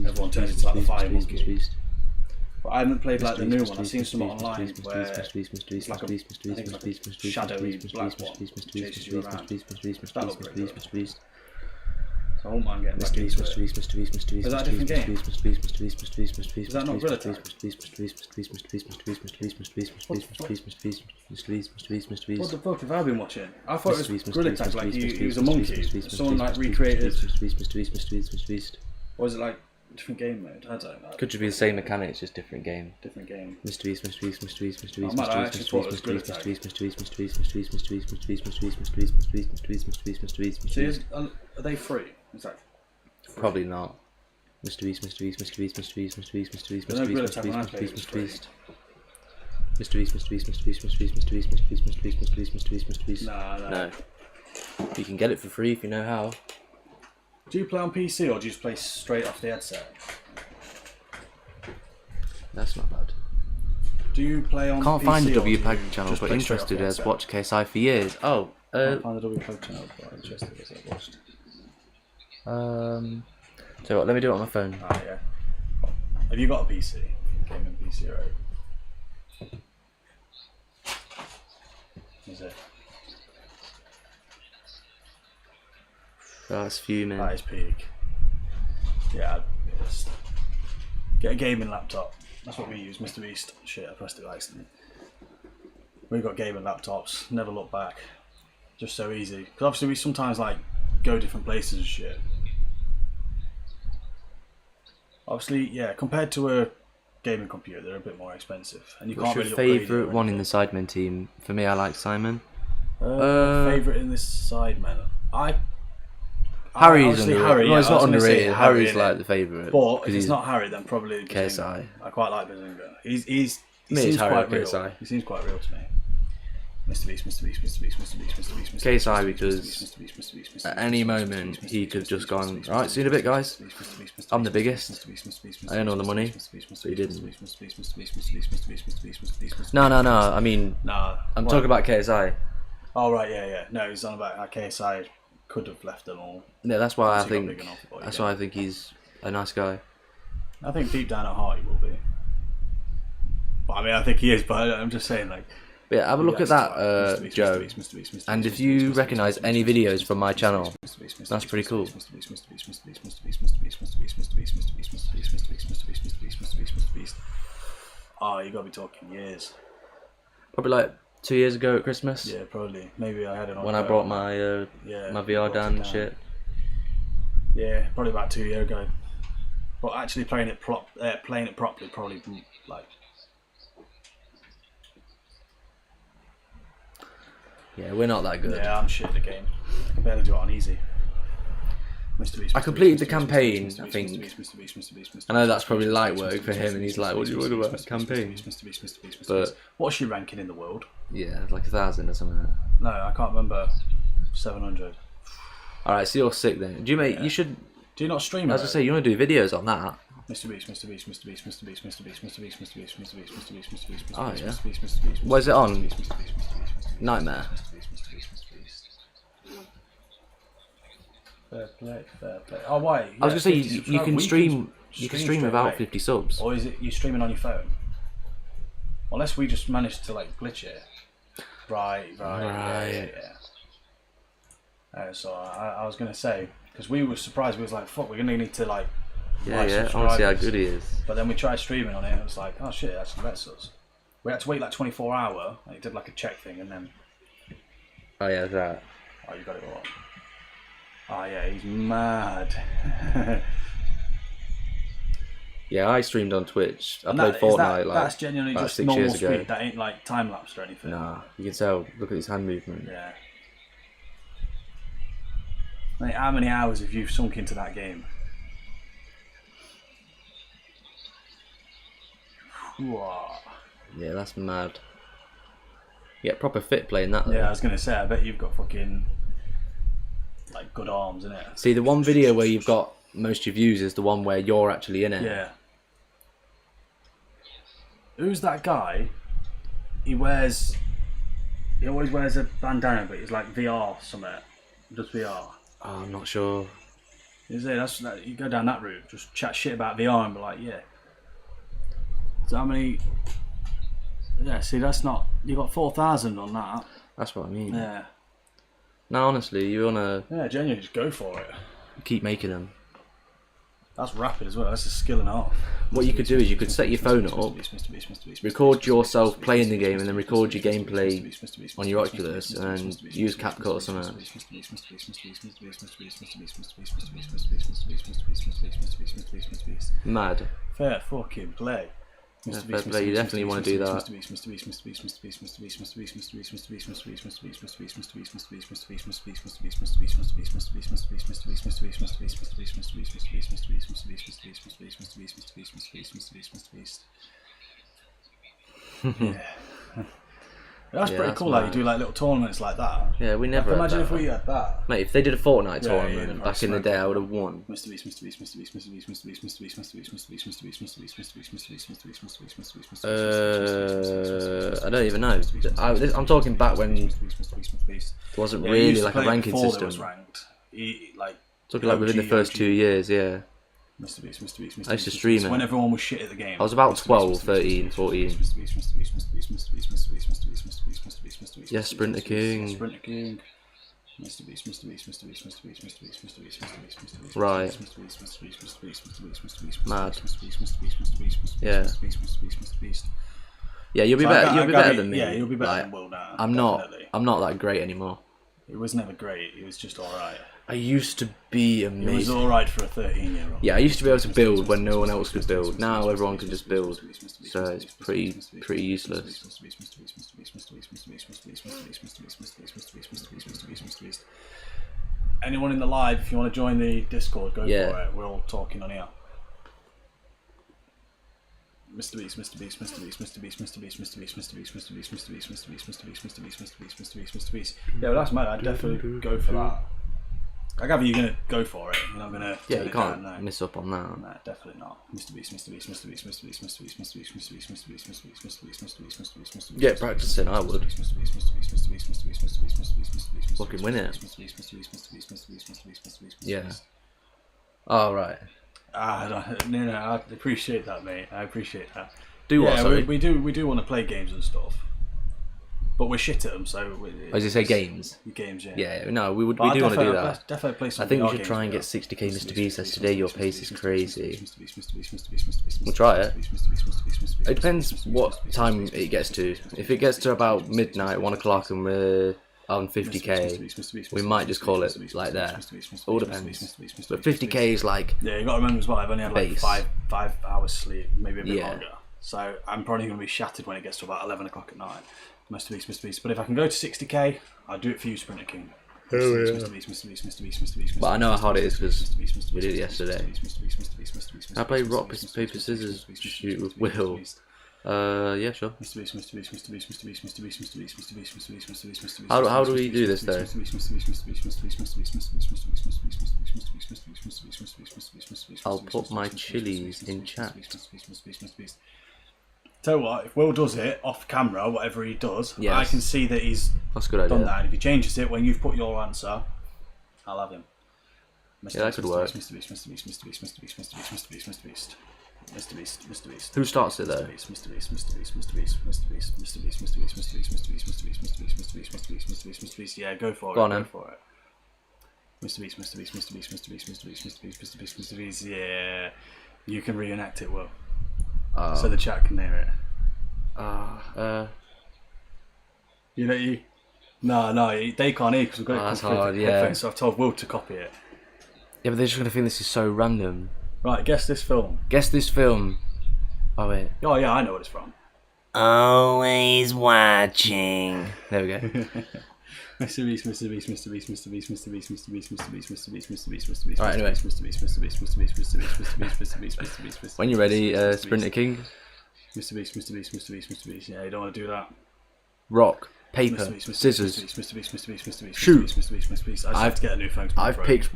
Everyone turns into like the fire monkey. But I haven't played like the new one. I've seen some online where it's like a, I think it's like a shadowy black one chases you around. That looked pretty good. So I won't mind getting back into it. Is that a different game? Is that not Gorilla Tag? What the fuck have I been watching? I thought it was Gorilla Tag, like he was a monkey. Someone like recreated. Or is it like a different game mode? I don't know. Could just be the same mechanics, just different game. Different game. Mr. Beast, Mr. Beast, Mr. Beast, Mr. Beast, Oh, man, I actually thought it was Gorilla Tag. So are they free? Is that Probably not. Mr. Beast, Mr. Beast, Mr. Beast, Mr. Beast, Mr. Beast, Mr. Beast, Mr. Beast, Mr. Beast, Mr. Beast, Mr. Beast. Mr. Beast, Mr. Beast, Mr. Beast, Mr. Beast, Mr. Beast, Mr. Beast, Mr. Beast, Mr. Beast, Mr. Beast, Mr. Beast. No. You can get it for free if you know how. Do you play on PC or do you just play straight off the headset? That's not bad. Do you play on Can't PC find the or do you WPAG channel, just but play straight off interested the as headset? watched KSI for years. Oh, Can't find the WPAG channel, but interested as I watched. so what, let me do it on my phone. Ah, yeah. Have you got a PC? Gaming PC, right? Is it? That's fuming. That is peak. Yeah, just get a gaming laptop. That's what we use, Mr. Beast. Shit, I pressed it by accident. We've got gaming laptops, never look back. Just so easy. Because obviously we sometimes like go different places and shit. Obviously, yeah, compared to a gaming computer, they're a bit more expensive. And you What's can't your really upgrade favourite it or one in the anything. Sidemen team? For me, I like Simon. Favourite in this Sidemen? Harry's obviously underrated. Harry, No, yeah, it's I was not gonna say underrated. Harry, Harry's innit? like the favourite. But if because it's not Harry, then probably KSI. Bazinga. I quite like Bazinga. He Me, seems it's Harry quite or real. KSI. He seems quite real to me. Mr. Beast, Mr. Beast, Mr. Beast, Mr. Beast, Mr. Beast, Mr. Beast. KSI because at any moment he could just go on, right, see you in a bit guys, I'm the biggest, I earn all the money, but he didn't. No, I mean, Nah. I'm talking about KSI. Oh, right, yeah. No, he's on about how KSI could have left them all. Yeah, that's why I Obviously got think, big enough, but that's yeah. why I think he's a nice guy. I think deep down at heart he will be. But I mean, I think he is, but I'm just saying, like... But yeah, have a look at that, Joe, and if you recognise any videos from my channel, that's pretty cool. Oh, you gotta be talking years. Probably like 2 years ago at Christmas, Yeah, probably. Maybe I had it on. when I brought my my VR down and shit. Yeah, probably about 2 years ago. But actually playing it properly, probably like. Yeah, we're not that good. Yeah, I'm shit at the game. I can barely do it on easy. Mr. Beast, I completed the campaign, I think. Mr. Beast, I know that's probably light work for him, and he's like, what do you want about a campaign? But what's your ranking in the world? yeah, like 1,000 or something. No, I can't remember. 700. Alright, so you're sick then. Do you, mate, you should, Do you not stream? as I say, you want to do videos on that. Mr. Beast, Mr. Beast, Mr. Beast, Mr. Beast, Mr. Beast, Mr. Beast, Mr. Beast, Mr. Beast, Mr. Beast, Mr. Beast, Mr. Oh, Beast, yeah. Mr. Beast, Mr. Beast. Where's it on? Mr. Beast, Mr. Beast, Mr. Beast, Nightmare. Mr. Beast, Mr. Beast. Fair play, fair play. Oh wait. I was gonna say you can stream without 50 subs. Or is it you streaming on your phone? Unless we just managed to like glitch it. Right. Yeah. So I was gonna say because we were surprised. We was like, fuck, we're gonna need to like. Yeah, like I want to see how subscribers. good he is. But then we tried streaming on it and it was like, oh shit, it actually lets us. We had to wait like 24 hours. Like, it did like a check thing and then. Oh yeah, that. Oh, you got it all. Oh yeah, he's mad. Yeah, I streamed on Twitch. I And played that- Fortnite that's genuinely about just 6 normal years ago. speed. That ain't like time lapsed or anything. Nah, you can tell. Look at his hand movement. Yeah. Mate, how many hours have you sunk into that game? Whoa. Yeah, that's mad. You get proper fit playing that though. Yeah, I was gonna say, I bet you've got fucking like good arms, innit? See, the one video where you've got most of your views is the one where you're actually in it. Yeah. Who's that guy? He wears He always wears a bandana, but he's like VR something. Does VR? Oh, I'm not sure. Is it? You go down that route. Just chat shit about VR and be like, yeah. So how many? Yeah. See, that's not. You got 4,000 on that. That's what I mean. Yeah. No, honestly, you wanna Genuinely, just go for it. keep making them. That's rapid as well. That's a skill and a half. What you could do is you could set your phone up, record yourself playing the game, and then record your gameplay on your Oculus, and use CapCut or something. Mad. Fair fucking play. Yeah, fair play, you definitely want to do that. That's Yeah, pretty that's cool. Like you mad. do like little tournaments like that. Yeah, we never. Like, had imagine that, if we man. had that. Mate, if they did a Fortnite Yeah, tournament yeah, back in the day, I would have won. Mr. Beast, Mr. Beast, Mr. Beast, Mr. Beast, Mr. Beast, Mr. Beast, Mr. Beast, Mr. Beast, Mr. Beast, Mr. Beast, Mr. Beast, Mr. Beast, Mr. Beast, Mr. Beast, Mr. Beast, Mr. Beast, I don't even know. I'm talking back when there wasn't really like a ranking system. Talking like within the first 2 years, yeah. Mr. Beast, Mr. Beast, Mr. Beast. I used to stream it. When everyone was shit at the game. I was about 12, 13, 14. Yeah, Sprinter King. Sprinter King. Mr. Beast, Mr. Beast, Mr. Beast, Mr. Beast, Mr. Beast, Mr. Beast, Mr. Beast, Mr. Beast, Right. Mr. Beast, Mr. Beast, Mr. Beast, Mr. Beast, Mr. Beast, Mad. Mr. Beast, Mr. Beast, Mr. Beast, Mr. Beast, Yeah. Mr. Beast, Mr. Beast, Mr. Beast. Yeah, you'll be better. You'll be better than me. Yeah, you'll be better Like, than Will now. I'm definitely. not that great anymore. It was never great. It was just alright. I used to be It was amazing. alright for a 13-year-old. Yeah, I used to be able to build when no one else could build. Now everyone can just build, so it's pretty useless. Anyone in the live, if you want to join the Discord, go Yeah. for it. We're all talking on here. Mr. Beast, Mr. Beast, Mr. Beast, Mr. Beast, Mr. Beast, Mr. Beast, Mr. Beast, Mr. Beast, Mr. Beast, Mr. Beast, Mr. Beast, Mr. Beast, Mr. Beast, Mr. Beast, Mr. Beast. Yeah, well, that's mad. I'd definitely go for that. I gather you're gonna go for it. You're not gonna. Yeah, turn you it can't down, no. miss up on that. Nah, definitely not. Mr. Beast, Mr. Beast, Mr. Beast, Mr. Beast, Mr. Beast, Mr. Beast, Mr. Beast, Mr. Beast, Mr. Beast, Mr. Beast, Mr. Beast, Mr. Beast, Mr. Beast. Yeah, practicing, I would. Mr. Beast, Mr. Beast, Mr. Beast, Mr. Beast, Mr. Beast, Mr. Beast, Mr. Beast, Fucking win it. Mr. Beast, Mr. Beast, Mr. Beast, Mr. Beast, Mr. Beast, Mr. Beast, Mr. Yeah. Beast. Oh, right. No, I appreciate that, mate. I appreciate that. Do what, Yeah, sorry? we do want to play games and stuff, but we're shit at them. So As you say, games? games, yeah. Yeah, no, we But do want to do I'll that. definitely play some. I think we VR should games try and with get that. 60k Mr. Beast as today. Your pace is crazy. We'll try it. It depends what time it gets to. If it gets to about midnight, 1 o'clock, and we're on 50k, we might just call it like there. All depends. But 50k is like, Yeah, you got to remember as well. I've only had like Base. five hours sleep, maybe a bit Yeah. longer. So I'm probably going to be shattered when it gets to about 11 o'clock at night. Mr. Beast, Mr. Beast. But if I can go to 60k, I'll do it for you, Sprinter King. Mr. Beast, Mr. Beast, Mr. Beast, Mr. Beast. but I know how hard it is because we did it Mr. yesterday. Beast. I play rock, paper, scissors, shoot with Will. Yeah, sure. Mr. Beast, Mr. Beast, Mr. Beast, Mr. Beast, Mr. Beast, Mr. Beast, Mr. Beast, Mr. Beast, Mr. Beast, Mr. Beast. How do we do this though? Mr. Beast, Mr. Beast, Mr. Beast, Mr. Beast, Mr. Beast, Mr. Beast, Mr. Beast, Mr. Beast, Mr. Beast, Mr. Beast, Mr. Beast, Mr. Beast, Mr. Beast, Mr. Beast, Mr. Beast. I'll put my chilies in chat. Tell you what, if Will does it off camera, whatever he does, Yes. I can see that he's That's a good done that. idea. And if he changes it when you've put your answer, I'll have him. Yeah, that could work. Mr. Beast, Mr. Beast, Mr. Beast, Mr. Beast, Mr. Beast, Mr. Beast, Mr. Beast. Mr. Beast, Mr. Beast. Who starts it though? Mr. Beast, Mr. Beast, Mr. Beast, Mr. Beast, Mr. Beast, Mr. Beast, Mr. Beast, Mr. Beast, Mr. Beast, Mr. Beast, Mr. Beast, Mr. Beast, Mr. Beast, Mr. Beast, Mr. Beast. Yeah, go for it. Go on, Go then. for it. Mr. Beast, Mr. Beast, Mr. Beast, Mr. Beast, Mr. Beast, Mr. Beast, Mr. Beast, Mr. Beast. Yeah, you can reenact it, Will, so the chat can hear it. You know you. No, they can't hear because we've got it. That's come through hard, the yeah. headphones, so I've told Will to copy it. Yeah, but they're just gonna think this is so random. Right, guess this film. Guess this film. Oh wait. Oh yeah, I know what it's from. Always watching. There we go. Mr. Beast, Mr. Beast, Mr. Beast, Mr. Beast, Mr. Beast, Mr. Beast, Mr. Beast, Mr. Beast, Mr. Beast, Mr. Beast. Alright, anyway. Mr. Beast, Mr. Beast, Mr. Beast, Mr. Beast, Mr. Beast, Mr. Beast, Mr. Beast, Mr. When you're ready, Sprinter King. Mr. Beast, Mr. Beast, Mr. Beast, Mr. Beast. Yeah, you don't want to do that. Rock, paper, Mr. Beast, Mr. scissors. Beast, Mr. Beast, Mr. Beast, Mr. Beast, Shoot. Mr. Beast, Mr. Beast. I just have to get a new phone. to my I've throat. picked.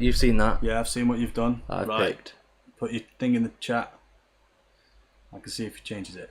You've seen that. Yeah, I've seen what you've done. I've Right. picked. Put your thing in the chat. I can see if he changes it.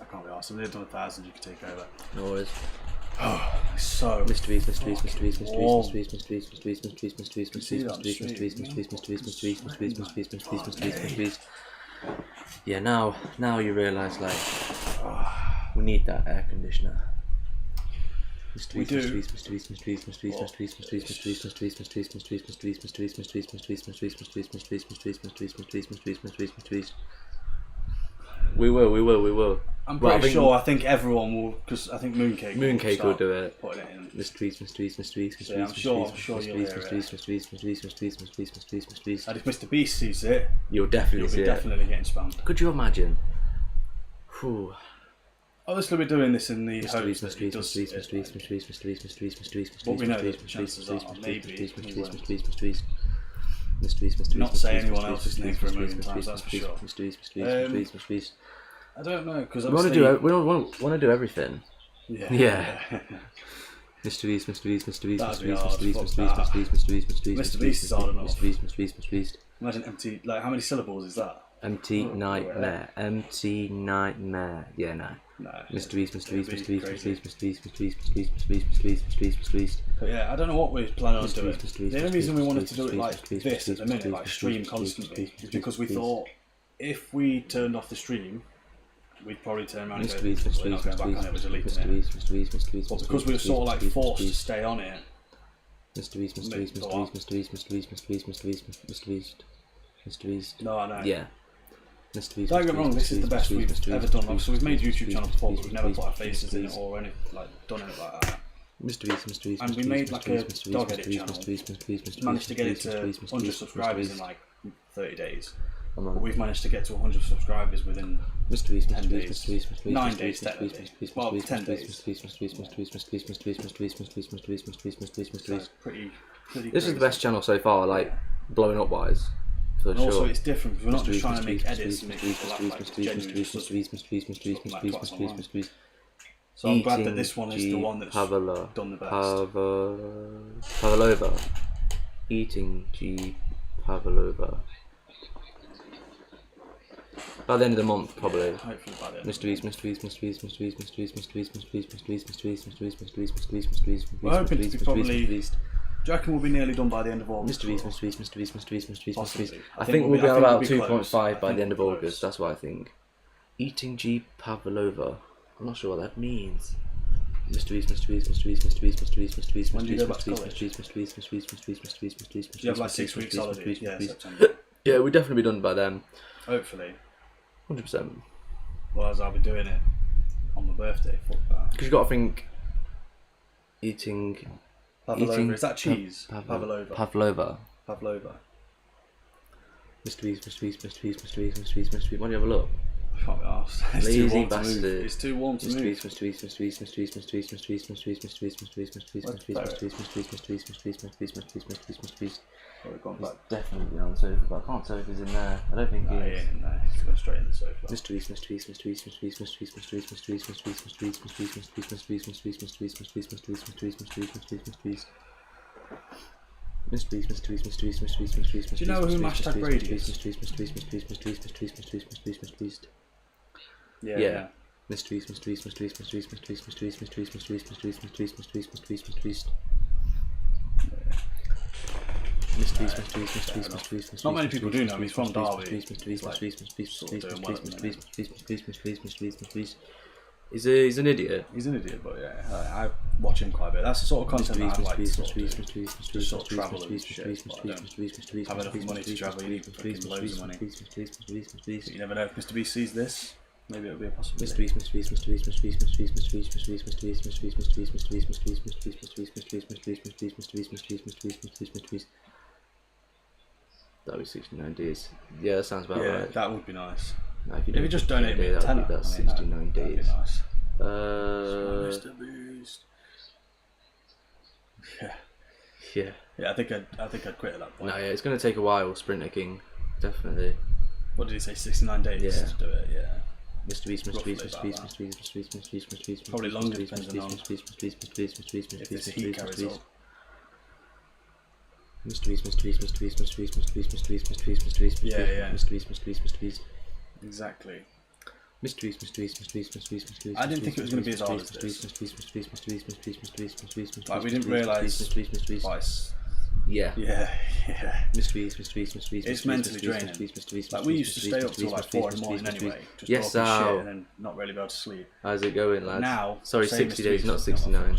I can't be arsed. I've nearly done 1,000. You can take over. No worries. So Mrbeast. Yeah, now you realise like we need that air conditioner. We do. We will. I'm pretty sure. I think everyone will, because I think Mooncake will do it. Putting it in. Mysteries. So yeah, I'm sure you'll hear it. And if Mr. Beast sees it, you'll definitely see it. Definitely getting spammed. Could you imagine? Whew. Obviously, we're doing this in the hopes that he does it. But we know that the chances are maybe he won't. Not say anyone else's name for a million times, that's for sure. I don't know, because we want to do everything. Yeah. Mr. Beast. Mr. Beast is hard enough. Mr. Beast. Imagine empty, like how many syllables is that? Empty nightmare. Yeah, no. Mr. Beast. But yeah, I don't know what we're planning on doing. The only reason we wanted to do it like this at the minute, like stream constantly, is because we thought if we turned off the stream, we'd probably turn around and go, we're not going back on it, we're deleting it. But because we were sort of like forced to stay on it, Mr. Beast. No, I know. Yeah. Don't get me wrong, this is the best we've ever done. Like, so we've made YouTube channels before, but we've never put our faces in it or any, like, done it like that. And we made like a dog edit channel. Managed to get it to 100 subscribers in like 30 days. But we've managed to get to 100 subscribers within 10 days. 9 days technically. Well, 10 days. Pretty This is the best channel so far, like blowing up wise. And also it's different because we're not just trying to make edits and make people laugh, like genuinely just so I'm glad that this one is the one that's done the best. Pavlova. Eating G Pavlova. By the end of the month, probably. Hopefully by the end. We're hoping to be probably. Do you reckon we'll be nearly done by the end of August? I think we'll be on about 2.5 by the end of August. That's what I think. Eating G Pavlova. I'm not sure what that means. When do you go back to college? Do you have like 6 weeks holiday? Yeah, September. Yeah, we'll definitely be done by then. Hopefully. 100%. Well, as I'll be doing it on my birthday. Fuck that. Because you got to think. Eating. Pavlova. Is that cheese? Pavlova. Mr. Beast. Why don't you have a look? I can't be arsed. Lazy bastard. It's too warm to move. Mr. We've gone back. Definitely on the sofa, but I can't tell if he's in there. I don't think he is. No, he's gone straight in the sofa. Mr. Do you know who Hashtag Brady is? Yeah. Not many people do know him. He's from Derby. He's like, sort of doing well at the minute. He's an idiot. He's an idiot, but yeah, I watch him quite a bit. That's the sort of content that I'd like to sort of do. Just sort of travel and shit, but I don't have enough money to travel. You need fucking loads of money. But you never know if Mr. Beast sees this. Maybe it'll be a possibility. That'll be 69 days. Yeah, that sounds about right. Yeah, that would be nice. No, if you just donate me a that'd tenner, be about 69 days. that'd be nice. Mr. Beast. Yeah. Yeah, I think I'd quit at that point. No, yeah, it's going to take a while, Sprinter King. Definitely. What did he say? 69 days to do it, yeah. Mr. Beast. Probably longer, depending on if this heat carries on. Yeah. Exactly. I didn't think it was going to be as hard as this. Like, we didn't realise twice. Yeah. It's mentally draining. Like, we used to stay up till like 4 in the morning anyway, just talking shit and then not really be able to sleep. How's it going, lads? Now, sorry, 60 days, not 69.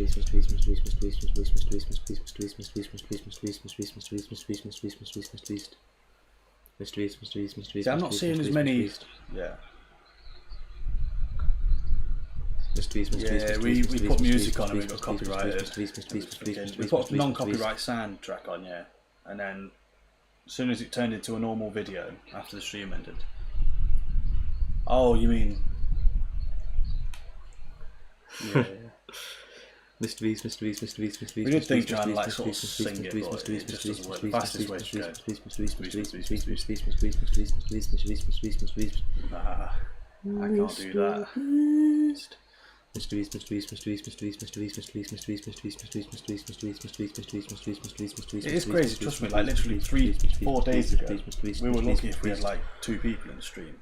Yeah, I'm not seeing as many. Yeah. Yeah, we put music on and we got copyrighted. We put a non-copyright soundtrack on, yeah, and then as soon as it turned into a normal video after the stream ended. Oh, you mean? Yeah. Mr. Beast. We did think trying to like sort of sing it, but it just doesn't work. The fastest way to go. Nah, I can't do that. It is crazy, trust me, like literally 3-4 days ago, we were lucky if we had like 2 people in the stream.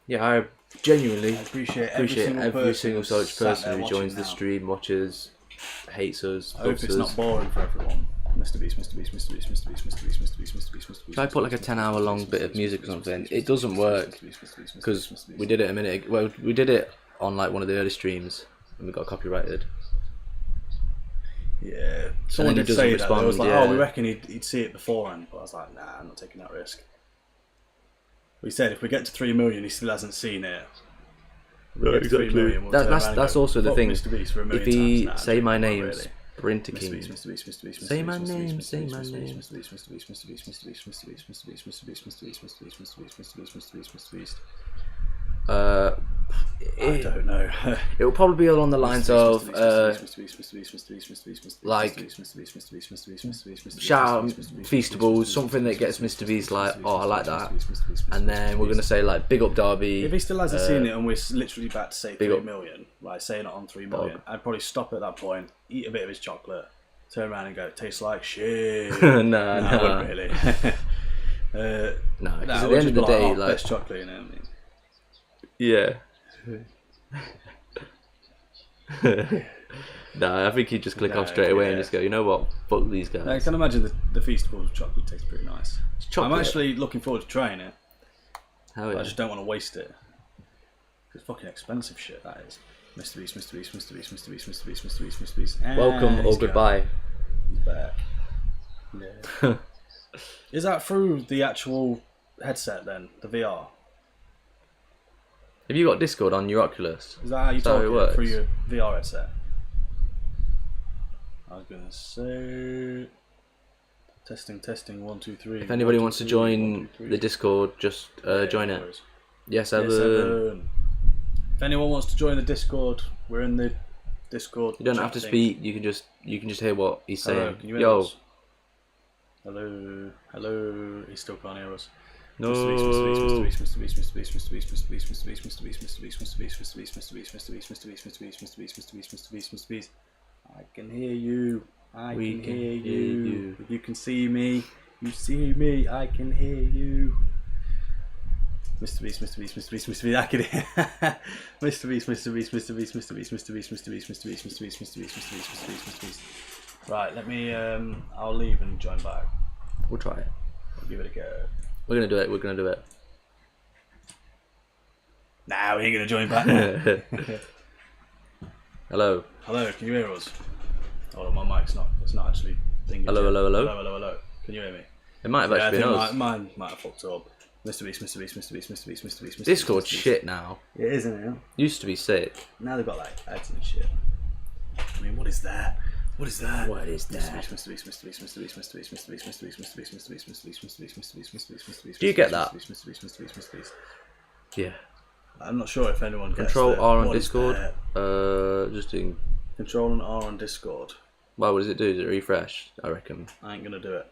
Yeah, I genuinely appreciate every single such person who joins the stream, watches, hates us, I hope it's not boring for everyone. Mr. Beast. If I put like a 10-hour long bit of music or something, it doesn't work because we did it a minute ago. Well, we did it on like one of the early streams and we got copyrighted. Yeah, someone did say that. I was like, oh, we reckon he'd see it beforehand, but I was like, nah, I'm not taking that risk. We said if we get to 3 million, he still hasn't seen it. Exactly. That's also the thing. If he say my name's Sprinter King, say my name, say my name. I don't know. It will probably be along the lines of like shout out Feastables, something that gets Mr. Beast like, oh, I like that, and then we're gonna say like big up Derby. If he still hasn't seen it and we're literally about to say 3 million, like saying it on 3 million, I'd probably stop at that point, eat a bit of his chocolate, turn around and go, it tastes like shit. No, I wouldn't really. No, because at the end of the day, like best chocolate, you know what I mean? Yeah. No, I think he'd just click off straight away and just go, you know what, fuck these guys. I can imagine the Feastables chocolate tastes pretty nice. I'm actually looking forward to trying it. Hell yeah. I just don't want to waste it. It's fucking expensive shit, that is. Mr. Beast. Welcome or goodbye. He's back. Yeah. Is that through the actual headset then, the VR? Have you got Discord on your Oculus? Is that how you talk it through your VR headset? I was gonna say testing 1 2 3. If anybody wants to join the Discord, just join it. Yes, Evan. If anyone wants to join the Discord, we're in the Discord. You don't have to speak. You can just hear what he's saying. Can you hear us? Hello. He still can't hear us. No. Mr. Beast. I can hear you. I can hear you. You can see me. You see me. I can hear you. Mr. Beast. I can hear Mr. Beast. Right, let me. I'll leave and join back. We'll try it. We'll give it a go. We're gonna do it. Nah, we ain't gonna join back. Hello. Can you hear us? Hold on, my mic's not. It's not actually thinking. Hello. Can you hear me? It might have actually been us. Mine might have fucked up. Mr. Beast. Discord's shit now. It is, isn't it? Used to be sick. Now they've got like ads and shit. I mean, what is that? What is that? Do you get that? Yeah. I'm not sure if anyone gets Control that. R on Discord. Just doing. Control and R on Discord. Well, what does it do? Does it refresh? I reckon. I ain't gonna do it.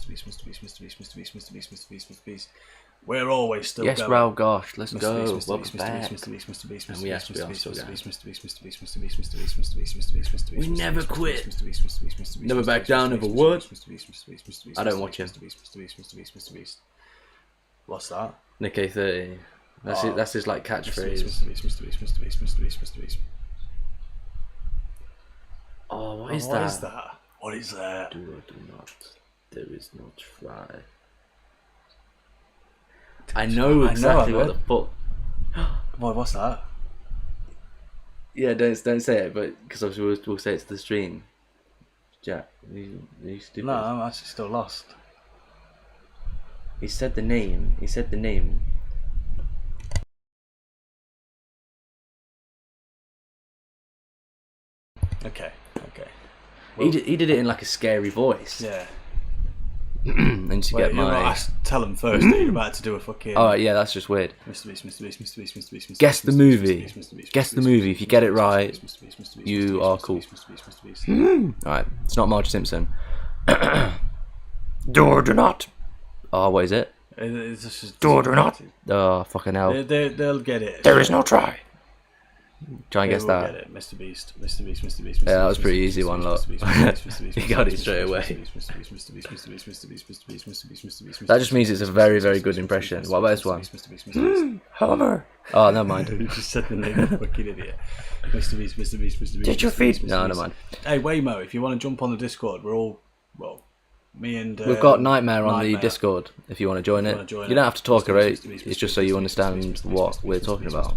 Beast. We're always still Yes, going. bro. Gosh, let's go. Mr. Welcome back. Beast, Mr. Beast, And Mr. yes, Beast, we are Mr. still Beast, going. Mr. Beast, Mr. Beast, Mr. Beast, Mr. Beast, Mr. Beast, Mr. Beast, Mr. Beast, Mr. Beast, We Mr. never Beast, quit. Mr. Beast, Mr. Beast, Mr. Beast, Never Mr. back Beast, down, Mr. never Beast, would. Mr. Beast, Mr. Beast, Mr. Beast, I don't watch him. Mr. Beast, Mr. Beast, Mr. Beast, Mr. Beast. What's that? Nick A30. That's it. That's his like catchphrase. Mr. Beast, Mr. Beast, Mr. Beast, Mr. Beast, Mr. Beast. Oh, what is What that? is that? What is that? Do or do not. There is no try. I know exactly what the fuck. Boy, what's that? Yeah, don't say it, but because obviously we'll say it to the stream. Jack, you stupid. No, I'm actually still lost. He said the name. He said the name. Okay. He did it in like a scary voice. Yeah. And to get my. Tell him first that you're about to do a fucking. Oh yeah, that's just weird. Mr. Beast, Mr. Beast, Mr. Beast, Mr. Beast, Mr. Guess Beast, the Mr. movie. Beast, Mr. Beast, Guess Mr. the Beast, movie. Mr. If you get it Beast, right, Mr. Beast, Mr. Beast, you Mr. Beast, are Mr. cool. Beast, Mr. Beast, Mr. Beast. Alright, it's not Marge Simpson. Do or do not. Oh, what is it? It's just, Do or do not. Oh, fucking hell. They'll get it. There is no try. Try and guess They will that. get it. Mr. Beast, Mr. Beast, Mr. Beast. Yeah, that was pretty easy one, look. You got it straight away. That just means it's a very, very good impression. What about this one? Homer. Oh, never mind. You just said the name of a fucking idiot. Mr. Beast, Mr. Beast, Mr. Beast. Did your feet? No, never mind. Hey, Waymo, if you want to jump on the Discord, we're all, well, me and... We've got Nightmare on the Nightmare. Discord if you want to join it. You don't have to talk about it. It's just so you understand what we're talking about.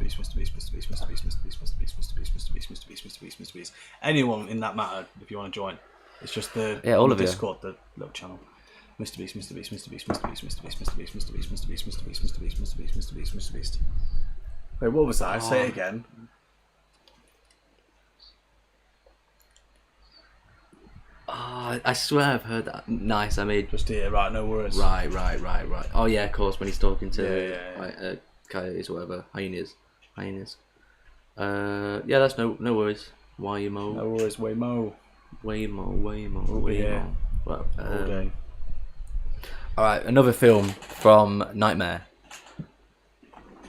Anyone in that matter, if you want to join. It's just the all of you. Discord, the little channel. Mr. Beast, Mr. Beast, Mr. Beast, Mr. Beast, Mr. Beast, Mr. Beast, Mr. Beast, Mr. Beast, Mr. Beast, Mr. Beast, Mr. Beast, Mr. Beast, Mr. Beast. Wait, what was that? Say it again. Oh, I swear I've heard that. Nice, I made. Just here, right? No worries. Right. Oh yeah, of course. When he's talking to Yeah. like, coyotes or whatever, hyenas. Yeah, that's no worries. Waymo. No worries, Waymo. Waymo. Well, All day. all right, another film from Nightmare.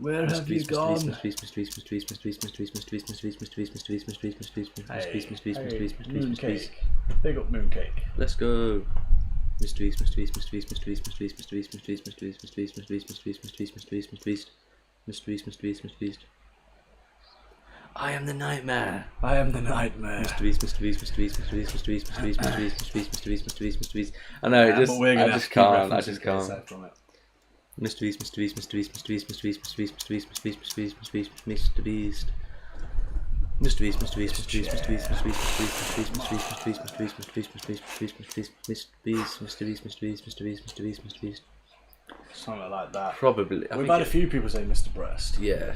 Where have you gone? Mooncake. Big up Mooncake. Let's go. I am the nightmare. I am the nightmare. I know, Yeah, but we're gonna I have just to keep can't. I referencing just can't. KSI from it. Mr. Beast. Something like that. Probably. We've had a few people say Mr. Breast. Yeah.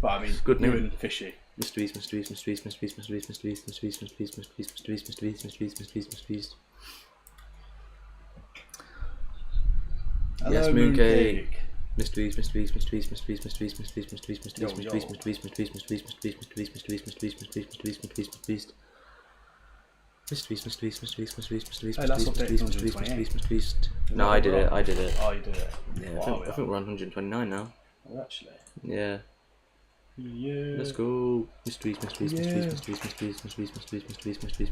But I mean, good new name. and fishy. Mr. Beast. Hello, Yes, Mooncake. Mr. Beast. Hey, that's update 128. No, I did it. Oh, you did it. Yeah, Wow, I think we're on 129 now. Oh, actually. Yeah. Yeah. Let's go.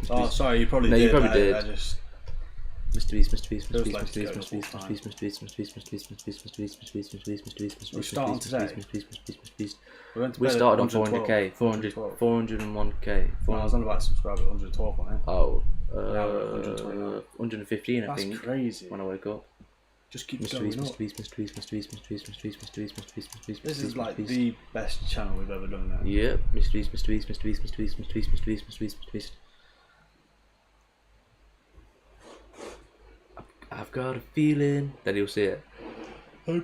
Oh, sorry, you probably No, did. you probably I did. just... Mr. Beast. We start on today? We went to We bed at started on 112. 400k, 401k. No, I was on about subscriber 112 on it. Oh, Now we're at 129. 115 I That's think crazy. when I woke up. Just keep Mr. going Beast. up. This is like the best channel we've ever done now. Yep, Mr. Beast. I've got a feeling that he'll see it. Mr.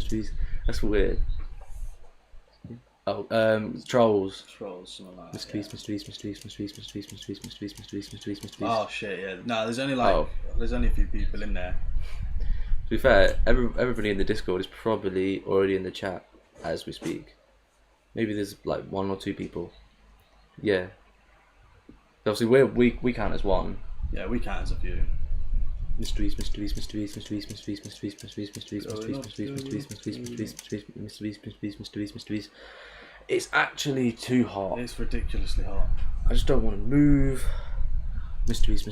Beast. That's weird. Oh, trolls. Trolls, something like that. Mr. Beast. Oh shit, yeah. No, there's only like there's only a few people in there. To be fair, everybody in the Discord is probably already in the chat as we speak. Maybe there's like 1 or 2 people. Yeah. Obviously, we count as one. Yeah, we count as a few. Mysteries. It's actually too hot. It's ridiculously hot. I just don't want to move. Mysteries.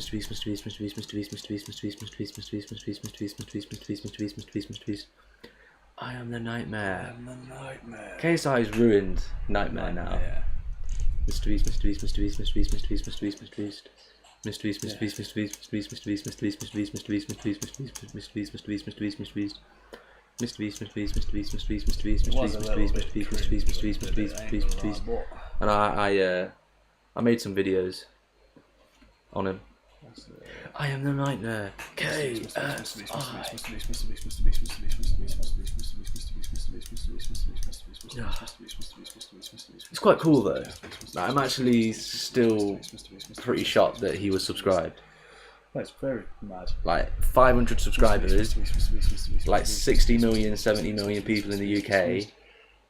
I am the nightmare. I'm the nightmare. KSI is ruined nightmare now. Yeah. Mysteries. And I made some videos on him. I am the nightmare. It's quite cool though. I'm actually still pretty shocked that he was subscribed. That's very mad. Like 500 subscribers, like 60 million, 70 million people in the UK,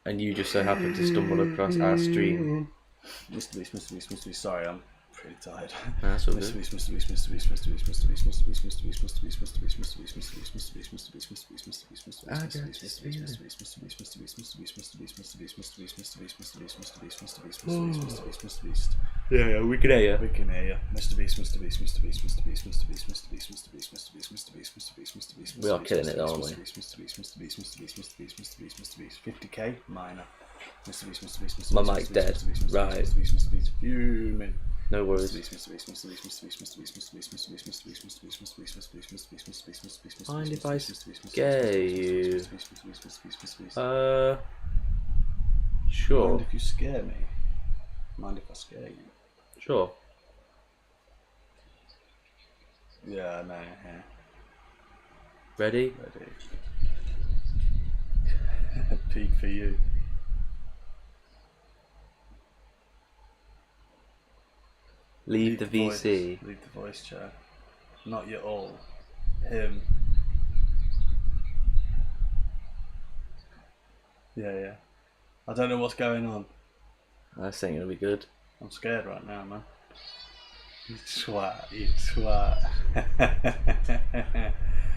and you just so happen to stumble across our stream. Mr. Beast. Sorry, I'm pretty tired. That's all good. Yeah, we can hear We can hear you. Mr. Beast. We are killing it, aren't we? 50k minor. My mic's dead. Right. Fuming. No worries. Mind if I scare you? Sure. Mind if you scare me? Mind if I scare you? Sure. Yeah, no, yeah. Ready? Ready. Peak for you. Leave the VC. Leave the voice chat. Not you all. Him. Yeah. I don't know what's going on. I think it'll be good. I'm scared right now, man. You twat.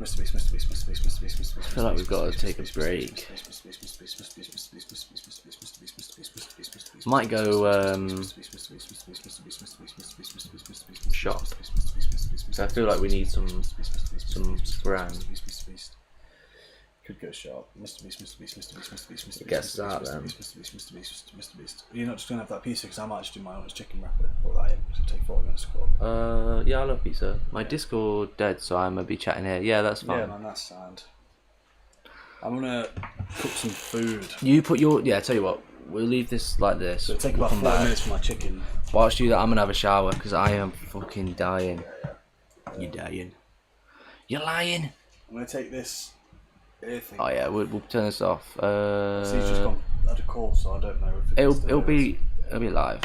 Mr. Beast, Mr. Beast, Mr. Beast, Mr. Beast, Mr. Beast. I feel like we've got to take a break. Might go shop. So I feel like we need some brand. Could go sharp. Mr. Beast, Mr. Beast, Mr. Beast, Mr. Beast, Mr. Beast. Guess that then. Mr. Beast, Mr. Beast, Mr. Beast. You're not just gonna have that pizza because I might just do my own chicken wrapper. Put that in. So take 40 minutes to cook. Yeah, I love pizza. My Discord dead, so I'm gonna be chatting here. Yeah, that's fine. Yeah, man, that's sound. I'm gonna cook some food. You put your tell you what, we'll leave this like this. So it'll take about 40 minutes for my chicken. Whilst you do that, I'm gonna have a shower because I am fucking dying. You dying? You're lying. I'm gonna take this ear thing. Oh yeah, we'll turn this off. So he's just gone at a call, so I don't know if It'll be live.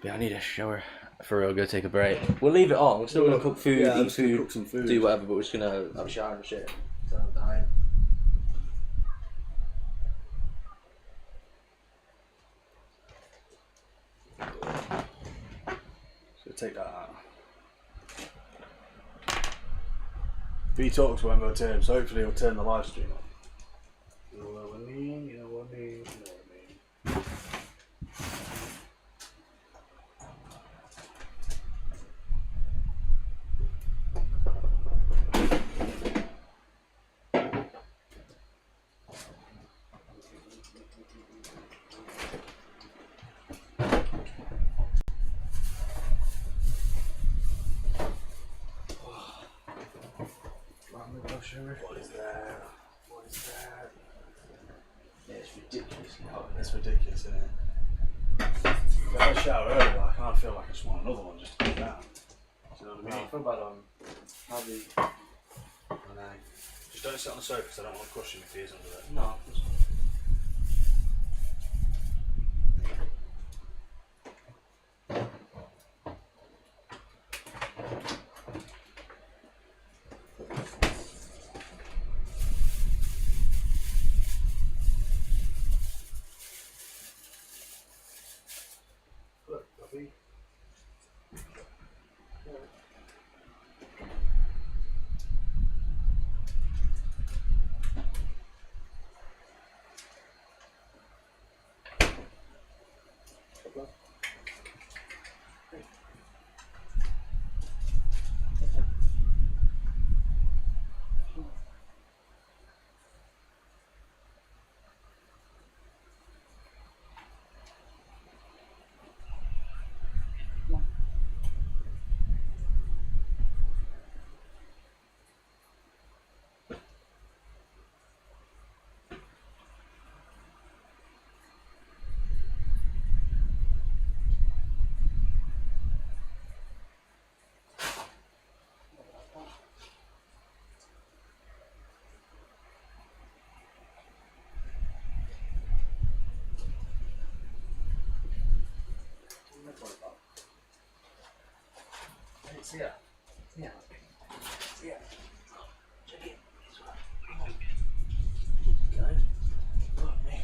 Yeah, I need a shower. For real, go take a break. We'll leave it on. We're still gonna cook food, Yeah, I'm eat just gonna food, cook some food. do whatever. But we're just gonna have a shower and shit. So I'm dying. So take that out. B Talks won't go turn, so hopefully he'll turn the live stream on. You know what I mean? You know what I mean? You know what I mean? What is that? What is that? Yeah, it's ridiculously hot. It's ridiculous, isn't it? I had a shower earlier, but I kind of feel like I just want another one just to cool down. Do you know what I mean? I feel bad on heavy. Just don't sit on the sofa because I don't want to crush your fears under it. No. Look, Duffy. Yeah. Yeah. Yeah. Check it. Guys, look, me.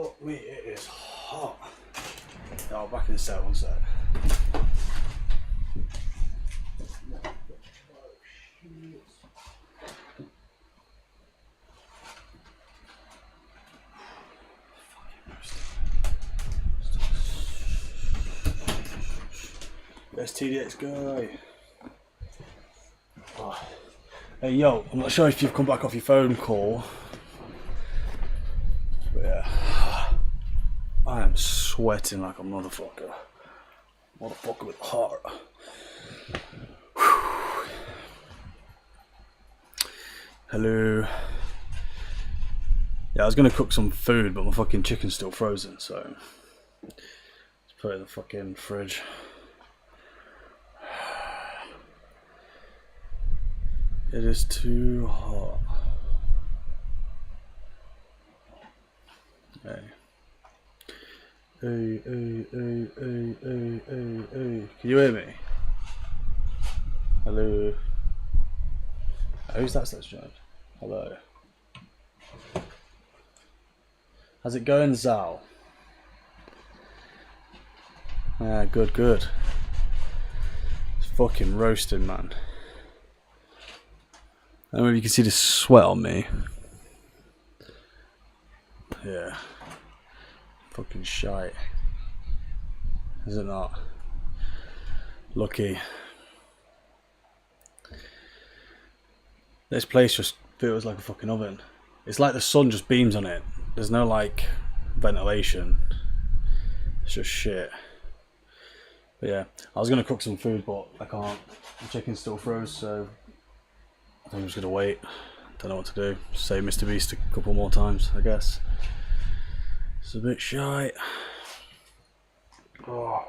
Fuck me, it is hot. Yeah, I'll back in the set, one sec. There's TDX guy. Oh. Hey yo, I'm not sure if you've come back off your phone call. But yeah. I am sweating like a motherfucker. Motherfucker with heart. Hello. Yeah, I was gonna cook some food, but my fucking chicken's still frozen, so let's put it in the fucking fridge. It is too hot. Hey. Hey, hey, hey, hey, hey, hey, hey. Can you hear me? Hello. Who's that that's joined? Hello. How's it going, Zal? Yeah, good, good. It's fucking roasting, man. I don't know if you can see the sweat on me. Yeah. Fucking shite. Is it not? Lucky. This place just feels like a fucking oven. It's like the sun just beams on it. There's no like ventilation. It's just shit. But yeah, I was gonna cook some food, but I can't. The chicken's still froze, so I think I'm just gonna wait. Don't know what to do. Say Mrbeast a couple more times, I guess. It's a bit shy. Oh.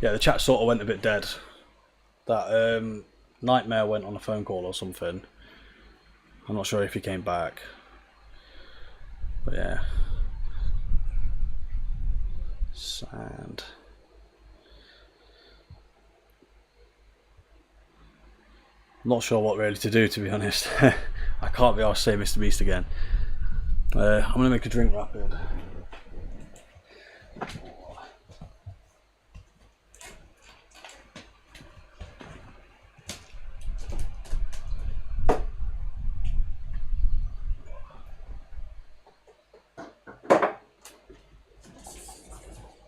Yeah, the chat sort of went a bit dead. That Nightmare went on a phone call or something. I'm not sure if he came back. But yeah. Sand. Not sure what really to do, to be honest. I can't be arsed to say Mrbeast again. I'm gonna make a drink rapid.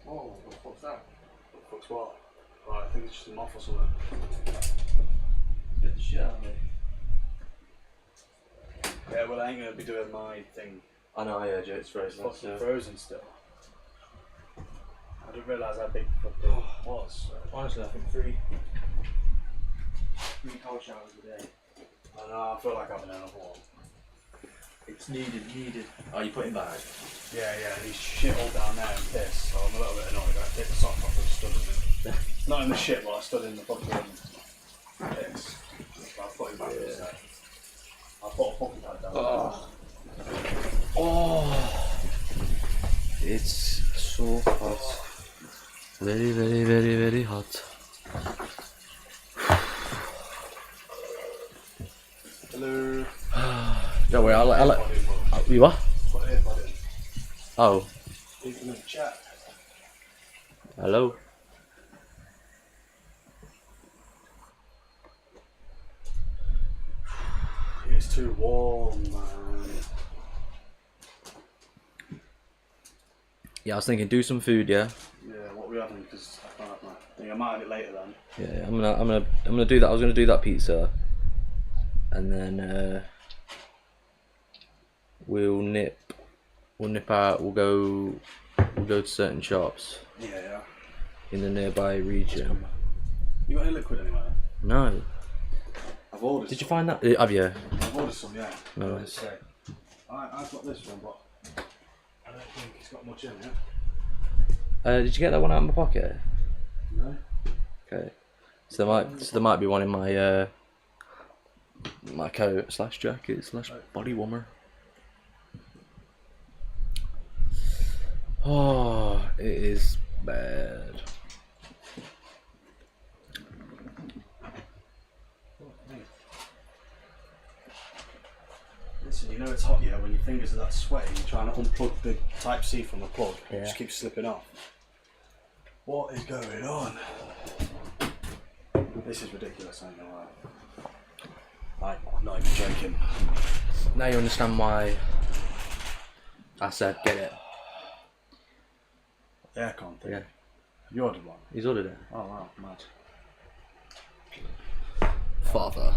Oh, what the fuck's that? What the fuck's what? Right, I think it's just a moth or something. Get the shit out of me. Yeah, well, I ain't gonna be doing my thing. I know, yeah, Joe, it's frozen. It's fucking frozen still. I didn't realise how big the fucking it was. Honestly, I think three cold showers a day. I know, I feel like having another one. It's needed. Oh, you put him back? Yeah, he's shit all down there and piss, so I'm a little bit annoyed. I take the sock off and stood in it. Not in the shit, but I stood in the fucking piss. I'll put him back instead. I'll put a fucking pad down. Oh, it's so hot. Very hot. Hello. Don't worry, I'll you what? Put an earbud in. Oh, People in the chat. hello. It's too warm, man. Yeah, I was thinking do some food, yeah. Yeah, what are we having? Because I can't have my thing. I might have it later then. Yeah, I'm gonna do that. I was gonna do that pizza, and then we'll nip out. We'll go to certain shops Yeah. in the nearby region. You got any liquid anywhere? No. I've ordered. Did you find that? Have you? I've ordered some, yeah. Nice. Okay. I've got this one, but I don't think it's got much in it. Did you get that one out of my pocket? No. Okay. So there might be one in my my coat / jacket / body warmer. Oh, it is bad. Listen, you know it's hot, yeah, when your fingers are that sweaty, you're trying to unplug the Type-C from the plug. Yeah. It just keeps slipping off. What is going on? This is ridiculous, I ain't gonna lie. Like, not even joking. Now you understand why I said get it. Aircon thing. Yeah. Have you ordered one? He's ordered it. Oh wow, mad. Father.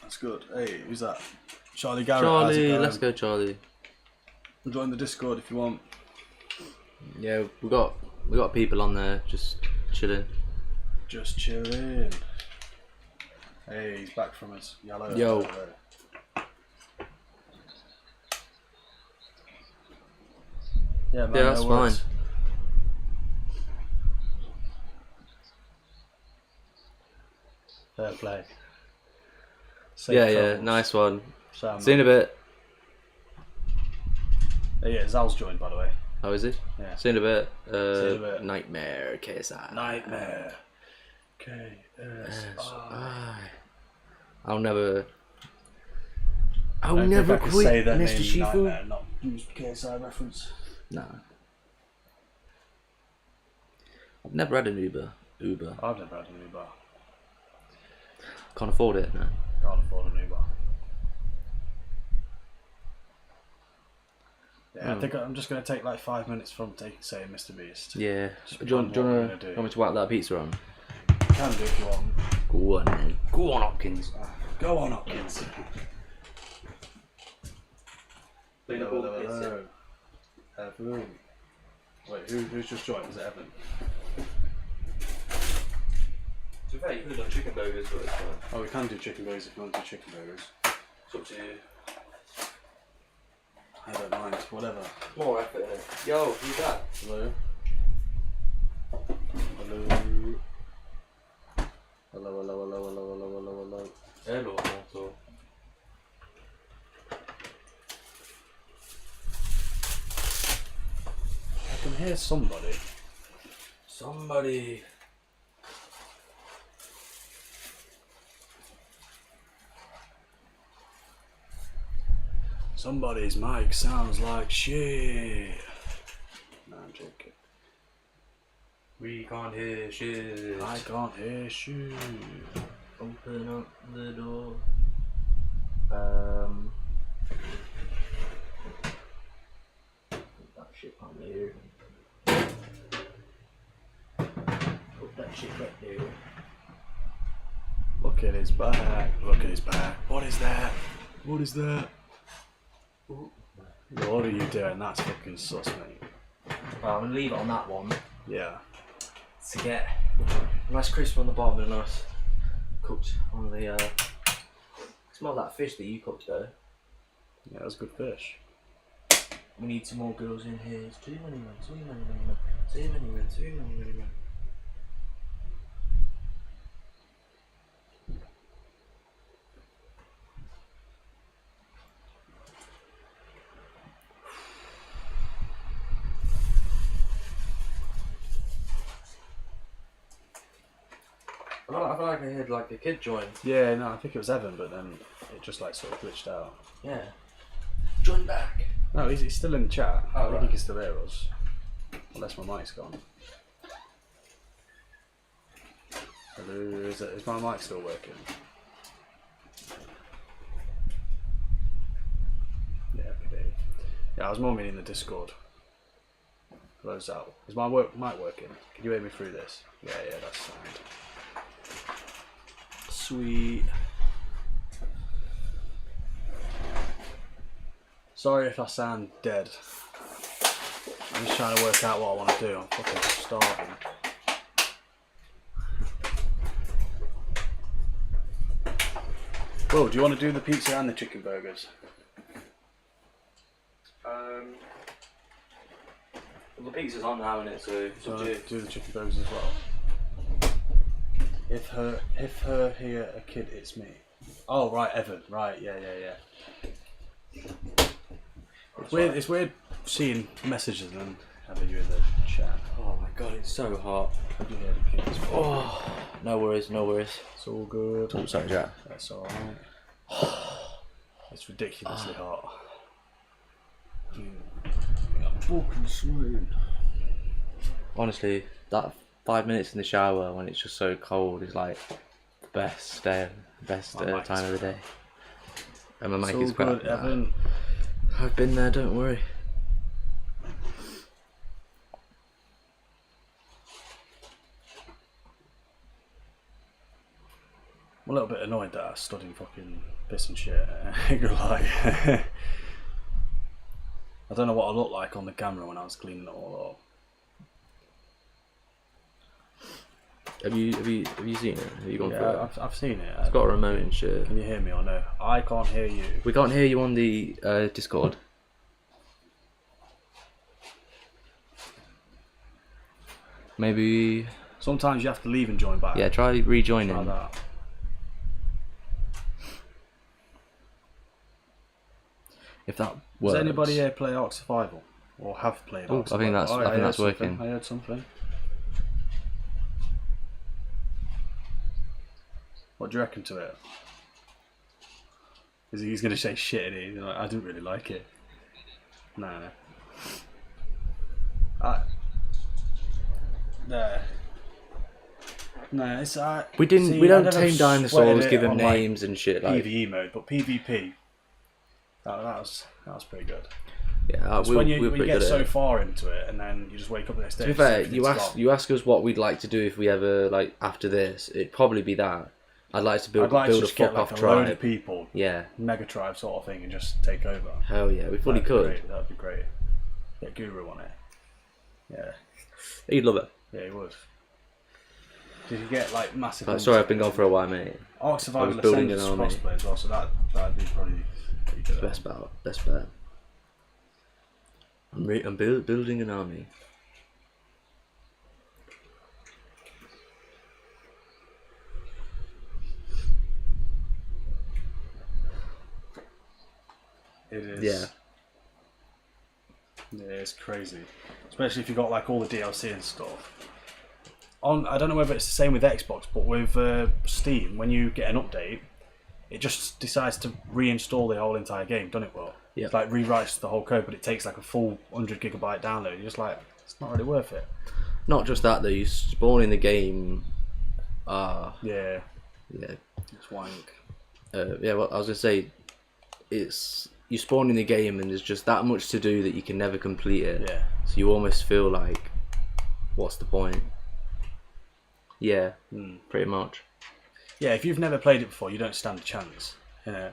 That's good. Hey, who's that? Charlie Garrett. how's it Charlie, going? let's go, Charlie. Join the Discord if you want. Yeah, we got people on there just chilling. Just chilling. Hey, he's back from his yellow. Yo. Yeah, man, Yeah, that's no fine. worries. Fair play. Safe Yeah, travels. nice one. Sam. See you in a bit. Yeah, Zal's joined, by the way. How is he? Yeah. See you in a bit. See you in a bit. Nightmare KSI. Nightmare. KSI. I'll never I don't think I can quit, say that Mr. name, Shifu. Nightmare, not use KSI reference. Nah. I've never had an Uber. I've never had an Uber. Can't afford it, no. Can't afford an Uber. Yeah, I think I'm just going to take like 5 minutes from saying Mrbeast. Yeah. Just Do you want plan what we're gonna to want me to whack that pizza on? Can do if you want. Go on then. Go on, Hopkins. Go on, Hopkins. Hello. Evan. Wait, who's just joined? Was it Evan? To be fair, you could have done chicken burgers, but it's fine. Oh, we can do chicken burgers if you want to do chicken burgers. It's up to you. I don't mind, whatever. More effort in it. Yo, who's that? Hello? Hello? Hello. Hello, also. I can hear somebody. Somebody. Somebody's mic sounds like shit. No, I'm joking. We can't hear shit. I can't hear shit. Open up the door. That shit on there. Put that shit right there. Look at his back. Look at his back. What is that? What is that? What are you doing? That's fucking sus, mate. Well, I'm gonna leave it on that one Yeah. to get a nice crisp on the bottom and a nice cooked on the. Smell that fish that you cooked though. Yeah, that's good fish. We need some more girls in here. It's too many men, too many men, too many men, too many men. I feel like I heard like a kid join. Yeah, no, I think it was Evan, but then it just like sort of glitched out. Yeah. Join back. No, he's still in the chat. Oh, I think right. he can still hear us. Unless my mic's gone. Hello, is my mic still working? Yeah, okay. Yeah, I was more meaning the Discord. Close out. Is my mic working? Can you hear me through this? Yeah, that's sound. Sweet. Sorry if I sound dead. I'm just trying to work out what I want to do. I'm fucking starving. Well, do you want to do the pizza and the chicken burgers? Well, the pizza's on now, innit? So it's up to you. Do the chicken burgers as well. If her here a kid, it's me. Oh right, Evan. Right, yeah. It's weird seeing messages and then having you in the chat. Oh my god, it's so hot. Have you heard the kids? Oh, no worries. It's all good. Oh, sorry, Jack. That's alright. It's ridiculously hot. I'm fucking sweating. Honestly, that 5 minutes in the shower when it's just so cold is like the best time of the day. And my mic It's is all crap. good, Evan. I've been there, don't worry. I'm a little bit annoyed that I stood in fucking piss and shit. I ain't gonna lie. I don't know what I looked like on the camera when I was cleaning it all up. Have you seen it? Have you gone through it? Yeah, I've seen it. It's got a remote and shit. Can you hear me or no? I can't hear you. We can't hear you on the Discord. Maybe. Sometimes you have to leave and join back. Yeah, try rejoining. Like that. If that works. Does anybody here play Ark Survival? Or have played Oh, Ark I think Survival? that's Oh, I think heard that's something. working. I heard something. What do you reckon to it? He's going to say shit at it. Like, I didn't really like it. No. No, it's We didn't. see, we I don't never tame sweated dinosaurs, it give them on, like, names and shit. Like, PvE mode, but PvP, that was pretty good. yeah, It's we when were you pretty get good so at it. far into it, and then you just wake up the next day. To be and fair, everything's you gone. ask us what we'd like to do if we ever like after this. It'd probably be that. I'd like to I'd build like to a just get fuck like off a load tribe. of people, Yeah, mega tribe sort of thing, and just take over. hell yeah, we fully That'd be could. great, that'd be great. Get Guru on it. Yeah, He'd love it. yeah, he would. Did you get like massive? Like, sorry, I've been gone for a while, mate. Ark Survival I was building Ascended an army. crossplay as well, so that'd be probably pretty good. Best bet. I'm building an army. It is. Yeah. Yeah, it's crazy, especially if you got like all the DLC and stuff. I don't know whether it's the same with Xbox, but with Steam, when you get an update, it just decides to reinstall the whole entire game, doesn't it? Well, Yeah. It's like rewrites the whole code, but it takes like a full 100 gigabyte download. You're just like, it's not really worth it. Not just that though. You spawn in the game. Yeah, Yeah. it's wank. Yeah. Well, I was gonna say, it's you spawn in the game and there's just that much to do that you can never complete it. Yeah, So you almost feel like, what's the point? Yeah. Pretty much. yeah. If you've never played it before, you don't stand a chance. Yeah.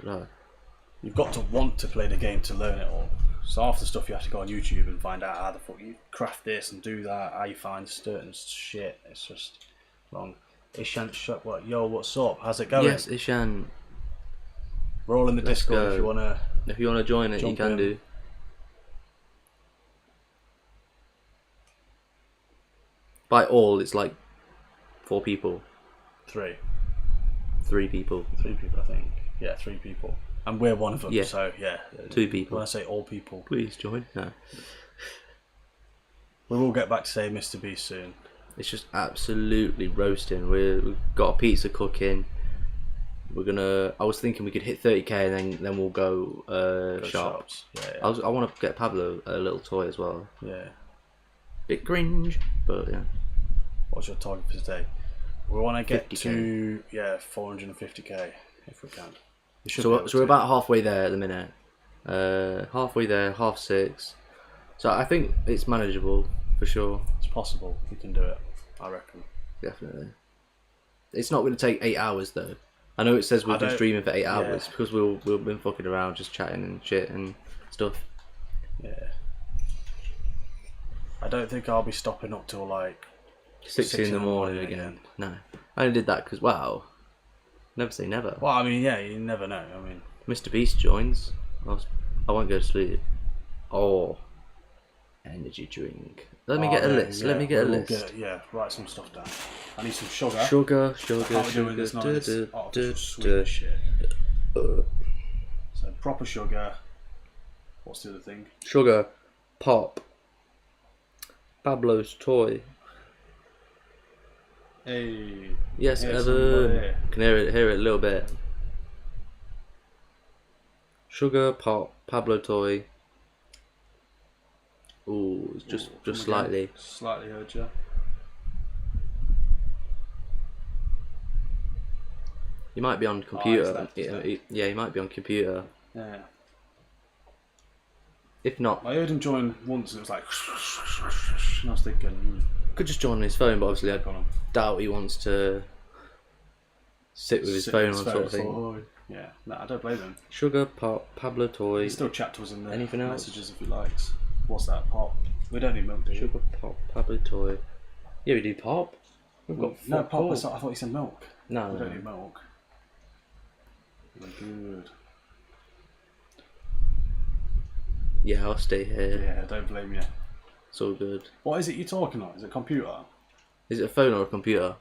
No. You've got to want to play the game to learn it all. So half the stuff you have to go on YouTube and find out how the fuck you craft this and do that, how you find certain shit. It's just long. Ishan, what? Yo, what's up? How's it going? Yes, Ishan. We're all in the Discord go. if you wanna. If you want to join it, you Jump can in. do. By all, it's like 4 people, Three 3 people, people, I think. Yeah, 3 people, and we're one of them. Yeah. So yeah, 2 people. when I say all people, Please join. No, we will get back to say Mr. Beast soon. it's just absolutely roasting. We've got a pizza cooking. We're gonna. I was thinking we could hit 30k and then we'll go, Go shops. Yeah, I want to get Pablo a little toy as well. yeah. Bit cringe, but yeah. What's your target for today? We want to get 50K. to 450k if we can. We should be So able we're to. about halfway there at the minute. Halfway there, 6:30. So I think it's manageable for sure. It's possible we can do it. I reckon. Definitely. It's not going to take 8 hours though. I know it says we've been don't- streaming for 8 hours yeah. because we've been fucking around just chatting and shit and stuff. Yeah. I don't think I'll be stopping up till like 6 in the morning again. No, I only did that because wow, never say never. Well, I mean, yeah, you never know. I mean, Mrbeast joins. I won't go to sleep. Oh, energy drink. Let me get a list. Let me get a list. Write some stuff down. I need some sugar. Sugar, Can't be doing this nice duh, artificial duh, sweet duh. shit. So proper sugar. What's the other thing? Sugar, pop, Pablo's toy. Hey. Yes, here's Evan. somebody. Can hear it a little bit. Sugar, pop, Pablo toy. Ooh, it's just Come slightly. again. Slightly heard you. You might be on it's computer. left, it's left. Yeah, you might be on computer. Yeah. If not, I heard him join once and it was like, and I was thinking, could just join on his phone. But obviously, I go on. doubt he wants to sit with his phone on sort of thing. Oh, yeah, no, I don't blame him. Sugar, pop, Pablo toy. He still chat to us in the Anything else? messages if he likes. What's that? Pop. We don't need milk, do you? Sugar, pop, Pablo toy. Yeah, we do pop. We've got No, fuck pop. all. I thought you said milk. No, We no, don't no. need milk. We're good. Yeah, I'll stay here. Yeah, don't blame you. It's all good. What is it you're talking on? Is it computer? Is it a phone or a computer?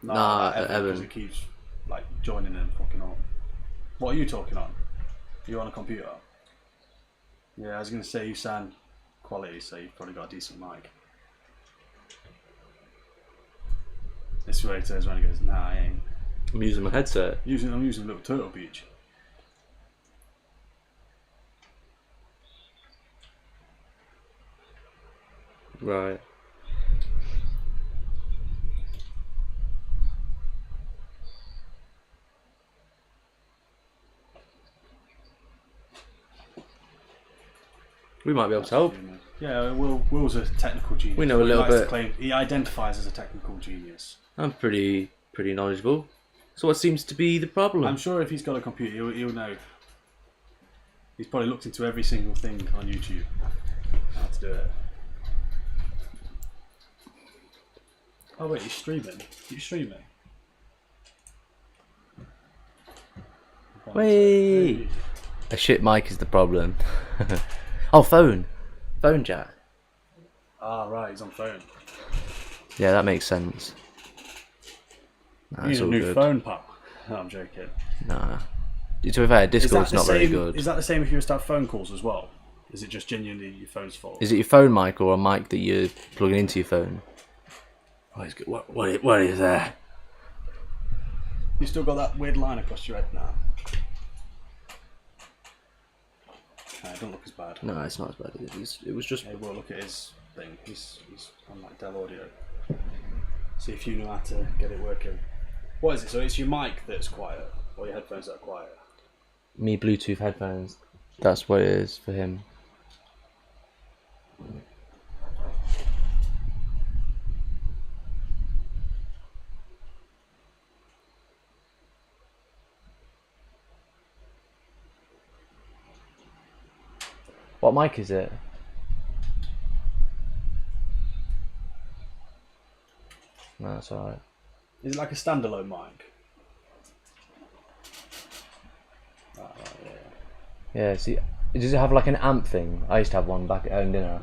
Nah, Evan. Because it keeps like joining and fucking on. What are you talking on? You're on a computer. Yeah, I was gonna say you sound quality, so you've probably got a decent mic. This way it turns around and goes, nah, I ain't. I'm using my headset. I'm using a little Turtle Beach. Right. We might be able to help. Yeah, Will's a technical genius. We know a He little likes to bit. claim he identifies as a technical genius. I'm pretty knowledgeable. So what seems to be the problem? I'm sure if he's got a computer, he'll know. He's probably looked into every single thing on YouTube how to do it. Oh wait, he's streaming. He's streaming. Wait. A shit mic is the problem. Oh, phone jack. Ah, right, he's on phone. Yeah, that makes sense. Nah, He's it's a all new good. phone, pal. No, I'm joking. Nah. To be fair, Discord's not very same, good. Is that the same if you were to have phone calls as well? Is it just genuinely your phone's fault? Is it your phone mic or a mic that you're plugging into your phone? Oh, it's good. What is there? You still got that weird line across your head now. Okay, it don't look as bad. No, it's not as bad. It was just. Hey, we'll look at his thing. He's on like Dell Audio. See if you know how to get it working. What is it? So it's your mic that's quiet, or your headphones that are quiet? Me Bluetooth headphones. That's what it is for him. What mic is it? No, that's alright. Is it like a standalone mic? Right, yeah. Yeah, see, does it have like an amp thing? I used to have one back at home dinner.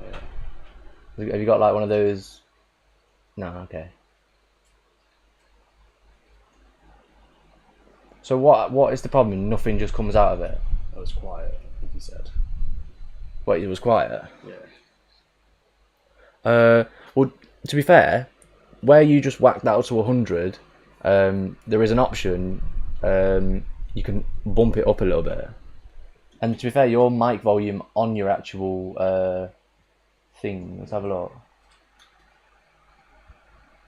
Yeah. Have you got like one of those? No, okay. So what is the problem? Nothing just comes out of it? Oh, it's quiet, I think he said. Wait, it was quiet? Yeah. Well, to be fair, where you just whack that up to 100, there is an option, you can bump it up a little bit. And to be fair, your mic volume on your actual thing, let's have a look.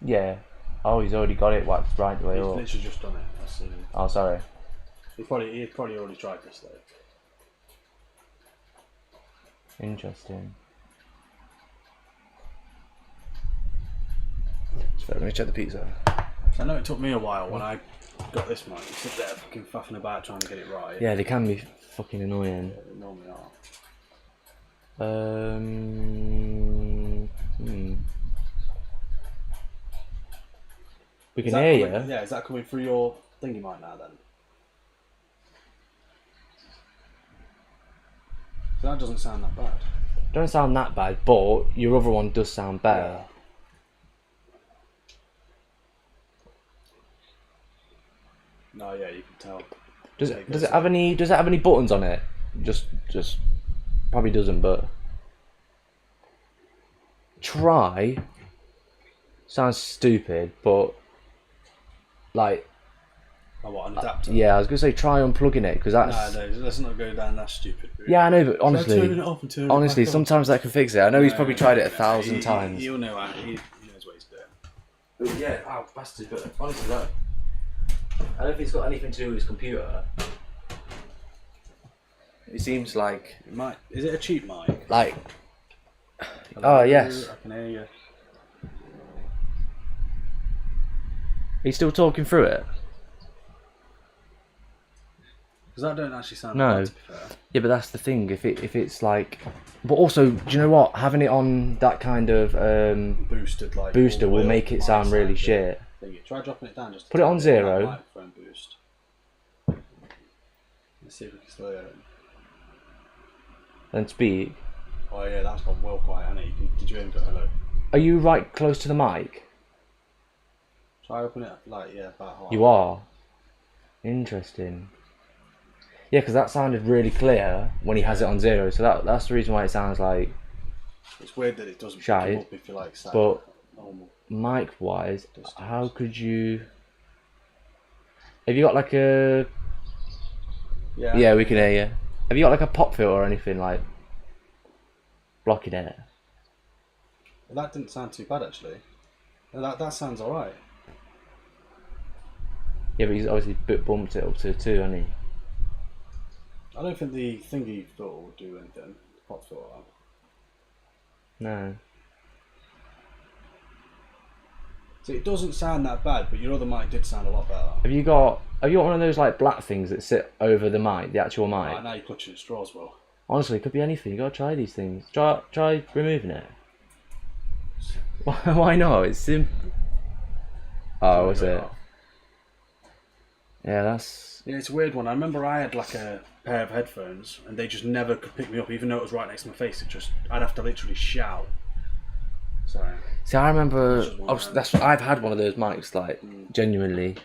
Yeah. Oh, he's already got it whacked right the way He's up. literally just done it. I've seen him. Oh, sorry. He's probably already tried this though. Interesting. So let me check the pizza. I know it took me a while when I got this mic. You sit there fucking faffing about trying to get it right. Yeah, they can be fucking annoying. Yeah, they normally are. We can hear you. Yeah, is that coming through your thingy mic now then? So that doesn't sound that bad. Don't sound that bad, but your other one does sound better. No, yeah, you can tell. Does it have any buttons on it? Just probably doesn't, but try. Sounds stupid, but like, Oh, what, an adapter? yeah, I was gonna say try unplugging it because that's. No, let's not go down that stupid route. Yeah, I know, but honestly, Turn it off and turn it back on. sometimes that can fix it. I know he's probably tried it 1,000 times. He'll know how, he knows what he's doing. But yeah, wow, bastard. But honestly, no. I don't think it's got anything to do with his computer. It seems like Is it a cheap mic? like. Hello, Oh yes. I can hear you. He's still talking through it. Because that don't actually sound No. bad, to be fair. Yeah, but that's the thing. If it's like, but also, do you know what? Having it on that kind of Boosted, like booster will all-wheel make it mic sound really good. shit. Thingy. Try dropping it down just. Put it on to zero. that microphone boost. Let's see if we can still hear it. And speak. Oh yeah, that's gone well quiet, hasn't it? Did you hear him go hello? Are you right close to the mic? Try open it like about half. You are. Interesting. Yeah, because that sounded really clear when he has it on zero. So that's the reason why it sounds like. It's weird that it doesn't pick Shite, him up if you like sat but normal. mic wise, how could you? Have you got like a? Yeah, we can hear you. Have you got like a pop filter or anything like blocking it? That didn't sound too bad actually. That sounds alright. Yeah, but he's obviously bumped it up to 2, hasn't he? I don't think the thingy filter will do anything. Pop filter. No. So it doesn't sound that bad, but your other mic did sound a lot better. Have you got one of those like black things that sit over the mic, the actual mic? Right, now you're clutching at straws, Will. Honestly, it could be anything. You gotta try these things. Try removing it. Why not? It's simple. Oh, was it? Yeah, that's. Yeah, it's a weird one. I remember I had like a pair of headphones, and they just never could pick me up, even though it was right next to my face. I'd have to literally shout. So. See, I remember. I've had one of those mics, like genuinely.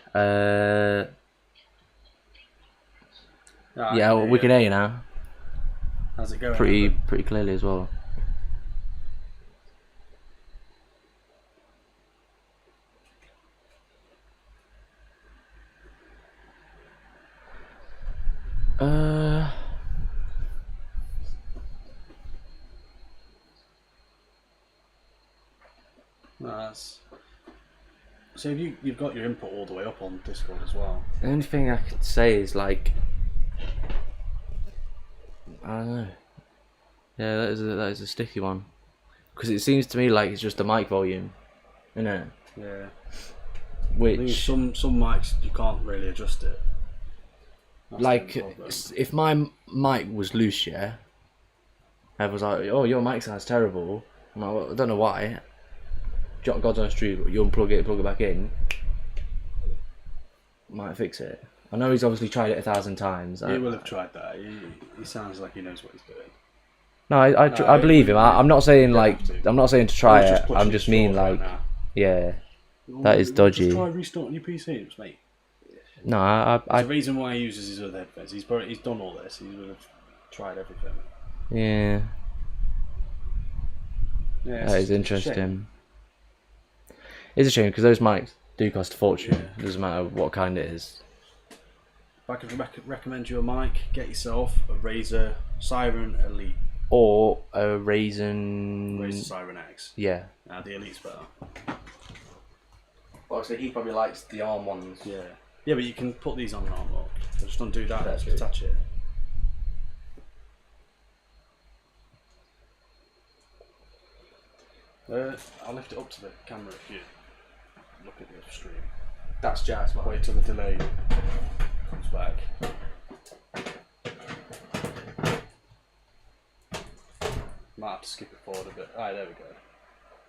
Yeah, we can hear you now. How's it going? Pretty clearly as well. Nice. So you've got your input all the way up on Discord as well. The only thing I could say is like, I don't know. Yeah, that is a sticky one, because it seems to me like it's just the mic volume, isn't it? Yeah. Which some mics you can't really adjust it. That's like the problem. if my mic was loose, yeah, everyone's like, "Oh, your mic sounds terrible." I'm like, well, I don't know why. God's honest truth, you unplug it, plug it back in, might fix it. I know he's obviously tried it 1,000 times. He will have tried that. He sounds like he knows what he's doing. No, I believe him. I'm not saying like I'm not saying to try it. Just I'm just mean like yeah, that is dodgy. Just try restarting your PC, mate. No, There's a reason why he uses his other headphones. He's done all this. He would have tried everything. yeah, Yeah, that is interesting. It's a shame because those mics do cost a fortune. It doesn't matter what kind it is. If I could recommend you a mic, get yourself a Razer Siren Elite. Or a Razer Siren X. Yeah. The Elite's better. Obviously, he probably likes the arm ones. Yeah. Yeah, but you can put these on an arm lock. Just undo that and That's just attach it. I'll lift it up to the camera if you look at the stream. That's Jack's mic. Wait till the delay comes back. Might have to skip it forward a bit. Alright, there we go.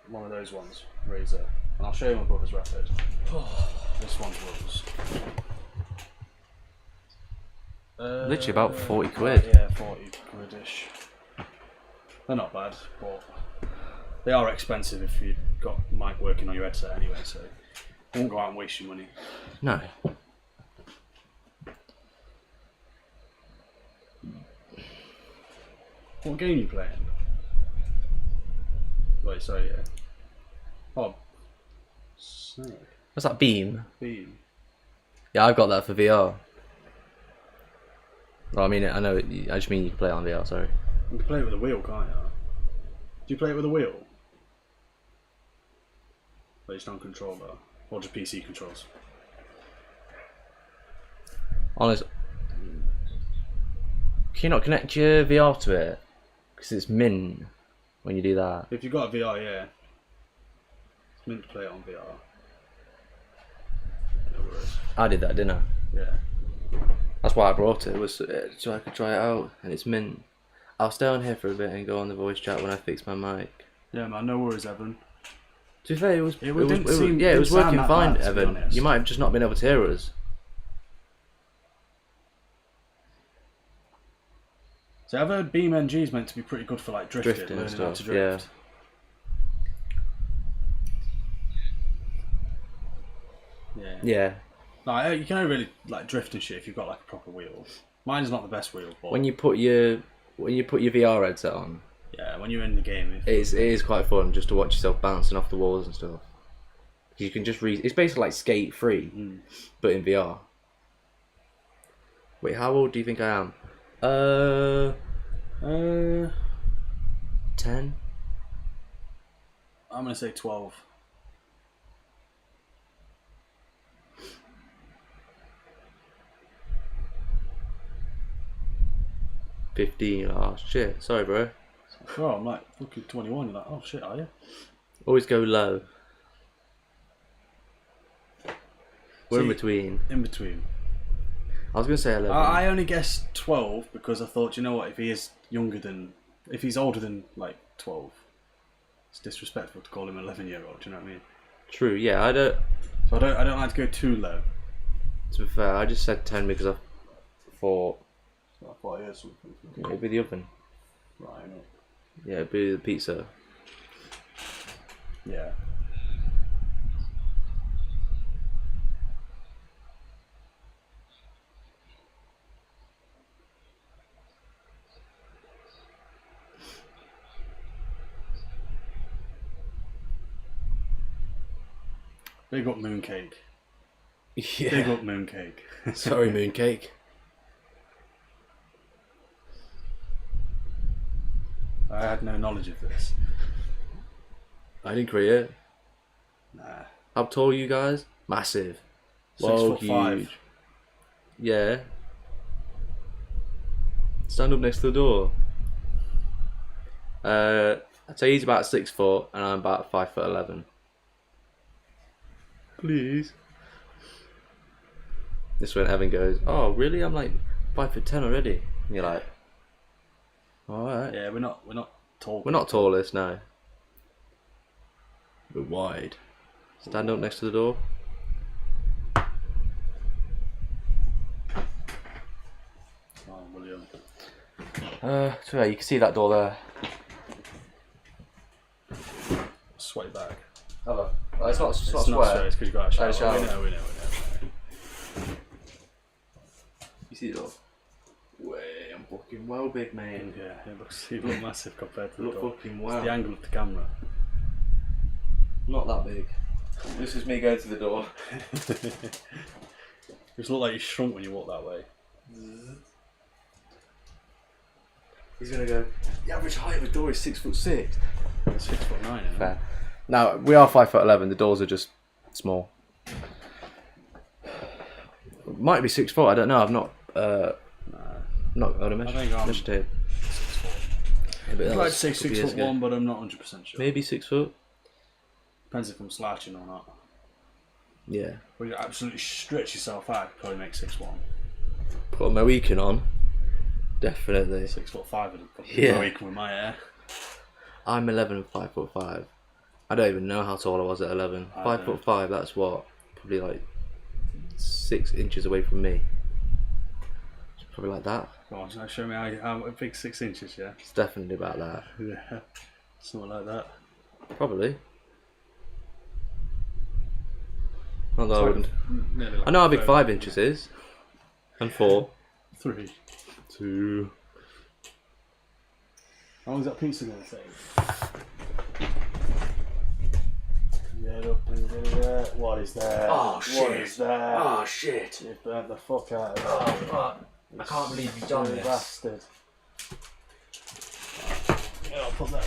One of those ones, Razer. And I'll show you my brother's record. This one's Will's. Literally about 40 quid. Yeah, 40 quid-ish. They're not bad, but they are expensive if you've got mic working on your headset anyway, so don't go out and waste your money. No. What game are you playing? Wait, sorry, yeah. Oh. Snake. What's that, Beam? Beam. Yeah, I've got that for VR. Well, I mean, I know. I just mean you can play it on VR. Sorry. You can play it with a wheel, can't you? Do you play it with a wheel? Based on controller? Or just PC controls? Honest. Can you not connect your VR to it? Because it's mint when you do that. If you've got a VR, yeah. It's meant to play it on VR. No worries. I did that, didn't I? Yeah. That's why I brought it, was so I could try it out, and it's mint. I'll stay on here for a bit and go on the voice chat when I fix my mic. Yeah, man, no worries, Evan. To be fair, it was didn't working sound fine, that bad, to be Evan. honest. You might have just not been able to hear us. So I've heard Beam NG is meant to be pretty good for like drifting And learning how stuff, to drift. Yeah. Yeah. Like, you can only really like drift and shit if you've got like a proper wheel. Mine's not the best wheel, but When you put your VR headset on, yeah, when you're in the game, it is quite fun just to watch yourself bouncing off the walls and stuff. You can just it's basically like Skate 3, but in VR. Wait, how old do you think I am? 10. I'm gonna say 12. 15. Oh shit. Sorry, bro. Oh, I'm like fucking 21. You're like, oh shit, are you? Always go low. We're in See, between. In between. I was gonna say 11. I only guessed 12 because I thought, you know what, if he's older than like 12, it's disrespectful to call him an 11-year-old. Do you know what I mean? True. Yeah. I don't. So I don't like to go too low. To be fair, I just said 10 because I thought So I thought I heard something. it'd be the oven. Right. No. Yeah, it'd be the pizza. Yeah. Big up mooncake. Yeah. Big up mooncake. Sorry, mooncake. I had no knowledge of this. I didn't create it. Nah. How tall are you guys? Massive. 6'5". Huge. Yeah. Stand up next to the door. I'd say he's about 6 foot and I'm about 5'11". Please. This is when Evan goes, oh really? I'm like 5'10" already. And you're like, alright. Yeah, we're not tall. We're not tallest, no. We're wide. Stand up next to the door. Oh, William. So yeah, you can see that door there. Sweaty bag. Hello. It's not It's not sweat, it's because you got a Had shower. a shower. We know. You see the door? Way, I'm fucking well big, man. Yeah, it looks massive compared to the Look door. fucking It's well. the angle of the camera. Not that big. This is me going to the door. Just look like you shrunk when you walk that way. He's gonna go, the average height of a door is 6'6". It's 6'9", isn't it? Fair. Now, we are 5'11", the doors are just small. Might be 6 foot, I don't know, I've not, not got a I think I'm measure tape. 6'4". Yeah, but I'd that like to was say a couple of years ago. 6'1", but I'm not 100% sure. Maybe 6 foot? Depends if I'm slouching or not. Yeah. When you absolutely stretch yourself out, you probably make 6'1". Put my weekend on. Definitely. 6'5" would Yeah. week with my hair. I'm 11 and 5'5". I don't even know how tall I was at 11. I 5'5", that's what? Probably like 6 inches away from me. It's probably like that. Go on, now show me how big 6 inches, yeah? It's definitely about that. Yeah. Something like that. Probably. Although I wouldn't. Nearly like I know how big a 5 third. inches is. And 4. 3. 2. How long is that pizza going to take? Get up and get it. What is that? Oh, What shit. is that? Oh shit. You burnt the fuck out of it. Oh fuck. I can't believe you've done You this. bastard. Yeah, I'll put that.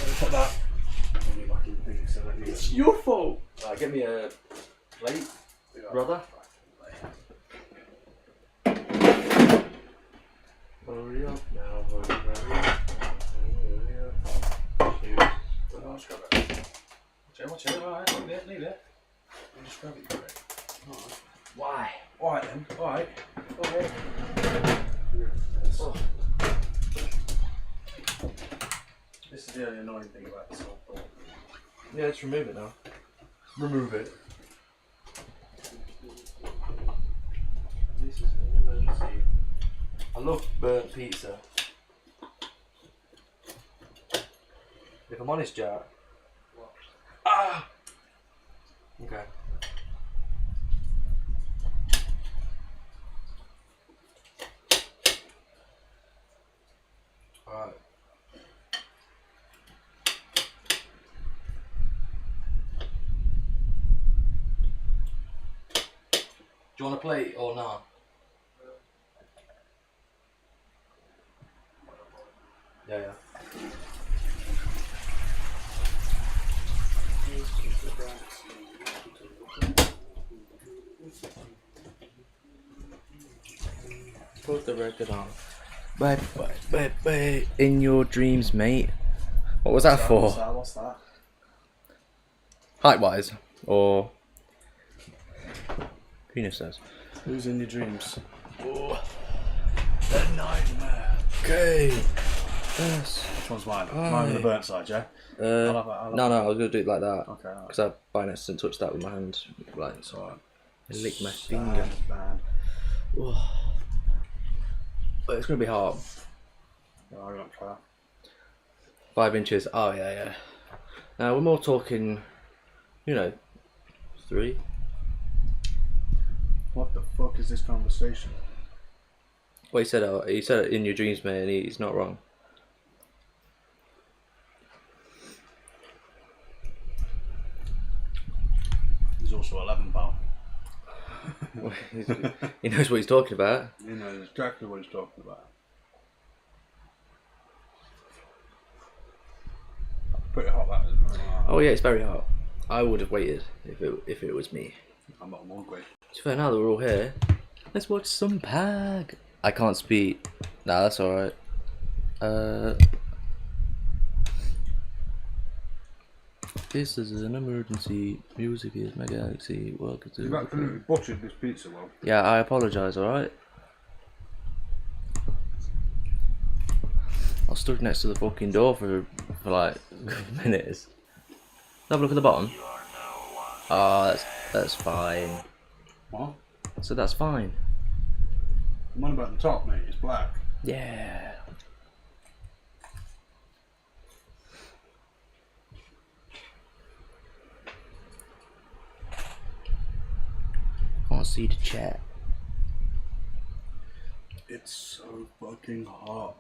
Let me back in the thing, so let me- It's your fault. Get me a plate, brother. Hurry up now, hurry up. I'll just grab it. Watch it, alright, leave it. I'll just grab it quick. Alright. Why? Alright then, alright. Okay. Oh. This is the only annoying thing about this whole thing. Yeah, let's remove it now. Remove it. This is an emergency. I love burnt pizza. If I'm honest, Jack. Ah! Okay. Alright. Do you want a plate or not? Yeah. Put the record on. Bye. In your dreams, mate. What was that for? What's that? Height wise? Or. Penis says. Who's in your dreams? Oh. The nightmare. Okay. Yes. Which one's mine? Mine with the burnt side, yeah? No, I was gonna do it like that. Okay, alright. Because I by accident touched that with my hand. Like, It's alright. I licked my finger. Bad. But it's gonna be hard. Yeah, I don't try. 5 inches. Oh yeah. Now we're more talking, 3. What the fuck is this conversation? Well, he said it in your dreams, mate, and he's not wrong. He's also 11 pound. He knows what he's talking about. He knows exactly what he's talking about. Pretty hot that is. Oh yeah, it's very hot. I would have waited if it was me. I'm not hungry. It's fair now that we're all here. Let's watch some Pag. I can't speak. Nah, that's alright. This is an emergency. Music is my galaxy. Welcome to. You've absolutely butchered this pizza, well. Yeah, I apologise, alright? I was stuck next to the fucking door for like minutes. Have a look at the bottom. Oh, that's fine. What? So that's fine. The one about the top, mate, it's black. Yeah. Can't see the chat. It's so fucking hot.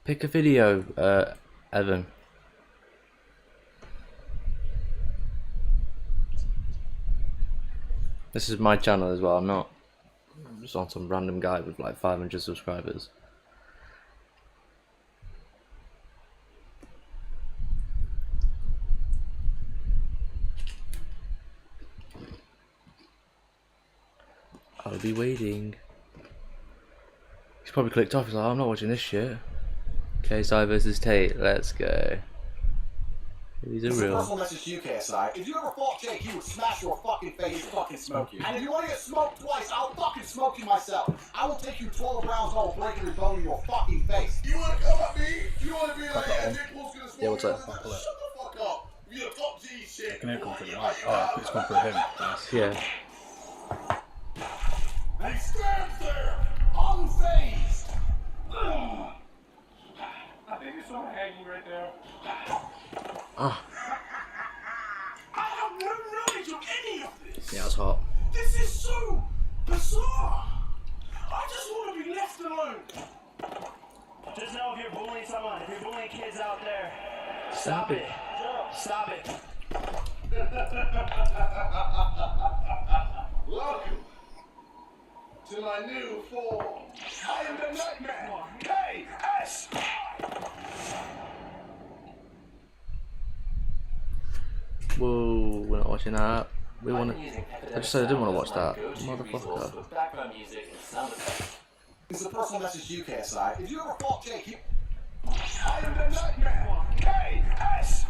Pick a video, Evan. This is my channel as well. I'm just on some random guy with like 500 subscribers. I'll be waiting. He's probably clicked off. He's like, I'm not watching this shit. KSI versus Tate. Let's go. These are This is a real. personal message to you, KSI. If you ever fought Jake, he would smash your fucking face and fucking smoke you. And if you want to get smoked twice, I'll fucking smoke you myself. I will take you 12 rounds and I will break every bone in your fucking face. You want to come at me? You want to be like, yeah, Nick Paul's gonna smoke Yeah, what's you? that? Shut the fuck up. You're top G shit. Can it come through the mic? Oh, it's come through him. Nice. Yeah. And he stands there, unfazed. I think it's so hanging right there. Ah. I have no knowledge of any of this. Yeah, it's hot. This is so bizarre. I just want to be left alone. Just know if you're bullying someone, if you're bullying kids out there, Stop it. Stop it. Welcome to my new form. I am the Nightmare. K.S. Whoa, we're not watching that. We want to. I just said I didn't want to watch that. Motherfucker. Background music and sound effects. This is a personal message to you, KSI. If you ever fought Jake, he... I am the Nightmare. K.S.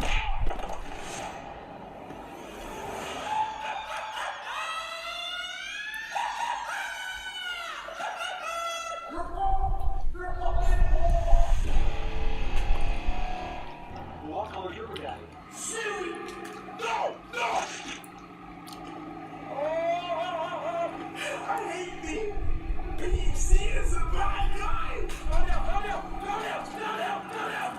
What color your daddy? Silly! No! No! I hate me! Being seen as a bad guy! Go down! Go down! Go down! Go down! Go down!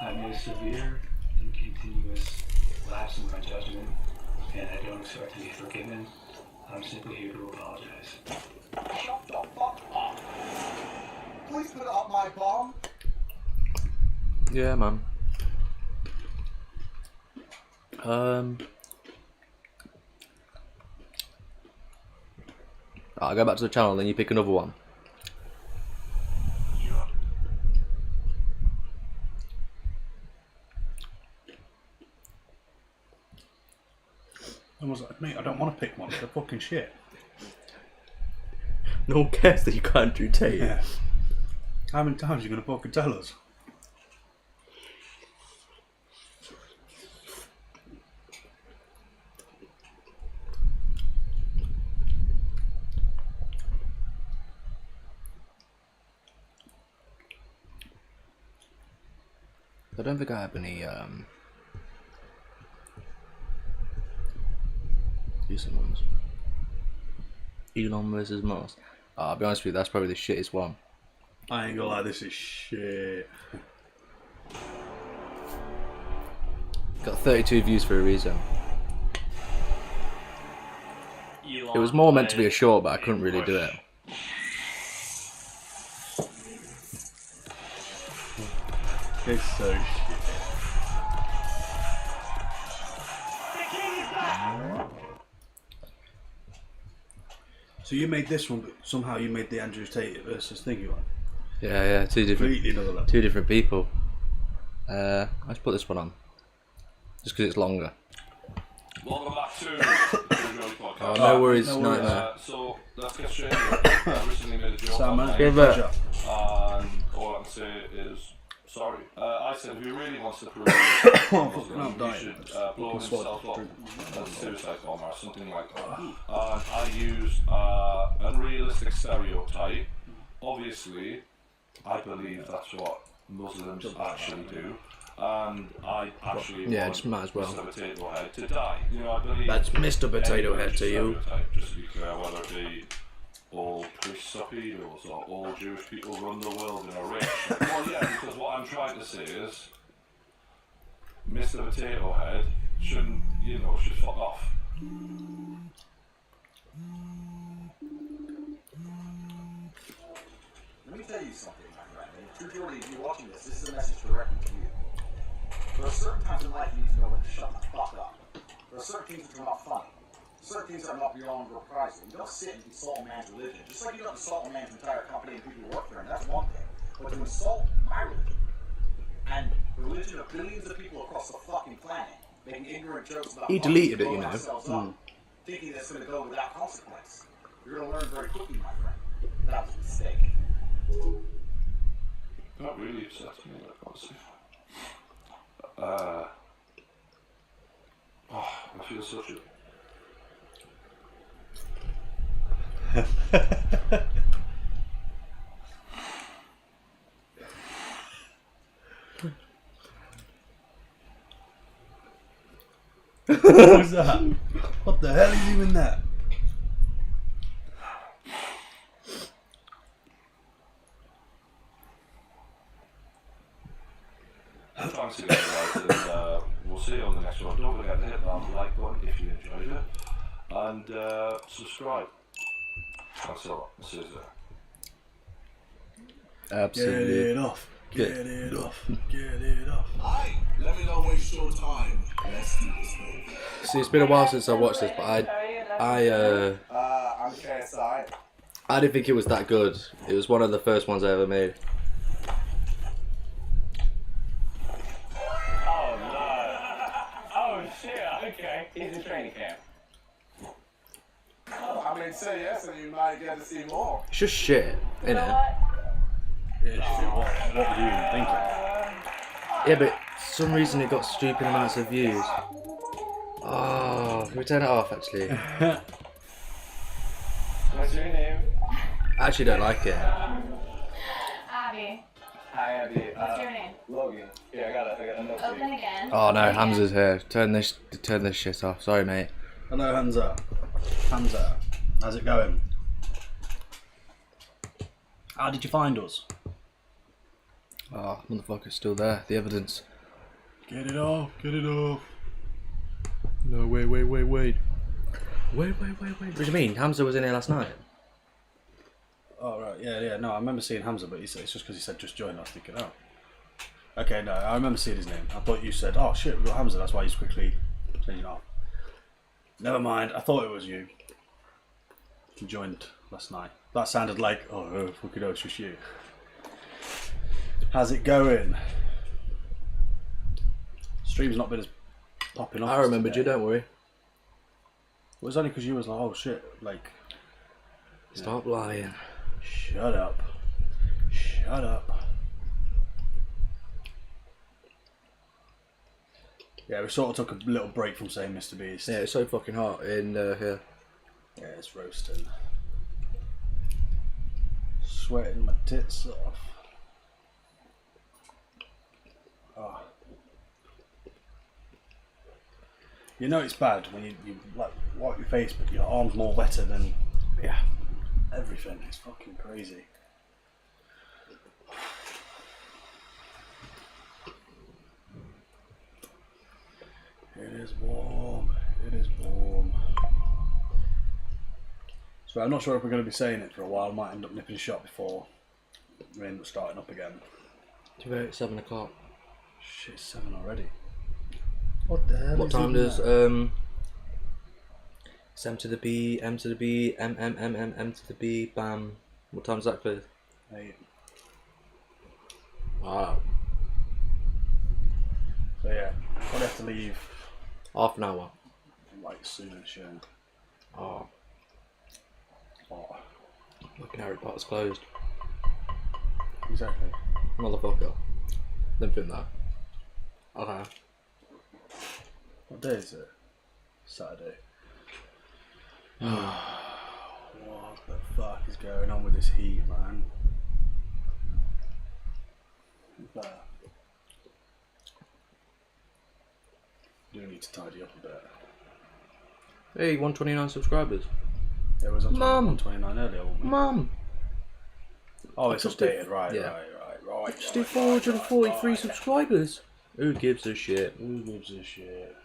I made a severe and continuous lapse in my judgment, and I don't expect to be forgiven. I'm simply here to apologize. Shut the fuck up. Please put up my bum. Yeah, man. I'll go back to the channel, then you pick another one. I was like, mate, I don't want to pick one. They're fucking shit. No one cares that you can't do tea. Yeah. How many times are you going to fucking tell us? I don't think I have any decent ones. Elon versus Mars. I'll be honest with you, that's probably the shittest one. I ain't gonna lie, this is shit. Got 32 views for a reason. It was more meant to be a short, but I couldn't really do it. It's so shit. So you made this one, but somehow you made the Andrew Tate versus thingy one. Yeah, two Completely another level. different people. Let's put this one on, just because it's longer. Welcome back to the Joey Podcast. Oh, no worries, no no, worries. no. So let's get straight into it. I recently made a joke Sam, man, online, Give good it. job. and all I can say is sorry. I said if he really wants to prove Muslim, I'm he dying. should Just blow fucking swallow himself up drink. as a suicide bomber or something like that. And I used unrealistic stereotype. Obviously, I believe that's what Muslims actually do. And I actually want just might as well. Mr. Potato Head to die. You know, I believe That's Mr. Potato Head to you. stereotype, just to be clear, whether it be all priests are pedos or all Jewish people run the world in a race. Well, yeah, because what I'm trying to say is Mr. Potato Head shouldn't, should fuck off. Let me tell you something, my friend. And if you're watching this is a message directly to you. There are certain times in life you need to know when to shut the fuck up. There are certain things that are not funny. Certain things that are not beyond reprisal. You don't sit and insult a man's religion. Just like you don't insult a man's entire company and people who work for him. That's one thing. But to insult my religion and the religion of billions of people across the fucking planet, making ignorant jokes about He deleted it, blowing you know. ourselves up, thinking that's going to go without consequence. You're going to learn very quickly, my friend. That was a mistake. That really upsets me, that honestly. I feel such a... What was that? What the hell is even that? Thanks again, guys, and we'll see you on the next one. Don't forget to hit that like button if you enjoyed it, and subscribe. Thanks a lot. See you there. Absolutely. Get it off. Get it off. Get it off. Alright, let me not waste your time. Let's do this thing. See, it's been a while since I watched this, but I'm KSI. I didn't think it was that good. It was one of the first ones I ever made. Oh no. Oh shit, okay. He's in training camp. I mean, say yes and you might get to see more. It's just shit, innit? Yeah, shit, what were you even thinking? Yeah, but for some reason it got stupid amounts of views. Oh, can we turn it off actually? What's your name? I actually don't like it. Abby, Hi, Abby. what's your name? Logan. Here, I got a note for Open you. again. Oh no, Hamza's here. Turn this shit off. Sorry, mate. Hello, Hamza. Hamza, how's it going? How did you find us? Oh, motherfucker's still there. The evidence. Get it off. Get it off. No, wait. Wait. What do you mean? Hamza was in here last night. Oh, right. Yeah. No, I remember seeing Hamza, but it's just because he said just join. I was thinking, oh. Okay, no, I remember seeing his name. I thought you said, oh shit, we've got Hamza, that's why he's quickly changing off. Never mind, I thought it was you. You joined last night. That sounded like, oh fucking hell, it's just you. How's it going? Stream's not been as popping off. I as remembered you, today. don't worry. It was only because you was like, oh shit, like. Stop lying. Shut up. Shut up. Yeah, we sort of took a little break from saying Mrbeast. Yeah, it's so fucking hot in here. Yeah, it's roasting. Sweating my tits off. Oh. You know it's bad when you like wipe your face, but your arm's more wetter than everything. It's fucking crazy. It is warm. It is warm. So I'm not sure if we're going to be saying it for a while. Might end up nipping a shot before we end up starting up again. It's 7 o'clock. Shit, it's 7 already. What the hell? What time does it's M to the B, M to the B, M to the B, bam. What time's that close? 8. Wow. So yeah, probably have to leave Half an hour. like soonish. Yeah. Oh, Oh, fucking Harry Potter's closed. exactly. Motherfucker. Didn't think that. Okay. What day is it? Saturday. What the fuck is going on with this heat, man? Do need to tidy up a bit. Hey, 129 subscribers. It was on Mum. 29 earlier, wasn't it? Mum. Oh, it's just updated, did- right, yeah. right. Just did 443 subscribers. Who gives a shit? Who gives a shit?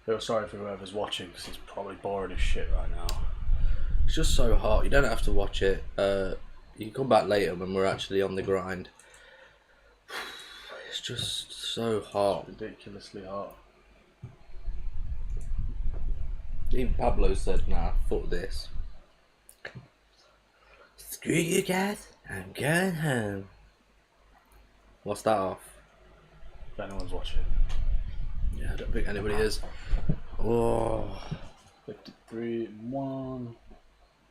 Feel sorry for whoever's watching because it's probably boring as shit right now. It's just so hot. You don't have to watch it. You can come back later when we're actually on the grind. It's just so hot. Ridiculously hot. Even Pablo said, nah, fuck this. Screw you guys, I'm going home. What's that off? If anyone's watching. Yeah, I don't think anybody is. Oh. 53, 1.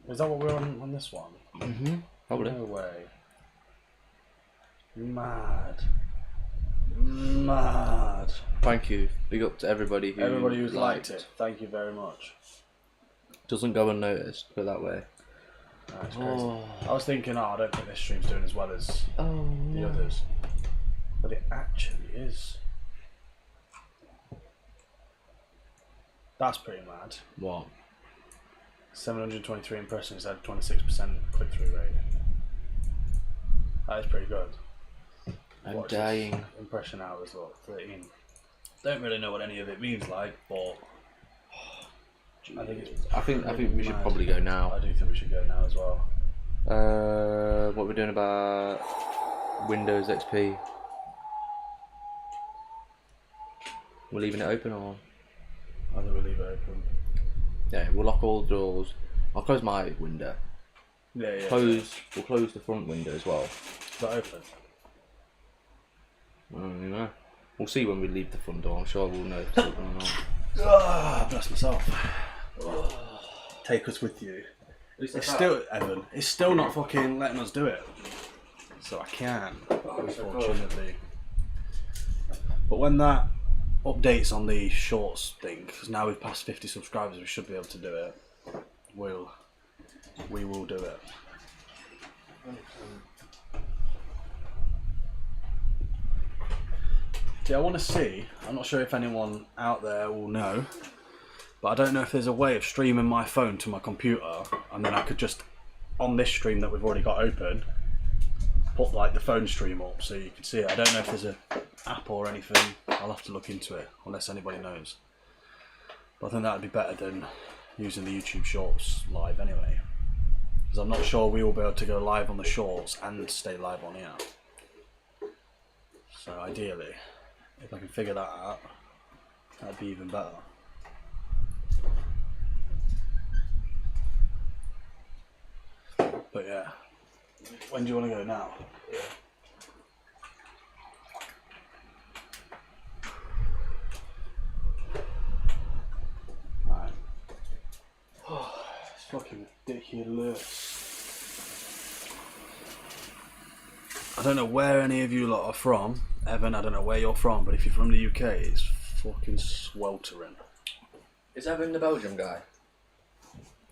Is that what we're on this one? Mm-hmm. Probably. No way. Mad. Mad. Thank you. Big up to everybody who's liked it. Thank you very much. Doesn't go unnoticed, put it that way. That's crazy. I was thinking, I don't think this stream's doing as well as the others. But it actually is. That's pretty mad. What? 723 impressions had 26% click-through rate. That is pretty good. I'm Watch dying. this. Impression hours, what, 13. Don't really know what any of it means, like, but I think we should probably go now. I do think we should go now as well. What we're doing about Windows XP? We're leaving it open or? I think we'll leave it open. Yeah, we'll lock all the doors. I'll close my window. Yeah. We'll close the front window as well. Is that open? I don't know. We'll see when we leave the front door. I'm sure we'll know if it's open or not. Ah, bless myself. Take us with you. It's still, Evan, it's still not fucking letting us do it. So I can, unfortunately. But when that updates on the shorts thing, because now we've passed 50 subscribers, we should be able to do it. We will do it. See, I want to see, I'm not sure if anyone out there will know, but I don't know if there's a way of streaming my phone to my computer, and then I could just, on this stream that we've already got open, put like the phone stream up so you can see it. I don't know if there's an app or anything. I'll have to look into it, unless anybody knows. But I think that would be better than using the YouTube Shorts live anyway. Because I'm not sure we will be able to go live on the Shorts and stay live on here. So ideally, if I can figure that out, that'd be even better. But yeah, When do you want to go now? Right. Oh, it's fucking ridiculous. I don't know where any of you lot are from. Evan, I don't know where you're from, but if you're from the UK, it's fucking sweltering. Is Evan the Belgium guy?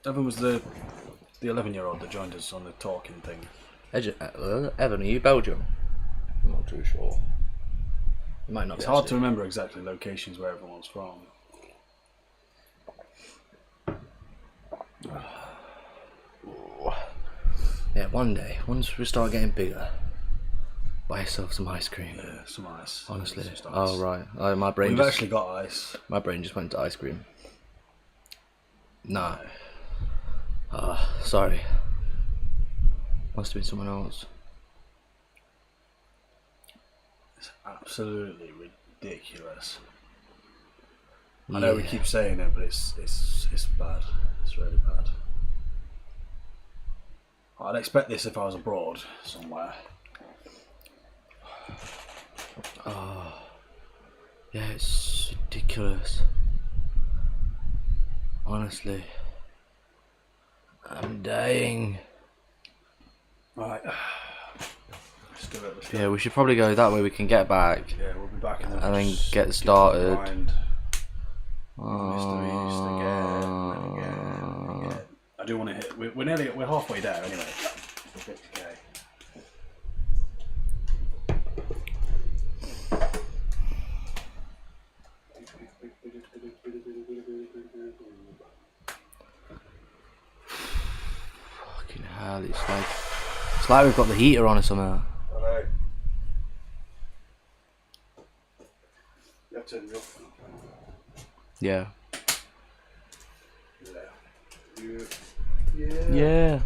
Evan was the 11-year-old that joined us on the talking thing. Evan, are you Belgium? I'm not too sure. You might not It's be. hard to remember exactly locations where everyone's from. Yeah, one day, once we start getting bigger, buy yourself some ice cream. Yeah, some ice. Honestly. It's just ice. Oh right. My brain. We've just, actually got ice. My brain just went to ice cream. Nah. Sorry. Must have been someone else. It's absolutely ridiculous. I know we keep saying it, but it's bad. It's really bad. I'd expect this if I was abroad somewhere. Yeah, it's ridiculous. Honestly. I'm dying. Right. Let's do it. Yeah, we should probably go that way. We can get back Yeah, we'll be back in the and then get started. Mr. Beast again. I do want to hit. We're halfway there anyway. 50k. Fucking hell! It's like we've got the heater on or something. Hello. You have to turn me off. Yeah. Yeah. Yeah.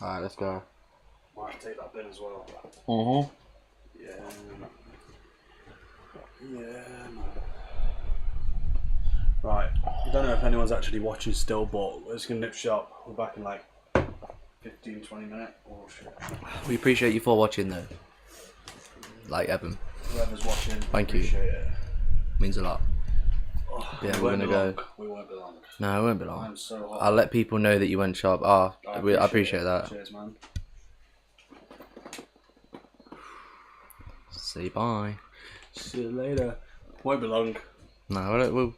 Alright, let's go. Might take that bin as well. Yeah. Yeah. Right. I don't know if anyone's actually watching still, but we're just gonna nip shop. We're back in like 15-20 minutes. Oh shit. We appreciate you for watching though. Like Evan. Whoever's watching, Thank you. appreciate it. Means a lot. Oh, Yeah, we we're won't gonna be go. long. We won't be long. No, it won't be long. I'm so hot. I'll let people know that you went shop. I appreciate that. Cheers, man. Say bye. See you later. Won't be long. No,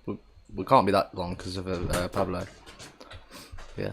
we can't be that long because of Pablo. Yeah.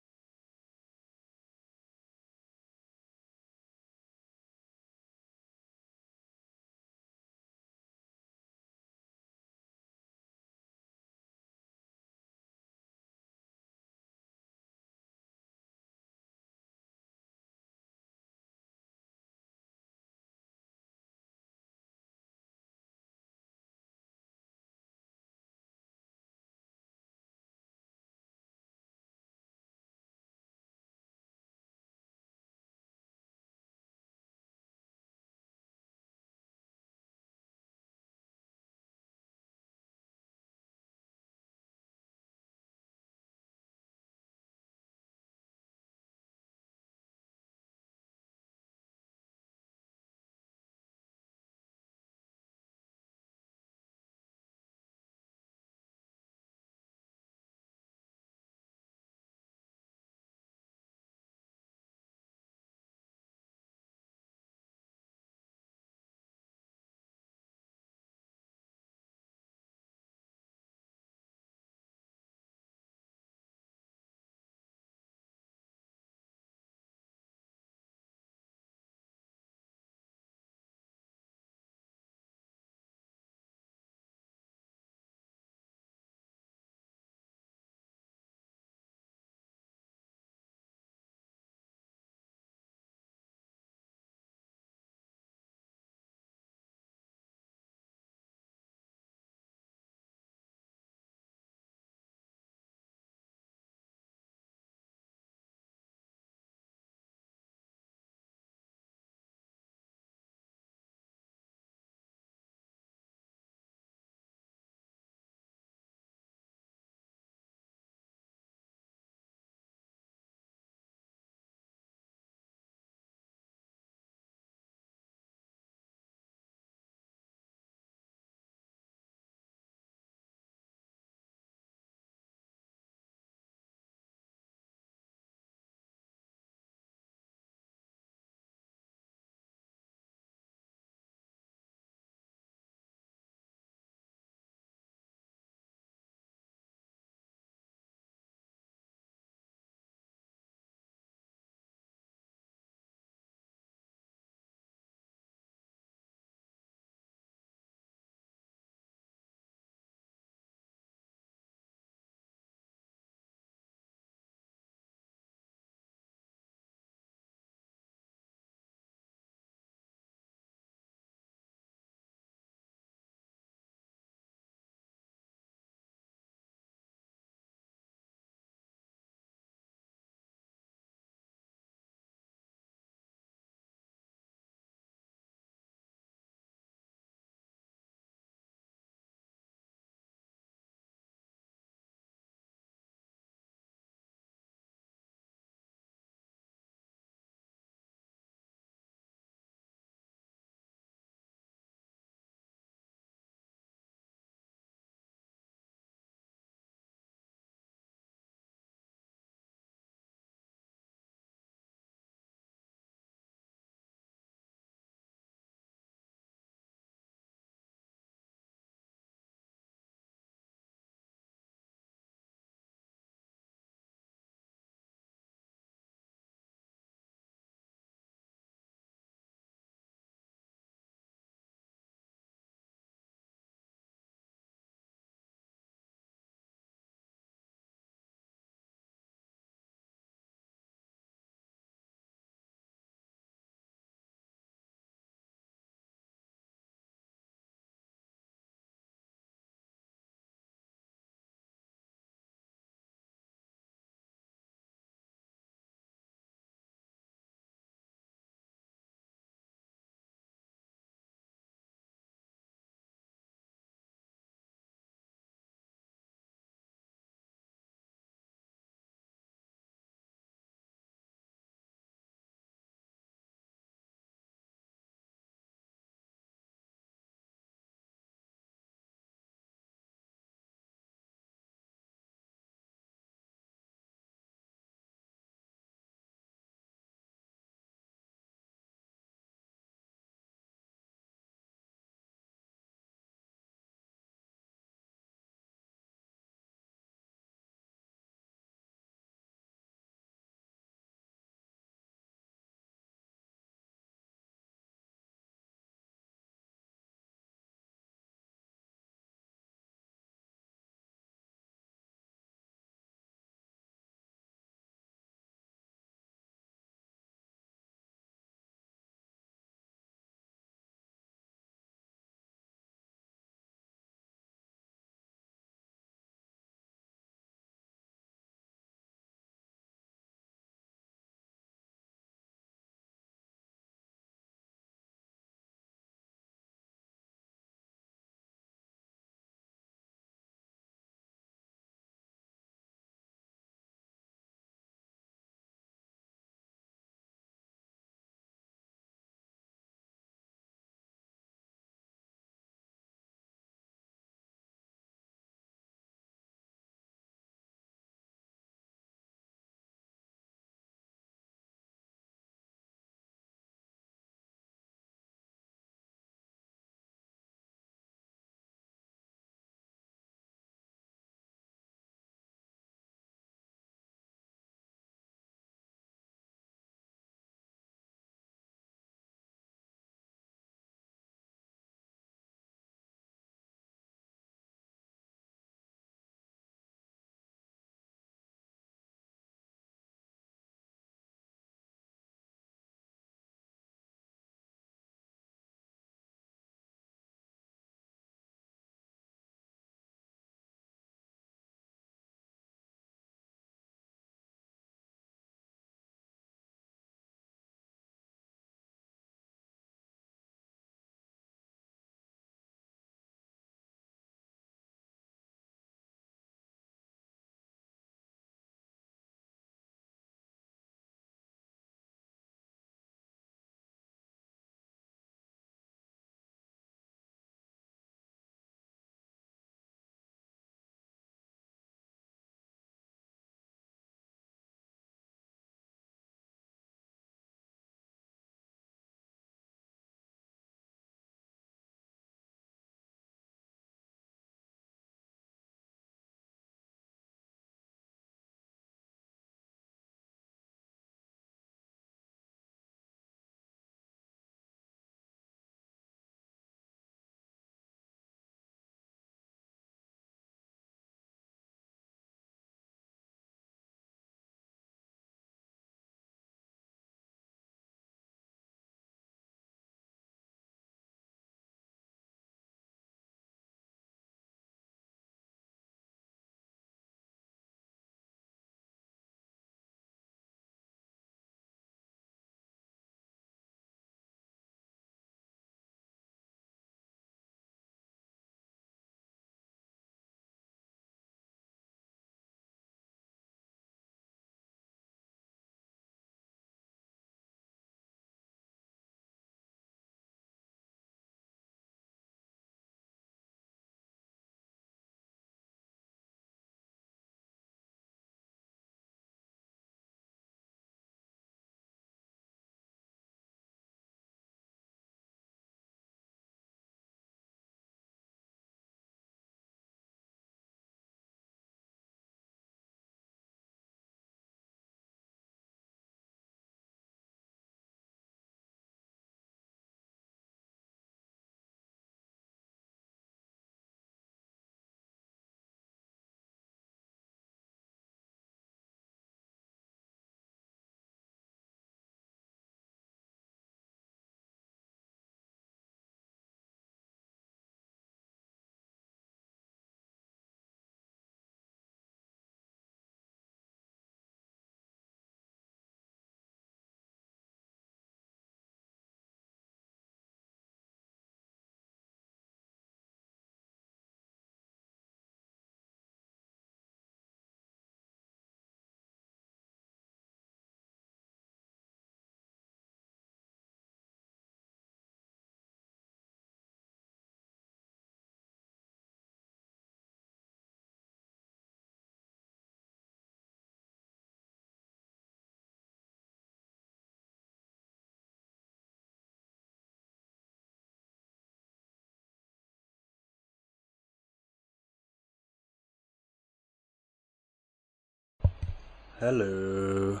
Hello.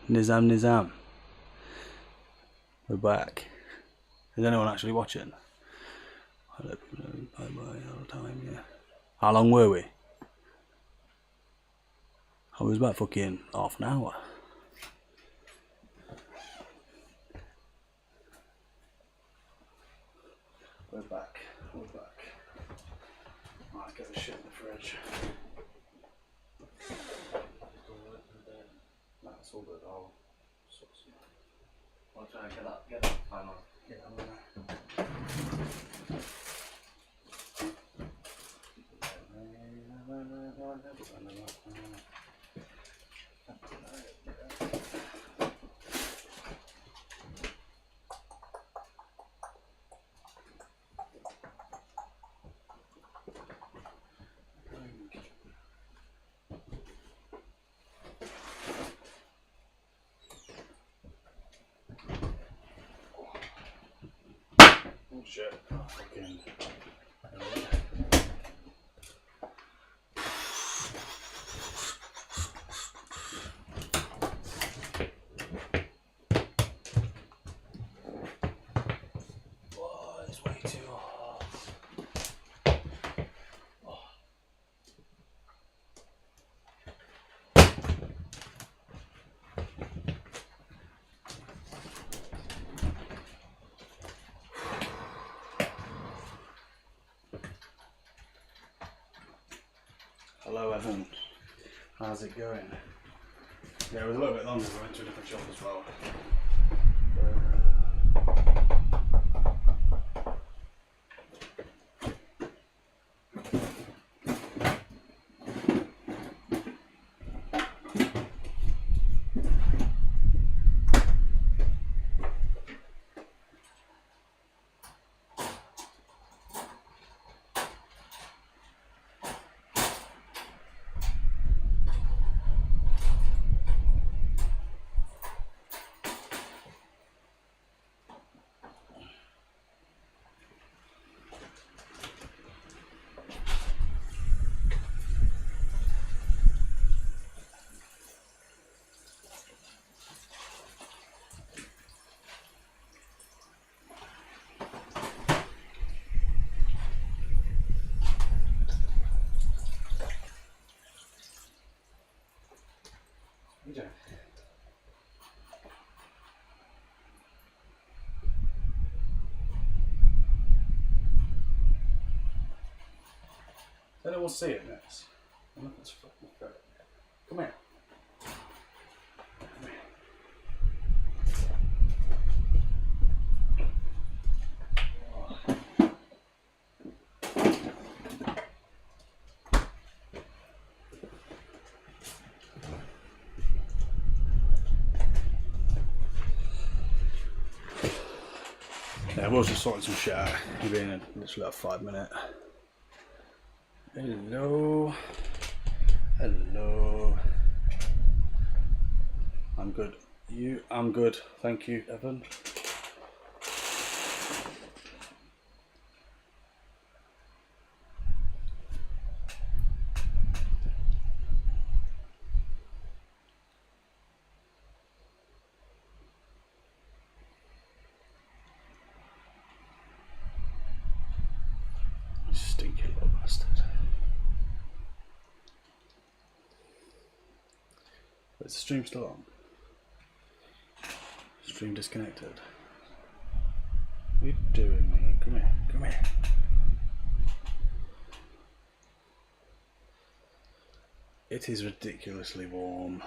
Nizam. We're back. Is anyone actually watching? Hello, bye all the time, yeah. How long were we? I was about fucking half an hour. We're back. Let's get the shit in the fridge. That's all good. I'll sort some. I'll try and get that fan on. Yeah, I'm gonna. Oh shit. Oh, fucking. Oh, it's way too hot. Hello Evan, how's it going? Yeah, it was a little bit longer, we went to a different shop as well. Then it will see it next. Oh, look, it's fucking ferret. Come here. Come here. Yeah, I was just sorting some shit out. You'll be in literally a 5 minute. Hello. I'm good. I'm good. Thank you, Evan. You stinky little bastard. Is the stream still on? Stream disconnected. What are you doing, man? Come here. It is ridiculously warm.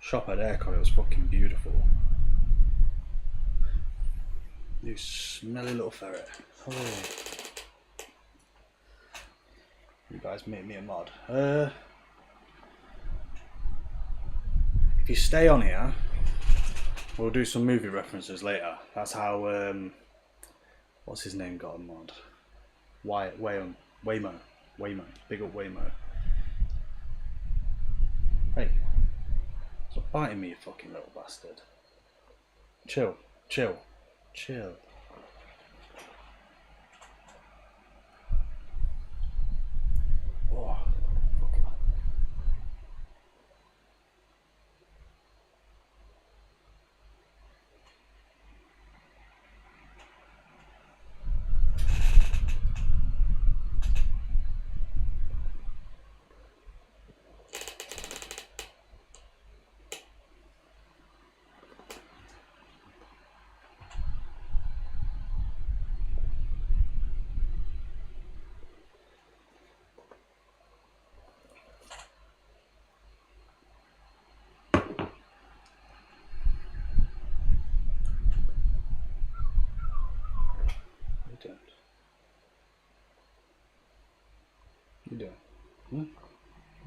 Shop had aircon, it was fucking beautiful. You smelly little ferret. Oh. You guys make me a mod. If you stay on here, we'll do some movie references later. That's how, what's his name got a mod? Waymo. Big up Waymo. Hey, stop biting me, you fucking little bastard. Chill. Oh, fucking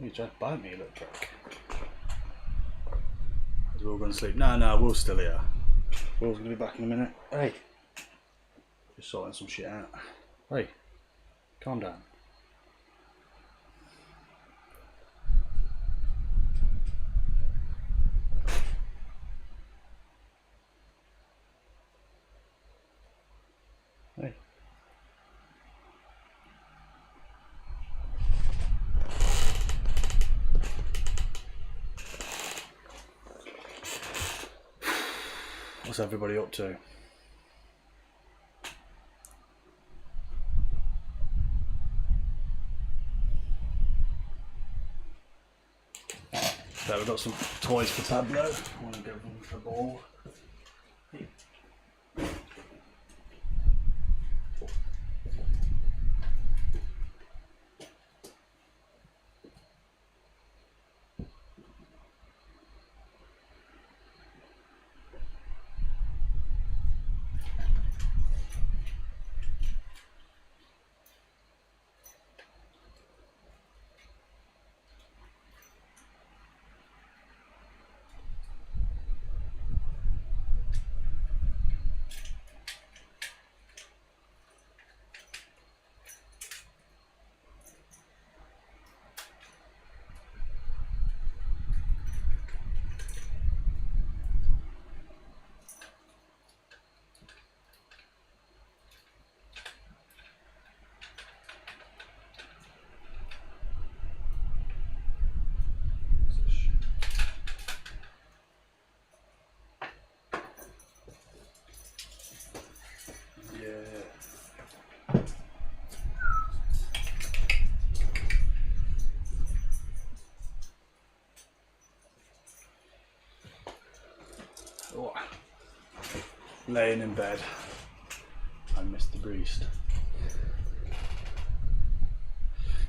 You tried to bite me, you little prick. We're all going to sleep. No, Will's still here. Will's going to be back in a minute. Hey. Just sorting some shit out. Hey. Calm down. Hey. What's everybody up to? So we've got some toys for Pablo. I want to go run for the ball. Oh. Laying in bed. I'm Mrbeast.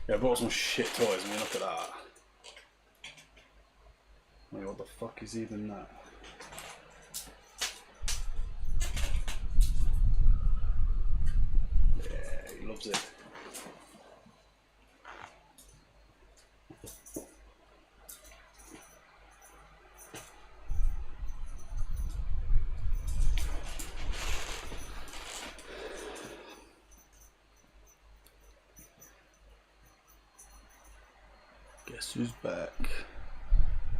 Yeah, I bought some shit toys. I mean, look at that. I mean, what the fuck is even that? Yeah, he loves it. Guess who's back?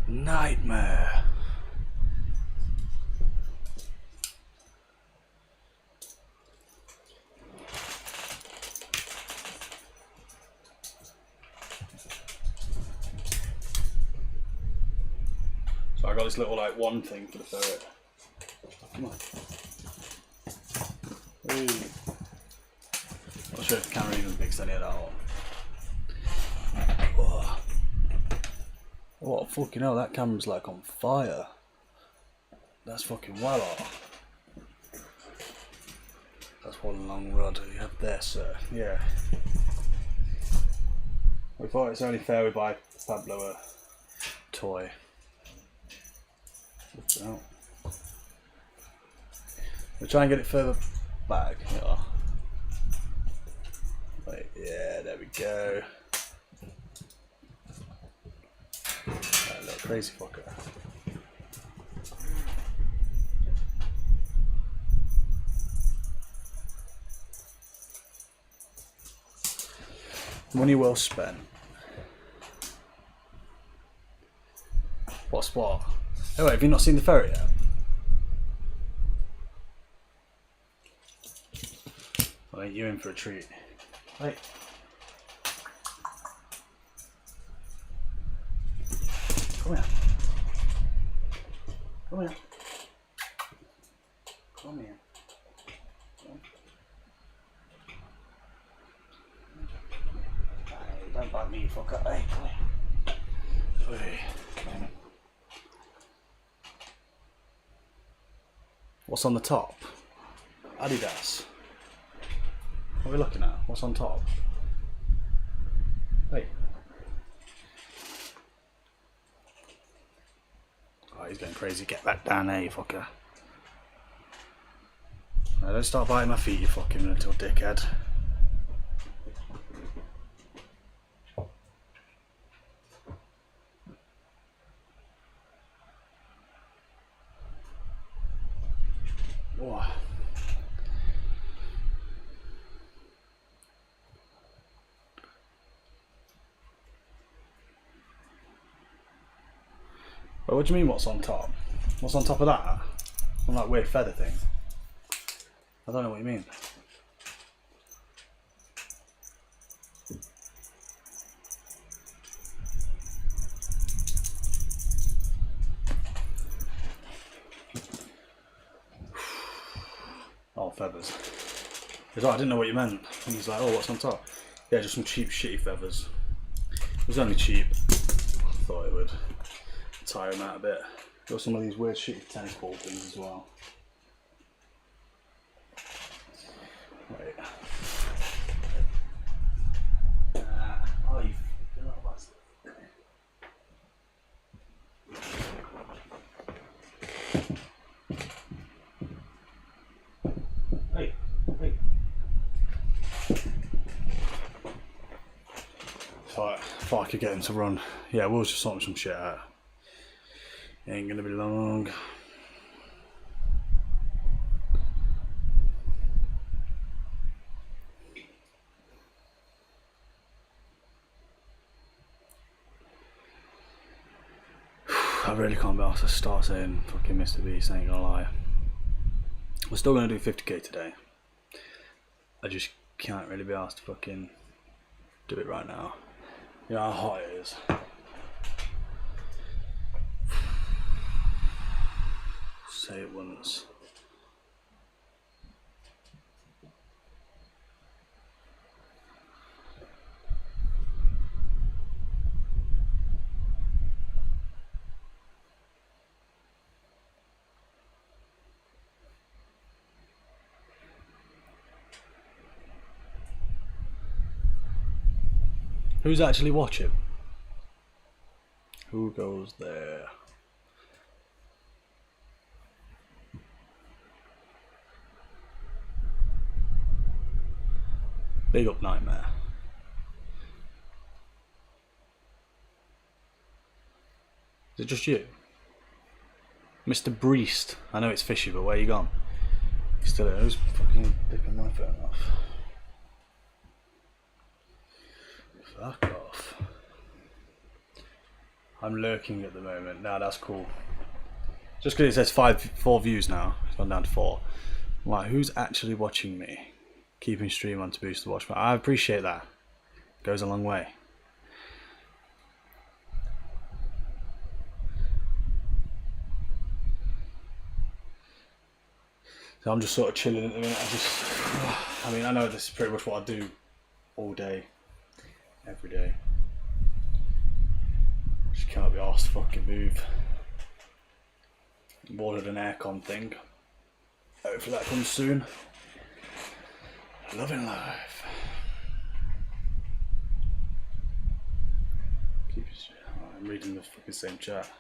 Nightmare. So I got this little like one thing for the ferret. Come on. Hey. Not sure if the camera even picks any of that up. Oh. Oh, fucking hell, that camera's like on fire. That's fucking well off. That's one long rod you have there, sir. Yeah. We thought it's only fair we buy Pablo a toy. Out. We'll try and get it further back. Yeah. Wait, yeah, there we go. That little crazy fucker. Money well spent. What's what? Oh wait, have you not seen the ferret yet? Well, ain't you in for a treat? Wait. Come here. Come here. Come here. Hey, don't bite me, you fucker. Hey, come here. Hey. What's on the top? Adidas. What are we looking at? What's on top? Hey. Oh, he's going crazy. Get back down there, you fucker. Now, don't start biting my feet, you fucking little dickhead. Oh. Well, what do you mean what's on top? What's on top of that? On that weird feather thing? I don't know what you mean. Oh, feathers. He's like, I didn't know what you meant. And he's like, oh, what's on top? Yeah, just some cheap, shitty feathers. It was only cheap. I thought it would tire him out a bit. Got some of these weird, shitty tennis ball things as well. Wait. Oh, you're not bastard. Hey, hey. If I could get him to run. Yeah, we'll just sort some shit out. It ain't gonna be long. I really can't be asked to start saying fucking Mrbeast, ain't gonna lie. We're still gonna do 50k today. I just can't really be asked to fucking do it right now. You know how hot it is. Say it once. Who's actually watching? Who goes there? Big up Nightmare. Is it just you? Mrbeast. I know it's fishy, but where you gone? You still there? Who's fucking picking my phone off? Fuck off. I'm lurking at the moment. Nah, that's cool. Just because it says 4 views now, it's gone down to 4. I'm like, who's actually watching me? Keeping stream on to boost the watch. I appreciate that. It goes a long way. So I'm just sort of chilling at the minute. I mean, I know this is pretty much what I do all day, every day. Just can't be asked to fucking move. Ordered an aircon thing. Hopefully that comes soon. Loving life. I'm reading the fucking same chat.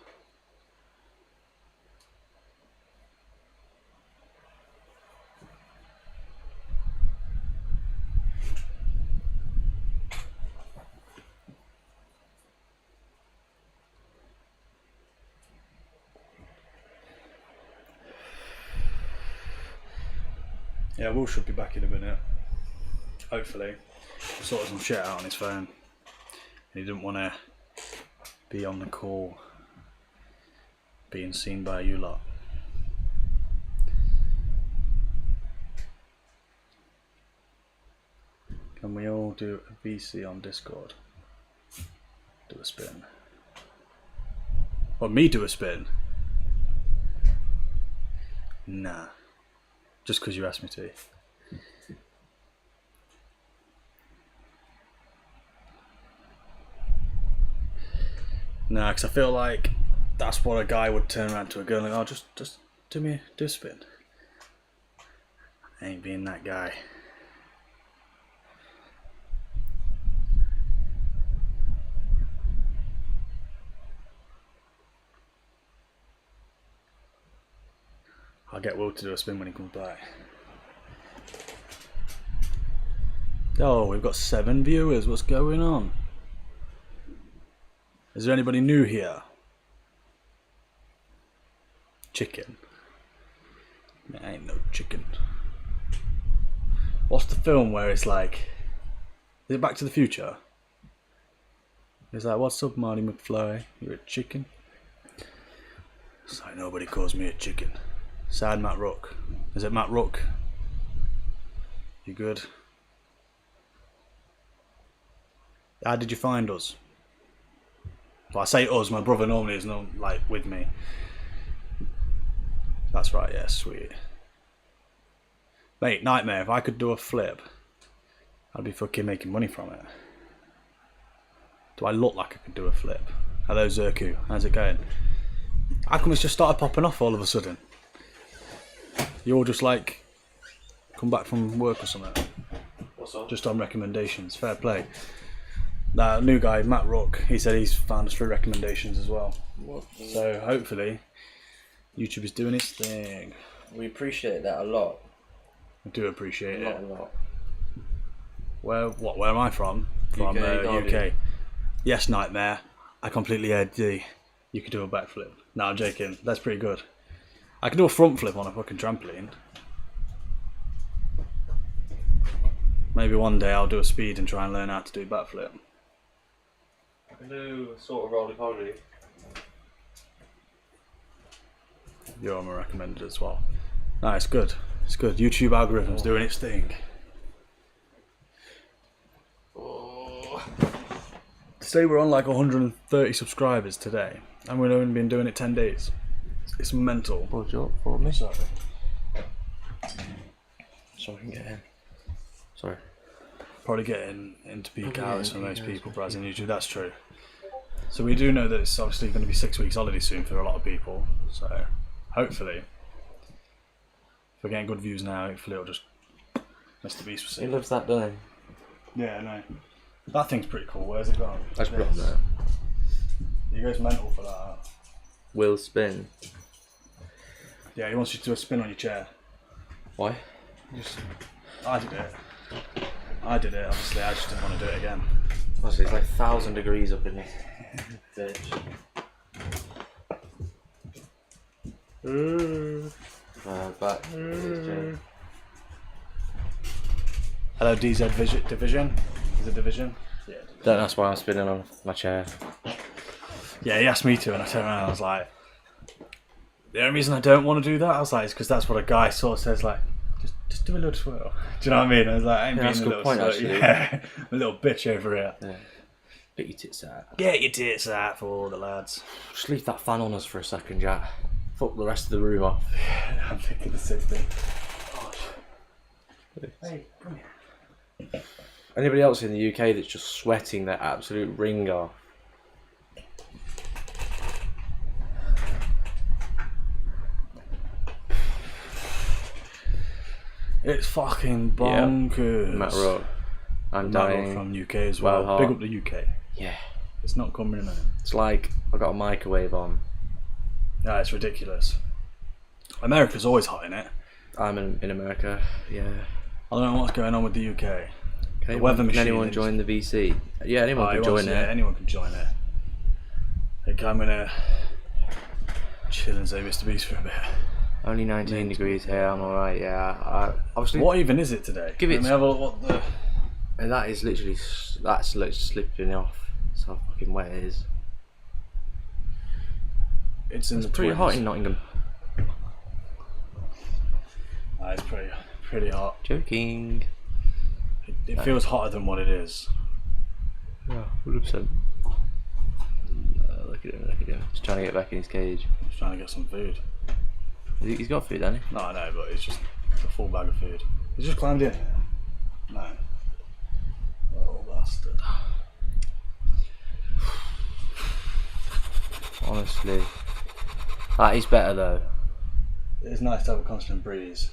Yeah, Will should be back in a minute. Hopefully. He sorted some shit out on his phone. And he didn't want to be on the call being seen by you lot. Can we all do a VC on Discord? Do a spin. Or me do a spin? Nah. Just because you asked me to. Nah, because I feel like that's what a guy would turn around to a girl and go, oh, just do a spin. I ain't being that guy. I'll get Will to do a spin when he comes back. Oh, we've got 7 viewers. What's going on? Is there anybody new here? Chicken. It ain't no chicken. What's the film where it's like, is it Back to the Future? It's like, what's up, Marty McFly? You're a chicken? It's like, nobody calls me a chicken. Sad Matt Rook. Is it Matt Rook? You good? How did you find us? Well, I say us, my brother normally is not like with me. That's right, yeah, sweet. Mate, Nightmare, if I could do a flip, I'd be fucking making money from it. Do I look like I could do a flip? Hello Zerku, how's it going? How come it's just started popping off all of a sudden? You're just like, come back from work or something? What's up? Just on recommendations, fair play. That new guy, Matt Rook, he said he's found us through recommendations as well. So hopefully, YouTube is doing its thing. We appreciate that a lot. I do appreciate it. A lot. Where am I from? From UK. Yes, Nightmare. I completely agree. You could do a backflip. No, I'm joking. That's pretty good. I can do a front flip on a fucking trampoline. Maybe one day I'll do a speed and try and learn how to do backflip. I can do a sort of roly-poly. You're on my recommended as well. No, it's good. It's good. YouTube algorithm's doing its thing. Say we're on like 130 subscribers today, and we've only been doing it 10 days. It's mental. Budge up for me. Sorry. So I can get in. Sorry. Probably getting into peak hours for most people, Braz, in YouTube. That's true. So we do know that it's obviously going to be 6 weeks holiday soon for a lot of people. So hopefully, if we're getting good views now, hopefully it'll just Mrbeast will see. He loves that, doesn't he? Yeah, no. That thing's pretty cool. Where's it gone? I just put it on there. He goes mental for that. Will spin. Yeah, he wants you to do a spin on your chair. Why? I did it. Obviously. I just didn't want to do it again. Honestly, it's like 1,000 degrees up in this bitch. Back to this gym. Hello, DZ Division. Is it Division? Yeah. That's why I'm spinning on my chair. Yeah, he asked me to, and I turned around and I was like, the only reason I don't want to do that, I was like, is because that's what a guy sort of says, like, just do a little swirl. Do you know what I mean? I was like, I ain't being that's a a good little point, swirl. actually. Yeah, I'm a little bitch over here. Yeah. Get your tits out. Get your tits out for all the lads. Just leave that fan on us for a second, Jack. Fuck the rest of the room off. I'm thinking the same thing. Hey, come here. Anybody else in the UK that's just sweating their absolute ring off? It's fucking bonkers. Matt Rook. I'm Matt Rook dying. from UK as well. Well, Big up the UK. Yeah. It's not coming in. It's like I've got a microwave on. No, it's ridiculous. America's always hot in it. I'm in America. Yeah. I don't know what's going on with the UK. Can weather machine anyone is- join the VC? Yeah, anyone can join yeah, it. anyone can join it. I think I'm gonna chill and say Mrbeast for a bit. Only 19 degrees here. I'm alright. Yeah. Obviously. What even is it today? Give it- Let me have a look what the... And that is literally slipping off. That's how fucking wet it is. It's in It's the pretty 20s. hot in Nottingham. It's pretty hot. Joking. It feels hotter than what it is. Yeah, 100%. Look at him. Just trying to get back in his cage. Just trying to get some food. He's got food, hasn't he? No, I know, but it's just a full bag of food. He's just climbed in. No. Oh, bastard. Honestly. That is better though. It's nice to have a constant breeze.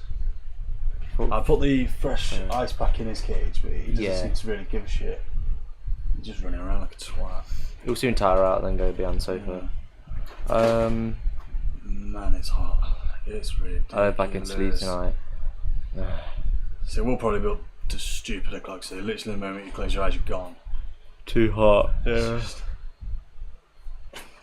I put the fresh ice pack in his cage, but he doesn't seem to really give a shit. He's just running around like a twat. He'll soon tire out, then go behind the sofa. Man, it's hot. It's ridiculous. I'll go back and sleep tonight. So we'll probably be up to stupid o'clock. So literally the moment you close your eyes, you're gone. Too hot. It's just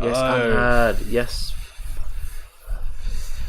Yes, Hello. I'm hard. Yes.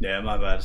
Yeah, my bad.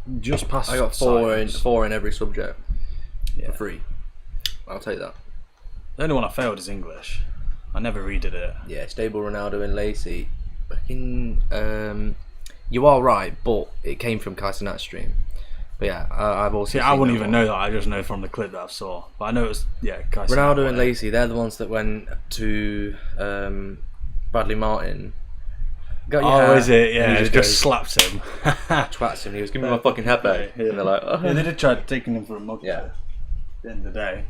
just past. I got four in every subject for free. I'll take that. The only one I failed is English. I never redid it. Yeah, Stable, Ronaldo, and Lacey. Fucking, you are right, but it came from Kai Cenat's stream. But yeah, I've also. I wouldn't even know that. I just know from the clip that I saw. But I know it was Kai Ronaldo and Lacey. They're the ones that went to Bradley Martin. Is it? Yeah, he just slapped him. Twats him. He was giving him a fucking headbutt. Yeah. And they're like, oh. Yeah, they did try taking him for a mug. Yeah. At the end of the day.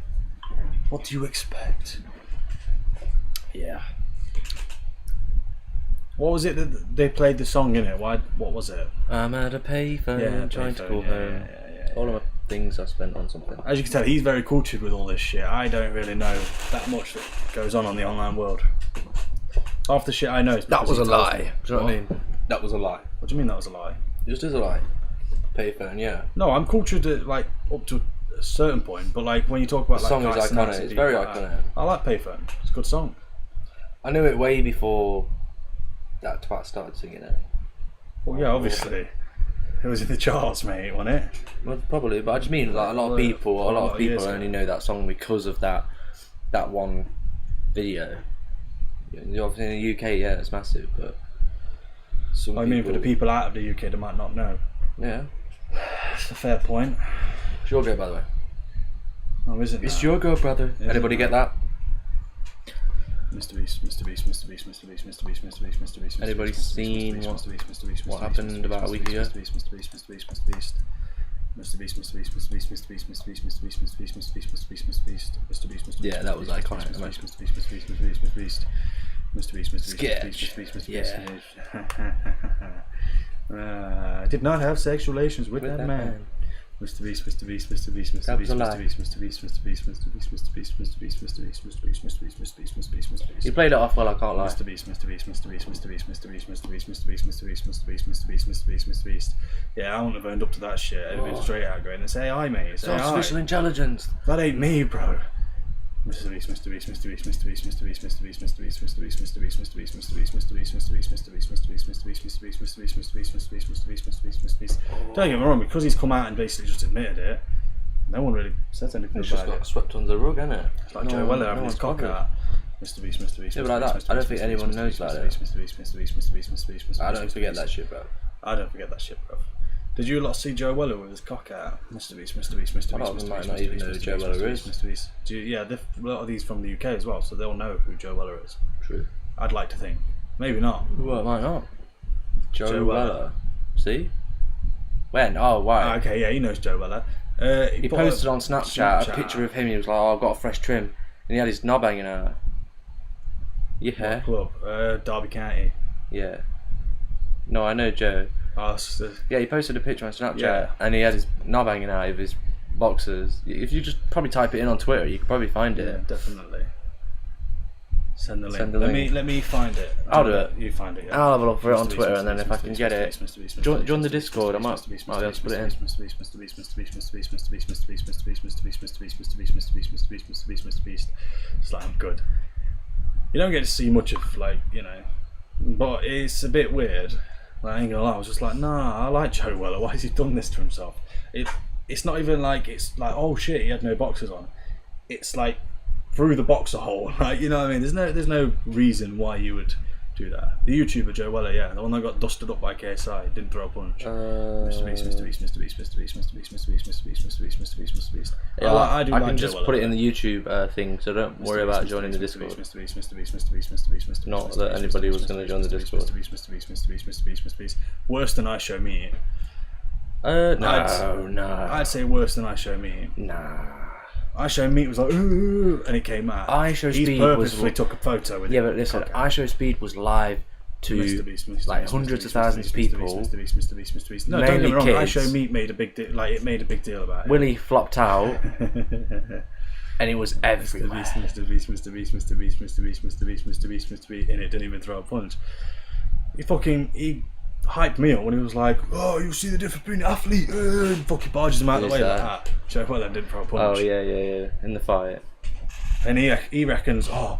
What do you expect? Yeah. What was it that they played the song in it? What was it? I'm at a payphone trying to call home. All of my things I spent on something. As you can tell, he's very cultured with all this shit. I don't really know that much that goes on the online world. Half the shit I know is that was a lie. Do you know what I mean? That was a lie. What do you mean that was a lie? It just is a lie. Payphone, yeah. No, I'm cultured at, like up to a certain point, but like when you talk about the like song is iconic. It's very iconic. I like Payphone. It's a good song. I knew it way before that twat started singing it. Well, yeah, obviously. It was in the charts, mate, wasn't it? Well, probably, but I just mean like a lot of people only know that song because of that one video. Obviously in the UK, yeah, it's massive, but I mean, for the people out of the UK, they might not know. Yeah, that's a fair point. It's your go, by the way. Oh, is it? It's your go, brother. Anybody get that? Mrbeast. Anybody seen what happened about a week ago? Yeah, that was iconic. Sketch. Yeah. I did not have sexual relations with that man. Mrbeast. You played it off well, I can't lie. Mrbeast. Yeah, I wouldn't have owned up to that shit. I'd have been straight out going, it's AI, mate. It's artificial intelligence. That ain't me, bro. Don't get me wrong, because he's come out and basically just admitted it, no one really says anything about it. It's just got swept under the rug, isn't it? It's like Joe Weller having his cock out. Mrbeast. Yeah, but like that, I don't think anyone knows about it. I don't forget that shit, bro. I don't forget that shit, bro. Did you lot see Joe Weller with his cock out? Mrbeast. A lot of them might not even know who Joe Weller is. Yeah, a lot of these from the UK as well, so they'll know who Joe Weller is. True. I'd like to think. Maybe not. Well, it might not. Joe Weller. See? When? Oh, why? Okay, yeah, he knows Joe Weller. He posted on Snapchat a picture of him. He was like, "Oh, I've got a fresh trim," and he had his knob hanging out. Yeah. What club? Derby County. Yeah. No, I know Joe. Oh, yeah, he posted a picture on Snapchat and he had his knob hanging out of his boxers. If you just probably type it in on Twitter, you can probably find it. Yeah, definitely. Send the link. Let me find it. I'll do it. You find it. Yeah. I'll have a look for it on Twitter, and then if I can get it, join the Discord. I might be able to put it in. It's like, I'm good. You don't get to see much of, like, you know, but it's a bit weird. Like, I ain't gonna lie, I was just like, nah, I like Joe Weller. Why has he done this to himself? It's not even like it's like, oh shit, he had no boxers on. It's like through the boxer hole, like, you know what I mean? There's no reason why you would do that. The YouTuber Joe Weller, yeah, the one that got dusted up by KSI, didn't throw a punch. Mrbeast. Yeah, I can just put it in the YouTube thing, so don't worry about joining the Discord. Not that anybody was going to join the Discord. Worse than I Show Me. No. I'd say worse than I Show Me. Nah. I Show Meat was like, ooh, and it came out. I Show Speed purposefully took a photo with it. Yeah, but listen, I Show Speed was live to like hundreds of thousands of people. No, don't get me wrong. I Show Meat made a big deal. Like, it made a big deal about it. Willie flopped out, and it was everywhere. Mrbeast, and it didn't even throw a punch. He hyped me up when he was like, "Oh, you see the difference between an athlete," and fucking barges him out of the way like that. Joe Weller didn't throw a punch. Oh yeah, in the fight. And he reckons, oh,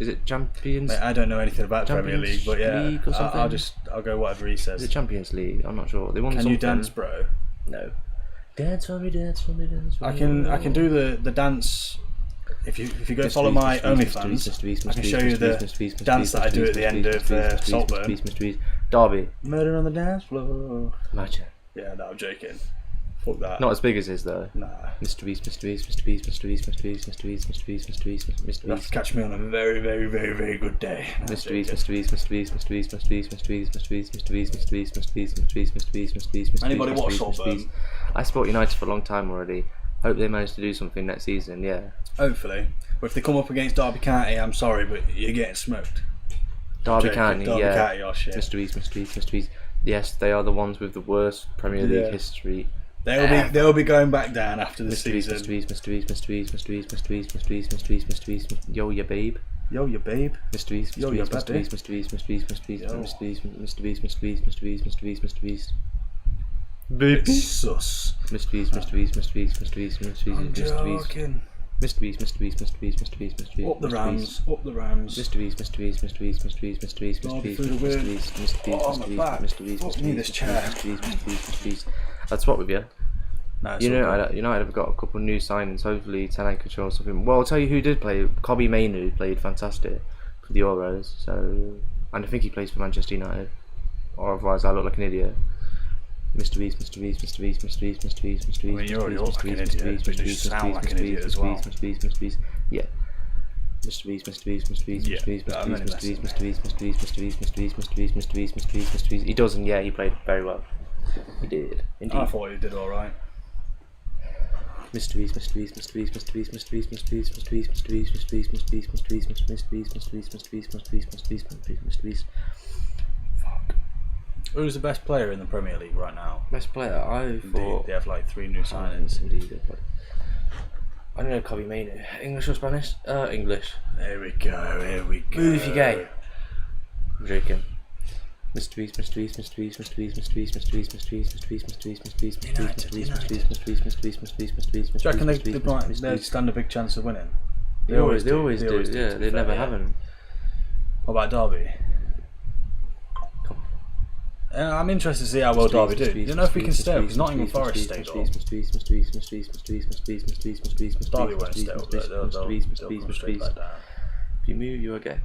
Is it Champions? Mate, I don't know anything about the Premier Champions League, but yeah, League or something? I'll go whatever he Is says. it Champions League? I'm not sure. They won Can something. you dance, bro? No. Dance for me, dance for me, dance for me. I can do the dance. If you go follow my OnlyFans, I can show you the dance that I do at the end of Saltburn. Derby. Murder on the dance floor. Imagine. Yeah, no, I'm joking. Fuck that. Not as big as his though. Nah. Mr. Beast, Mr. Beast, Mr. Beast, Mr. Beast, Mr. Beast, Mr. Beast, Mr. Beast, Mr. Beast, Mr. Beast. You'll have to catch me on a very, very, very, very good day. Mr. Beast, Mr. Beast, Mr. Beast, Mr. Beast, Mr. Beast, Mr. Beast, Mr. Beast, Mr. Beast, Mr. Beast, Mr. Beast, Mr. Beast, Mr. Beast, Mr. Beast, Mr. Anybody Beast, watch Mr. Beast, Mr. Saltburn? Beast. I support United for a long time already. Hope they manage to do something next season. Yeah. Hopefully. But if they come up against Derby County, I'm sorry, but you're getting smoked. Derby Joking, County, Derby yeah. County are shit. Mr. Beast, Mr. Beast, Mr. Beast. Yes, they are the ones with the worst Premier League history. They'll be going back down after the Mr. Beast, season. Mr. Beast, Mr. Beast, Mr. Beast, Mr. Beast, Mr. Beast, Mr. Beast, Mr. Beast, Mr. Beast, Yo, ya babe. Yo, ya babe. Mr. Beast, Yo, Mr. ya Beast, Mr. babe. Beast, Mr. Beast, Mr. Beast, Mr. Beast, Mr. Beast, Mr. Beast, Mr. Beast, Mr. Beast, Mr. Beast, Mr. Beast. It's sus. Mr. Beast, Mr. Beast, Mr. Beast, Mr. Beast, Mr. Beast, I'm Mr. Beast. joking. Mr. Beast, Mr. Beast, Mr. Beast, Mr. Beast, Mr. Beast. Up the Rams, up the Rams. Mr. Beast, Mr. Beast, Mr. Beast, Mr. Beast, Mr. Beast, Mr. Beast, Derby through the Mr. wind. Beast, Mr. Beast, Oh, Mr. my Beast, back. Mr. Beast, Fuck Mr. me, Beast, this Mr. chair. Beast, Mr. Beast, Mr. Beast. I'd swap with you. No, it's United have got a couple of new signings. Hopefully, Tanaka can show us something. Well, I'll tell you who did play. Kobe Mainu played fantastic for the Euros. So, and I think he plays for Manchester United. Or otherwise, I look like an idiot. Mr. Beast, Mr. Beast, Mr. Beast, Mr. Beast, Mr. Beast, Mr. Beast. I mean, you already look like an idiot, but you just sound like an idiot as well. Mr. Beast, Mr. Beast. Yeah. Mr. Beast, Mr. Beast, Mr. Beast, Mr. Beast, Mr. Beast, Mr. Beast, Mr. Beast, Mr. Beast, Mr. Beast, Mr. Beast, Mr. Beast, Mr. Beast, Mr. Beast, Mr. Beast. He does, and yeah, he played very well. He did, indeed. I thought he did alright. Mr. Beast, Mr. Beast, Mr. Beast, Mr. Beast, Mr. Beast, Mr. Beast, Mr. Beast, Mr. Beast, Mr. Beast, Mr. Beast, Mr. Beast, Mr. Beast, Mr. Beast, Mr. Beast, Mr. Beast, Mr. Beast, Mr. Beast, Mr. Beast, Mr. Beast. Fuck. Who's the best player in the Premier League right now? Best player, I thought. They have like 3 new signings. Indeed. I don't know Kobe Mainu. English or Spanish? English. Here we go, here we go. Move if you're gay. I'm joking. Mr. Beast, Mr. Beast, Mr. Beast, Mr. Beast, Mr. Beast, Mr. Beast, Mr. Beast, Mr. Beast, Mr. Beast, Mr. Beast, Mr. Beast, Mr. Beast, Mr. Beast, Mr. Beast, Mr. Beast, Mr. Beast, Mr. Beast, Mr. Beast, Mr. Beast. Do you reckon they stand a big chance of winning? They always do. Yeah, they never haven't. What about Derby? I'm interested to see how well Derby do. You know if we can stay up, because Nottingham Forest stayed up. Derby won't stay up, they'll come straight back down. If you move, you're okay.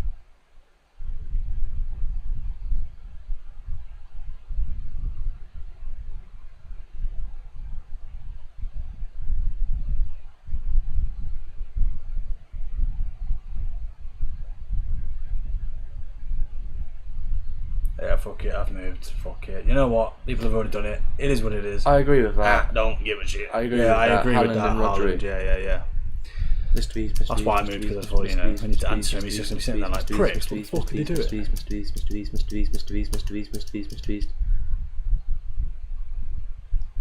Yeah, fuck it, I've moved. Fuck it. You know what? People have already done it. It is what it is. I agree with that. Don't give a shit. I agree with that. I agree with Haaland that. and Rodri. Haaland, yeah. Mr. Beast, Mr. That's why I moved, because I thought, you know, I need to answer him. He's just going to be sitting there like, pricks, what the fuck did he do it? Mr. Beast, Mr. Beast, Mr. Beast, Mr. Beast, Mr. Beast, Mr. Beast, Mr. Beast.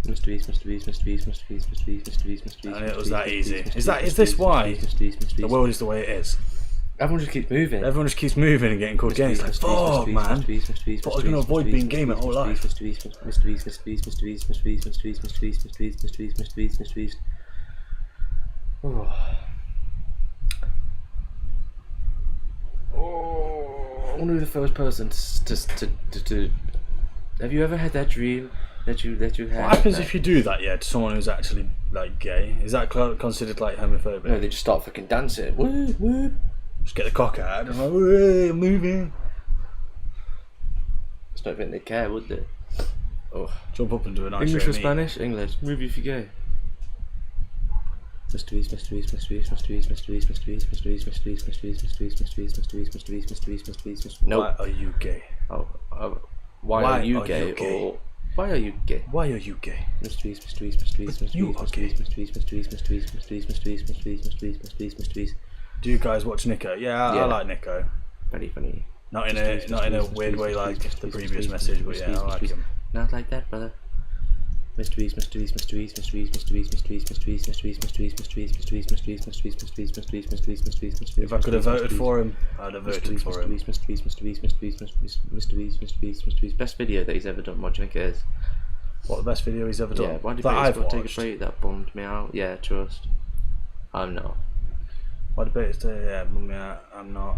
Mr. Beast, Mr. Beast, Mr. Beast, Mr. Beast, Mr. Beast, Mr. Beast, Mr. Beast. And it was that easy. Is this why the world is the way it is? Everyone just keeps moving. Everyone just keeps moving and getting called games. Like, fuck, man. Thought I was going to avoid being game my whole life. Mr. Beast, Mr. Beast, Mr. Beast, Mr. Beast, Mr. Beast, Mr. Beast, Mr. Beast, Mr. Beast, Mr. Beast, Mr. Beast, Mr. Beast. I wonder who the first person to have you ever had that dream that you had? What happens if you do that, yeah, to someone who's actually, like, gay? Is that considered, like, homophobic? No, they just start fucking dancing. Whoop, whoop. Just get the cock out and like, "Hey, I'm moving." I don't think they'd care, would they? Oh. Jump up and do a nice English or shake. Spanish? English. Move if you're gay. Mr. Beast, Mr. Beast, Mr. Beast, Mr. Beast, Mr. Beast, Mr. Beast, Mr. Beast, Mr. Beast, Mr. Beast, Mr. Beast, Mr. Beast, Mr. Beast, Mr. Beast, Mr. Beast, Mr. Beast, Mr. No. Why are you gay? Oh, why are you gay? Or why are you gay? Why are you gay? Mr. Beast, Mr. Beast, Mr. Beast, Mr. You Beast, are Mr. gay. Beast, Mr. Beast, Mr. Beast, Mr. Beast, Mr. Beast, Mr. Beast, Mr. Beast, Mr. Beast, Mr. Beast, Mr. Beast. Do you guys watch Nico? Yeah, I like Nico. Very funny. Not in a weird way like the previous message, but yeah, I like him. Not like that, brother. Mr. Beast, Mr. Beast, Mr. Beast, Mr. Beast, Mr. Beast, Mr. Beast, Mr. Beast, Mr. Beast, Mr. Beast, Mr. Beast, Mr. Beast, Mr. Beast, Mr. Beast, Mr. Beast, Mr. Beast, Mr. Beast, Mr. Beast, Mr. Beast. If I could have voted for him, I'd have voted for him. Mr. Beast, Mr. Beast, Mr. Beast, Mr. Beast, Mr. Beast, Mr. Beast, Mr. Beast. Best video that he's ever done. What do you think it is? What, the best video he's ever done? Yeah, why did that I've take a watched. break? That bummed me out. Yeah, trust. I'm not. Why did Bates say, yeah, bummed me out? I'm not.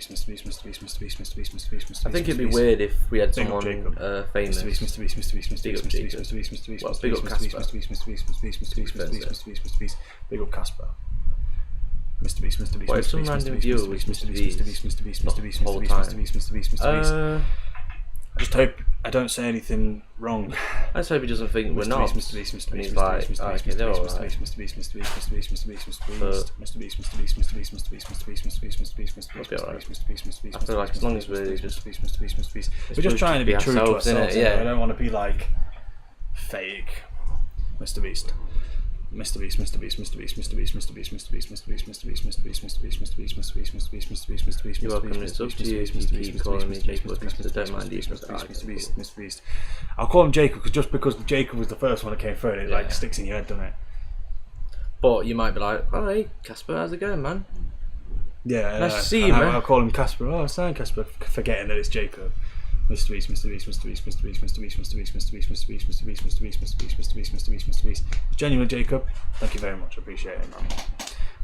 Beast, Mr. Beast, Mr. Beast, Mr. Beast, Mr. Beast, Mr. Beast, Mr. Beast. I think it'd be weird if we had Big up someone Jacob. famous. Mr. Beast, Mr. Beast, Mr. Beast, Mr. Big Beast, up Mr. Beast, Jacob. Mr. Beast, Mr. Beast, Well, Mr. big Beast, up Mr. Beast, Casper. Mr. Beast, Mr. Beast, Mr. Beast, Mr. Beast, Mr. Beast, Mr. Beast, Mr. Beast, Mr. Beast. Big up Casper. Mr. Beast, Mr. Beast, What if Mr. some Beast, random Mr. Beast, viewer Mr. was Beast, Mr. Mr. Beast, Mr. Beast, Mr. Beast, Mr. Beast, whole Mr. Beast, time? Mr. Beast, Mr. Beast, Mr. Beast. I just hope I don't say anything wrong. Let's hope he doesn't think we're not. Mr. Beast, Mr. And Beast, he's Mr. like, Beast, Mr. "Oh, Beast, okay, they're Mr. alright." Beast, Mr. Beast, Mr. Beast, Mr. Beast, Mr. Beast, Mr. Beast, Mr. Beast, Mr. Beast, Mr. Beast, Mr. Beast, Mr. Beast, Mr. Beast, Mr. Beast, Mr. Beast, Mr. Beast, It'll be alright. Mr. Beast, Mr. Beast, I feel like as long as Mr. we're Beast, just Mr. Beast, Mr. Beast, Mr. Beast. We're supposed just trying to be true to ourselves, innit? ourselves. Yeah. I don't want to be like fake. Mr. Beast. Mr. Beast, Mr. Beast, Mr. Beast, Mr. Beast, Mr. Beast, Mr. Beast, Mr. Beast, Mr. Beast, Mr. Beast, Mr. Beast, Mr. Beast, Mr. Beast, Mr. Beast, Mr. Beast, Mr. Beast, Mr. Beast, You're welcome. Mr. It's up Beast, to you if you keep calling me Jacob Casper. Don't mind these. Mr. Beast, Mr. Beast. I'll call him Jacob because Jacob was the first one that came through. It like sticks in your head, doesn't it? But you might be like, "Oh, hey, Casper, how's it going, man?" Yeah. Nice to see you, man. I'll call him Casper. Oh, sorry, Casper, forgetting that it's Jacob. Mr. Beast, Mr. Beast, Mr. Beast, Mr. Beast, Mr. Beast, Mr. Beast, Mr. Beast, Mr. Beast, Mr. Beast, Mr. Beast, Mr. Beast, Mr. Beast, Mr. Beast, Mr. Beast, Mr. Beast. Genuinely, Jacob. Thank you very much. I appreciate it, man.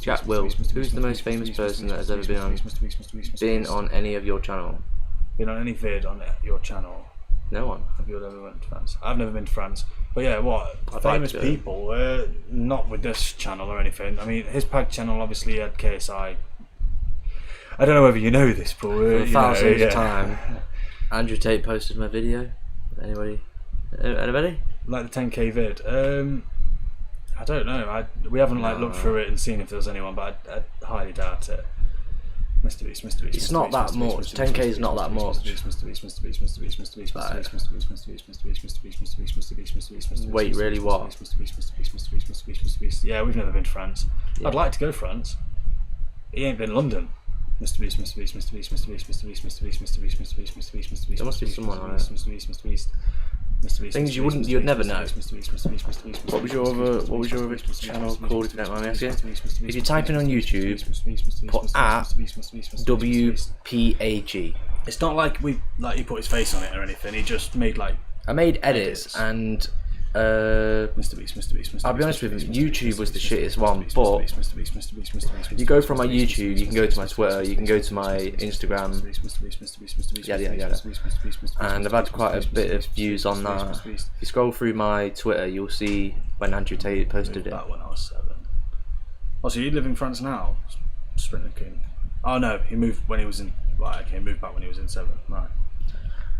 Jack Will. Who's the most famous person that has ever been on any of your channel? Been on any vid on your channel? No one. Have you ever went to France? I've never been to France. But yeah, what? Famous people? Not with this channel or anything. I mean, his Pag channel obviously had KSI. I don't know whether you know this, but For the thousandth time, Andrew Tate posted my video. Anybody? Like the 10k vid. I don't know. We haven't looked through it and seen if there's anyone, but I highly doubt it. Mrbeast. It's not that much. 10k is not that much. Wait, really? What? Yeah, we've never been to France. I'd like to go to France. He ain't been London. Mrbeast. There must be someone on it. Things you'd never know. What was your other channel called, if you don't mind me asking? If you type in on YouTube, put @WPAG. It's not like he put his face on it or anything. He just made I made edits and Mrbeast. I'll be honest with you, YouTube was the shittest one, but you go from my YouTube, you can go to my Twitter, you can go to my Instagram, yada. And I've had quite a bit of views on that. If you scroll through my Twitter, you'll see when Andrew Tate posted it. Back when I was 7. Oh, so you live in France now? Sprinter King. Oh no, he moved when he was in. Right, okay, moved back when he was in 7. Right.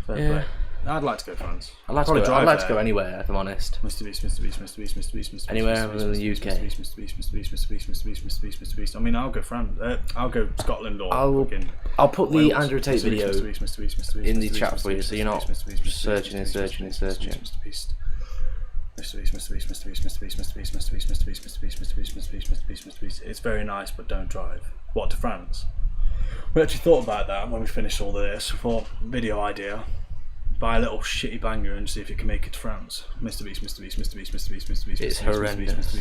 Fair play. I'd like to go to France. I'd like to go anywhere, if I'm honest. Mrbeast. Anywhere other than the UK. Mrbeast. I mean, I'll go France. I'll go Scotland or. I'll put the Wales. Andrew Tate video in the chat for you, so you're not searching. It's very nice, but don't drive. What, to France? We actually thought about that when we finished all this. We thought, video idea. Buy a little shitty banger and see if you can make it to France. Mrbeast. It's horrendous.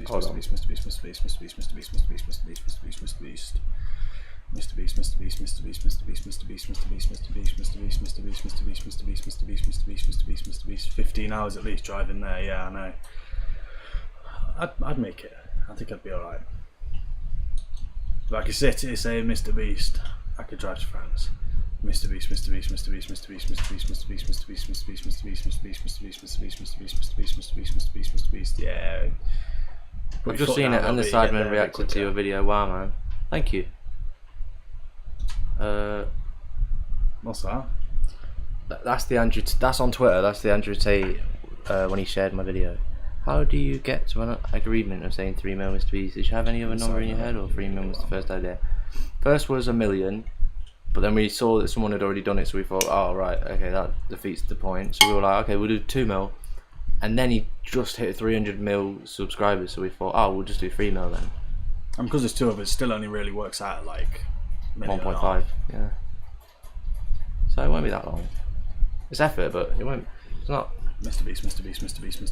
Hold on. Mrbeast. 15 hours at least driving there. Yeah, I know. I'd make it. I think I'd be alright. Like I said, to say Mrbeast, I could drive to France. Mrbeast. Yeah. I've just seen it, and the Sidemen reacted to your video. Wow, man. Thank you. What's that? That's the Andrew. That's on Twitter. That's the Andrew Tate when he shared my video. How do you get to an agreement of saying 3 mil Mrbeast? Did you have any other number in your head, or 3 mil was the first idea? First was 1 million, but then we saw that someone had already done it, so we thought, oh right, okay, that defeats the point. So we were like, okay, we'll do 2 mil, and then he just hit 300 mil subscribers, so we thought, oh, we'll just do 3 mil then. And because there's 2 of it, it still only really works out at like 1.5, yeah. So it won't be that long. It's effort, but it won't. It's not. Mrbeast.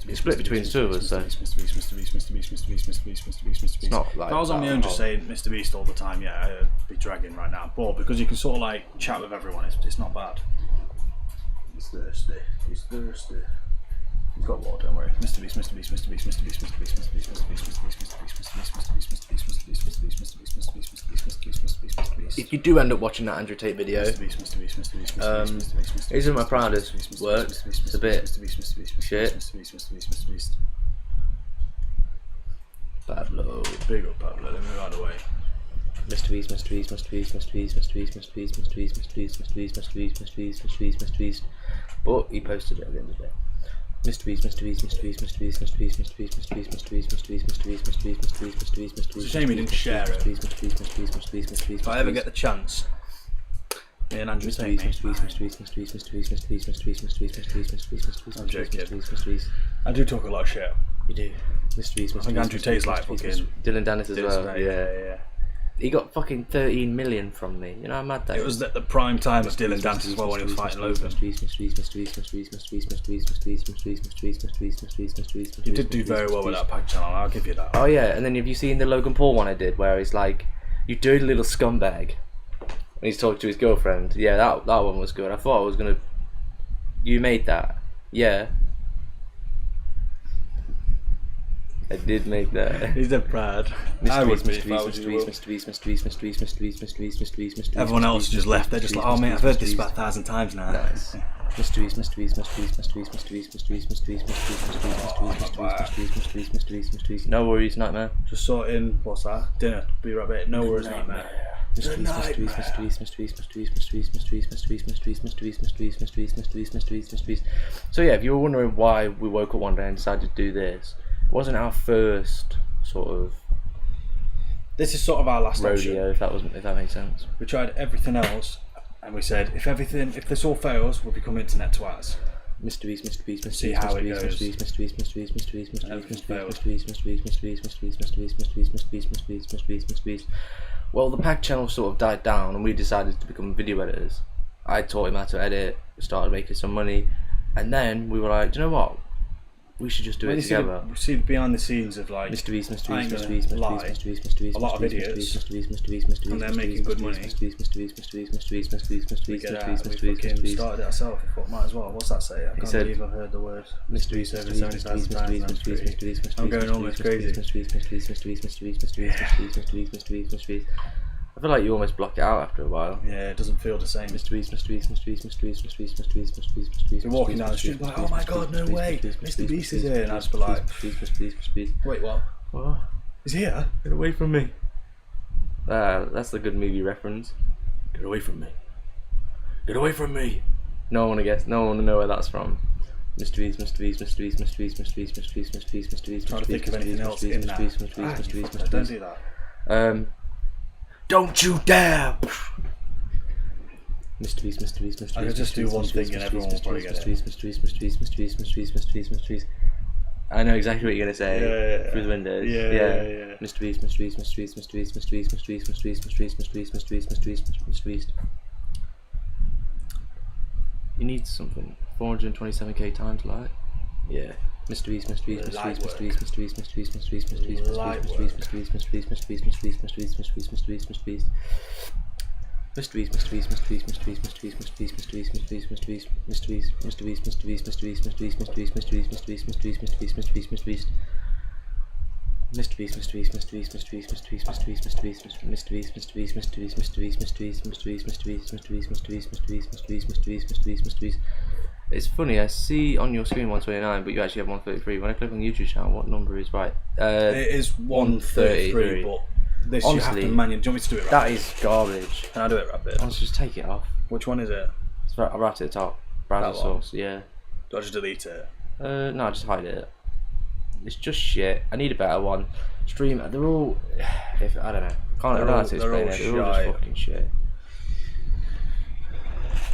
It's split between the 2 of us, so it's not like. If I was on my own just saying Mrbeast all the time, yeah, I'd be dragging right now. But because you can sort of like chat with everyone, it's not bad. He's thirsty. He's got water, don't worry. Mrbeast. If you do end up watching that Andrew Tate video, isn't my proudest work. It's a bit shit. Pablo. Big up Pablo, let me move out of the way. Mrbeast. But he posted it at the end of the day. Mrbeast. It's a shame he didn't share it. If I ever get the chance, me and Andrew Tate, mate. I'm joking. I do talk a lot of shit. You do. I think Andrew Tate's like fucking Dylan Dennis as well. Yeah. He got fucking 13 million from me. You know how mad that It was at the prime time of Dylan Dance as well when he was fighting Logan. You did do very well with that pack channel, I'll give you that. Oh yeah, and then have you seen the Logan Paul one I did where he's like, "You dirty little scumbag," when he's talking to his girlfriend? Yeah, that one was good. I thought I was gonna. You made that? Yeah. I did make that. He's dead proud. I would be if I was you. Everyone else just left. They're just like, oh mate, I've heard this about 1,000 times now. Nice. Mysteries. No worries, nightmare. Just sorting, what's that? Dinner. Be right back. No worries, nightmare. Mysteries. So yeah, if you were wondering why we woke up one day and decided to do this, it wasn't our first sort of This is sort of our last rodeo, option. if that makes sense. We tried everything else, and we said if this all fails, we'll become internet twats. Mysteries. See how it goes. Well, the pack channel sort of died down, and we decided to become video editors. I taught him how to edit. We started making some money, and then we were like, do you know what? We should just do it together. See behind the scenes of like Mysteries, a lot of idiots, and they're making good money. We fucking started it ourselves. We thought, might as well. What's that say? I can't believe I've heard the word mysteries over 70,000 times. I'm going almost crazy. I feel like you almost block it out after a while. Yeah, it doesn't feel the same. Mysteries. We're walking down the street like, oh my god, no way, Mr. Beast is here, and I just be like, wait, what? What? He's here? Get away from me. That's a good movie reference. Get away from me. Get away from me. No one wanna guess. No one wanna know where that's from. Mysteries. Trying to think of anything else in that. Don't do that. Don't you dare! Mysteries. I could just do one thing and everyone will probably get it. Mysteries. I know exactly what you're gonna say. Yeah. Through the windows. Yeah. Mysteries. You need something. 427k times light. Yeah. Mysteries. It's funny, I see on your screen 129, but you actually have 133. When I click on the YouTube channel, what number is right? It is 133, but this honestly, you have to manually. Do you want me to do it rapid? That is garbage. Can I do it rapid? Let's just take it off. Which one is it? It's right at the top. Browser source, yeah. Do I just delete it? No, just hide it. It's just shit. I need a better one. Stream, they're all. I don't know. I don't know how to explain it. They're all just fucking shit.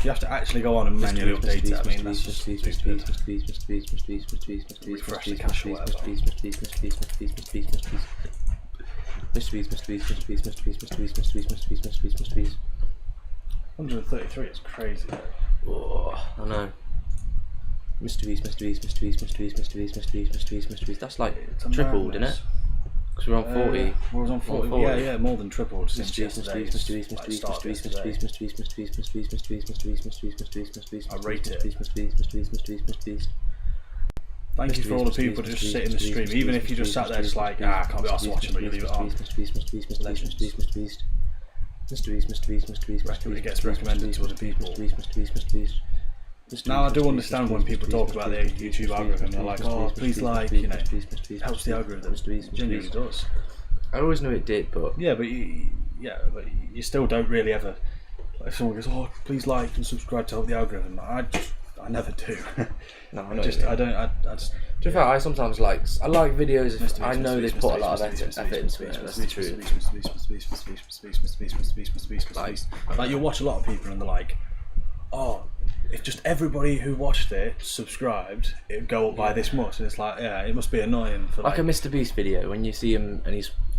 You have to actually go on and manually update it. I mean, that's just stupid. Refresh the cache or whatever. Mysteries. 133 is crazy. Oh, I know. Mysteries. That's like tripled, isn't it? Because we're on 40. We're on 40. Yeah, more than tripled since yesterday. I rate it. Thank you for all the people that just sit in the stream, even if you just sat there just like, I can't be arsed watching, but you leave it on. It gets recommended to other people. Now I do understand when people talk about their YouTube algorithm, they're like, oh, please like, you know, it helps the algorithm. It genuinely does. I always knew it did, but yeah, but you still don't really ever. Like, if someone goes, oh, please like and subscribe to help the algorithm, I never do. No, I know. I don't. To be fair, I sometimes I like videos if I know they put a lot of effort into it. That's the truth. Like you'll watch a lot of people and they're like, oh, if just everybody who watched it subscribed, it'd go up by this much. And it's like, yeah, it must be annoying for like a Mr. Beast video when you see him and he's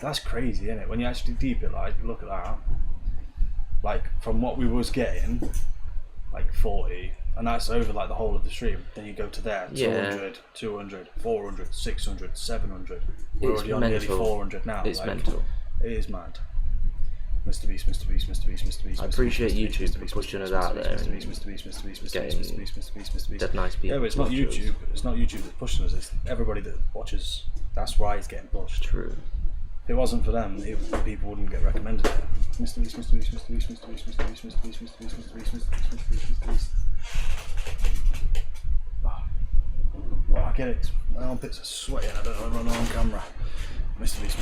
That's crazy, isn't it? When you actually deep it, like, look at that. Like, from what we was getting, like 40, and that's over like the whole of the stream. Then you go to there, 200, 200, 400, 600, 700. We're already on nearly 400 now. It's like, mental. It is mad. Mrbeast. I appreciate YouTube for pushing us out there and getting dead nice people. Yeah, but it's not YouTube. It's not YouTube that's pushing us. It's everybody that watches. That's why it's getting pushed. True. If it wasn't for them, people wouldn't get recommended. Mrbeast. Oh, I get it. My armpits are sweating. I don't run on camera. Mrbeast.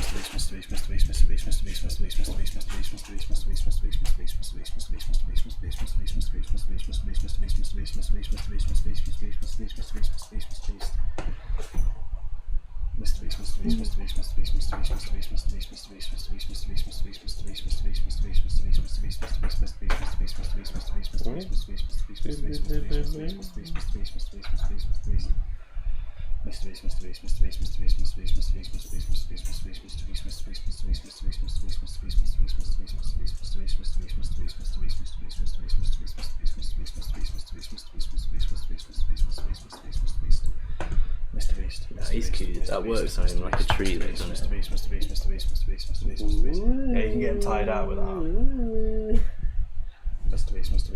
He's cute. That works on him like a tree, doesn't it? Yeah, you can get him tied out with that. Bless his constant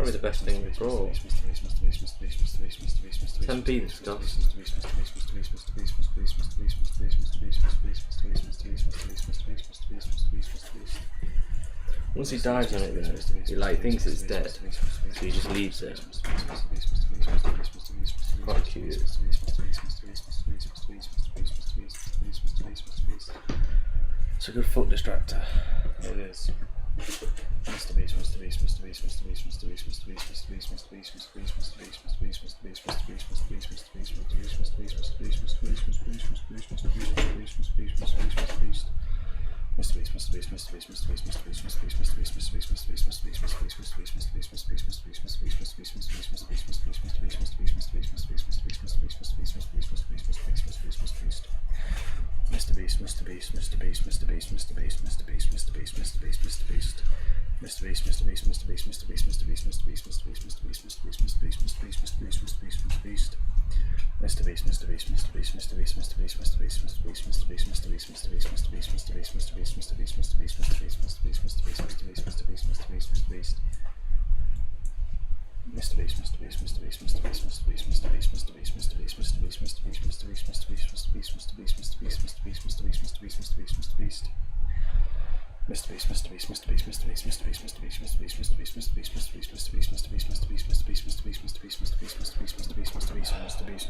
probably the best thing we brought. 10p this stuff. Once he dives on it though, he like thinks it's dead, so he just leaves it. Quite cute. It's a good foot distractor. It is.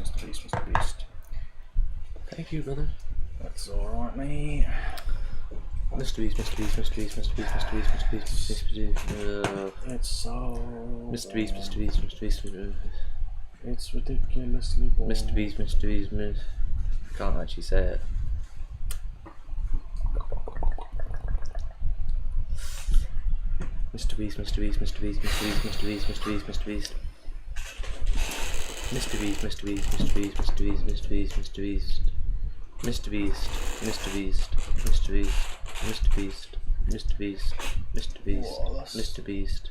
Mrbeast. Thank you, brother. That's alright, mate. Mrbeast. It's so Mrbeast. It's ridiculously boring. Mrbeast. I can't actually say it. Mrbeast.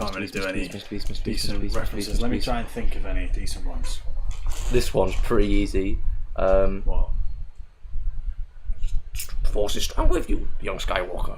can't really do any Mr. decent references. Let me try and think of any decent ones. This one's pretty easy. What? Force is strong with you, young Skywalker.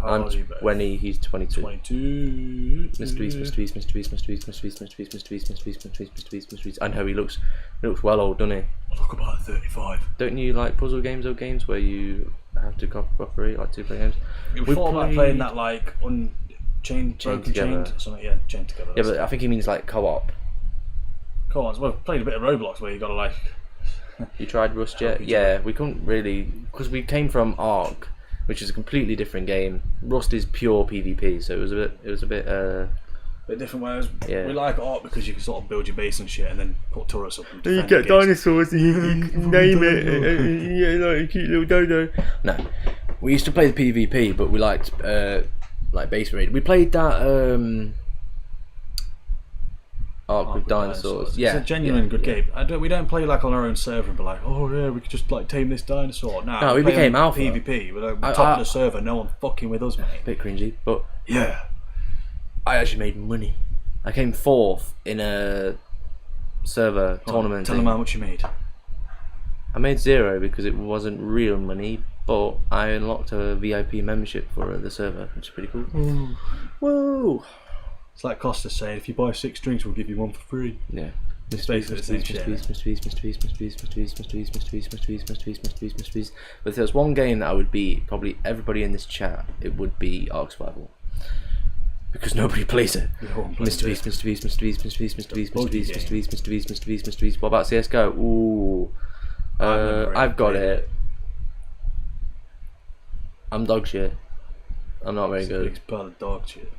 How old are you, babe? 20, he's 22. 22. Mr. Beast, Mr. Beast, Mr. Beast, Mr. Beast, Mr. Beast, Mr. Beast, Mr. Beast, Mr. Beast, Mr. Beast, Mr. Beast, Mr. Beast. I know he looks well old, doesn't he? I look about 35. Don't you like puzzle games or games where you have to cooperate, like 2-player games? We thought about playing that like chained together. something. Yeah, chained together. Yeah, but I think he means like co-op. Come on, well, we've played a bit of Roblox where you gotta like. You tried Rust yet? Yeah, we couldn't really, because we came from Ark, which is a completely different game. Rust is pure PvP, so it was a bit bit different ways. Yeah. We like art because you can sort of build your base and shit, and then put turrets up. And you defend get against. dinosaurs and you can name it. Yeah, like a cute little dodo. No, we used to play the PvP, but we liked like base raid. We played that Ark with dinosaurs. Yeah, it's a genuine good game. We don't play like on our own server and be like, oh yeah, we could just like tame this dinosaur. No, we became play on alpha. PvP. We're like, top of the server, no one fucking with us, mate. Bit cringy, but yeah. I actually made money. I came 4th in a server tournament. Tell them how much you made. I made 0 because it wasn't real money, but I unlocked a VIP membership for the server, which is pretty cool. Whoa! It's like Costa saying, if you buy 6 drinks, we'll give you 1 for free. Yeah. Mr. Beast, Mr. Beast, Mr. Beast, Mr. Beast, Mr. Beast, Mr. Beast, Mr. Beast, Mr. Beast, Mr. Beast, Mr. Beast, Mr. Beast, Mr. Beast. But if there's one game that I would beat probably everybody in this chat, it would be Ark Survival. Because nobody plays it. Mr. Beast, Mr. Beast, Mr. Beast, Mr. Beast, Mr. Beast, Mr. Beast, Mr. Beast, Mr. Beast, Mr. Beast, Mr. Beast. What about CS:GO? Ooh. I've got it. I'm dog shit. I'm not very good. It's part of dog shit.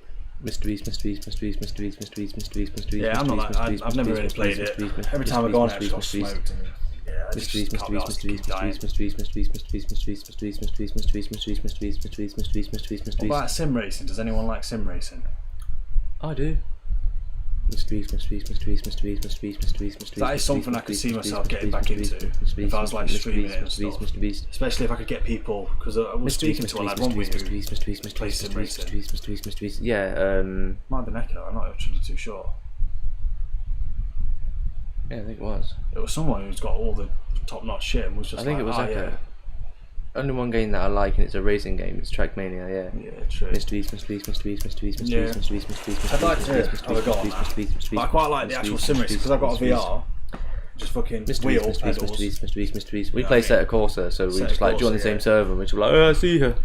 Mr. Beast, Mr. Beast, Mr. Beast, Mr. Beast, Mr. Beast, Mr. Beast, Mr. Beast. Yeah, I'm not like, I've never really played it. Every time I go on it, I just got smoked. Mr. Beast, Mr. Beast, Mr. Beast, Mr. Beast, Mr. Beast, Mr. Beast, Mr. Beast, Mr. Beast, Mr. Beast, Mr. Beast, Mr. Beast, Mr. Beast, Mr. Beast, Mr. Beast, Mr. Beast, Mr. Beast. What about sim racing? Does anyone like sim racing? I do. Mr. Beast, Mr. Beast, Mr. Beast, Mr. Beast, Mr. Beast, Mr. Beast, Mr. Beast. That is something I could see myself getting back into if I was like streaming it and stuff. Mr. Beast. Especially if I could get people, because I was speaking to a lad one week who plays sim racing. Mr. Beast. Yeah. Might have been Echo. I'm not actually too sure. Yeah, I think it was. It was someone who's got all the top-notch shit and was just. I think like, it was Echo. Yeah. Only one game that I like, and it's a racing game. It's Trackmania. Yeah. Yeah, true. Mr. Beast, Mr. Beast, Mr. Beast, Mr. Beast, Mr. Beast, Mr. Beast, Mr. Beast, Mr. Beast. I'd like to have a go on that. But I quite like the actual sim racing because I've got a VR. Just fucking wheel pedals. Mr. Beast. We play Seta Corsa, so we just like join the same server, and we're just like, oh, I see her.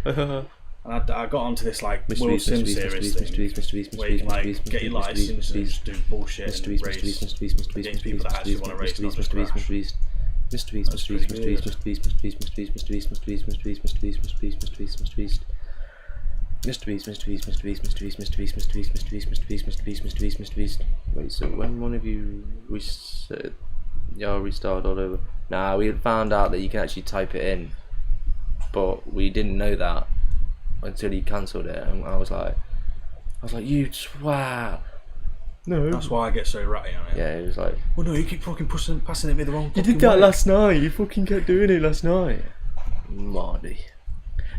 And I got onto this like World Sim series thing, where you can like get your license and just do bullshit and race against people that actually want to race, not just crash. Mr. Beast, Mr. Beast, Mr. Beast, Mr. Beast, Mr. Beast, Mr. Beast, Mr. Beast, Mr. Beast, Mr. Beast, Mr. Beast, Mr. Beast, Mr. Beast, Mr. Beast. Mr. Beast, Mr. Beast, Mr. Beast, Mr. Beast, Mr. Beast, Mr. Beast, Mr. Beast, Mr. Beast, Mr. Beast, Mr. Beast, Mr. Beast. Wait, so when one of you reset, y'all restart all over? Nah, we found out that you can actually type it in, but we didn't know that until he cancelled it, and I was like, you twat. No. That's why I get so ratty on it. Yeah, it was like, well, no, you keep fucking passing it me the wrong. You did that way last night. You fucking kept doing it last night, Marty.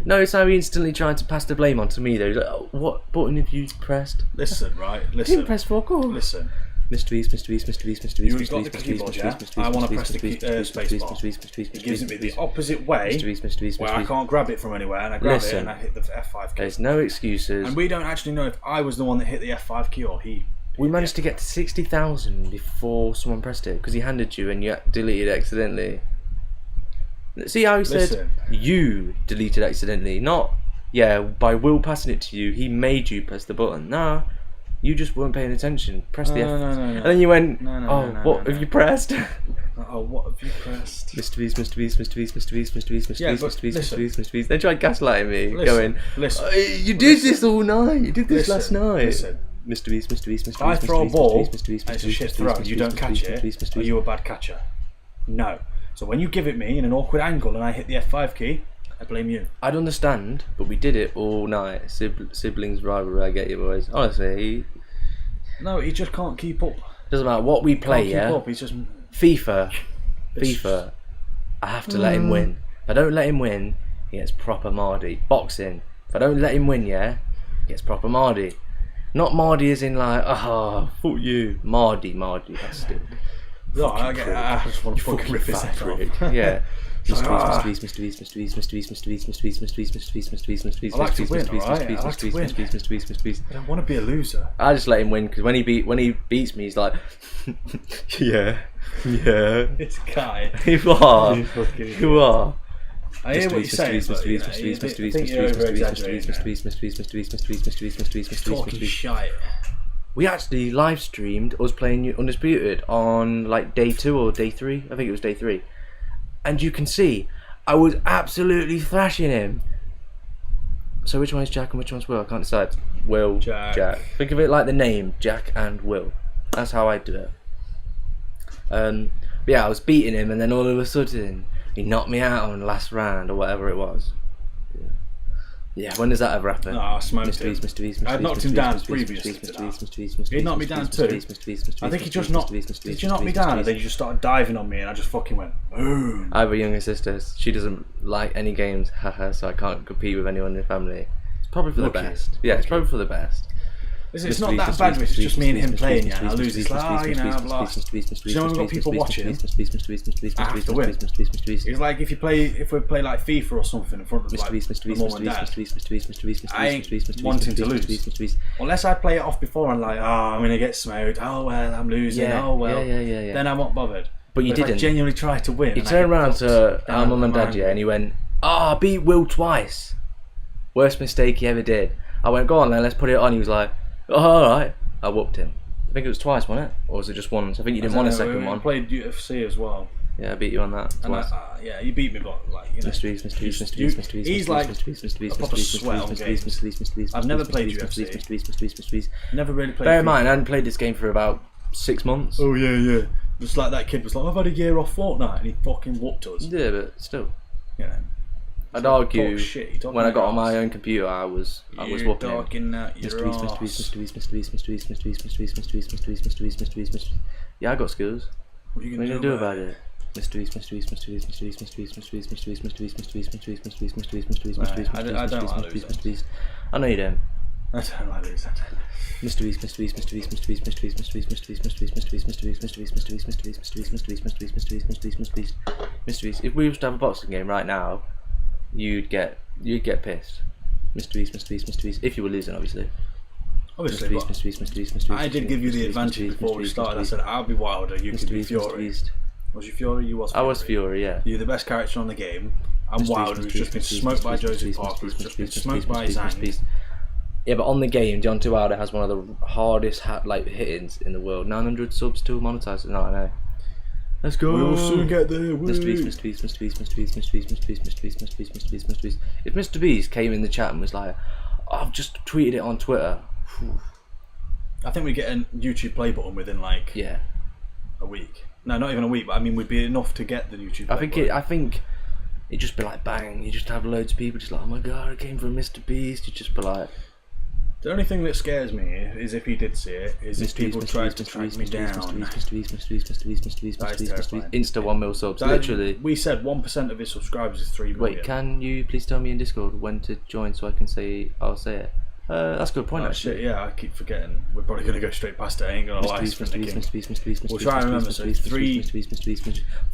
No, it's how he instantly tried to pass the blame onto me. Though, he's like, oh, what button have you pressed? Listen, right. Listen. You didn't press fuck all. Listen. Mr. Beast, Mr. Beast, Mr. Beast, Mr. Beast, You've got the keyboard, yeah? I want to press the space bar. It gives me the opposite way, where I can't grab it from anywhere, and I grab it and I hit the F5 key. There's no excuses. And we don't actually know if I was the one that hit the F5 key or he. We managed to get to 60,000 before someone pressed it, because he handed you and you deleted it accidentally. See how he said you deleted accidentally, not, yeah, by Will passing it to you, he made you press the button. Nah, you just weren't paying attention. Press the F. No. And then you went, what have you pressed? Oh, what have you pressed? Mr. Beast, Mr. Beast, Mr. Beast, Mr. Beast, Mr. Beast, Mr. Yeah, Beast, but Mr. Beast, listen. Mr. Beast, Mr. Beast. They tried gaslighting me, Listen. going, you did this all night. You did this last night. Listen. Mr. Beast, Mr. Beast, Mr. Beast. If I throw a ball and it's it's a shit throw, you don't catch it, are you a bad catcher? No. So when you give it me in an awkward angle and I hit the F5 key, I blame you. I'd understand, but we did it all night. Siblings rivalry, I get you boys. Honestly. No, he just can't keep up. Doesn't matter what we play, yeah? Up. He's just... FIFA, I have to let him win. If I don't let him win, he gets proper Mardy. Boxing, if I don't let him win, yeah, he gets proper Mardy. Not Mardy as in like, fuck you. Mardy, that's stupid. No, I just want to fucking rip his head off. Yeah. I Mr. Beast. I like to win, alright? I like to win. I don't want to be a loser. I just let him win because when he beats me, he's like, yeah. It's Kai. You are. I hear what you're saying, but you know, I think you're over-exaggerating now. Talking shite. We actually live streamed us playing Undisputed on like day 2 or day 3. I think it was day 3. And you can see, I was absolutely thrashing him. So which one is Jack and which one's Will? I can't decide. Will, Jack. Think of it like the name, Jack and Will. That's how I do it. But yeah, I was beating him and then all of a sudden, he knocked me out on the last round or whatever it was. Yeah, when does that ever happen? No, I smoked him. I knocked him down previously. He knocked me down too. I think he just knocked. Did you knock me down? And then you just started diving on me, and I just fucking went boom. I have a younger sister. She doesn't like any games, haha. So I can't compete with anyone in the family. It's probably for the best. Yeah, it's probably for the best. It's not that bad. It's just me and him playing. Yeah, and I lose. It's like, you know, I've lost. You know, we've got people watching. I have to win. It's like if we play like FIFA or something in front of like my mum and dad. I ain't wanting to lose. Unless I play it off before and like, I'm gonna get smoked. Oh well, I'm losing. Oh well. Yeah. Then I'm not bothered. But you didn't. I genuinely tried to win. He turned around to our mum and dad, and he went, I beat Will twice. Worst mistake he ever did. I went, go on then, let's put it on. He was like, alright. I whooped him. I think it was twice, wasn't it? Or was it just once? I think you didn't want a second one. I played UFC as well. Yeah, I beat you on that. Yeah, you beat me, but like, you know. He's like a proper sweat on games. I've never played UFC. Never really played. Bear in mind, I hadn't played this game for about 6 months. Oh yeah. Just like that kid was like, I've had a year off Fortnite, and he fucking whooped us. Yeah, but still. Yeah. I'd argue when I got on my own computer, I was whooping him. Mr. Beast. Yeah, I got skills. What are you gonna do about it? Mr. Beast. I don't like losing. I know you don't. I don't like losing. Mr. Beast. If we was to have a boxing game right now, you'd get pissed. Mr. Beast. If you were losing, obviously. Mr. I did give you the advantage before we started. I said I'll be Wilder, you could be Fury. Was you Fury? You was Fury. I was Fury, yeah. You're the best character on the game. I'm Wilder, who's just been smoked by Joseph Parker, who's just been smoked by Zhang. Yeah, but on the game, Deontay Wilder has one of the hardest hit-ins in the world. 900 subs to monetize it. No, I know. Let's go. We'll soon get there. Mr. Beast. If Mr. Beast came in the chat and was like, I've just tweeted it on Twitter. I think we get a YouTube play button within like a week. No, not even a week, but I mean we'd be enough to get the YouTube play button. I think it'd just be like bang, you just have loads of people just like, oh my god, I came from Mr. Beast. You'd just be like, the only thing that scares me is if he did see it, is if people tried to track me down. Mr. Beast. Insta 1 mil subs. Literally. We said 1% of his subscribers is 3 million. Wait, can you please tell me in Discord when to join so I can say, I'll say it? That's a good point, actually. Shit, yeah, I keep forgetting. We're probably going to go straight past it. I ain't going to lie. We'll try and remember. So 3,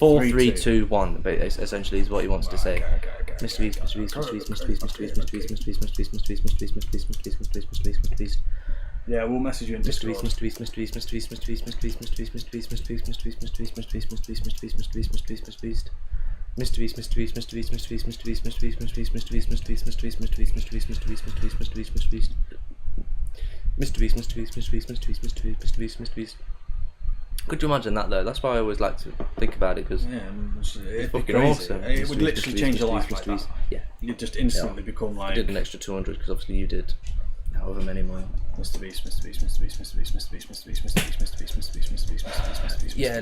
4, 3, 2, 1. Essentially, is what he wants to say. Mr. Beast. Yeah, we'll message you in Discord. Mr. Beast. Could you imagine that though? That's why I always like to think about it, because it's fucking awesome. It would literally change your life like that. Yeah, you'd just instantly become like. I did an extra 200 because obviously you did however many more. Mr. Beast. Yeah.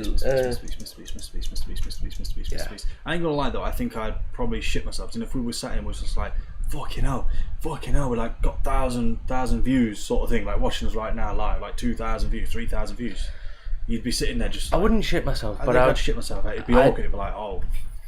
I ain't gonna lie though, I think I'd probably shit myself. And if we were sat in, was just like, fucking hell, we like got 1,000 views sort of thing, like watching us right now live, like 2,000 views, 3,000 views. You'd be sitting there just. I wouldn't shit myself, but I'd shit myself. It'd be awkward. It'd be like, oh,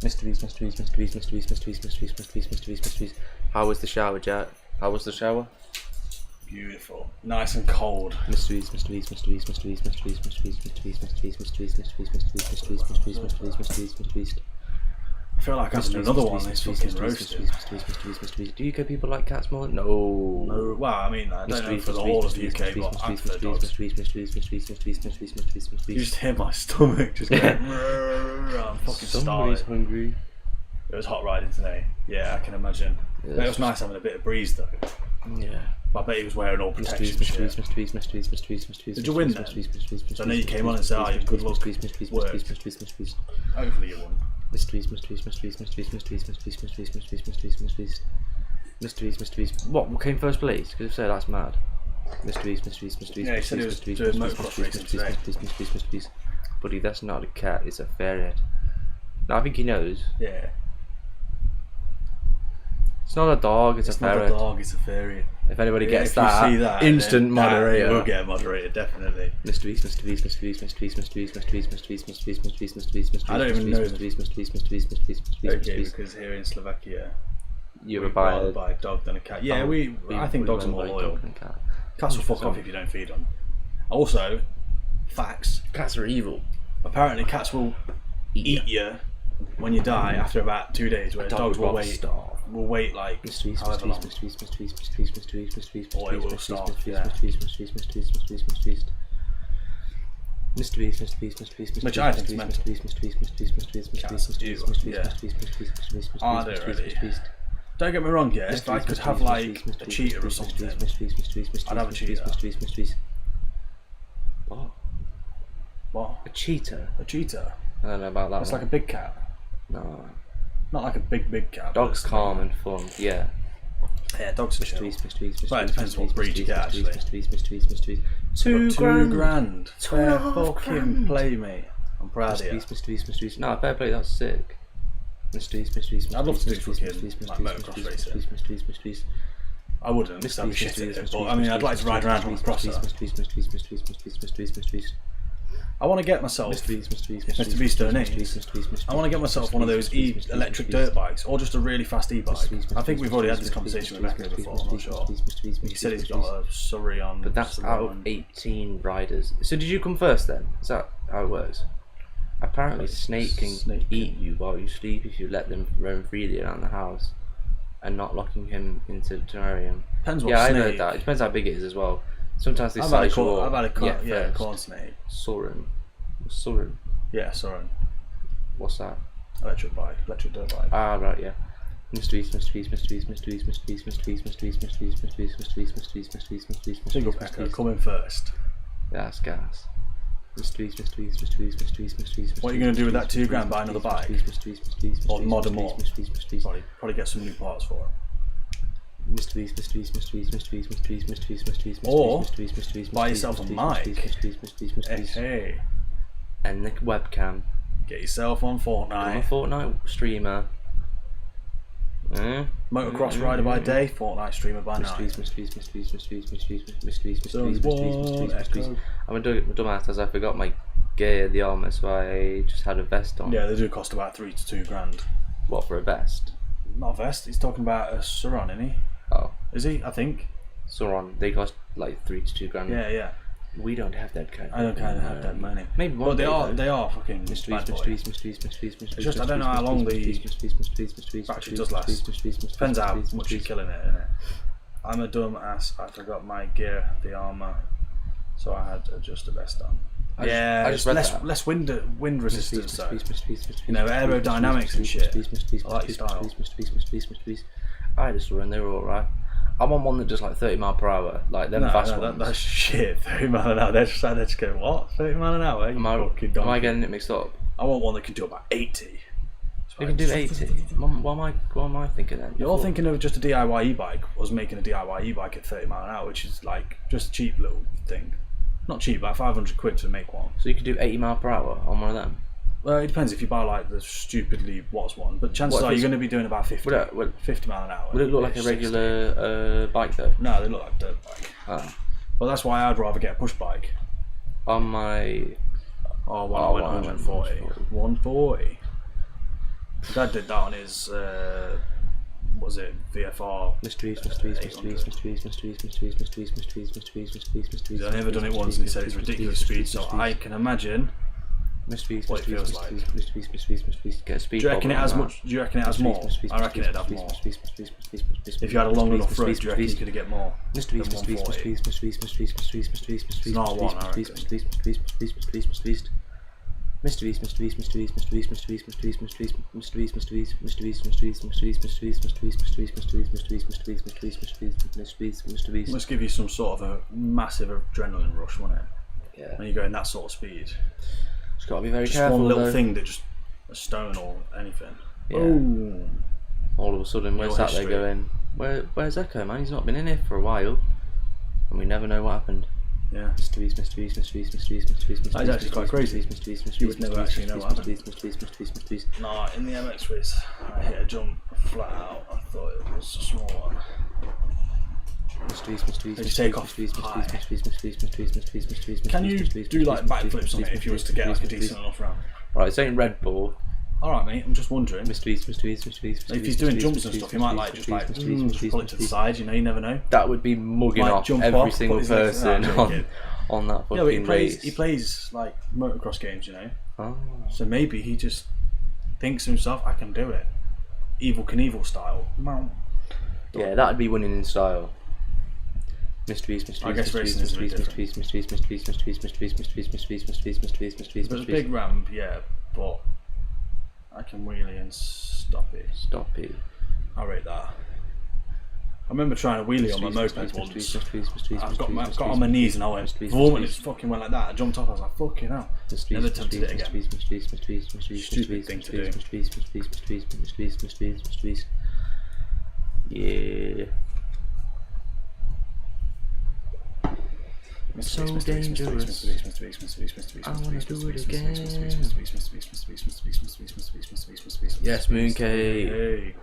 Mr. Beast, Mr. Beast, Mr. Beast, Mr. Beast, Mr. Beast, Mr. Beast, Mr. Beast, Mr. Beast, Mr. Beast. How was the shower, Jack? How was the shower? Beautiful. Nice and cold. Mr. Beast, Mr. Beast, Mr. Beast, Mr. Beast, Mr. Beast, Mr. Beast, Mr. Beast, Mr. Beast, Mr. Beast, Mr. Beast, Mr. Beast, Mr. Beast, Mr. Beast, Mr. Beast, Mr. Beast, Mr. Beast. I feel like having another one is fucking roasted. Do UK people like cats more? No. No, well, I mean, I don't know for the whole of the UK, but I'm for dogs. You just hear my stomach just going, I'm fucking Somebody's starving. hungry. It was hot riding today. Yeah, I can imagine. Yeah, But it was nice having a bit of breeze though. Yeah. But I bet he was wearing all protection shit. Did you win then? So I know you came on and said, oh, good luck. Hopefully you won. Mr. Beast. What came first place? Because if so, that's mad. Mr. Beast. Yeah, he said he was doing motocross racing today. Mr. Beast. Buddy, that's not a cat, it's a ferret. No, I think he knows. Yeah. It's not a dog, it's a It's not ferret. a dog, it's a fairy. If anybody Yeah, gets if you that, see that, instant then moderator. You will get moderated, definitely. Mr. Beast. I don't even know. Mr. Okay, Beast. because here in Slovakia, You we'd were by rather buy a dog than a cat. Yeah, I think dogs are more loyal. Cats will fuck off if you don't feed them. Also, facts. Cats are evil. Apparently, cats will eat you when you die after about 2 days, whereas dogs will wait. Will wait like however long. Or it will starve. Yeah. Which I think is mental. Cats do. Yeah. I don't really. Don't get me wrong, yeah. If I could have like a cheetah or something, I'd have a cheetah. What? What? A cheetah? A cheetah. I don't know about that It's one. like a big cat. No. Not like a big cat. Dogs calm and fun, yeah. Yeah, dogs are chill. Well, it depends what breed you get actually. $2 grand. $2,000. Fair $2.5 fucking grand. play, mate. I'm proud of you. No, fair play, that's sick. I'd love to do fucking like motocross racing. I wouldn't, because I'm shit at it, but I mean, I'd like to ride around on a crosser. I want to get myself, Mr. Beast don't he? I want to get myself one of those electric dirt bikes, or just a really fast e-bike. I think we've already had this conversation with Mecca before, I'm not sure. He said he's got a Surrey on. But that's out of 18 riders. So did you come first then? Is that how it works? Apparently snake can eat you while you sleep if you let them roam freely around the house and not locking him into the terrarium. Depends what yeah, snake. I know that. It depends how big it is as well. Sometimes they I've had a size you up. corn snake. Soren. Yeah, Soren. What's that? Electric dirt bike. Ah, right, yeah. Big up Echo, coming first. Yeah, that's gas. What are you going to do with that $2 grand? Buy another bike? Or mod them more? Probably get some new parts for it. Or buy yourself a mic. Hey. And the webcam. Get yourself on I'm a Fortnite. Fortnite streamer. Motocross rider by day, Fortnite streamer by night. I'm a dumbass as I forgot my gear, the armour, so I just had a vest on. Yeah, they do cost about $3 to $2 grand. What, for a vest? Not a vest, he's talking about a Suron, isn't he? Oh. Is he? I think. Sauron, they cost like $3 to $2 grand. Yeah. We don't have that kind of I don't kind of have that money. Maybe one But they day, are, though. they are fucking bad boy. It's just I don't know how long the battery does last. Depends how much you're killing it, innit? I'm a dumb ass. I forgot my gear, the armour, so I had to adjust the vest on. I just read that. less wind resistance though. You know, aerodynamics and shit. I like your style. I just run, they were alright. I'm on one that does like 30 mile per hour, like them fast ones. That's shit. 30 mile an hour. They're just going, what? 30 mile an hour? Am I getting it mixed up? I want one that can do about 80. You can do 80. What am I thinking then? You're thinking of just a DIY e-bike. I was making a DIY e-bike at 30 mile an hour, which is like just a cheap little thing. Not cheap, about 500 quid to make one. So you could do 80 mile per hour on one of them? Well, it depends if you buy like the stupidly Watts one, but chances are you're going to be doing about 50 mile an hour. Would it look like a regular bike though? No, they look like a dirt bike. Oh. Well, that's why I'd rather get a push bike. On my... I went 140. 140. Dad did that on his what was it, VFR. Mysteries. I've never done it once, and he said it's ridiculous speed. So I can imagine. Mysteries. What it feels like. Get a speed. Do you reckon it has much? Do you reckon it has more? I reckon it'd have more. If you had a long enough road, do you reckon you could get more? Mysteries. It's not one, I reckon. It must give you some sort of a massive adrenaline rush, won't it? Yeah. When you go in that sort of speed. Just got to be very Just careful. one little though. thing that just a stone or anything. Yeah. Boom. All of a sudden, we're Your sat there history. going, "Where's Echo, man? He's not been in here for a while," and we never know what happened. Yeah. Mysteries. That's actually quite crazy. You would never actually know what happened. Nah, in the MX race, I hit a jump flat out. I thought it was a small one. Can you do like backflips on it if you was to get like a decent enough round? Right, it's ain't Red Bull. Alright mate, I'm just wondering. Mysteries. If he's doing jumps and stuff, he might like just pull it to the side, you know, you never know. That would be mugging Might off jump every off, single put his legs- person no, I'm joking. on that fucking Yeah, but race. he plays like motocross games, you know. Oh. So maybe he just thinks to himself, I can do it. Evil Knievel style. Yeah, that'd be winning in style. Mysteries. I guess racing is a bit different. There's a big ramp, yeah, but I can wheelie and stop it. Stop it. I rate that. I remember trying to wheelie on my moped once. I got on my knees and I went, boom, and it just fucking went like that. I jumped off, I was like, fucking hell. Never attempted it again. Stupid thing to do. Yeah. So dangerous. I wanna do it again. Yes, Mooncake. Hey.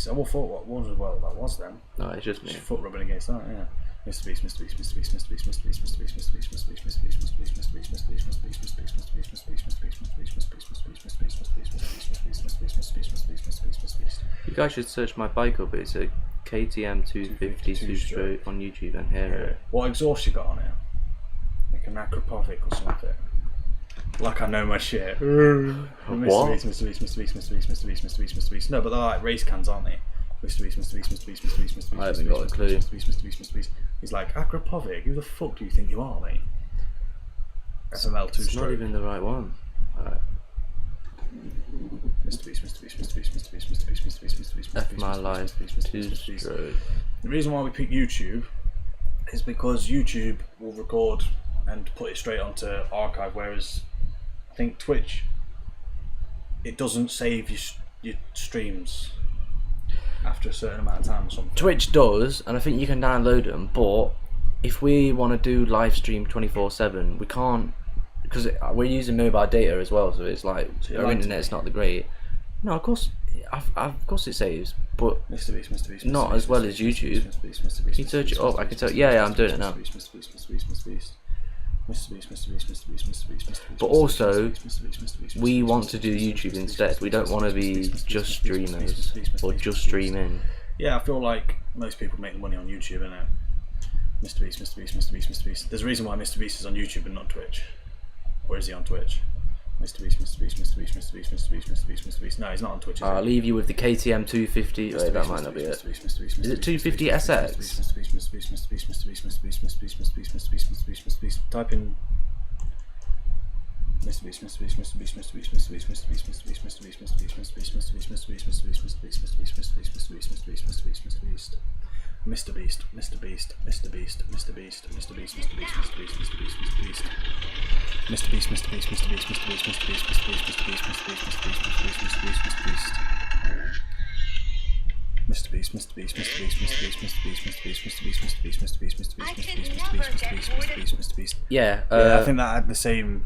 I will thought what was as well that was then. No, it's just me. Foot rubbing against that, yeah. Mr. Beast. You guys should search my bike up. It's a KTM 250 two-stroke on YouTube and hear it. What exhaust you got on it? Like an Acropovic or something. Like I know my shit. What? Mr. Beast. No, but they're like race cans, aren't they? Mr. Beast. I haven't got a clue. He's like, Acropovic, who the fuck do you think you are, mate? FML It's not two-stroke. even the right one. Alright. Mr. Beast. F my life. Two-stroke. The reason why we pick YouTube is because YouTube will record and put it straight onto archive, whereas I think Twitch, it doesn't save your streams after a certain amount of time or something. Twitch does, and I think you can download them, but if we want to do live stream 24/7, we can't, because we're using mobile data as well, so it's like our internet's not the great. No, of course it saves, but Mr. Beast. not as well as YouTube. You search it up, I can tell. Yeah, I'm doing it now. But also, we want to do YouTube instead. We don't want to be just streamers or just streaming. Yeah, I feel like most people make money on YouTube, innit? Mr. Beast. There's a reason why Mr. Beast is on YouTube and not Twitch. Or is he on Twitch? Mr. Beast. No, he's not on Twitch. I'll leave you with the KTM 250. Wait, that might not be it. Is it 250 SX? Type in Mr. Beast. Yeah, I think that had the same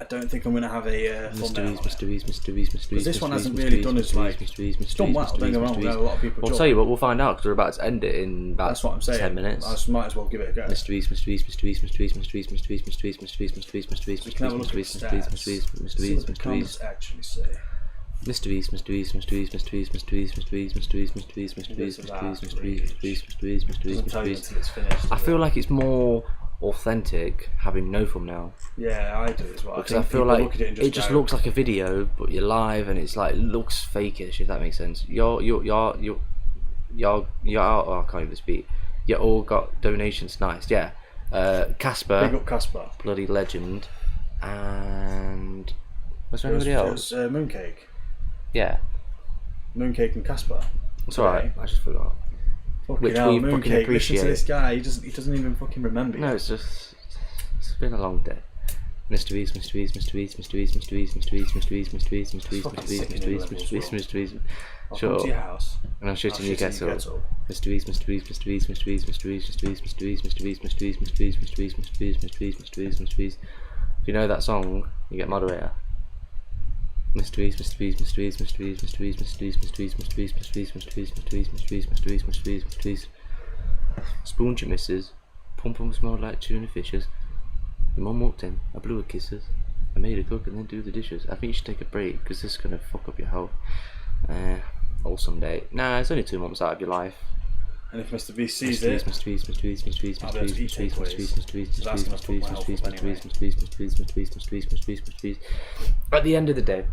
I don't think I'm going to have a thumbnail. Mr. This one hasn't really done as like. It's done well. Don't get me wrong. We had a lot of people. I'll tell you what, we'll find out because we're about to end it in about That's what I'm saying. 10 minutes. I might as well give it a go. Mr. Beast. We can have a look at the stats. See what the comments actually say. Doesn't tell you until it's finished. I feel like it's more authentic having no thumbnail. Yeah, I do as well. Because I feel like it just looks like a video, but you're live and it's like looks fakeish. If that makes sense. You're out. Oh, I can't even speak. You all got donations. Nice, yeah. Casper, Big up Casper, bloody legend, and was there anybody else? Mooncake. Yeah, Mooncake and Casper. it's alright. I just forgot. Which we fucking Mooncake, listen appreciate. to this guy. He doesn't even fucking remember. No, it's been a long day. Mr. Beast. I'll come to your house. And I'm shooting you get up. Mr. Beast. If you know that song, you get moderator. Mr. Beast. Spoon you misses. Pum smelled like tuna fishes. Your mum walked in, I blew her kisses. I made her cook and then do the dishes. I think you should take a break because this is gonna fuck up your health. Awesome day. Nah, it's only 2 months out of your life. And if Mr. Beast sees it, at the end of the day,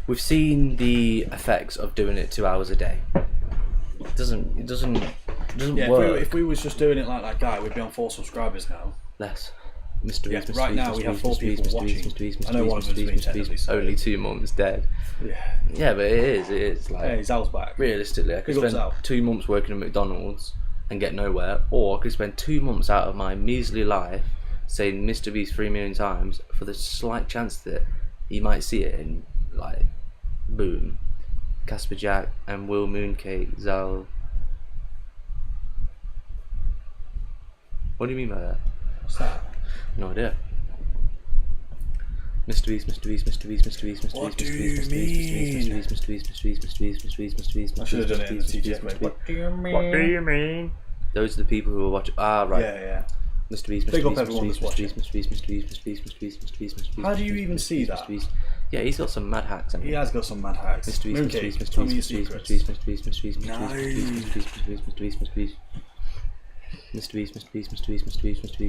we've seen the effects of doing it 2 hours a day. It doesn't yeah, work. if we was just doing it like that guy, we'd be on 4 subscribers now. Less. Mr. Yeah, Beast, right now we have 4 people watching. I know one of them's been technically so. Only 2 months dead. Yeah. Yeah, but it is like. Hey, Zal's back. Realistically, I could Big up spend Zal. 2 months working at McDonald's and get nowhere, or I could spend 2 months out of my measly life saying Mr. Beast 3 million times for the slight chance that he might see it and like, boom, Casper Jack and Will Mooncake Zal. What do you mean by that? What's that? No idea. Mr. Beast. What do you mean? I should have done it in the TGF, mate. What do you mean? What do you mean? Those are the people who are watching. Ah, right. Yeah. Mr. Beast. Big up everyone that's watching. How do you even see that? Yeah, he's got some mad hacks. He has got some mad hacks. Mooncake, tell me your secrets.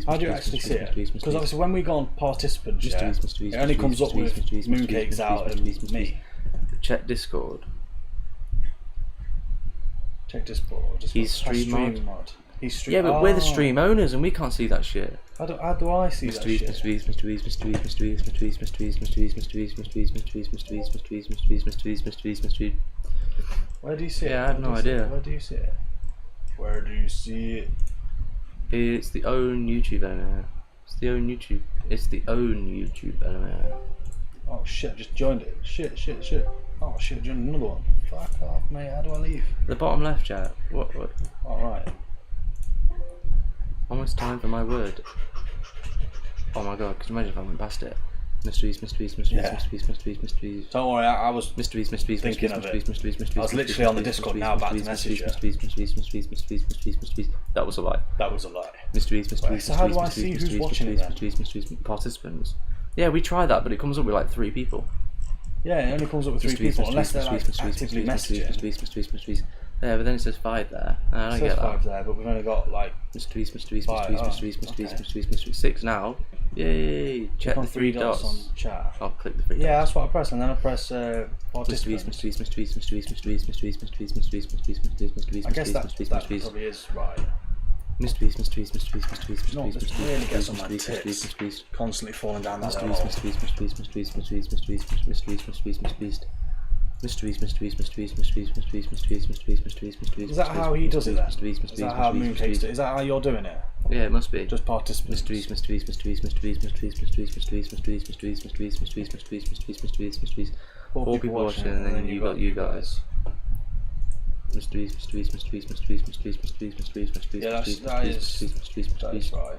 How do you actually see it? Because obviously when we go on participants, it only comes up with Mooncakes out and me. Check Discord. Check Discord. He's stream mod. He's stream. Yeah, but we're the stream owners and we can't see that shit. How do I see that shit? Where do you see it? Yeah, I have no idea. Where do you see it? Where do you see it? It's the own YouTube element. It's the own YouTube element. Oh shit, I just joined it. Shit. Oh shit, I joined another one. Fuck off, mate. How do I leave? The bottom left, chat. What? Alright. Almost time for my word. Oh my god, could you imagine if I went past it? Mr. Beast. Don't worry, I was Mr. Beast. thinking of it. I was literally on the Discord now about to message you. That was a lie. That was a lie. Mr. Beast. So how do I see who's watching it then? Participants. Yeah, we try that, but it comes up with like 3 people. Yeah, it only comes up with 3 people unless they're like actively messaging. Yeah, but then it says 5 there. I don't get that. 5 there, but we've only got like Mr. Beast. 6 now. Yay! Check the 3 dots on chat. I'll click the 3 dots. Yeah, that's what I press, and then I press participants. I guess that probably is right. Mr. Beast. No, this really gets on my tits. Constantly falling down that hole. Is that how he does it then? Is that how Mooncakes does it? Is that how you're doing it? Yeah, it must be. Just participants. Four people watching and then you got you guys. Yeah, that is right.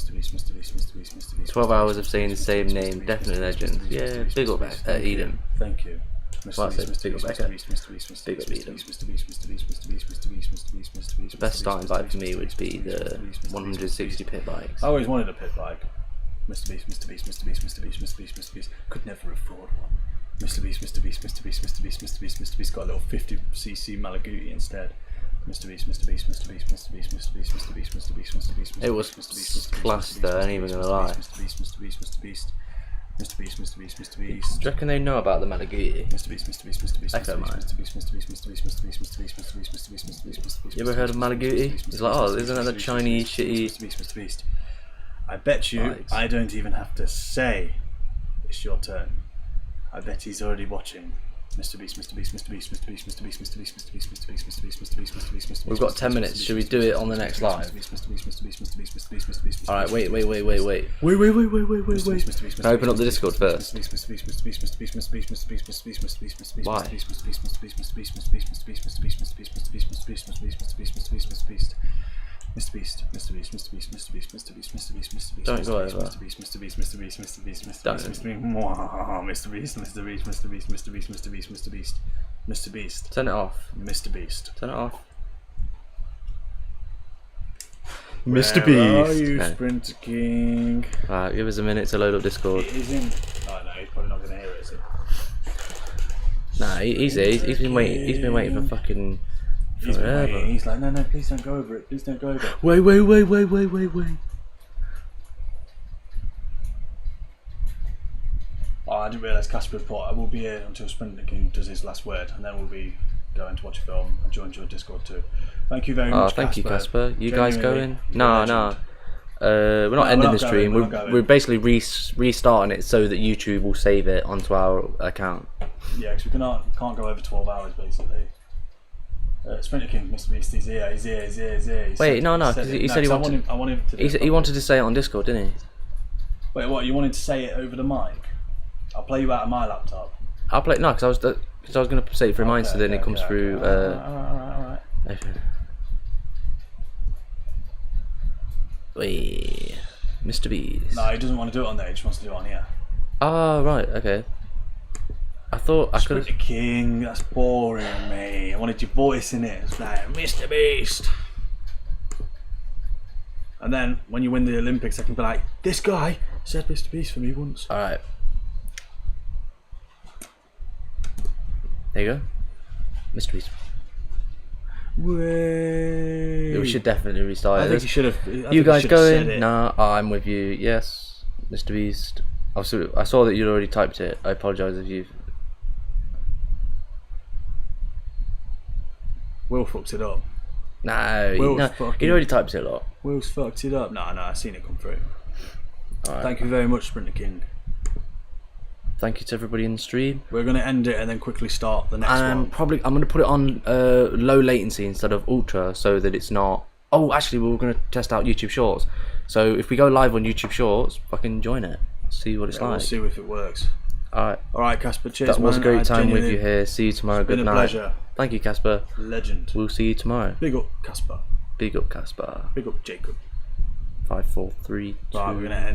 Beast. 12 hours of saying the same name, definitely legend. Yeah, big up Eden. Thank you. Well, I said big up Becca. Big up Eden. The best starting bike for me would be the 160 pit bikes. I always wanted a pit bike. Mr. Beast. Could never afford one. Mr. Beast. Got a little 50cc Malaguti instead. Mr. Beast. It was class though, I ain't even gonna lie. Mr. Beast. Do you reckon they know about the Malaguti? You ever heard of Malaguti? He's like, oh, isn't that the Chinese shitty... Mr. Beast. I bet you Bikes. I don't even have to say it's your turn. I bet he's already watching. Mr. Beast. We've got 10 minutes, should we do it on the next live? Alright, wait. Can I open up the Discord first? Why? Mr. Beast. Don't go over. Mr. Beast. Turn it off. Mr. Beast. Turn it off. Mr. Beast. Are you, Okay. Sprinter King? Alright, give us a minute to load up Discord. He's in. Oh no, he's probably not going to hear it, is he? Nah, he's been waiting for fucking He's been forever. waiting. He's like, no, please don't go over it. Please don't go over it. Wait. Oh, I didn't realise Casper report. I will be here until Sprinter King does his last word, and then we'll be going to watch a film and join your Discord too. Thank you very much. Thank you, Casper. You guys Genuinely, going? you're a No. legend. We're not No, ending we're the not stream. going, we're not We're going. basically restarting it so that YouTube will save it onto our account. Yeah, because we can't go over 12 hours basically. Sprinter King, Mr. Beast, he's here. Wait, no, because he said he wanted. I want him to. He wanted to say it on Discord, didn't he? Wait, what? You wanted to say it over the mic? I'll play you out of my laptop. I'll play because I was going to say it through mine, so then it comes through. Alright. Wait, Mr. Beast. No, he doesn't want to do it on there. He just wants to do it on here. Oh, right, okay. I thought I could have. Sprinter King, that's boring, mate. I wanted your voice in it. It's like Mr. Beast. And then when you win the Olympics, I can be like, this guy said Mr. Beast for me once. All right. There you go, Mr. Beast. Way. We should definitely restart it. I think you should have. You guys going? Nah, I'm with you. Yes, Mr. Beast. I saw that you'd already typed it. I apologise if you've. Will fucked it up. No, he'd already typed it a lot. Will's fucked it up. No, I seen it come through. Right. Thank you very much, Sprinter King. Thank you to everybody in the stream. We're going to end it and then quickly start the next one. I'm going to put it on low latency instead of ultra, so that it's not. Oh, actually, we're going to test out YouTube Shorts. So if we go live on YouTube Shorts, fucking join it. See what it's like. We'll see if it works. All right, Casper. Cheers. That was a great time with you here. See you tomorrow. Good night. It's been a pleasure. Thank you, Casper. Legend. We'll see you tomorrow. Big up, Casper. Big up, Casper. Big up, Jacob. 5, 4, 3, 2. Right, we're going to end.